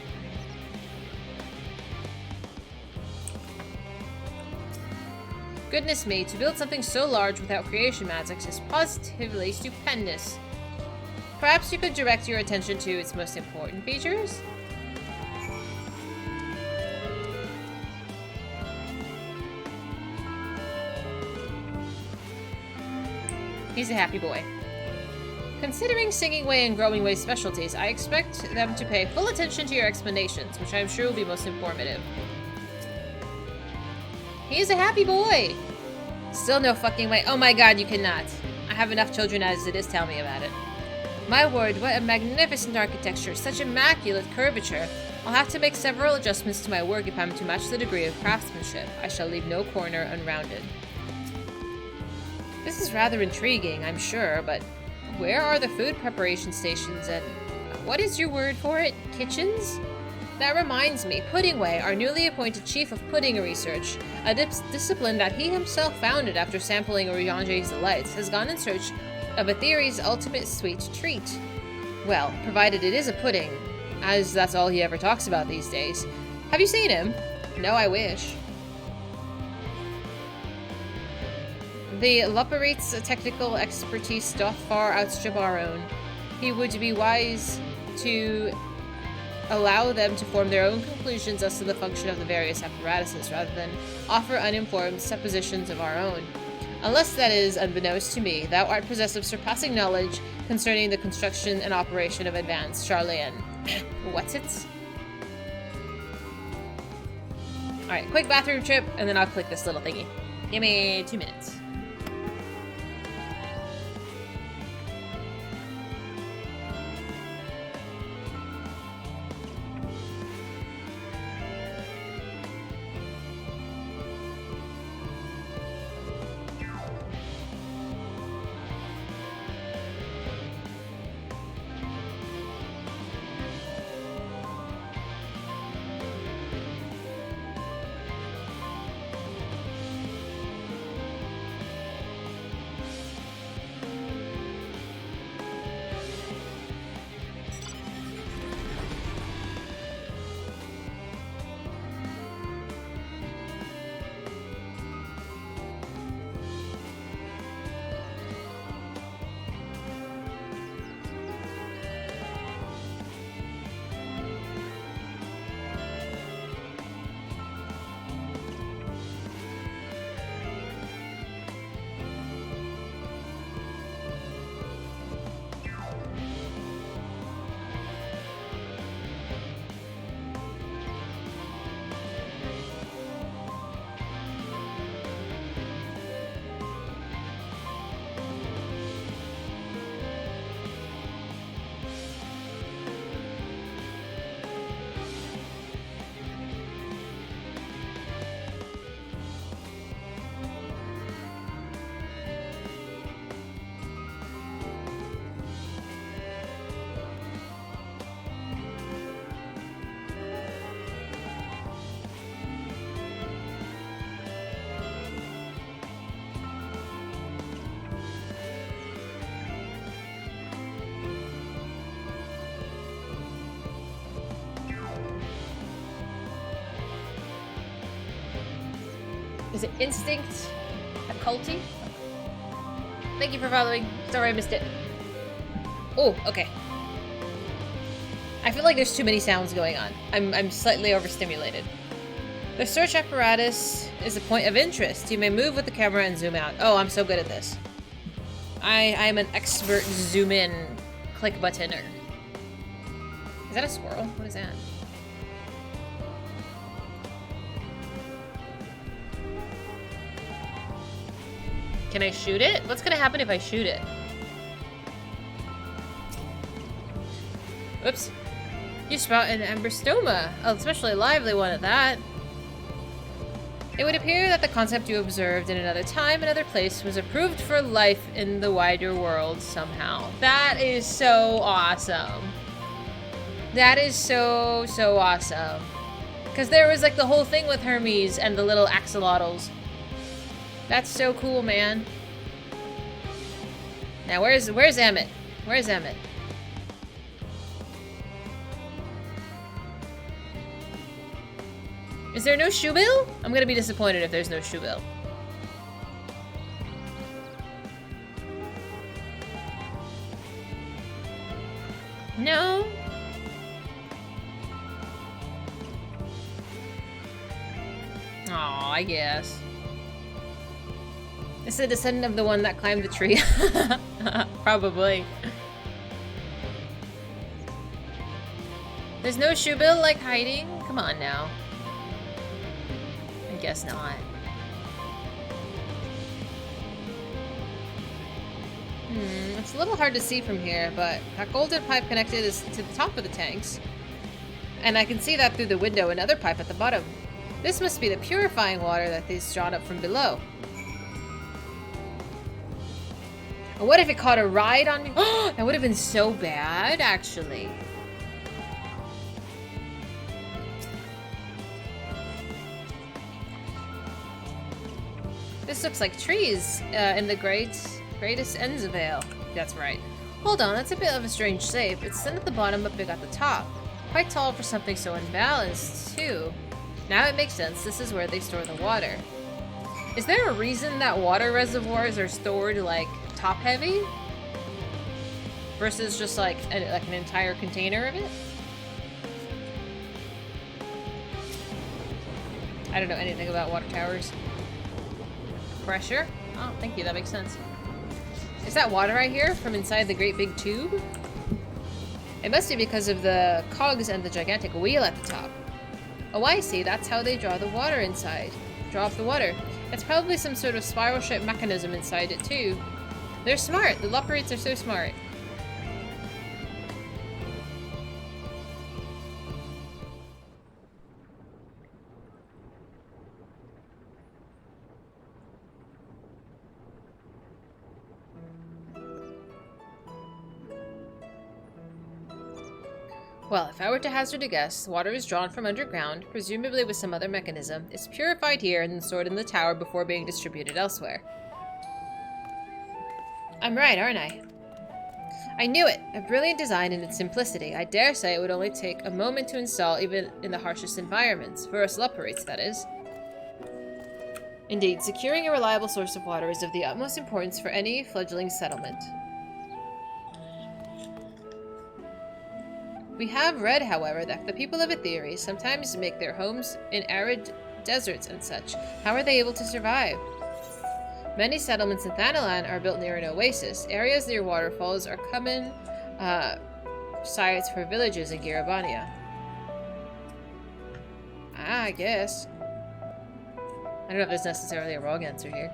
[SPEAKER 1] Goodness me, to build something so large without creation magics is positively stupendous. Perhaps you could direct your attention to its most important features? He's a happy boy. Considering Singing Way and Growing Way specialties, I expect them to pay full attention to your explanations, which I'm sure will be most informative. He's a happy boy! Still no fucking way. Oh my god, you cannot. I have enough children as it is, tell me about it. My word, what a magnificent architecture, such immaculate curvature. I'll have to make several adjustments to my work if I'm to match the degree of craftsmanship. I shall leave no corner unrounded. This is rather intriguing, I'm sure, but where are the food preparation stations and what is your word for it? Kitchens? That reminds me, Puddingway, our newly appointed chief of pudding research, a discipline that he himself founded after sampling Oriange's delights, has gone in search of a theory's ultimate sweet treat. Well, provided it is a pudding, as that's all he ever talks about these days. Have you seen him? No, I wish. The Loperite's technical expertise doth far outstrip our own. He would be wise to allow them to form their own conclusions as to the function of the various apparatuses, rather than offer uninformed suppositions of our own. Unless that is, unbeknownst to me, thou art possessed of surpassing knowledge concerning the construction and operation of advanced Charlayan. What's it? Alright, quick bathroom trip, and then I'll click this little thingy. Give me 2 minutes. Is it Instinct? Occulty? Thank you for following. Sorry I missed it. Oh, okay. I feel like there's too many sounds going on. I'm slightly overstimulated. The search apparatus is a point of interest. You may move with the camera and zoom out. Oh, I'm so good at this. I'm an expert zoom in click buttoner. Is that a squirrel? What is that? Can I shoot it? What's gonna happen if I shoot it? Oops. You sprout an ambrystoma. Oh, especially lively one at that. It would appear that the concept you observed in another time, another place, was approved for life in the wider world somehow. That is so awesome. That is so, so awesome. Because there was like the whole thing with Hermes and the little axolotls. That's so cool, man. Now, where's Emmett? Where's Emmett? Is there no shoebill? I'm gonna be disappointed if there's no shoebill. No? Aw, I guess. It's a descendant of the one that climbed the tree. Probably. There's no shoebill like hiding? Come on now. I guess not. It's a little hard to see from here, but that golden pipe connected is to the top of the tanks. And I can see that through the window, another pipe at the bottom. This must be the purifying water that is drawn up from below. And what if it caught a ride on me? That would have been so bad, actually. This looks like trees in the greatest Enzavale. That's right. Hold on, that's a bit of a strange shape. It's thin at the bottom but big at the top. Quite tall for something so unbalanced, too. Now it makes sense. This is where they store the water. Is there a reason that water reservoirs are stored, like, top-heavy? Versus just, like an entire container of it? I don't know anything about water towers. Pressure? Oh, thank you. That makes sense. Is that water right here from inside the great big tube? It must be because of the cogs and the gigantic wheel at the top. Oh, I see. That's how they draw the water inside. Draw off the water. It's probably some sort of spiral-shaped mechanism inside it, too. They're smart. The Lopperites are so smart. Well, if I were to hazard a guess, water is drawn from underground, presumably with some other mechanism. It's purified here and then stored in the tower before being distributed elsewhere. I'm right, aren't I? I knew it! A brilliant design in its simplicity. I dare say it would only take a moment to install, even in the harshest environments. For us Lopperites, that is. Indeed, securing a reliable source of water is of the utmost importance for any fledgling settlement. We have read, however, that the people of Etheri sometimes make their homes in arid deserts and such. How are they able to survive? Many settlements in Thanalan are built near an oasis. Areas near waterfalls are common sites for villages in Garabania. I guess. I don't know if there's necessarily a wrong answer here.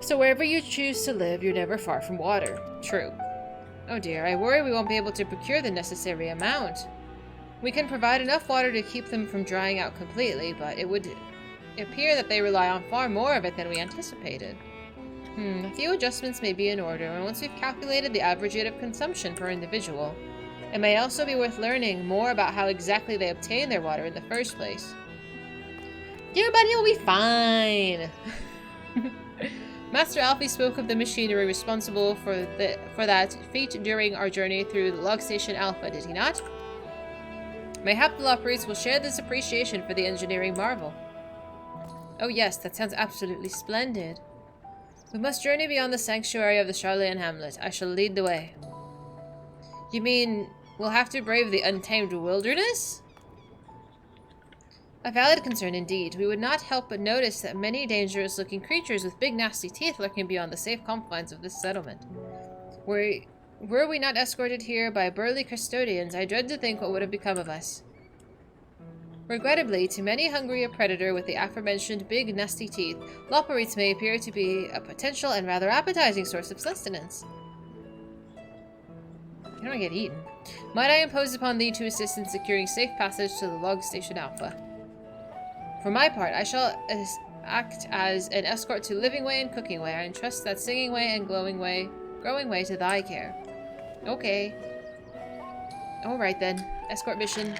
[SPEAKER 1] So wherever you choose to live, you're never far from water. True. Oh dear, I worry we won't be able to procure the necessary amount. We can provide enough water to keep them from drying out completely, but it would appear that they rely on far more of it than we anticipated. A few adjustments may be in order, and once we've calculated the average rate of consumption per individual, it may also be worth learning more about how exactly they obtain their water in the first place. Everybody will be fine! Master Alfie spoke of the machinery responsible for that feat during our journey through the log station Alpha, did he not? Mayhap the Lopperites will share this appreciation for the engineering marvel. Oh yes, that sounds absolutely splendid. We must journey beyond the sanctuary of the Charlayan hamlet. I shall lead the way. You mean we'll have to brave the untamed wilderness? A valid concern indeed. We would not help but notice that many dangerous-looking creatures with big nasty teeth lurking beyond the safe confines of this settlement. Were we not escorted here by burly custodians, I dread to think what would have become of us. Regrettably, to many hungry a predator with the aforementioned big nasty teeth, Lopperites may appear to be a potential and rather appetizing source of sustenance. I don't want to get eaten. Might I impose upon thee to assist in securing safe passage to the log station Alpha? For my part, I shall act as an escort to living way and cooking way. I entrust that singing way and growing way to thy care. Okay. Alright then. Escort mission.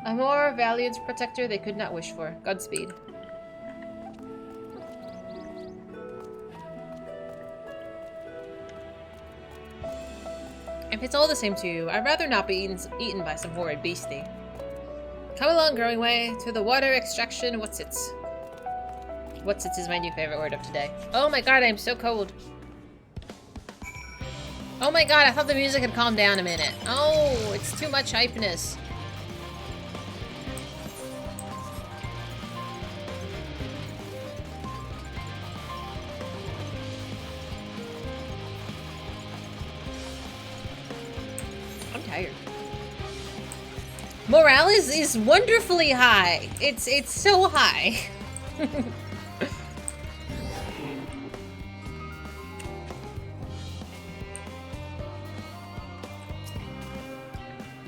[SPEAKER 1] A more valiant protector they could not wish for. Godspeed. If it's all the same to you, I'd rather not be eaten by some horrid beastie. Come along, growing way, to the water extraction whatsits. Whatsits is my new favorite word of today. Oh my god, I'm so cold. Oh my god, I thought the music had calmed down a minute. Oh, it's too much hypeness. I'm tired. Morale is wonderfully high. It's so high.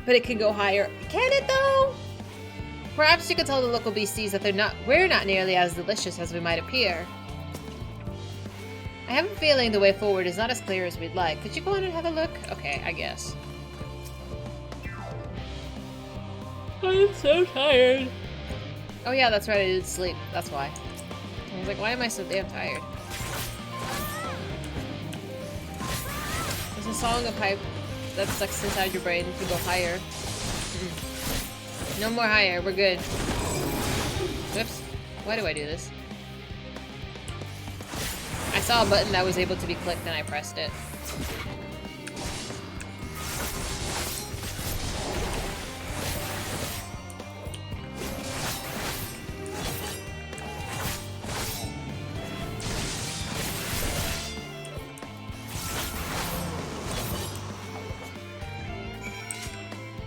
[SPEAKER 1] But it can go higher. Can it though? Perhaps you could tell the local beasties that we're not nearly as delicious as we might appear. I have a feeling the way forward is not as clear as we'd like. Could you go on and have a look? Okay, I guess. I'm so tired. Oh yeah, that's right, I did sleep. That's why. I was like, why am I so damn tired? There's a song of hype that sucks inside your brain to go higher. No more higher, we're good. Whoops. Why do I do this? I saw a button that was able to be clicked and I pressed it.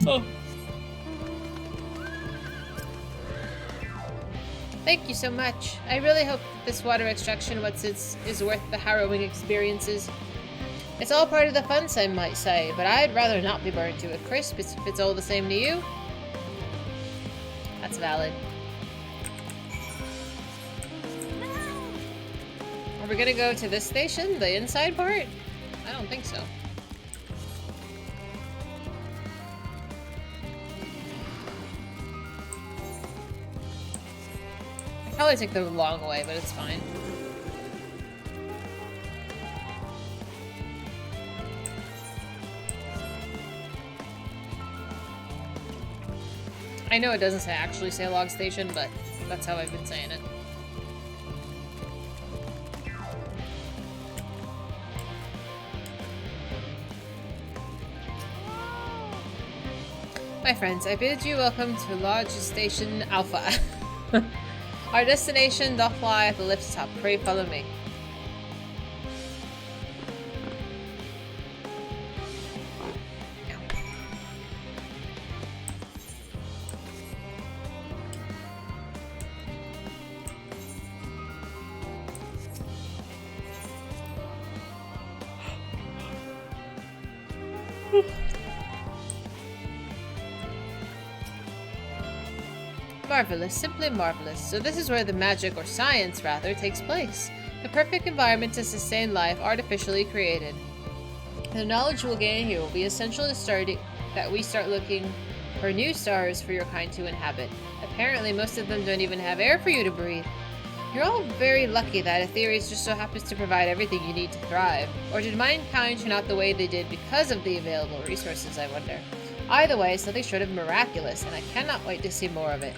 [SPEAKER 1] Oh. Thank you so much. I really hope this water extraction is worth the harrowing experiences. It's all part of the fun, some might say, but I'd rather not be burned to a crisp if it's all the same to you. That's valid. Are we gonna go to this station, the inside part? I don't think so. Probably take the long way, but it's fine. I know it doesn't actually say log station, but that's how I've been saying it. My friends, I bid you welcome to Lodge Station Alpha. Our destination doth lie at the lift's top. Pray follow me. Marvelous, simply marvelous. So this is where the magic, or science rather, takes place. The perfect environment to sustain life artificially created. The knowledge we'll gain here will be essential to that we start looking for new stars for your kind to inhabit. Apparently most of them don't even have air for you to breathe. You're all very lucky that Aetherius just so happens to provide everything you need to thrive. Or did mankind turn out the way they did because of the available resources, I wonder. Either way, it's nothing short of miraculous, and I cannot wait to see more of it.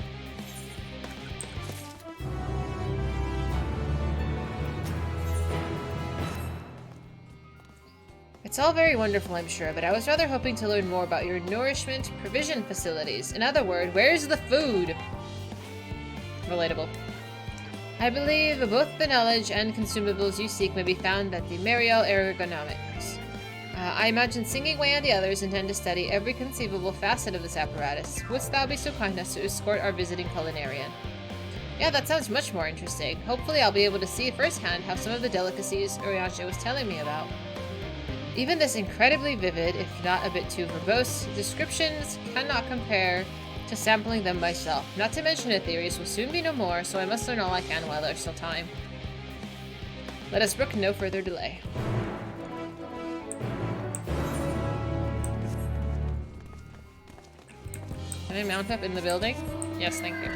[SPEAKER 1] It's all very wonderful, I'm sure, but I was rather hoping to learn more about your nourishment provision facilities. In other words, where's the food? Relatable. I believe both the knowledge and consumables you seek may be found at the Mariel Ergonomics. I imagine Singing Way and the others intend to study every conceivable facet of this apparatus. Wouldst thou be so kind as to escort our visiting culinarian? Yeah, that sounds much more interesting. Hopefully I'll be able to see firsthand how some of the delicacies Urianger was telling me about. Even this incredibly vivid, if not a bit too verbose, descriptions cannot compare to to sampling them myself. Not to mention that theories will soon be no more, so I must learn all I can while there's still time. Let us brook no further delay. Can I mount up in the building? Yes, thank you.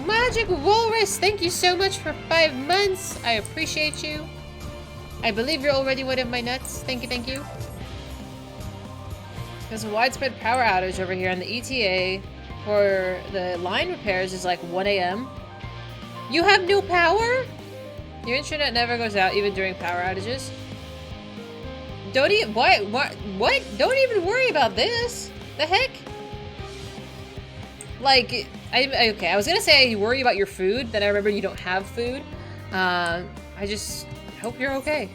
[SPEAKER 1] Magic Walrus, thank you so much for 5 months. I appreciate you. I believe you're already one of my nuts. Thank you, thank you. There's a widespread power outage over here, and the ETA for the line repairs is like 1 AM. You have no power? Your internet never goes out, even during power outages. Don't even— what? Don't even worry about this. The heck? Like, okay, I was gonna say I worry about your food, then I remember you don't have food. I just hope you're okay.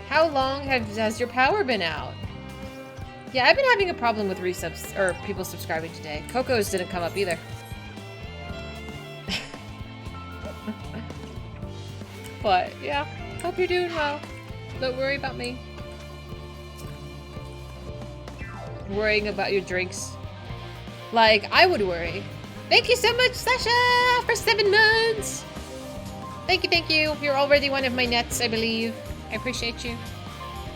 [SPEAKER 1] How long has your power been out? Yeah, I've been having a problem with resubs, or people subscribing today. Coco's didn't come up either. But, yeah, hope you're doing well. Don't worry about me. Worrying about your drinks. Like, I would worry. Thank you so much, Sasha, for 7 months! Thank you, thank you. You're already one of my nuts, I believe. I appreciate you.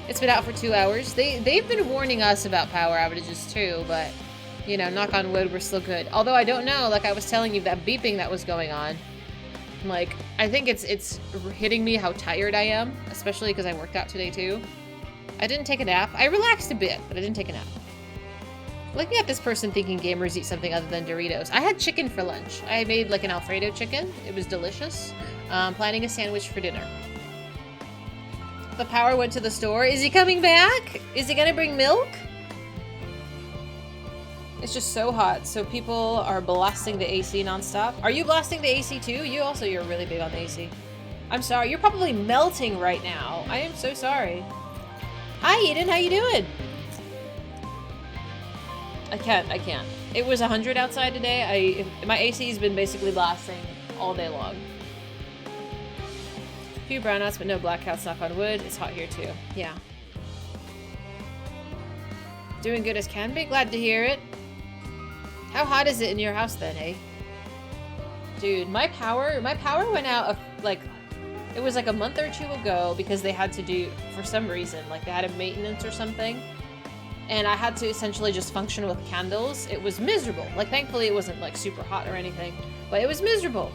[SPEAKER 1] It's been out for 2 hours. They've been warning us about power outages too, but, you know, knock on wood, we're still good. Although I don't know, like I was telling you, that beeping that was going on. Like, I think it's hitting me how tired I am, especially because I worked out today too. I didn't take a nap. I relaxed a bit, but I didn't take a nap. Looking at this person thinking gamers eat something other than Doritos. I had chicken for lunch. I made like an Alfredo chicken. It was delicious. Planning a sandwich for dinner. The power went to the store. Is he coming back? Is he gonna bring milk? It's just so hot, so people are blasting the AC nonstop. Are you blasting the AC too? You're really big on the AC. I'm sorry, you're probably melting right now. I am so sorry. Hi Eden, how you doing? I can't. It was 100 outside today. My AC's been basically blasting all day long. A few brownouts, but no blackouts, knock on wood. It's hot here too. Yeah. Doing good as can be. Glad to hear it. How hot is it in your house then, eh? Dude, my power went out like, it was like a month or two ago because they had to do, for some reason, like they had a maintenance or something. And I had to essentially just function with candles. It was miserable. Like, thankfully it wasn't like super hot or anything, but it was miserable.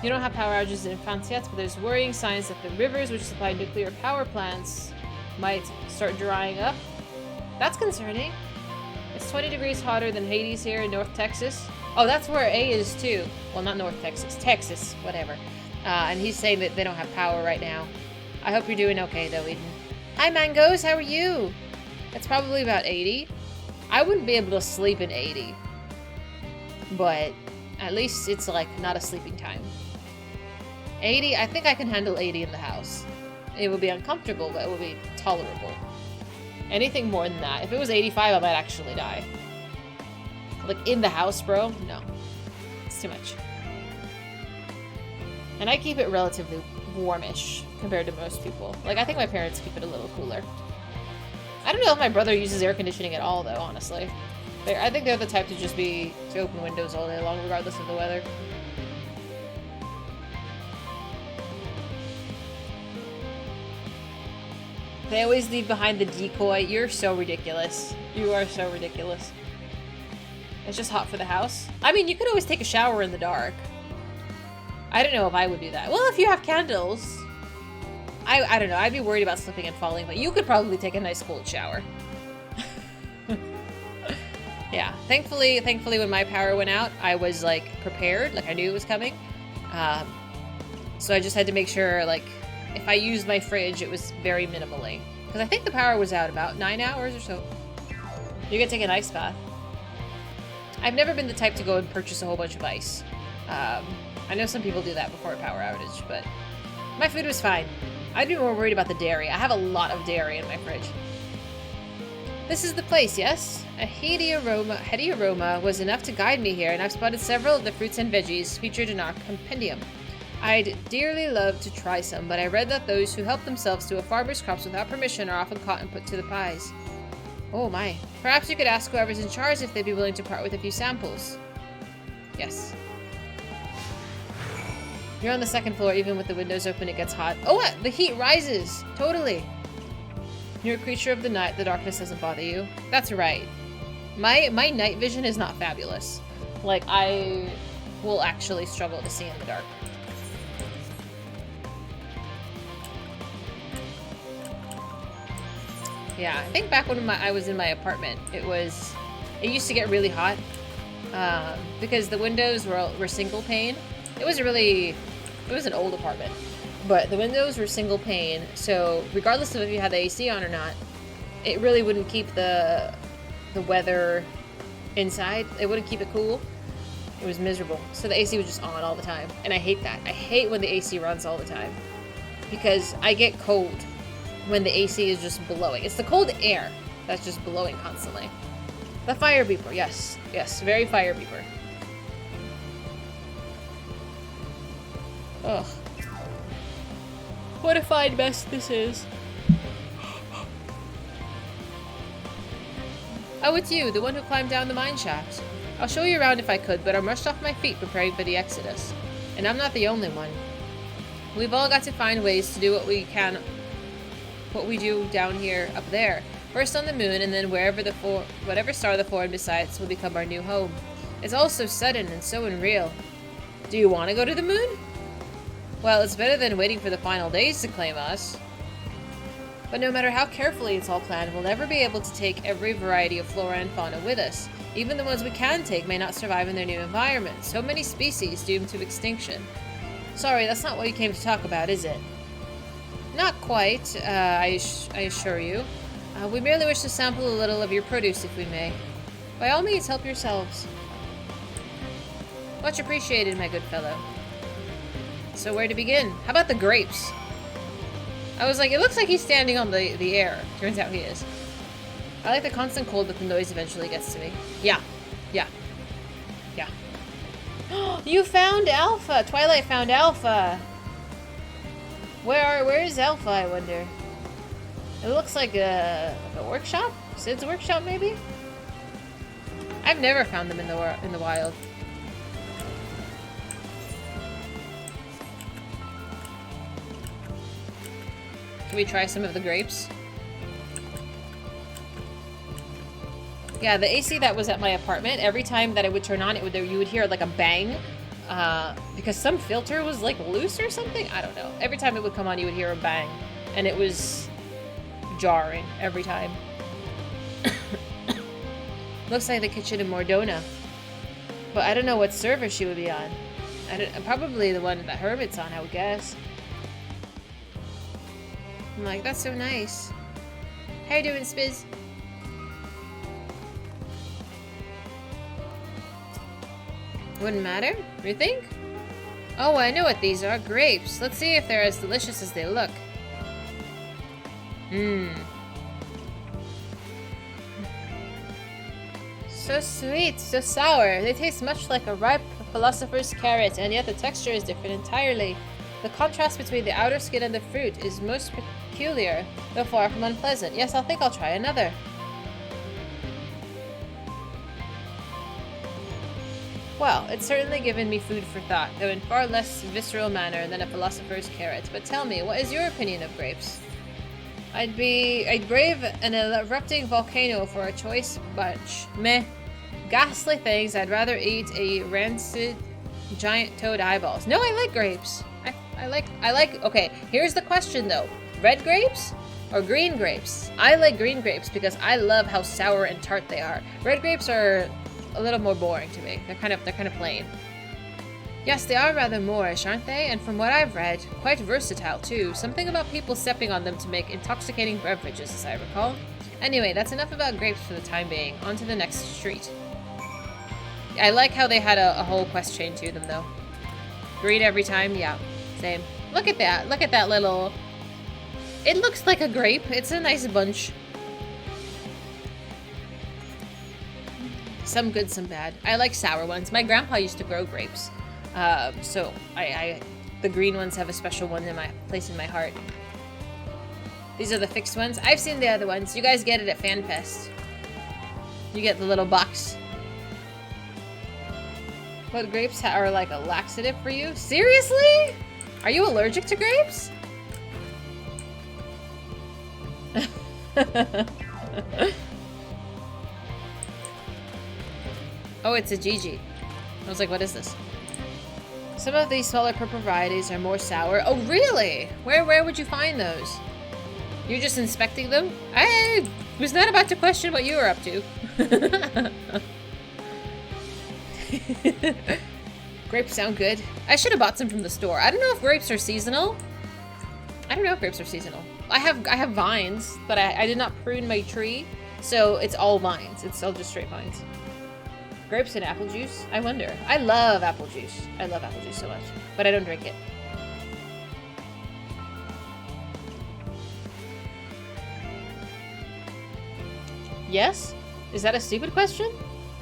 [SPEAKER 1] You don't have power outages in France yet, but there's worrying signs that the rivers which supply nuclear power plants might start drying up. That's concerning. It's 20 degrees hotter than Hades here in North Texas. Oh, that's where A is too. Well, not North Texas. Texas, whatever. And he's saying that they don't have power right now. I hope you're doing okay though, Eden. Hi Mangoes, how are you? It's probably about 80. I wouldn't be able to sleep in 80. But at least it's like not a sleeping time. 80, I think I can handle 80 in the house. It would be uncomfortable, but it would be tolerable. Anything more than that. If it was 85, I might actually die. Like, in the house, bro? No. It's too much. And I keep it relatively warmish compared to most people. Like, I think my parents keep it a little cooler. I don't know if my brother uses air conditioning at all, though, honestly. I think they're the type to open windows all day long, regardless of the weather. They always leave behind the decoy. You're so ridiculous. You are so ridiculous. It's just hot for the house. I mean, you could always take a shower in the dark. I don't know if I would do that. Well, if you have candles. I don't know. I'd be worried about slipping and falling, but you could probably take a nice cold shower. Yeah. Thankfully when my power went out, I was like prepared. Like I knew it was coming. So I just had to make sure, like, if I used my fridge, it was very minimally. Because I think the power was out about 9 hours or so. You can take an ice bath. I've never been the type to go and purchase a whole bunch of ice. I know some people do that before a power outage, but my food was fine. I'd be more worried about the dairy. I have a lot of dairy in my fridge. This is the place, yes? A heady aroma was enough to guide me here, and I've spotted several of the fruits and veggies featured in our compendium. I'd dearly love to try some, but I read that those who help themselves to a farmer's crops without permission are often caught and put to the pies. Oh my. Perhaps you could ask whoever's in charge if they'd be willing to part with a few samples. Yes. You're on the second floor, even with the windows open, it gets hot. Oh, what? The heat rises! Totally. You're a creature of the night, the darkness doesn't bother you. That's right. My night vision is not fabulous. Like, I will actually struggle to see in the dark. Yeah, I think back when I was in my apartment, it used to get really hot because the windows were single pane. It was an old apartment, but the windows were single pane, so regardless of if you had the AC on or not, it really wouldn't keep the weather inside. It wouldn't keep it cool. It was miserable. So the AC was just on all the time, and I hate that. I hate when the AC runs all the time because I get cold when the AC is just blowing. It's the cold air that's just blowing constantly. The fire beeper, yes. Yes, very fire beeper. Ugh. What a fine mess this is. Oh, it's you, the one who climbed down the mine shaft. I'll show you around if I could, but I'm rushed off my feet preparing for the exodus. And I'm not the only one. We've all got to find ways to do what we can, what we do down here, up there. First on the moon, and then whatever star the foreign besides will become our new home. It's all so sudden and so unreal. Do you want to go to the moon? Well, it's better than waiting for the final days to claim us. But no matter how carefully it's all planned, we'll never be able to take every variety of flora and fauna with us. Even the ones we can take may not survive in their new environment. So many species doomed to extinction. Sorry, that's not what you came to talk about, is it? Not quite, I assure you. We merely wish to sample a little of your produce if we may. By all means, help yourselves. Much appreciated, my good fellow. So where to begin? How about the grapes? I was like, it looks like he's standing on the air. Turns out he is. I like the constant cold, but the noise eventually gets to me. Yeah. Yeah. Yeah. You found Alpha! Twilight found Alpha! Where is Alpha, I wonder? It looks like a workshop? Sid's workshop, maybe? I've never found them in the wild. Can we try some of the grapes? Yeah, the AC that was at my apartment, every time that it would turn on, you would hear like a bang. Because some filter was like loose or something? I don't know. Every time it would come on, you would hear a bang. And it was jarring every time. Looks like the kitchen in Mordona. But I don't know what server she would be on. Probably the one that Hermit's on, I would guess. I'm like, that's so nice. How you doing, Spiz? Wouldn't matter? You think? Oh, I know what these are. Grapes. Let's see if they're as delicious as they look. Mmm. So sweet, so sour. They taste much like a ripe philosopher's carrot, and yet the texture is different entirely. The contrast between the outer skin and the fruit is most peculiar, though far from unpleasant. Yes, I think I'll try another. Well, it's certainly given me food for thought, though in far less visceral manner than a philosopher's carrot. But tell me, what is your opinion of grapes? I'd brave an erupting volcano for a choice bunch. Meh. Ghastly things, I'd rather eat a rancid giant toad eyeballs. No, I like grapes. I like, okay, here's the question though. Red grapes or green grapes? I like green grapes because I love how sour and tart they are. Red grapes are a little more boring to me. They're kind of plain. Yes, they are rather Moorish, aren't they? And from what I've read, quite versatile too. Something about people stepping on them to make intoxicating beverages, as I recall. Anyway, that's enough about grapes for the time being. On to the next street. I like how they had a whole quest chain to them, though. Green every time? Yeah, same. Look at that. Look at that little... It looks like a grape. It's a nice bunch. Some good, some bad. I like sour ones. My grandpa used to grow grapes. So the green ones have a special one in my place in my heart. These are the fixed ones. I've seen the other ones. You guys get it at FanFest. You get the little box. But grapes are like a laxative for you? Seriously? Are you allergic to grapes? Oh, it's a Gigi. I was like, what is this? Some of these smaller purple varieties are more sour. Oh, really? Where would you find those? You're just inspecting them? I was not about to question what you were up to. Grapes sound good. I should have bought some from the store. I don't know if grapes are seasonal. I have vines, but I did not prune my tree, so it's all vines. It's all just straight vines. Grapes and apple juice? I wonder. I love apple juice. I love apple juice so much, but I don't drink it. Yes? Is that a stupid question?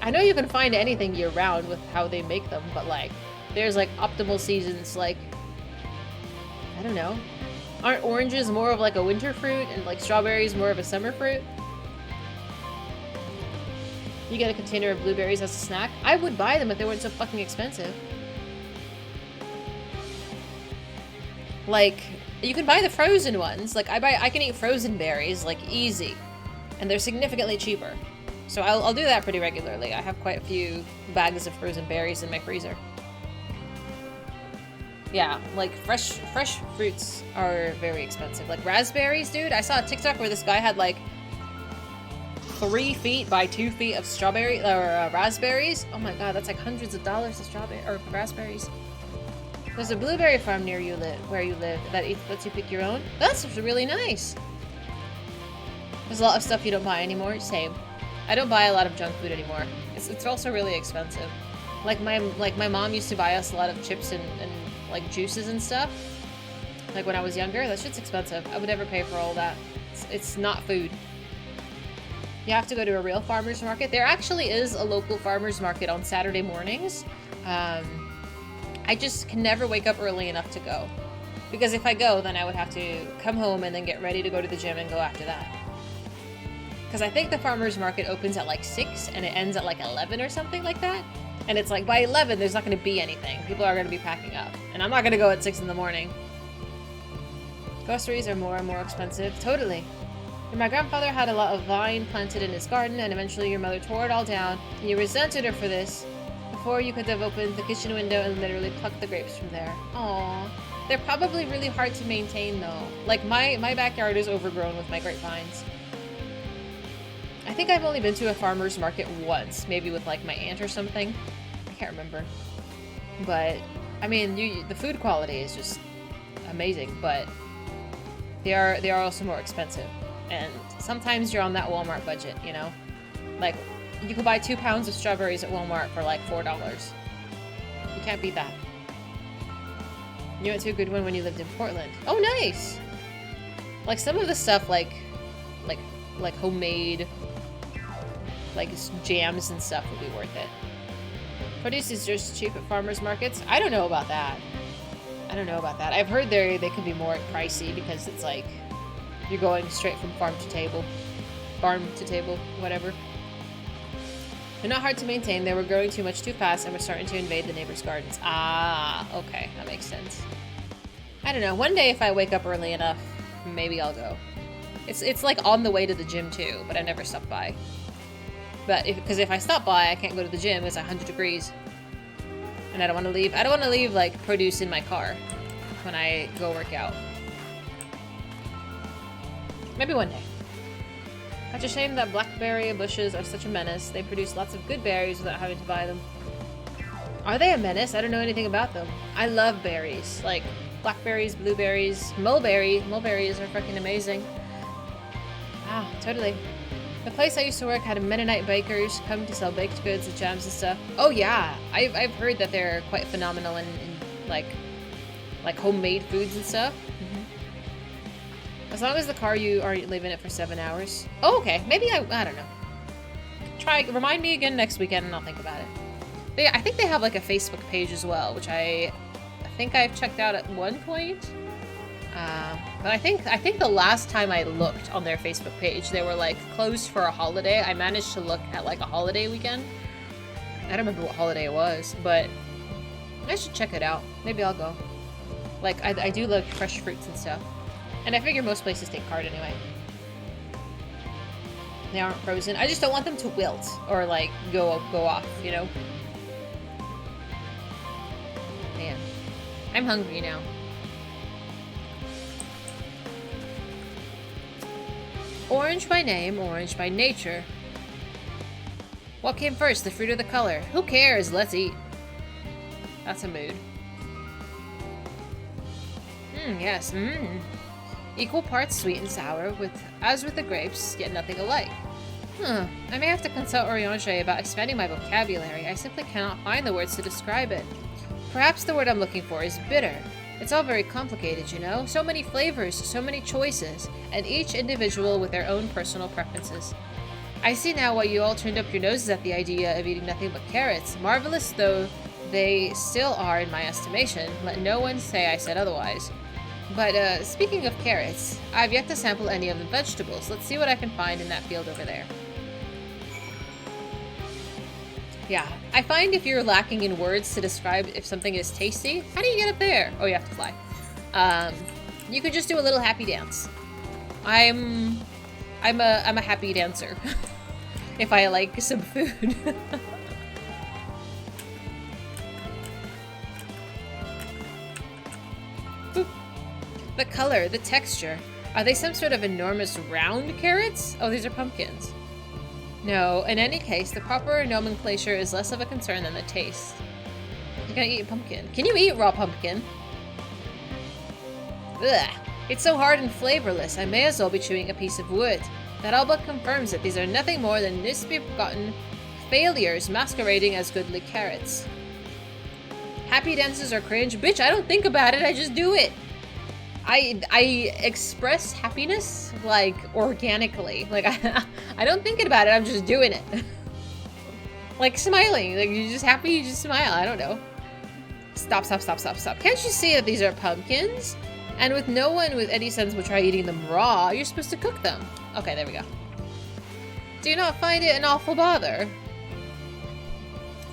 [SPEAKER 1] I know you can find anything year-round with how they make them, but like, there's like optimal seasons, like, I don't know. Aren't oranges more of like a winter fruit and like strawberries more of a summer fruit? You get a container of blueberries as a snack? I would buy them if they weren't so fucking expensive. Like, you can buy the frozen ones. Like, I can eat frozen berries, like, easy. And they're significantly cheaper. So I'll do that pretty regularly. I have quite a few bags of frozen berries in my freezer. Yeah, like, fresh fruits are very expensive. Like, raspberries, dude. I saw a TikTok where this guy had, like, 3 feet by 2 feet of strawberry or raspberries. Oh my god, that's like hundreds of dollars of strawberry or raspberries. There's a blueberry farm near you where you live that lets you pick your own. That's really nice. There's a lot of stuff you don't buy anymore. Same. I don't buy a lot of junk food anymore. It's also really expensive. Like my mom used to buy us a lot of chips and like juices and stuff. Like when I was younger, that shit's expensive. I would never pay for all that. It's not food. You have to go to a real farmer's market. There actually is a local farmer's market on Saturday mornings. I just can never wake up early enough to go. Because if I go, then I would have to come home and then get ready to go to the gym and go after that. Because I think the farmer's market opens at like 6 and it ends at like 11 or something like that. And it's like by 11, there's not going to be anything. People are going to be packing up. And I'm not going to go at 6 in the morning. Groceries are more and more expensive. Totally. And my grandfather had a lot of vine planted in his garden, and eventually your mother tore it all down, and you resented her for this, before you could have opened the kitchen window and literally plucked the grapes from there. Aww. They're probably really hard to maintain, though. Like, my backyard is overgrown with my grapevines. I think I've only been to a farmer's market once, maybe with, like, my aunt or something. I can't remember. But, I mean, the food quality is just amazing, but they are also more expensive. And sometimes you're on that Walmart budget, you know? Like, you could buy 2 pounds of strawberries at Walmart for like $4. You can't beat that. You went to a good one when you lived in Portland. Oh, nice! Like, some of the stuff, like homemade, like, jams and stuff would be worth it. Produce is just cheap at farmers markets? I don't know about that. I've heard they can be more pricey because it's like, you're going straight from farm to table, whatever. They're not hard to maintain. They were growing too much too fast and were starting to invade the neighbors' gardens. Ah, okay, that makes sense. I don't know. One day if I wake up early enough, maybe I'll go. It's like on the way to the gym too, but I never stop by. But because if I stop by, I can't go to the gym. It's 100 degrees, and I don't want to leave. I don't want to leave like produce in my car when I go work out. Maybe one day. It's a shame that blackberry bushes are such a menace. They produce lots of good berries without having to buy them. Are they a menace? I don't know anything about them. I love berries. Like, blackberries, blueberries, mulberries are fucking amazing. Wow, totally. The place I used to work had Mennonite bakers come to sell baked goods and jams and stuff. Oh yeah, I've heard that they're quite phenomenal in like homemade foods and stuff. As long as the car you are leaving it for 7 hours. Oh, okay. Maybe I don't know. Remind me again next weekend and I'll think about it. But yeah, I think they have like a Facebook page as well, which I think I've checked out at one point. But I think the last time I looked on their Facebook page, they were like closed for a holiday. I managed to look at like a holiday weekend. I don't remember what holiday it was, but I should check it out. Maybe I'll go. Like, I do love fresh fruits and stuff. And I figure most places take card anyway. They aren't frozen. I just don't want them to wilt or like go off, you know? Man. I'm hungry now. Orange by name, orange by nature. What came first, the fruit or the color? Who cares? Let's eat. That's a mood. Yes, Equal parts sweet and sour, as with the grapes, yet nothing alike. I may have to consult Oriange about expanding my vocabulary. I simply cannot find the words to describe it. Perhaps the word I'm looking for is bitter. It's all very complicated, you know? So many flavors, so many choices, and each individual with their own personal preferences. I see now why you all turned up your noses at the idea of eating nothing but carrots. Marvelous though they still are in my estimation, let no one say I said otherwise. But, speaking of carrots, I've yet to sample any of the vegetables. Let's see what I can find in that field over there. Yeah, I find if you're lacking in words to describe if something is tasty, how do you get up there? Oh, you have to fly. You could just do a little happy dance. I'm a happy dancer. If I like some food. The color, the texture. Are they some sort of enormous round carrots? Oh, these are pumpkins. No, in any case, the proper nomenclature is less of a concern than the taste. You're gonna eat a pumpkin. Can you eat raw pumpkin? Ugh. It's so hard and flavorless, I may as well be chewing a piece of wood. That all but confirms that these are nothing more than misbegotten failures masquerading as goodly carrots. Happy dances are cringe? Bitch, I don't think about it, I just do it! I express happiness, like, organically. Like, I don't think about it, I'm just doing it. Like, smiling. Like, you're just happy, you just smile. I don't know. Stop. Can't you see that these are pumpkins? And with no one with any sense will try eating them raw, you're supposed to cook them. Okay, there we go. Do you not find it an awful bother?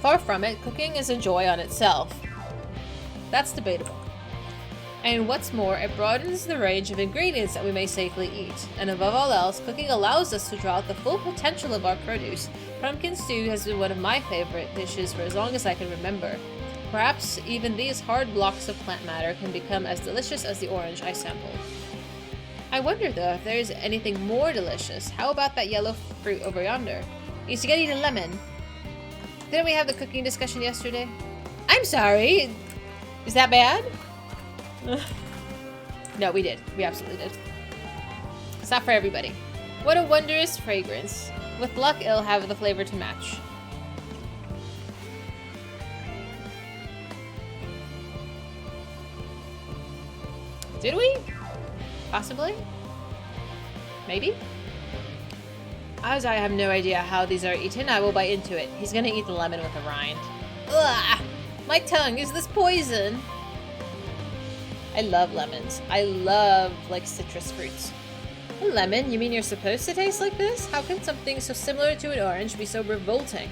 [SPEAKER 1] Far from it, cooking is a joy on itself. That's debatable. And what's more, it broadens the range of ingredients that we may safely eat. And above all else, cooking allows us to draw out the full potential of our produce. Pumpkin stew has been one of my favorite dishes for as long as I can remember. Perhaps even these hard blocks of plant matter can become as delicious as the orange I sampled. I wonder though if there is anything more delicious. How about that yellow fruit over yonder? You should get eating lemon. Didn't we have the cooking discussion yesterday? I'm sorry. Is that bad? No, we did. We absolutely did. It's not for everybody. What a wondrous fragrance. With luck, it'll have the flavor to match. Did we? Possibly? Maybe? As I have no idea how these are eaten, I will bite into it. He's gonna eat the lemon with a rind. Ugh! My tongue, is this poison? I love lemons. I love, like, citrus fruits. A lemon? You mean you're supposed to taste like this? How can something so similar to an orange be so revolting?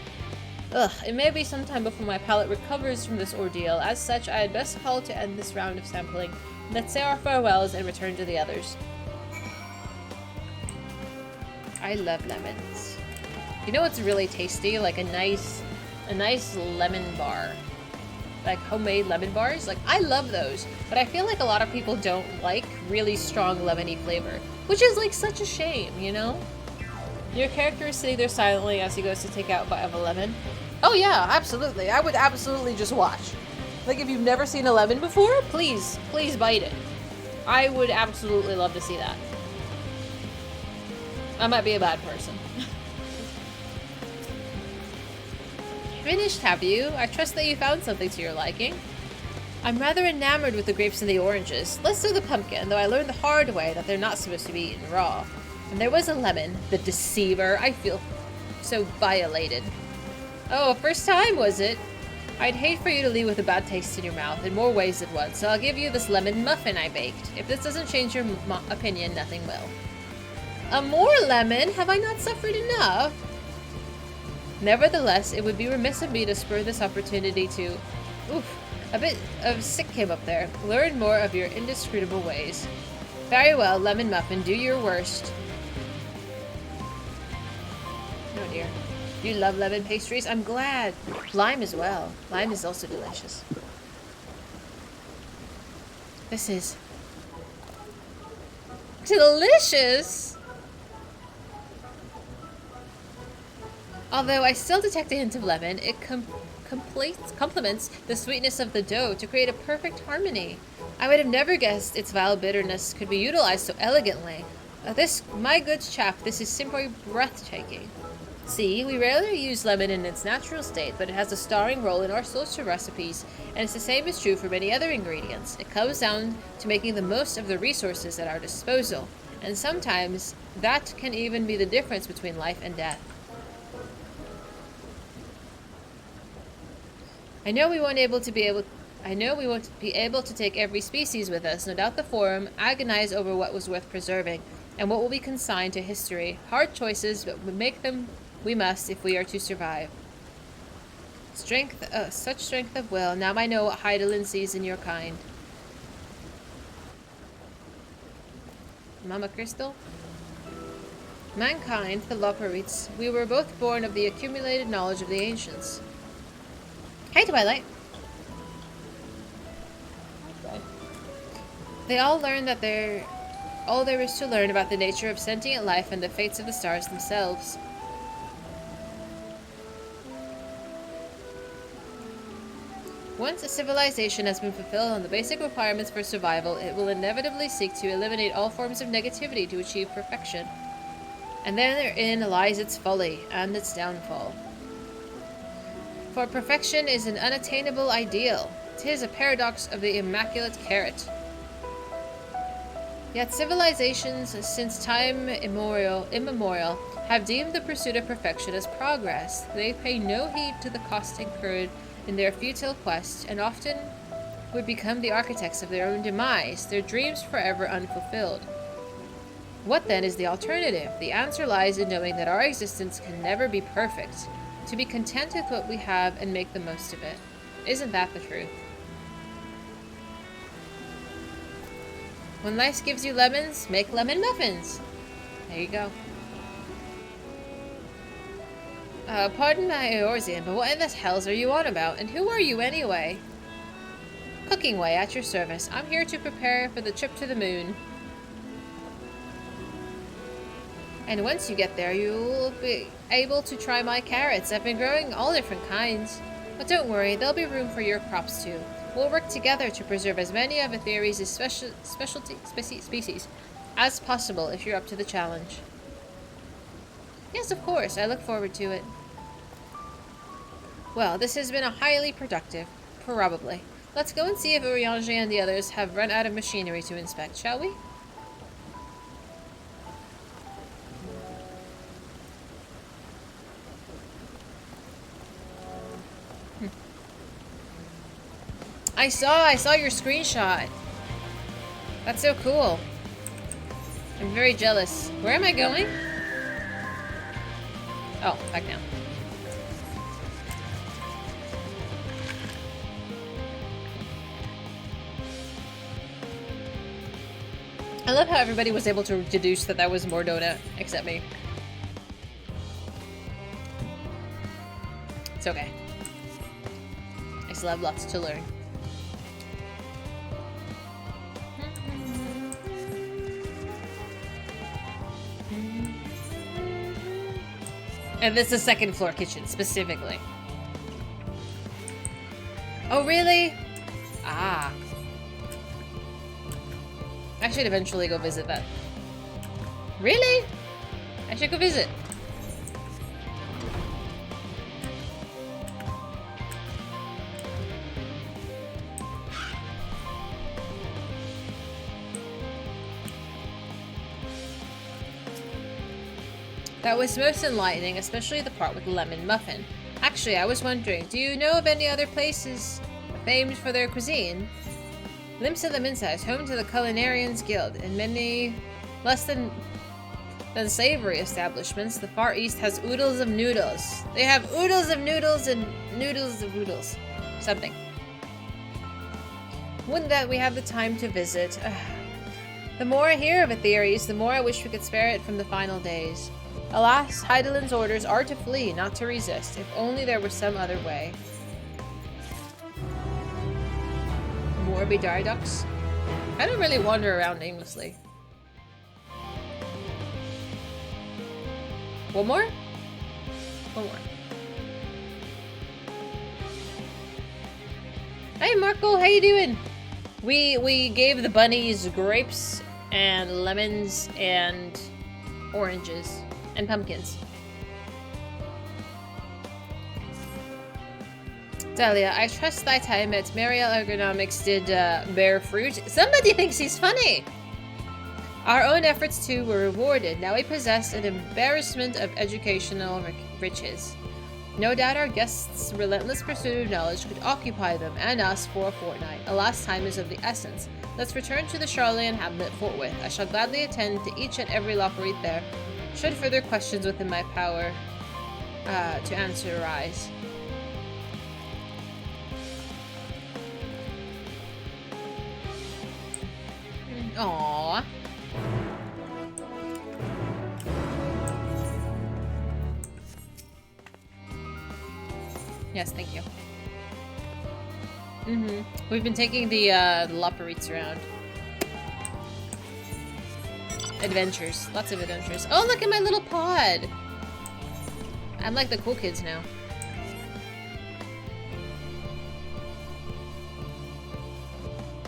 [SPEAKER 1] Ugh, it may be some time before my palate recovers from this ordeal. As such, I had best call to end this round of sampling. Let's say our farewells and return to the others. I love lemons. You know what's really tasty? Like a nice lemon bar. Like homemade lemon bars. Like, I love those, but I feel like a lot of people don't like really strong lemony flavor, which is like such a shame, you know? Your character is sitting there silently as he goes to take out a bite of a lemon. Oh yeah, absolutely. I would absolutely just watch. Like, if you've never seen a lemon before, please bite it. I would absolutely love to see that. I might be a bad person. Finished, have you? I trust that you found something to your liking. I'm rather enamored with the grapes and the oranges. Let's do the pumpkin, though I learned the hard way that they're not supposed to be eaten raw. And there was a lemon, the deceiver. I feel so violated. Oh, first time, was it? I'd hate for you to leave with a bad taste in your mouth in more ways than one, so I'll give you this lemon muffin I baked. If this doesn't change your opinion, nothing will. A more lemon? Have I not suffered enough? Nevertheless, it would be remiss of me to spur this opportunity to... Oof, a bit of sick came up there. Learn more of your indiscreditable ways. Very well, lemon muffin, do your worst. Oh dear. You love lemon pastries? I'm glad. Lime as well. Lime is also delicious. This is... delicious! Although I still detect a hint of lemon, it complements the sweetness of the dough to create a perfect harmony. I would have never guessed its vile bitterness could be utilized so elegantly. My good chap, this is simply breathtaking. See, we rarely use lemon in its natural state, but it has a starring role in our sorts of recipes, and it's the same is true for many other ingredients. It comes down to making the most of the resources at our disposal, and sometimes that can even be the difference between life and death. I know we won't be able to take every species with us. No doubt the Forum agonize over what was worth preserving, and what will be consigned to history. Hard choices, but we must if we are to survive. Such strength of will. Now I know what Heidelin sees in your kind. Mama Crystal? Mankind, the Loperites, we were both born of the accumulated knowledge of the ancients. Hey, Twilight! They all learned that all there is to learn about the nature of sentient life and the fates of the stars themselves. Once a civilization has been fulfilled on the basic requirements for survival, it will inevitably seek to eliminate all forms of negativity to achieve perfection. And therein lies its folly and its downfall. For perfection is an unattainable ideal. 'Tis a paradox of the immaculate carrot. Yet civilizations since time immemorial have deemed the pursuit of perfection as progress. They pay no heed to the cost incurred in their futile quest, and often would become the architects of their own demise, their dreams forever unfulfilled. What then is the alternative? The answer lies in knowing that our existence can never be perfect, to be content with what we have and make the most of it. Isn't that the truth? When life gives you lemons, make lemon muffins. There you go. Pardon my Eorzean, but what in the hells are you on about? And who are you anyway? Cooking way, at your service. I'm here to prepare for the trip to the moon. And once you get there, you'll be able to try my carrots. I've been growing all different kinds. But don't worry, there'll be room for your crops too. We'll work together to preserve as many of Etheri's species as possible if you're up to the challenge. Yes, of course. I look forward to it. Well, this has been a highly productive. Probably. Let's go and see if Urianger and the others have run out of machinery to inspect, shall we? I saw your screenshot. That's so cool. I'm very jealous. Where am I going? Oh, back now. I love how everybody was able to deduce that that was Mordona, except me. It's okay. I still have lots to learn. And this is a second floor kitchen, specifically. Oh, really? Ah. I should eventually go visit that. Really? I should go visit. That was most enlightening, especially the part with the lemon muffin. Actually, I was wondering, do you know of any other places famed for their cuisine? Glimpse of the Minsa is home to the Culinarians Guild, and many less than savory establishments. The Far East has oodles of noodles. They have oodles of noodles and noodles of oodles. Something. Wouldn't that we have the time to visit? The more I hear of Aetherius, the more I wish we could spare it from the final days. Alas, Heidelin's orders are to flee, not to resist. If only there were some other way. More Bidar-ducks? I don't really wander around aimlessly. One more? One more. Hey Marco, how you doing? We gave the bunnies grapes and lemons and oranges and pumpkins. Dahlia, I trust thy time at Mariel Ergonomics did bear fruit. Somebody thinks he's funny! Our own efforts too were rewarded. Now we possess an embarrassment of educational riches. No doubt our guests' relentless pursuit of knowledge could occupy them and us for a fortnight. Alas, time is of the essence. Let's return to the Charlayan hamlet forthwith. I shall gladly attend to each and every locker there, should further questions within my power to answer arise. Aww. Yes, thank you. We've been taking the Loperites around. Adventures. Lots of adventures. Oh, look at my little pod! I'm like the cool kids now.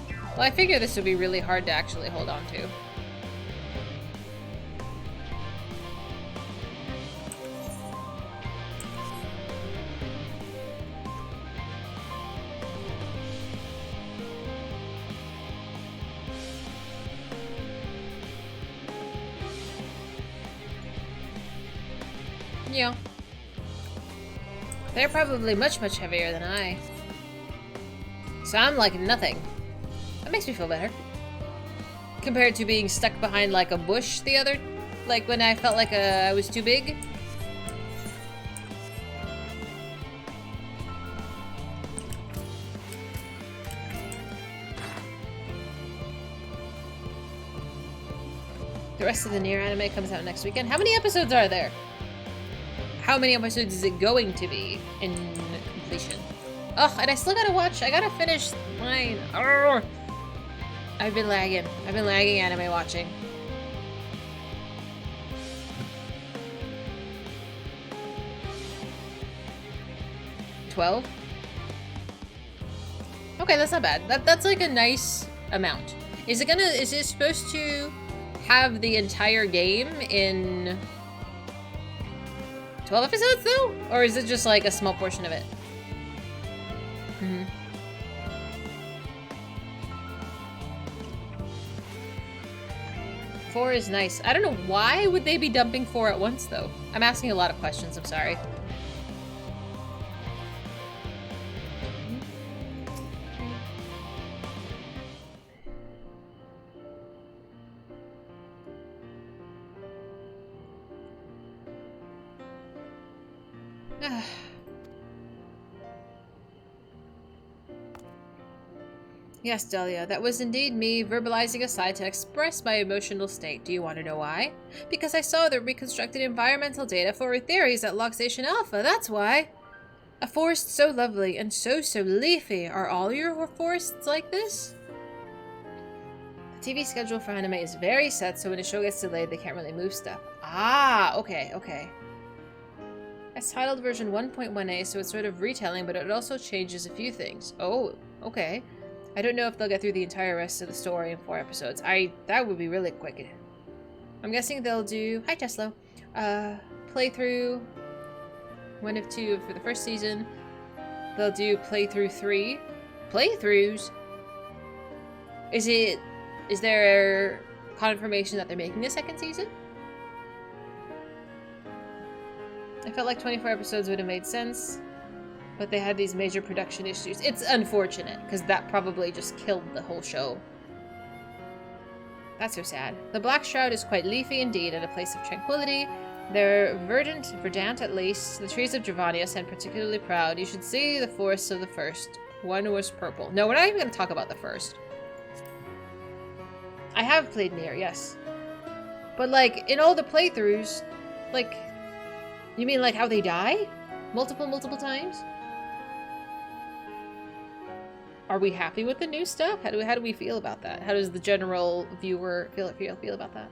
[SPEAKER 1] Well, I figure this would be really hard to actually hold on to. Yeah. They're probably much, much heavier than I. So I'm like nothing. That makes me feel better. Compared to being stuck behind like a bush the other... like when I felt like I was too big. The rest of the Nier anime comes out next weekend. How many episodes are there? How many episodes is it going to be in completion? Ugh, and I still gotta watch. I gotta finish mine. Arrgh. I've been lagging. I've been lagging anime watching. $12? Okay, that's not bad. That's like a nice amount. Is it supposed to have the entire game in 12 episodes though? Or is it just like a small portion of it? 4 is nice. I don't know, why would they be dumping 4 at once though? I'm asking a lot of questions, I'm sorry. Yes, Dahlia, that was indeed me verbalizing aside to express my emotional state. Do you want to know why? Because I saw the reconstructed environmental data for Aetherius at Log Station Alpha, that's why! A forest so lovely and so leafy. Are all your forests like this? The TV schedule for anime is very set, so when a show gets delayed, they can't really move stuff. Ah, okay, okay. It's titled version 1.1a, so it's sort of retelling, but it also changes a few things. Oh, okay. I don't know if they'll get through the entire rest of the story in 4 episodes. That would be really quick. I'm guessing they'll do... Hi, Tesla. Playthrough 1 of 2 for the first season. They'll do playthrough 3. Playthroughs? Is there confirmation that they're making a second season? I felt like 24 episodes would have made sense, but they had these major production issues. It's unfortunate, because that probably just killed the whole show. That's so sad. The Black Shroud is quite leafy indeed, and a place of tranquility. They're verdant at least. The trees of Dravania sound particularly proud. You should see the forests of the first. One was purple. No, we're not even going to talk about the first. I have played Nier, yes. But, like, in all the playthroughs, like, you mean like how they die? Multiple times? Are we happy with the new stuff? How do we feel about that? How does the general viewer feel about that?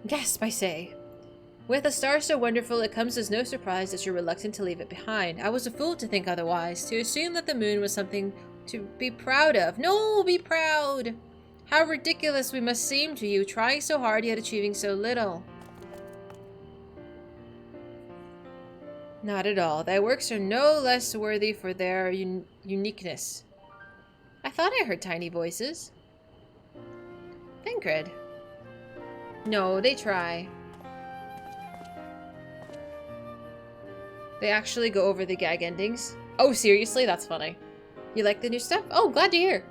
[SPEAKER 1] Gasp, I say. With a star so wonderful, it comes as no surprise that you're reluctant to leave it behind. I was a fool to think otherwise, to assume that the moon was something to be proud of. No, be proud! How ridiculous we must seem to you, trying so hard yet achieving so little. Not at all. Thy works are no less worthy for their uniqueness. I thought I heard tiny voices. Thancred. No, they try. They actually go over the gag endings. Oh, seriously? That's funny. You like the new stuff? Oh, glad to hear.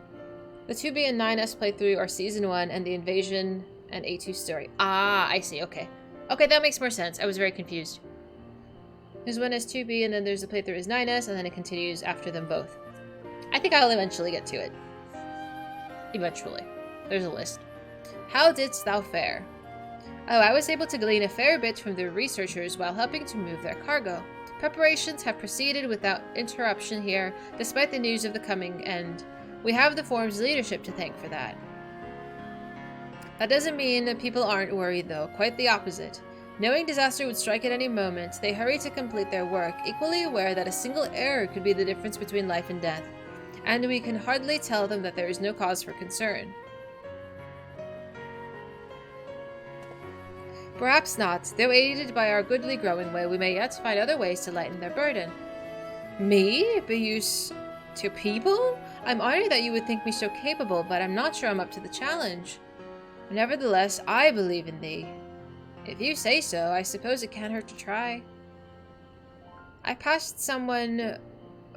[SPEAKER 1] The 2B and 9S playthrough are Season 1 and the Invasion and A2 story. Ah, I see. Okay. Okay, that makes more sense. I was very confused. There's one as 2B and then there's a playthrough as 9S and then it continues after them both. I think I'll eventually get to it. Eventually. There's a list. How didst thou fare? Oh, I was able to glean a fair bit from the researchers while helping to move their cargo. Preparations have proceeded without interruption here, despite the news of the coming end. We have the Forum's leadership to thank for that. That doesn't mean that people aren't worried, though. Quite the opposite. Knowing disaster would strike at any moment, they hurry to complete their work, equally aware that a single error could be the difference between life and death. And we can hardly tell them that there is no cause for concern. Perhaps not. Though aided by our goodly growing way, we may yet find other ways to lighten their burden. Me? Be use to people? I'm honored that you would think me so capable, but I'm not sure I'm up to the challenge. Nevertheless, I believe in thee. If you say so, I suppose it can't hurt to try. I passed someone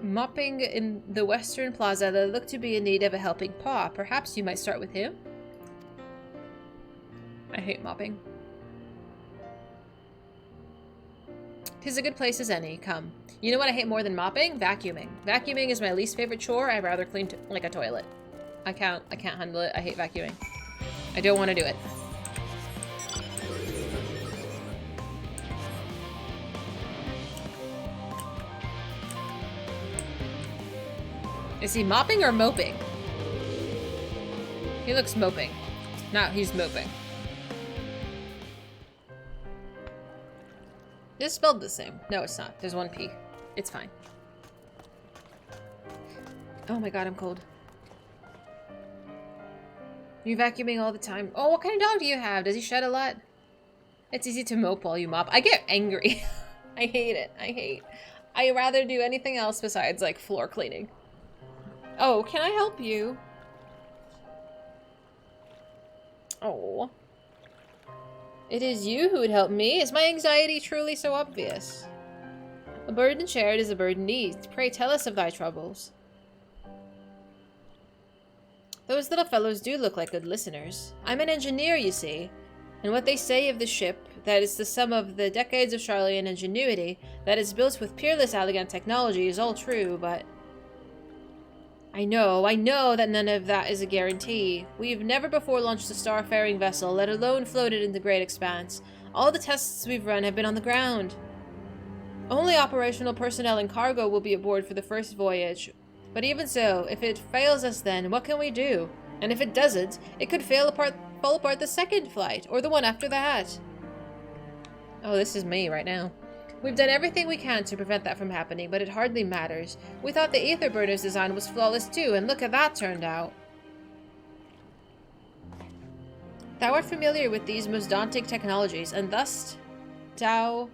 [SPEAKER 1] mopping in the Western Plaza that looked to be in need of a helping paw. Perhaps you might start with him? I hate mopping. 'Tis a good place as any. Come. You know what I hate more than mopping? Vacuuming. Vacuuming is my least favorite chore. I'd rather clean like a toilet. I can't handle it. I hate vacuuming. I don't want to do it. Is he mopping or moping? He looks moping. No, he's moping. It's spelled the same. No, it's not. There's one P. It's fine. Oh my god, I'm cold. You vacuuming all the time? Oh, what kind of dog do you have? Does he shed a lot? It's easy to mope while you mop. I get angry. I hate it. I'd rather do anything else besides, like, floor cleaning. Oh, can I help you? Oh. It is you who would help me. Is my anxiety truly so obvious? A burden shared is a burden eased. Pray tell us of thy troubles. Those little fellows do look like good listeners. I'm an engineer, you see. And what they say of the ship, that it's the sum of the decades of Charlian ingenuity, that it's built with peerless elegant technology is all true, but... I know that none of that is a guarantee. We've never before launched a starfaring vessel, let alone floated in the great expanse. All the tests we've run have been on the ground. Only operational personnel and cargo will be aboard for the first voyage. But even so, if it fails us then, what can we do? And if it doesn't, it could fall apart the second flight, or the one after that. Oh, this is me right now. We've done everything we can to prevent that from happening, but it hardly matters. We thought the Aether Burner's design was flawless too, and look how that turned out. Thou art familiar with these most daunting technologies, and thus thou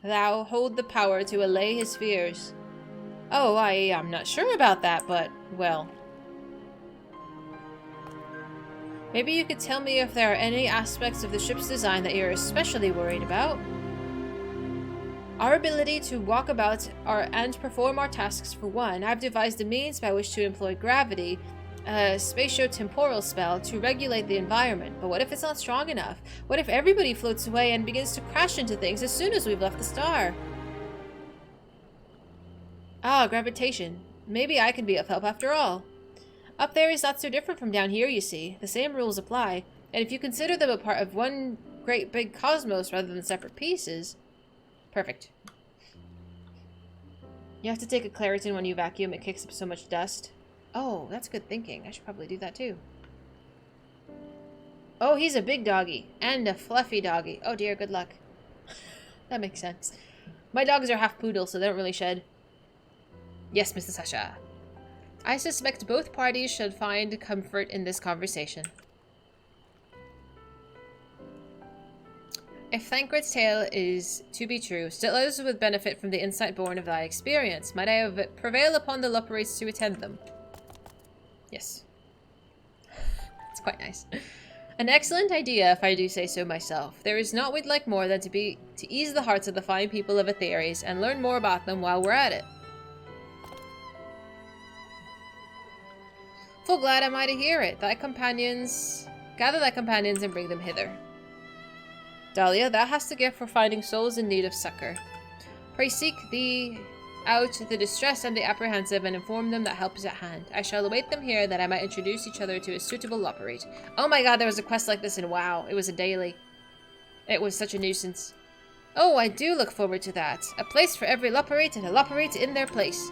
[SPEAKER 1] hold the power to allay his fears. Oh, I'm not sure about that, but, well. Maybe you could tell me if there are any aspects of the ship's design that you're especially worried about. Our ability to walk about and perform our tasks for one. I've devised a means by which to employ gravity, a spatio-temporal spell, to regulate the environment. But what if it's not strong enough? What if everybody floats away and begins to crash into things as soon as we've left the star? Ah, gravitation. Maybe I can be of help after all. Up there is not so different from down here, you see. The same rules apply. And if you consider them a part of one great big cosmos rather than separate pieces... Perfect. You have to take a Claritin when you vacuum. It kicks up so much dust. Oh, that's good thinking. I should probably do that too. Oh, he's a big doggy. And a fluffy doggy. Oh dear, good luck. That makes sense. My dogs are half poodle, so they don't really shed. Yes, Mr. Sasha. I suspect both parties should find comfort in this conversation. If Thancred's tale is to be true, still others would benefit from the insight born of thy experience. Might I prevail upon the Luperates to attend them? Yes. It's quite nice. An excellent idea, if I do say so myself. There is naught we'd like more than to ease the hearts of the fine people of Atheres and learn more about them while we're at it. Full glad am I to hear it. Gather thy companions and bring them hither. Dahlia, thou hast a gift for finding souls in need of succor. Pray seek thee out the distressed and the apprehensive and inform them that help is at hand. I shall await them here that I might introduce each other to a suitable Luperate. Oh my god, there was a quest like this in WoW. It was a daily. It was such a nuisance. Oh, I do look forward to that. A place for every Luperate and a Luperate in their place.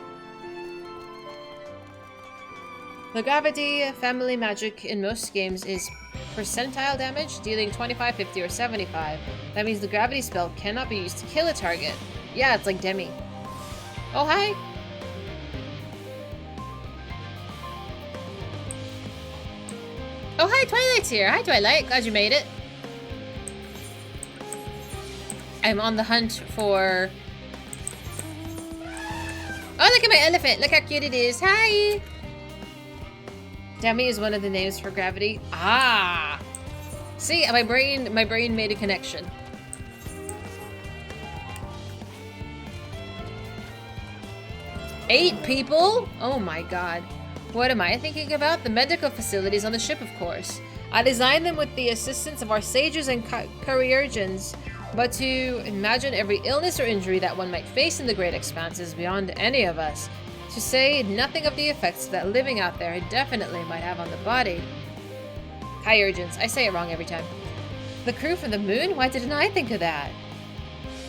[SPEAKER 1] The gravity family magic in most games is percentile damage, dealing 25, 50, or 75. That means the gravity spell cannot be used to kill a target. Yeah, it's like Demi. Oh, hi! Oh, hi, Twilight's here. Hi, Twilight. Glad you made it. I'm on the hunt for... Oh, look at my elephant. Look how cute it is. Hi! Demi is one of the names for gravity. Ah! See, my brain made a connection. Eight people? Oh my god. What am I thinking about? The medical facilities on the ship, of course. I designed them with the assistance of our sages and careergens, but to imagine every illness or injury that one might face in the great expanses beyond any of us. To say nothing of the effects that living out there definitely might have on the body. Careergens. I say it wrong every time. The crew from the moon? Why didn't I think of that?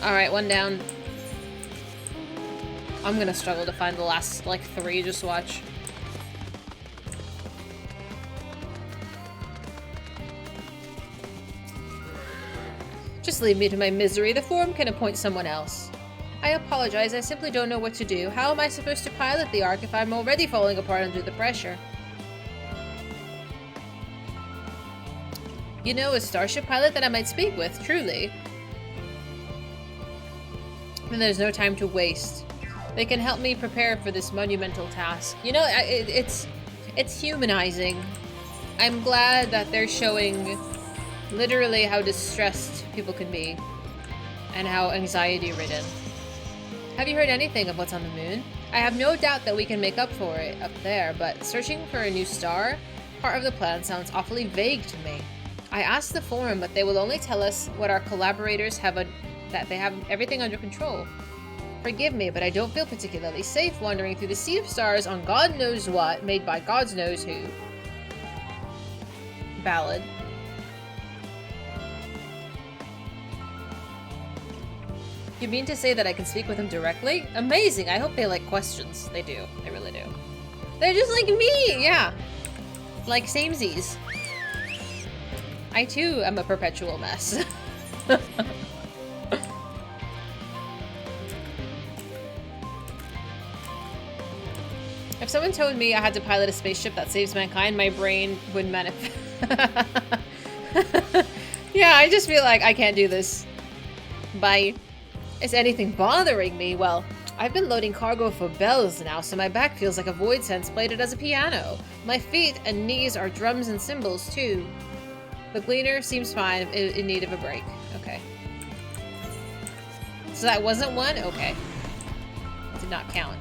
[SPEAKER 1] Alright, one down. I'm gonna struggle to find the last, like, 3, just watch. Just leave me to my misery. The forum can appoint someone else. I apologize, I simply don't know what to do. How am I supposed to pilot the Ark if I'm already falling apart under the pressure? You know, a starship pilot that I might speak with, truly. Then there's no time to waste. They can help me prepare for this monumental task. You know, it's humanizing. I'm glad that they're showing literally how distressed people can be and how anxiety-ridden. Have you heard anything of what's on the moon? I have no doubt that we can make up for it up there, but searching for a new star? Part of the plan sounds awfully vague to me. I asked the forum, but they will only tell us what our collaborators have that they have everything under control. Forgive me, but I don't feel particularly safe wandering through the sea of stars on God knows what, made by God knows who. Ballad. You mean to say that I can speak with them directly? Amazing! I hope they like questions. They do. They really do. They're just like me! Yeah. Like samesies. I too am a perpetual mess. If someone told me I had to pilot a spaceship that saves mankind, my brain would manifest. Yeah, I just feel like I can't do this. Bye. Is anything bothering me? Well, I've been loading cargo for bells now, so my back feels like a void sense played as a piano. My feet and knees are drums and cymbals, too. The gleaner seems fine, in need of a break. Okay. So that wasn't one? Okay. Did not count.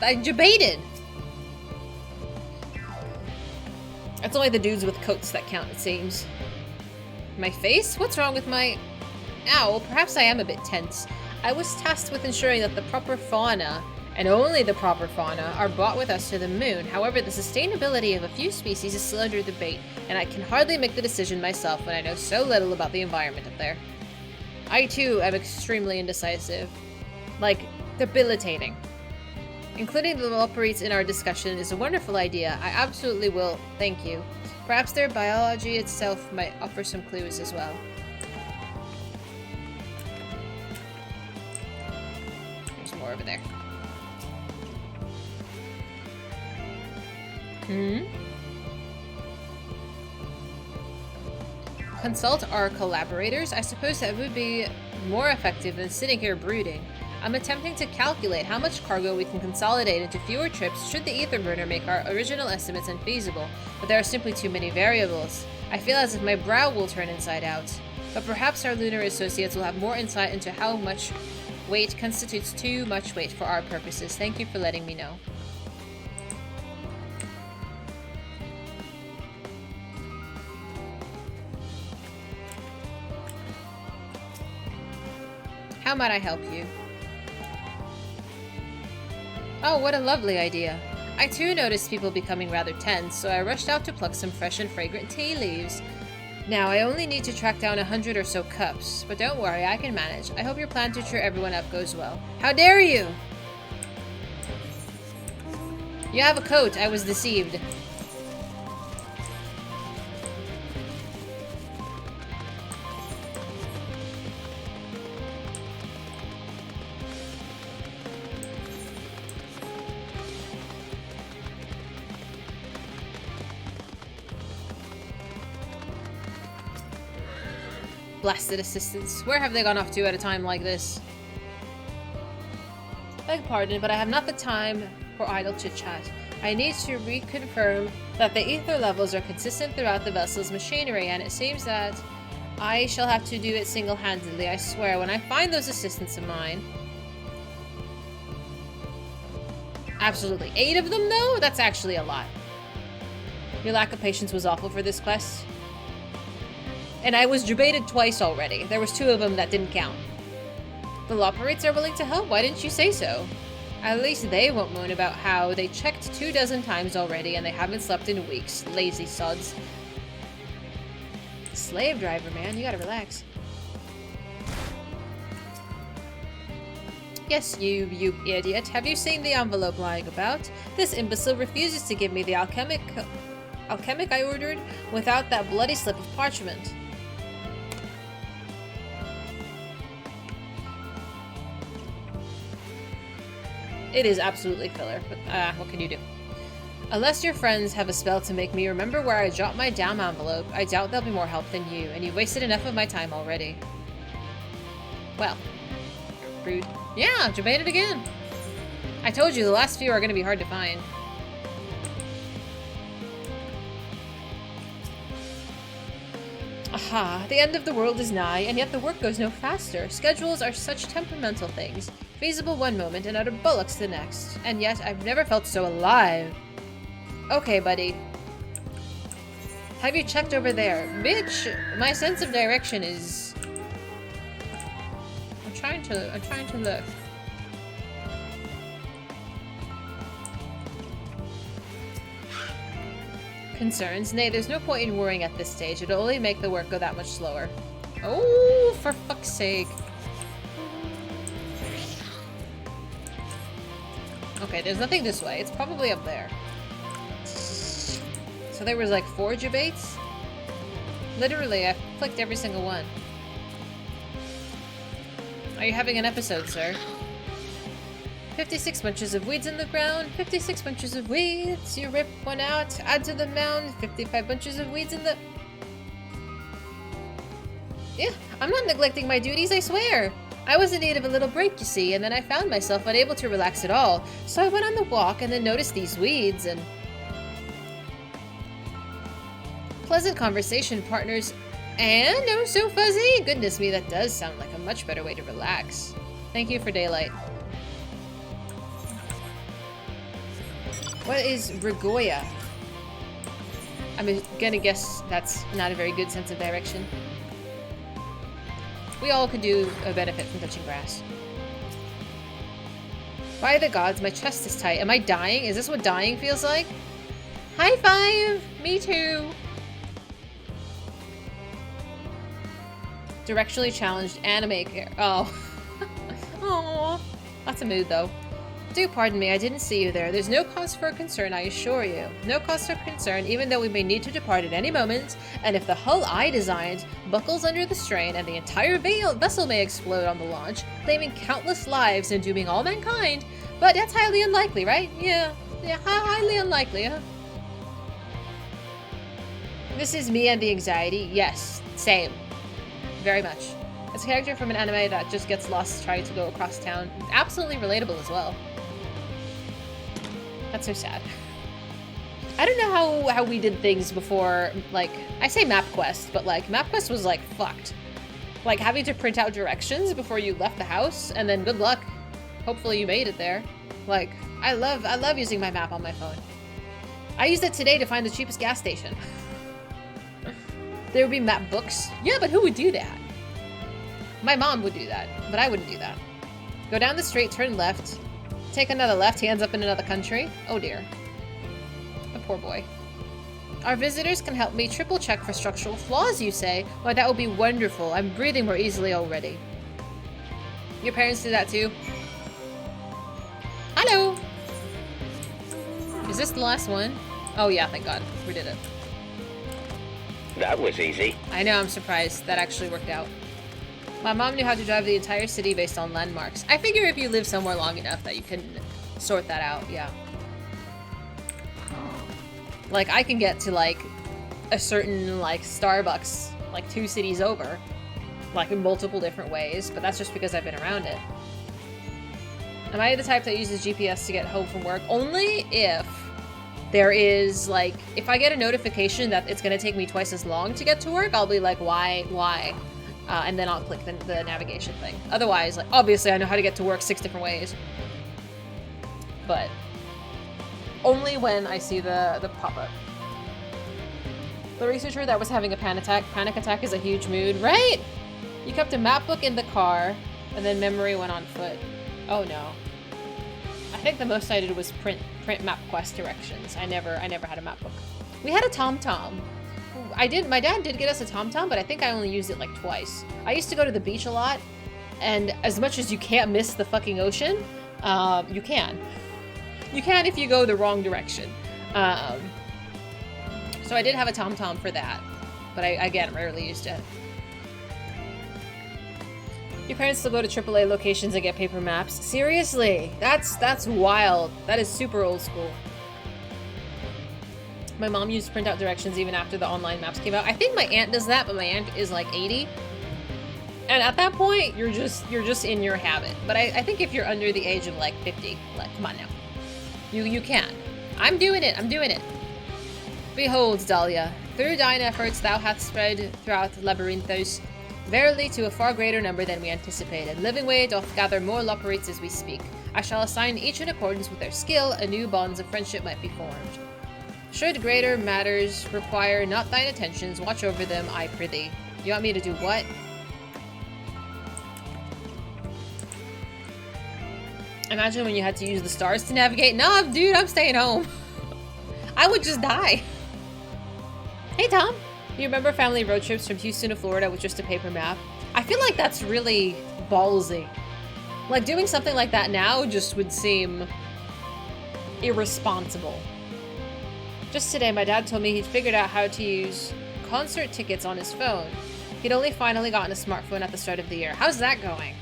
[SPEAKER 1] I debated! It's only the dudes with coats that count, it seems. My face? What's wrong with my... Ow, perhaps I am a bit tense. I was tasked with ensuring that the proper fauna, and only the proper fauna, are brought with us to the moon. However, the sustainability of a few species is still under debate, and I can hardly make the decision myself when I know so little about the environment up there. I, too, am extremely indecisive. Like, debilitating. Including the Loporetes in our discussion is a wonderful idea. I absolutely will. Thank you. Perhaps their biology itself might offer some clues as well. There's more over there. Consult our collaborators? I suppose that would be more effective than sitting here brooding. I'm attempting to calculate how much cargo we can consolidate into fewer trips should the ether burner make our original estimates unfeasible, but there are simply too many variables. I feel as if my brow will turn inside out. But perhaps our lunar associates will have more insight into how much weight constitutes too much weight for our purposes. Thank you for letting me know. How might I help you? Oh, what a lovely idea. I too noticed people becoming rather tense, so I rushed out to pluck some fresh and fragrant tea leaves. Now, I only need to track down 100 or so cups, but don't worry, I can manage. I hope your plan to cheer everyone up goes well. How dare you! You have a coat, I was deceived. Blasted assistants. Where have they gone off to at a time like this? Beg pardon, but I have not the time for idle chit-chat. I need to reconfirm that the ether levels are consistent throughout the vessel's machinery, and it seems that I shall have to do it single-handedly, I swear. When I find those assistants of mine... Absolutely. 8 of them, though? That's actually a lot. Your lack of patience was awful for this quest. And I was debated twice already. There was 2 of them that didn't count. The Loporetes are willing to help. Why didn't you say so? At least they won't moan about how they checked 24 times already and they haven't slept in weeks. Lazy sods. Slave driver, man. You gotta relax. Yes, you idiot. Have you seen the envelope lying about? This imbecile refuses to give me the alchemic I ordered without that bloody slip of parchment. It is absolutely filler, but what can you do? Unless your friends have a spell to make me remember where I dropped my damn envelope, I doubt they'll be more help than you, and you've wasted enough of my time already. Well, rude. Yeah, debated again. I told you the last few are going to be hard to find. Aha, the end of the world is nigh, and yet the work goes no faster. Schedules are such temperamental things. Feasible one moment and utter bullocks the next. And yet, I've never felt so alive. Okay, buddy. Have you checked over there? Bitch, my sense of direction is... I'm trying to look. Concerns? Nay, there's no point in worrying at this stage. It'll only make the work go that much slower. Oh, for fuck's sake. Okay, there's nothing this way. It's probably up there. So there was like 4 debates? Literally, I clicked every single one. Are you having an episode, sir? 56 bunches of weeds in the ground, 56 bunches of weeds, you rip one out, add to the mound, 55 bunches of weeds in the... Yeah, I'm not neglecting my duties, I swear. I was in need of a little break, you see, and then I found myself unable to relax at all. So I went on the walk and then noticed these weeds and... Pleasant conversation partners. And oh, so fuzzy. Goodness me, that does sound like a much better way to relax. Thank you for daylight. What is Rigoya? I'm gonna guess that's not a very good sense of direction. We all could do a benefit from touching grass. By the gods, my chest is tight. Am I dying? Is this what dying feels like? High five! Me too! Directionally challenged anime Oh. Aww. That's a mood, though. Do pardon me, I didn't see you there. There's no cause for concern, I assure you. No cause for concern, even though we may need to depart at any moment, and if the hull I designed buckles under the strain and the entire vessel may explode on the launch, claiming countless lives and dooming all mankind, but that's highly unlikely, right? Yeah, highly unlikely, huh? This is me and the anxiety. Yes, same. Very much. It's a character from an anime that just gets lost trying to go across town. Absolutely relatable as well. That's so sad. I don't know how we did things before, like, I say MapQuest, but like, MapQuest was like, fucked. Like, having to print out directions before you left the house, and then good luck. Hopefully you made it there. Like, I love using my map on my phone. I used it today to find the cheapest gas station. There would be map books. Yeah, but who would do that? My mom would do that, but I wouldn't do that. Go down the street, turn left. Take another left, he ends up in another country. Oh dear. The poor boy. Our visitors can help me triple check for structural flaws, you say? Why, that would be wonderful. I'm breathing more easily already. Your parents do that too? Hello! Is this the last one? Oh yeah, thank God. We did it.
[SPEAKER 19] That was easy.
[SPEAKER 1] I know, I'm surprised. That actually worked out. My mom knew how to drive the entire city based on landmarks. I figure if you live somewhere long enough that you can sort that out, yeah. Like, I can get to, like, a certain, like, Starbucks, like, 2 cities over. Like, in multiple different ways, but that's just because I've been around it. Am I the type that uses GPS to get home from work? Only if there is, like, if I get a notification that it's gonna take me twice as long to get to work, I'll be like, why? And then I'll click the navigation thing. Otherwise, like, obviously I know how to get to work 6 different ways. But only when I see the pop-up. The researcher that was having a panic attack is a huge mood, right? You kept a map book in the car, and then memory went on foot. Oh no. I think the most I did was print MapQuest directions. I never had a map book. We had a TomTom. My dad did get us a TomTom, but I think I only used it like twice. I used to go to the beach a lot, and as much as you can't miss the fucking ocean, you can. You can if you go the wrong direction. So I did have a TomTom for that, but I, again, rarely used it. Your parents still go to AAA locations and get paper maps? Seriously? That's wild. That is super old school. My mom used to print out directions even after the online maps came out. I think my aunt does that, but my aunt is like 80. And at that point, you're just in your habit. But I think if you're under the age of like 50, like, come on now. You can. I'm doing it. Behold, Dahlia, through thine efforts thou hast spread throughout Labyrinthos, verily to a far greater number than we anticipated. Living way doth gather more lopperates as we speak. I shall assign each in accordance with their skill, a new bonds of friendship might be formed. Should greater matters require not thine attentions, watch over them, I prithee. You want me to do what? Imagine when you had to use the stars to navigate. Nah, dude, I'm staying home. I would just die. Hey, Tom. You remember family road trips from Houston to Florida with just a paper map? I feel like that's really ballsy. Like, doing something like that now just would seem irresponsible. Just today, my dad told me he'd figured out how to use concert tickets on his phone. He'd only finally gotten a smartphone at the start of the year. How's that going?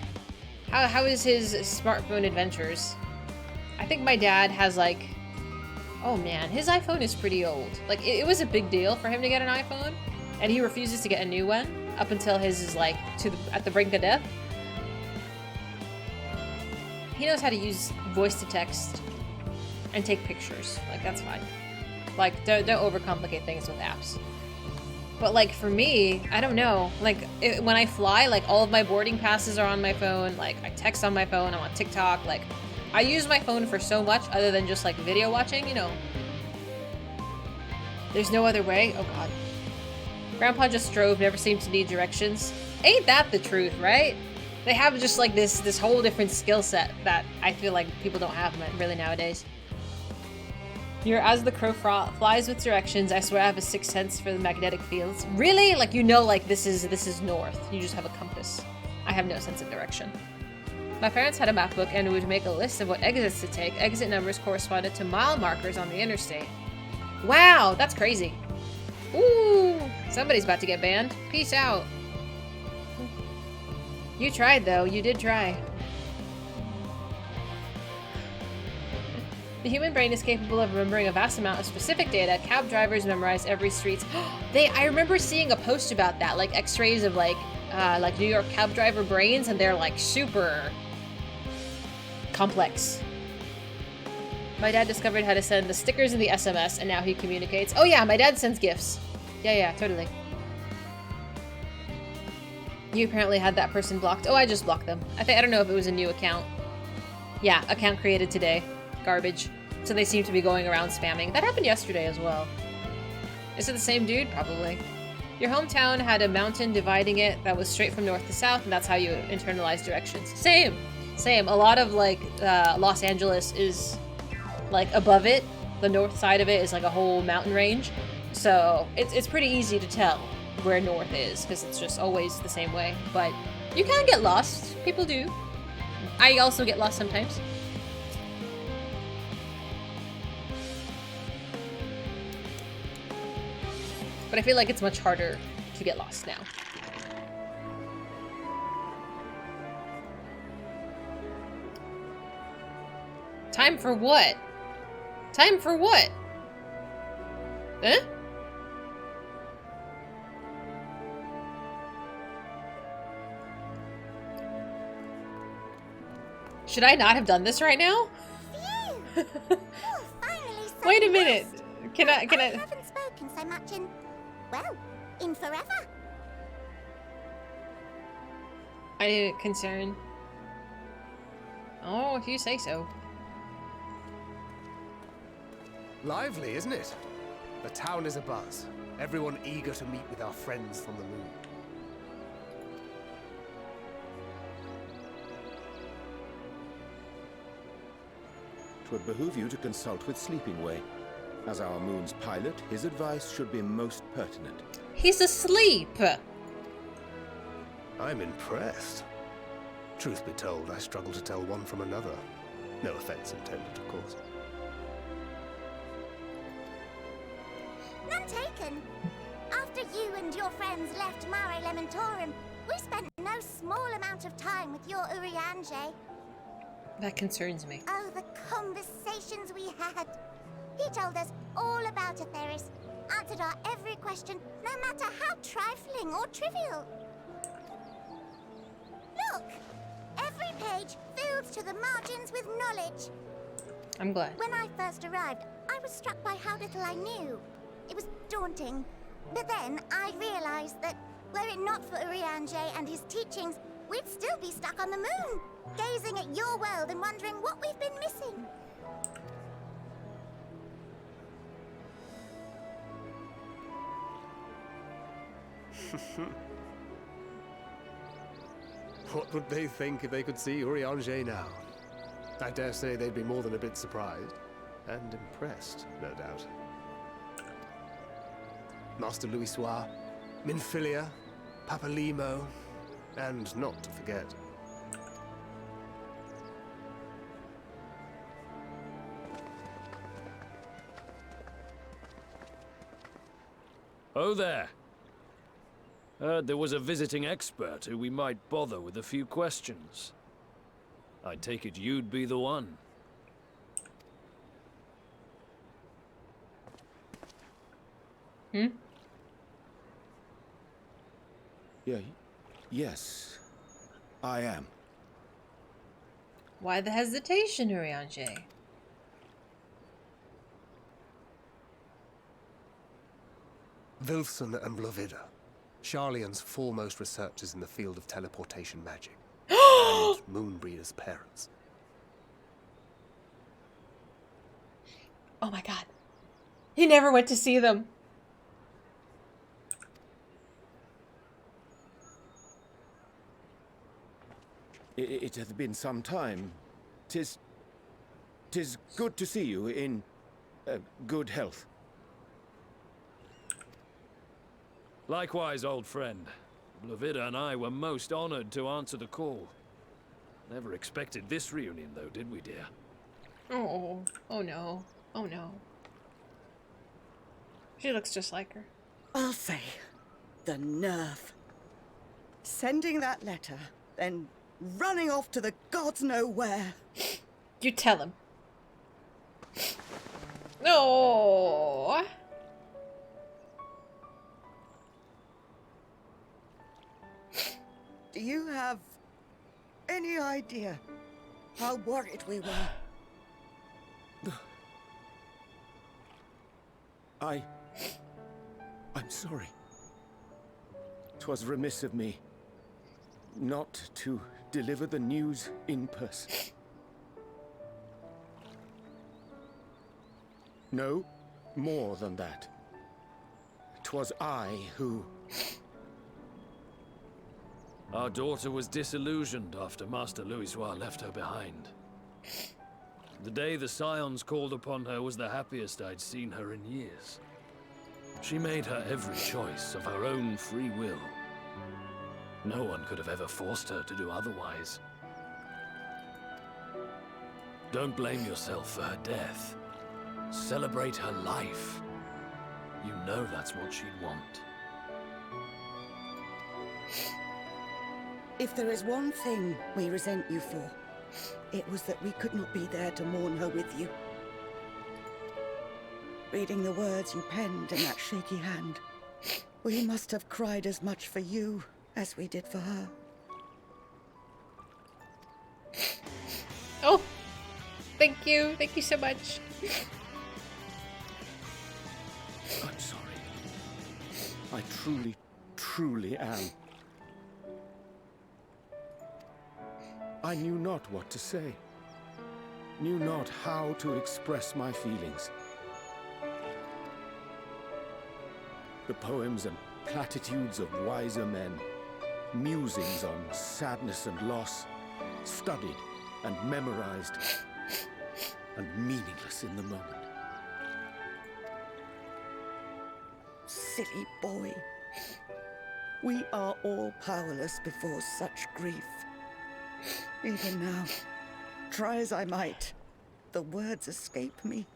[SPEAKER 1] How is his smartphone adventures? I think my dad has like... Oh man, his iPhone is pretty old. Like, it was a big deal for him to get an iPhone, and he refuses to get a new one. up until his is like at the brink of death. He knows how to use voice to text and take pictures. Like, that's fine. Like, don't overcomplicate things with apps. But like for me, I don't know. Like when I fly, like all of my boarding passes are on my phone. Like I text on my phone. I'm on TikTok. Like I use my phone for so much other than just like video watching. You know. There's no other way. Oh God. Grandpa just drove. Never seemed to need directions. Ain't that the truth, right? They have just like this whole different skill set that I feel like people don't have really nowadays. You're as the crow flies with directions. I swear I have a sixth sense for the magnetic fields. Really? Like you know, like this is north. You just have a compass. I have no sense of direction. My parents had a map book and would make a list of what exits to take. Exit numbers corresponded to mile markers on the interstate. Wow, that's crazy. Ooh, somebody's about to get banned. Peace out. You tried though. You did try. The human brain is capable of remembering a vast amount of specific data. Cab drivers memorize every street's... I remember seeing a post about that, like x-rays of like New York cab driver brains, and they're like super complex. My dad discovered how to send the stickers in the SMS, and now he communicates. Oh yeah, my dad sends gifts. Yeah, totally. You apparently had that person blocked. Oh, I just blocked them. I don't know if it was a new account. Yeah, account created today. Garbage. So they seem to be going around spamming. That happened yesterday as well. Is it the same dude? Probably. Your hometown had a mountain dividing it that was straight from north to south, and that's how you internalize directions. Same. A lot of like Los Angeles is like above it. The north side of it is like a whole mountain range. So it's pretty easy to tell where north is because it's just always the same way. But you can get lost. People do. I also get lost sometimes. But I feel like it's much harder to get lost now. Time for what? Time for what? Huh? Should I not have done this right now? Wait a minute. Can I?
[SPEAKER 14] I haven't spoken so much in forever.
[SPEAKER 1] I didn't concern. Oh, if you say so.
[SPEAKER 20] Lively, isn't it? The town is abuzz. Everyone eager to meet with our friends from the moon.
[SPEAKER 21] Twould behoove you to consult with Sleeping Way. As our moon's pilot, his advice should be most pertinent.
[SPEAKER 1] He's asleep!
[SPEAKER 20] I'm impressed. Truth be told, I struggle to tell one from another. No offense intended, of course.
[SPEAKER 14] None taken. After you and your friends left Mare Elementorum, we spent no small amount of time with your Urianger.
[SPEAKER 1] That concerns me.
[SPEAKER 14] Oh, the conversations we had. He told us all about Atheris, answered our every question, no matter how trifling or trivial. Look! Every page filled to the margins with knowledge.
[SPEAKER 1] I'm glad.
[SPEAKER 14] When I first arrived, I was struck by how little I knew. It was daunting. But then I realized that were it not for Urianger and his teachings, we'd still be stuck on the moon, gazing at your world and wondering what we've been missing.
[SPEAKER 20] What would they think if they could see Urianger now? I dare say they'd be more than a bit surprised. And impressed, no doubt. Master Louisoix, Minfilia, Papalimo, and not to forget...
[SPEAKER 18] Oh there. Heard there was a visiting expert who we might bother with a few questions. I take it you'd be the one.
[SPEAKER 21] Yes, I am.
[SPEAKER 1] Why the hesitation, Urianger?
[SPEAKER 20] Wilson and Blovida, Sharlayan's foremost researchers in the field of teleportation magic, and Moonbreeder's parents.
[SPEAKER 1] Oh my god. He never went to see them.
[SPEAKER 21] It hath been some time. Tis good to see you in good health.
[SPEAKER 18] Likewise, old friend. Blovida and I were most honored to answer the call. Never expected this reunion, though, did we, dear?
[SPEAKER 1] Oh, oh no. Oh no. She looks just like her.
[SPEAKER 2] I'll say, the nerve. Sending that letter, then running off to the gods know where.
[SPEAKER 1] You tell him. No.
[SPEAKER 2] Do you have any idea how worried we were?
[SPEAKER 21] I'm sorry. 'Twas remiss of me not to deliver the news in person. No, more than that. 'Twas I who...
[SPEAKER 18] Our daughter was disillusioned after Master Louisoix left her behind. The day the Scions called upon her was the happiest I'd seen her in years. She made her every choice of her own free will. No one could have ever forced her to do otherwise. Don't blame yourself for her death. Celebrate her life. You know that's what she'd want.
[SPEAKER 2] If there is one thing we resent you for, it was that we could not be there to mourn her with you. Reading the words you penned in that shaky hand, we must have cried as much for you as we did for her.
[SPEAKER 1] Oh, thank you. Thank you so much.
[SPEAKER 21] I'm sorry. I truly, truly am. I knew not what to say. Knew not how to express my feelings. The poems and platitudes of wiser men, musings on sadness and loss, studied and memorized, and meaningless in the moment.
[SPEAKER 2] Silly boy. We are all powerless before such grief. Even now, try as I might, the words escape me.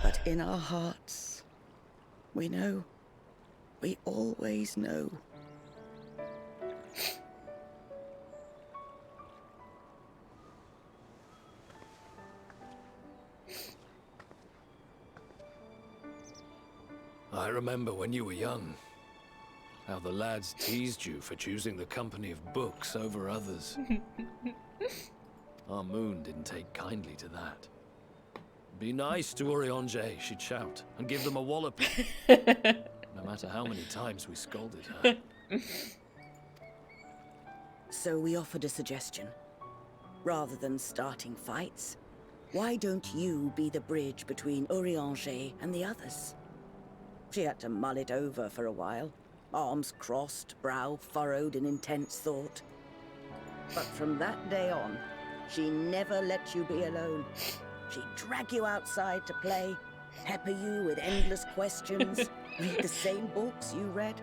[SPEAKER 2] But in our hearts, we know. We always know.
[SPEAKER 18] I remember when you were young, how the lads teased you for choosing the company of books over others. Our Moon didn't take kindly to that. Be nice to Urianger, she'd shout, and give them a walloping. No matter how many times we scolded her.
[SPEAKER 2] So we offered a suggestion. Rather than starting fights, why don't you be the bridge between Urianger and the others? She had to mull it over for a while. Arms crossed, brow furrowed in intense thought. But from that day on, she never let you be alone. She'd drag you outside to play, pepper you with endless questions, read the same books you read,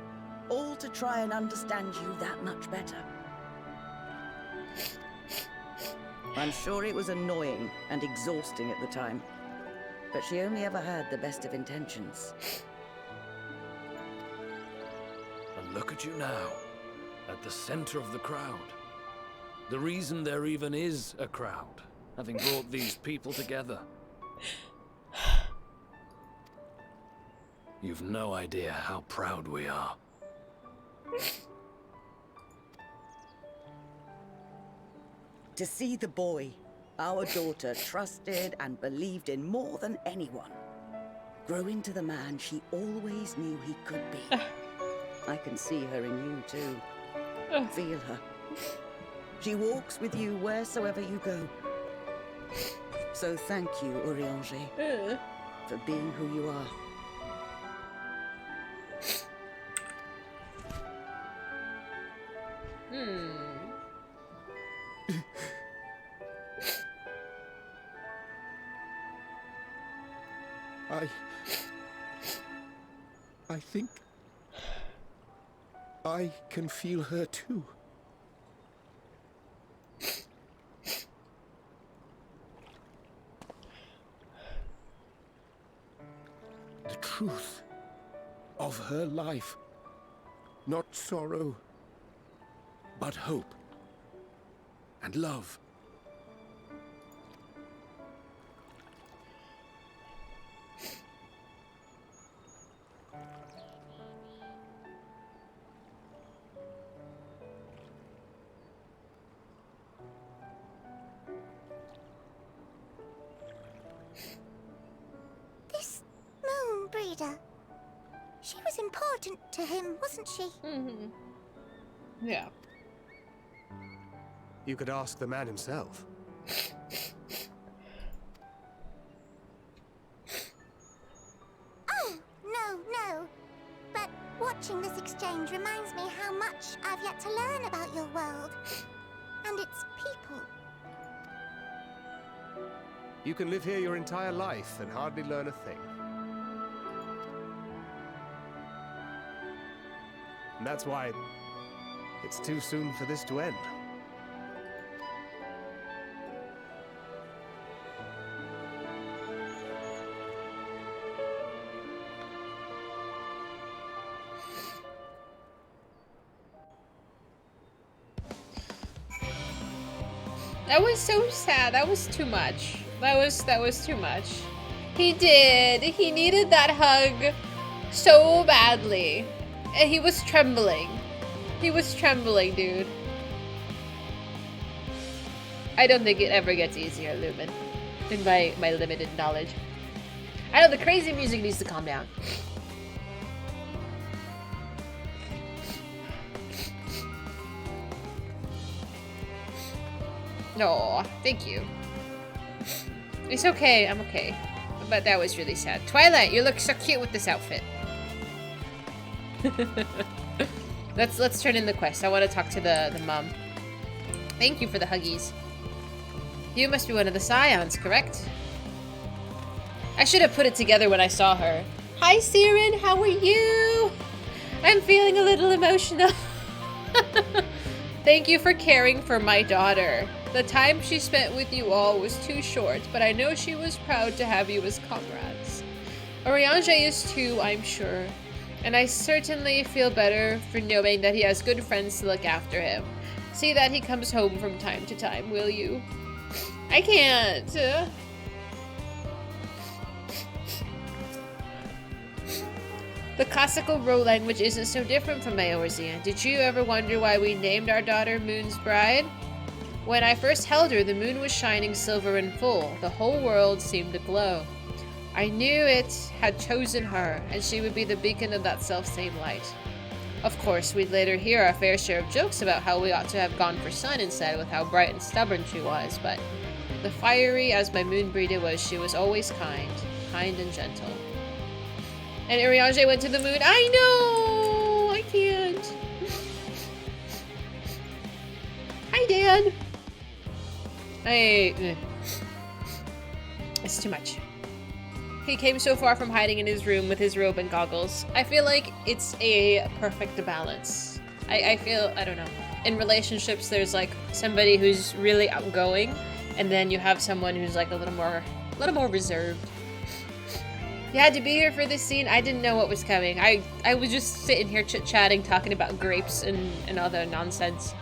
[SPEAKER 2] all to try and understand you that much better. I'm sure it was annoying and exhausting at the time, but she only ever had the best of intentions.
[SPEAKER 18] And look at you now, at the center of the crowd. The reason there even is a crowd, having brought these people together. You've no idea how proud we are.
[SPEAKER 2] To see the boy our daughter trusted and believed in more than anyone grow into the man she always knew he could be. I can see her in you too. Feel her. She walks with you wheresoever you go. So thank you, Urianger, for being who you are.
[SPEAKER 21] I think I can feel her too. The truth of her life. Not sorrow, but hope and love.
[SPEAKER 14] This Moon breeder. She was important to him, wasn't she?
[SPEAKER 1] Yeah.
[SPEAKER 20] You could ask the man himself.
[SPEAKER 14] Oh, no. But watching this exchange reminds me how much I've yet to learn about your world. And its people.
[SPEAKER 20] You can live here your entire life and hardly learn a thing. And that's why it's too soon for this to end.
[SPEAKER 1] That was so sad. That was too much. That was too much. He did. He needed that hug so badly. And he was trembling. He was trembling, dude. I don't think it ever gets easier, Lumen. In my limited knowledge. I know the crazy music needs to calm down. No, thank you. It's okay, I'm okay. But that was really sad. Twilight, you look so cute with this outfit. Let's turn in the quest. I want to talk to the mom. Thank you for the huggies. You must be one of the Scions, correct? I should have put it together when I saw her. Hi, Siren, how are you? I'm feeling a little emotional. Thank you for caring for my daughter. The time she spent with you all was too short, but I know she was proud to have you as comrades. Urianger is too, I'm sure. And I certainly feel better for knowing that he has good friends to look after him. See that he comes home from time to time, will you? I can't. The classical Ro language isn't so different from Eorzea. Did you ever wonder why we named our daughter Moon's Bride? When I first held her, the moon was shining silver and full. The whole world seemed to glow. I knew it had chosen her, and she would be the beacon of that self-same light. Of course, we'd later hear our fair share of jokes about how we ought to have gone for sun instead with how bright and stubborn she was, but the fiery as my moon breeder was, she was always kind and gentle. And Urianger went to the moon. I know! I can't. Hi, Dad. It's too much. He came so far from hiding in his room with his robe and goggles. I feel like it's a perfect balance. I feel, I don't know. In relationships, there's like somebody who's really outgoing, and then you have someone who's like a little more reserved. You had to be here for this scene. I didn't know what was coming. I was just sitting here chit-chatting, talking about grapes and other nonsense.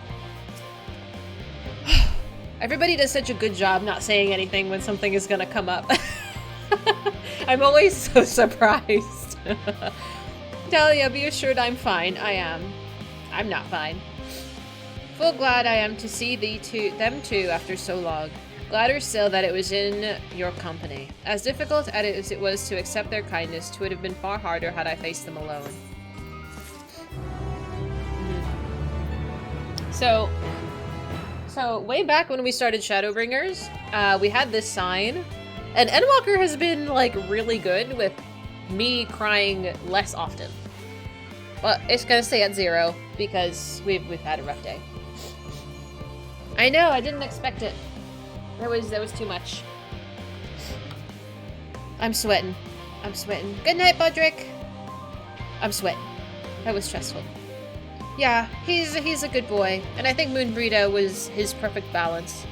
[SPEAKER 1] Everybody does such a good job not saying anything when something is gonna come up. I'm always so surprised. Dahlia, be assured I'm fine. I am. I'm not fine. Full glad I am to see them two after so long. Gladder still that it was in your company. As difficult as it was to accept their kindness, 'twould have been far harder had I faced them alone. So way back when we started Shadowbringers, we had this sign, and Endwalker has been like really good with me crying less often. But it's gonna stay at 0 because we've had a rough day. I know, I didn't expect it. That was too much. I'm sweating. I'm sweating. Good night, Budrick. I'm sweating. That was stressful. Yeah, he's a good boy, and I think Moon Burrito was his perfect balance.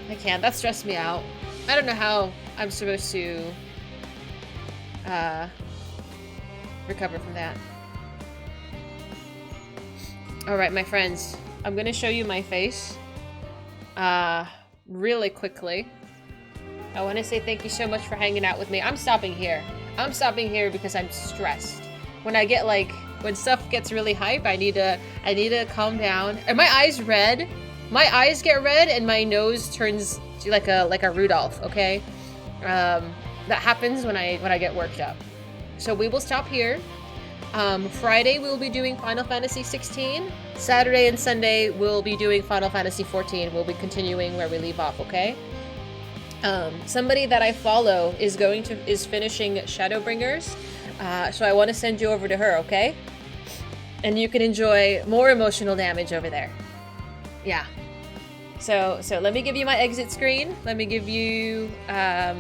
[SPEAKER 1] I can't. That stressed me out. I don't know how I'm supposed to recover from that. Alright, my friends. I'm gonna show you my face really quickly. I want to say thank you so much for hanging out with me. I'm stopping here. I'm stopping here because I'm stressed. When I get when stuff gets really hype, I need to calm down. Are my eyes red? My eyes get red and my nose turns like a Rudolph, okay? That happens when I get worked up. So we will stop here. Friday we'll be doing Final Fantasy 16. Saturday and Sunday we'll be doing Final Fantasy 14. We'll be continuing where we leave off, okay? Somebody that I follow is finishing Shadowbringers. So I want to send you over to her, okay? And you can enjoy more emotional damage over there. Yeah. So let me give you my exit screen. Let me give you the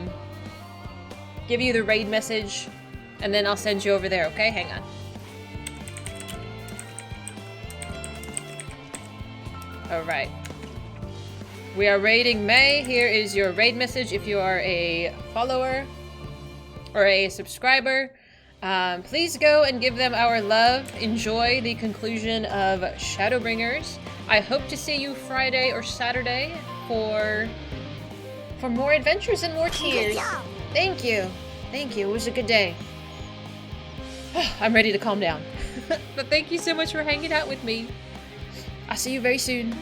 [SPEAKER 1] raid message, and then I'll send you over there, okay? Hang on. Alright. We are raiding May. Here is your raid message if you are a follower or a subscriber. Please go and give them our love. Enjoy the conclusion of Shadowbringers. I hope to see you Friday or Saturday for more adventures and more tears. Thank you. Thank you. It was a good day. I'm ready to calm down. But thank you so much for hanging out with me. I'll see you very soon.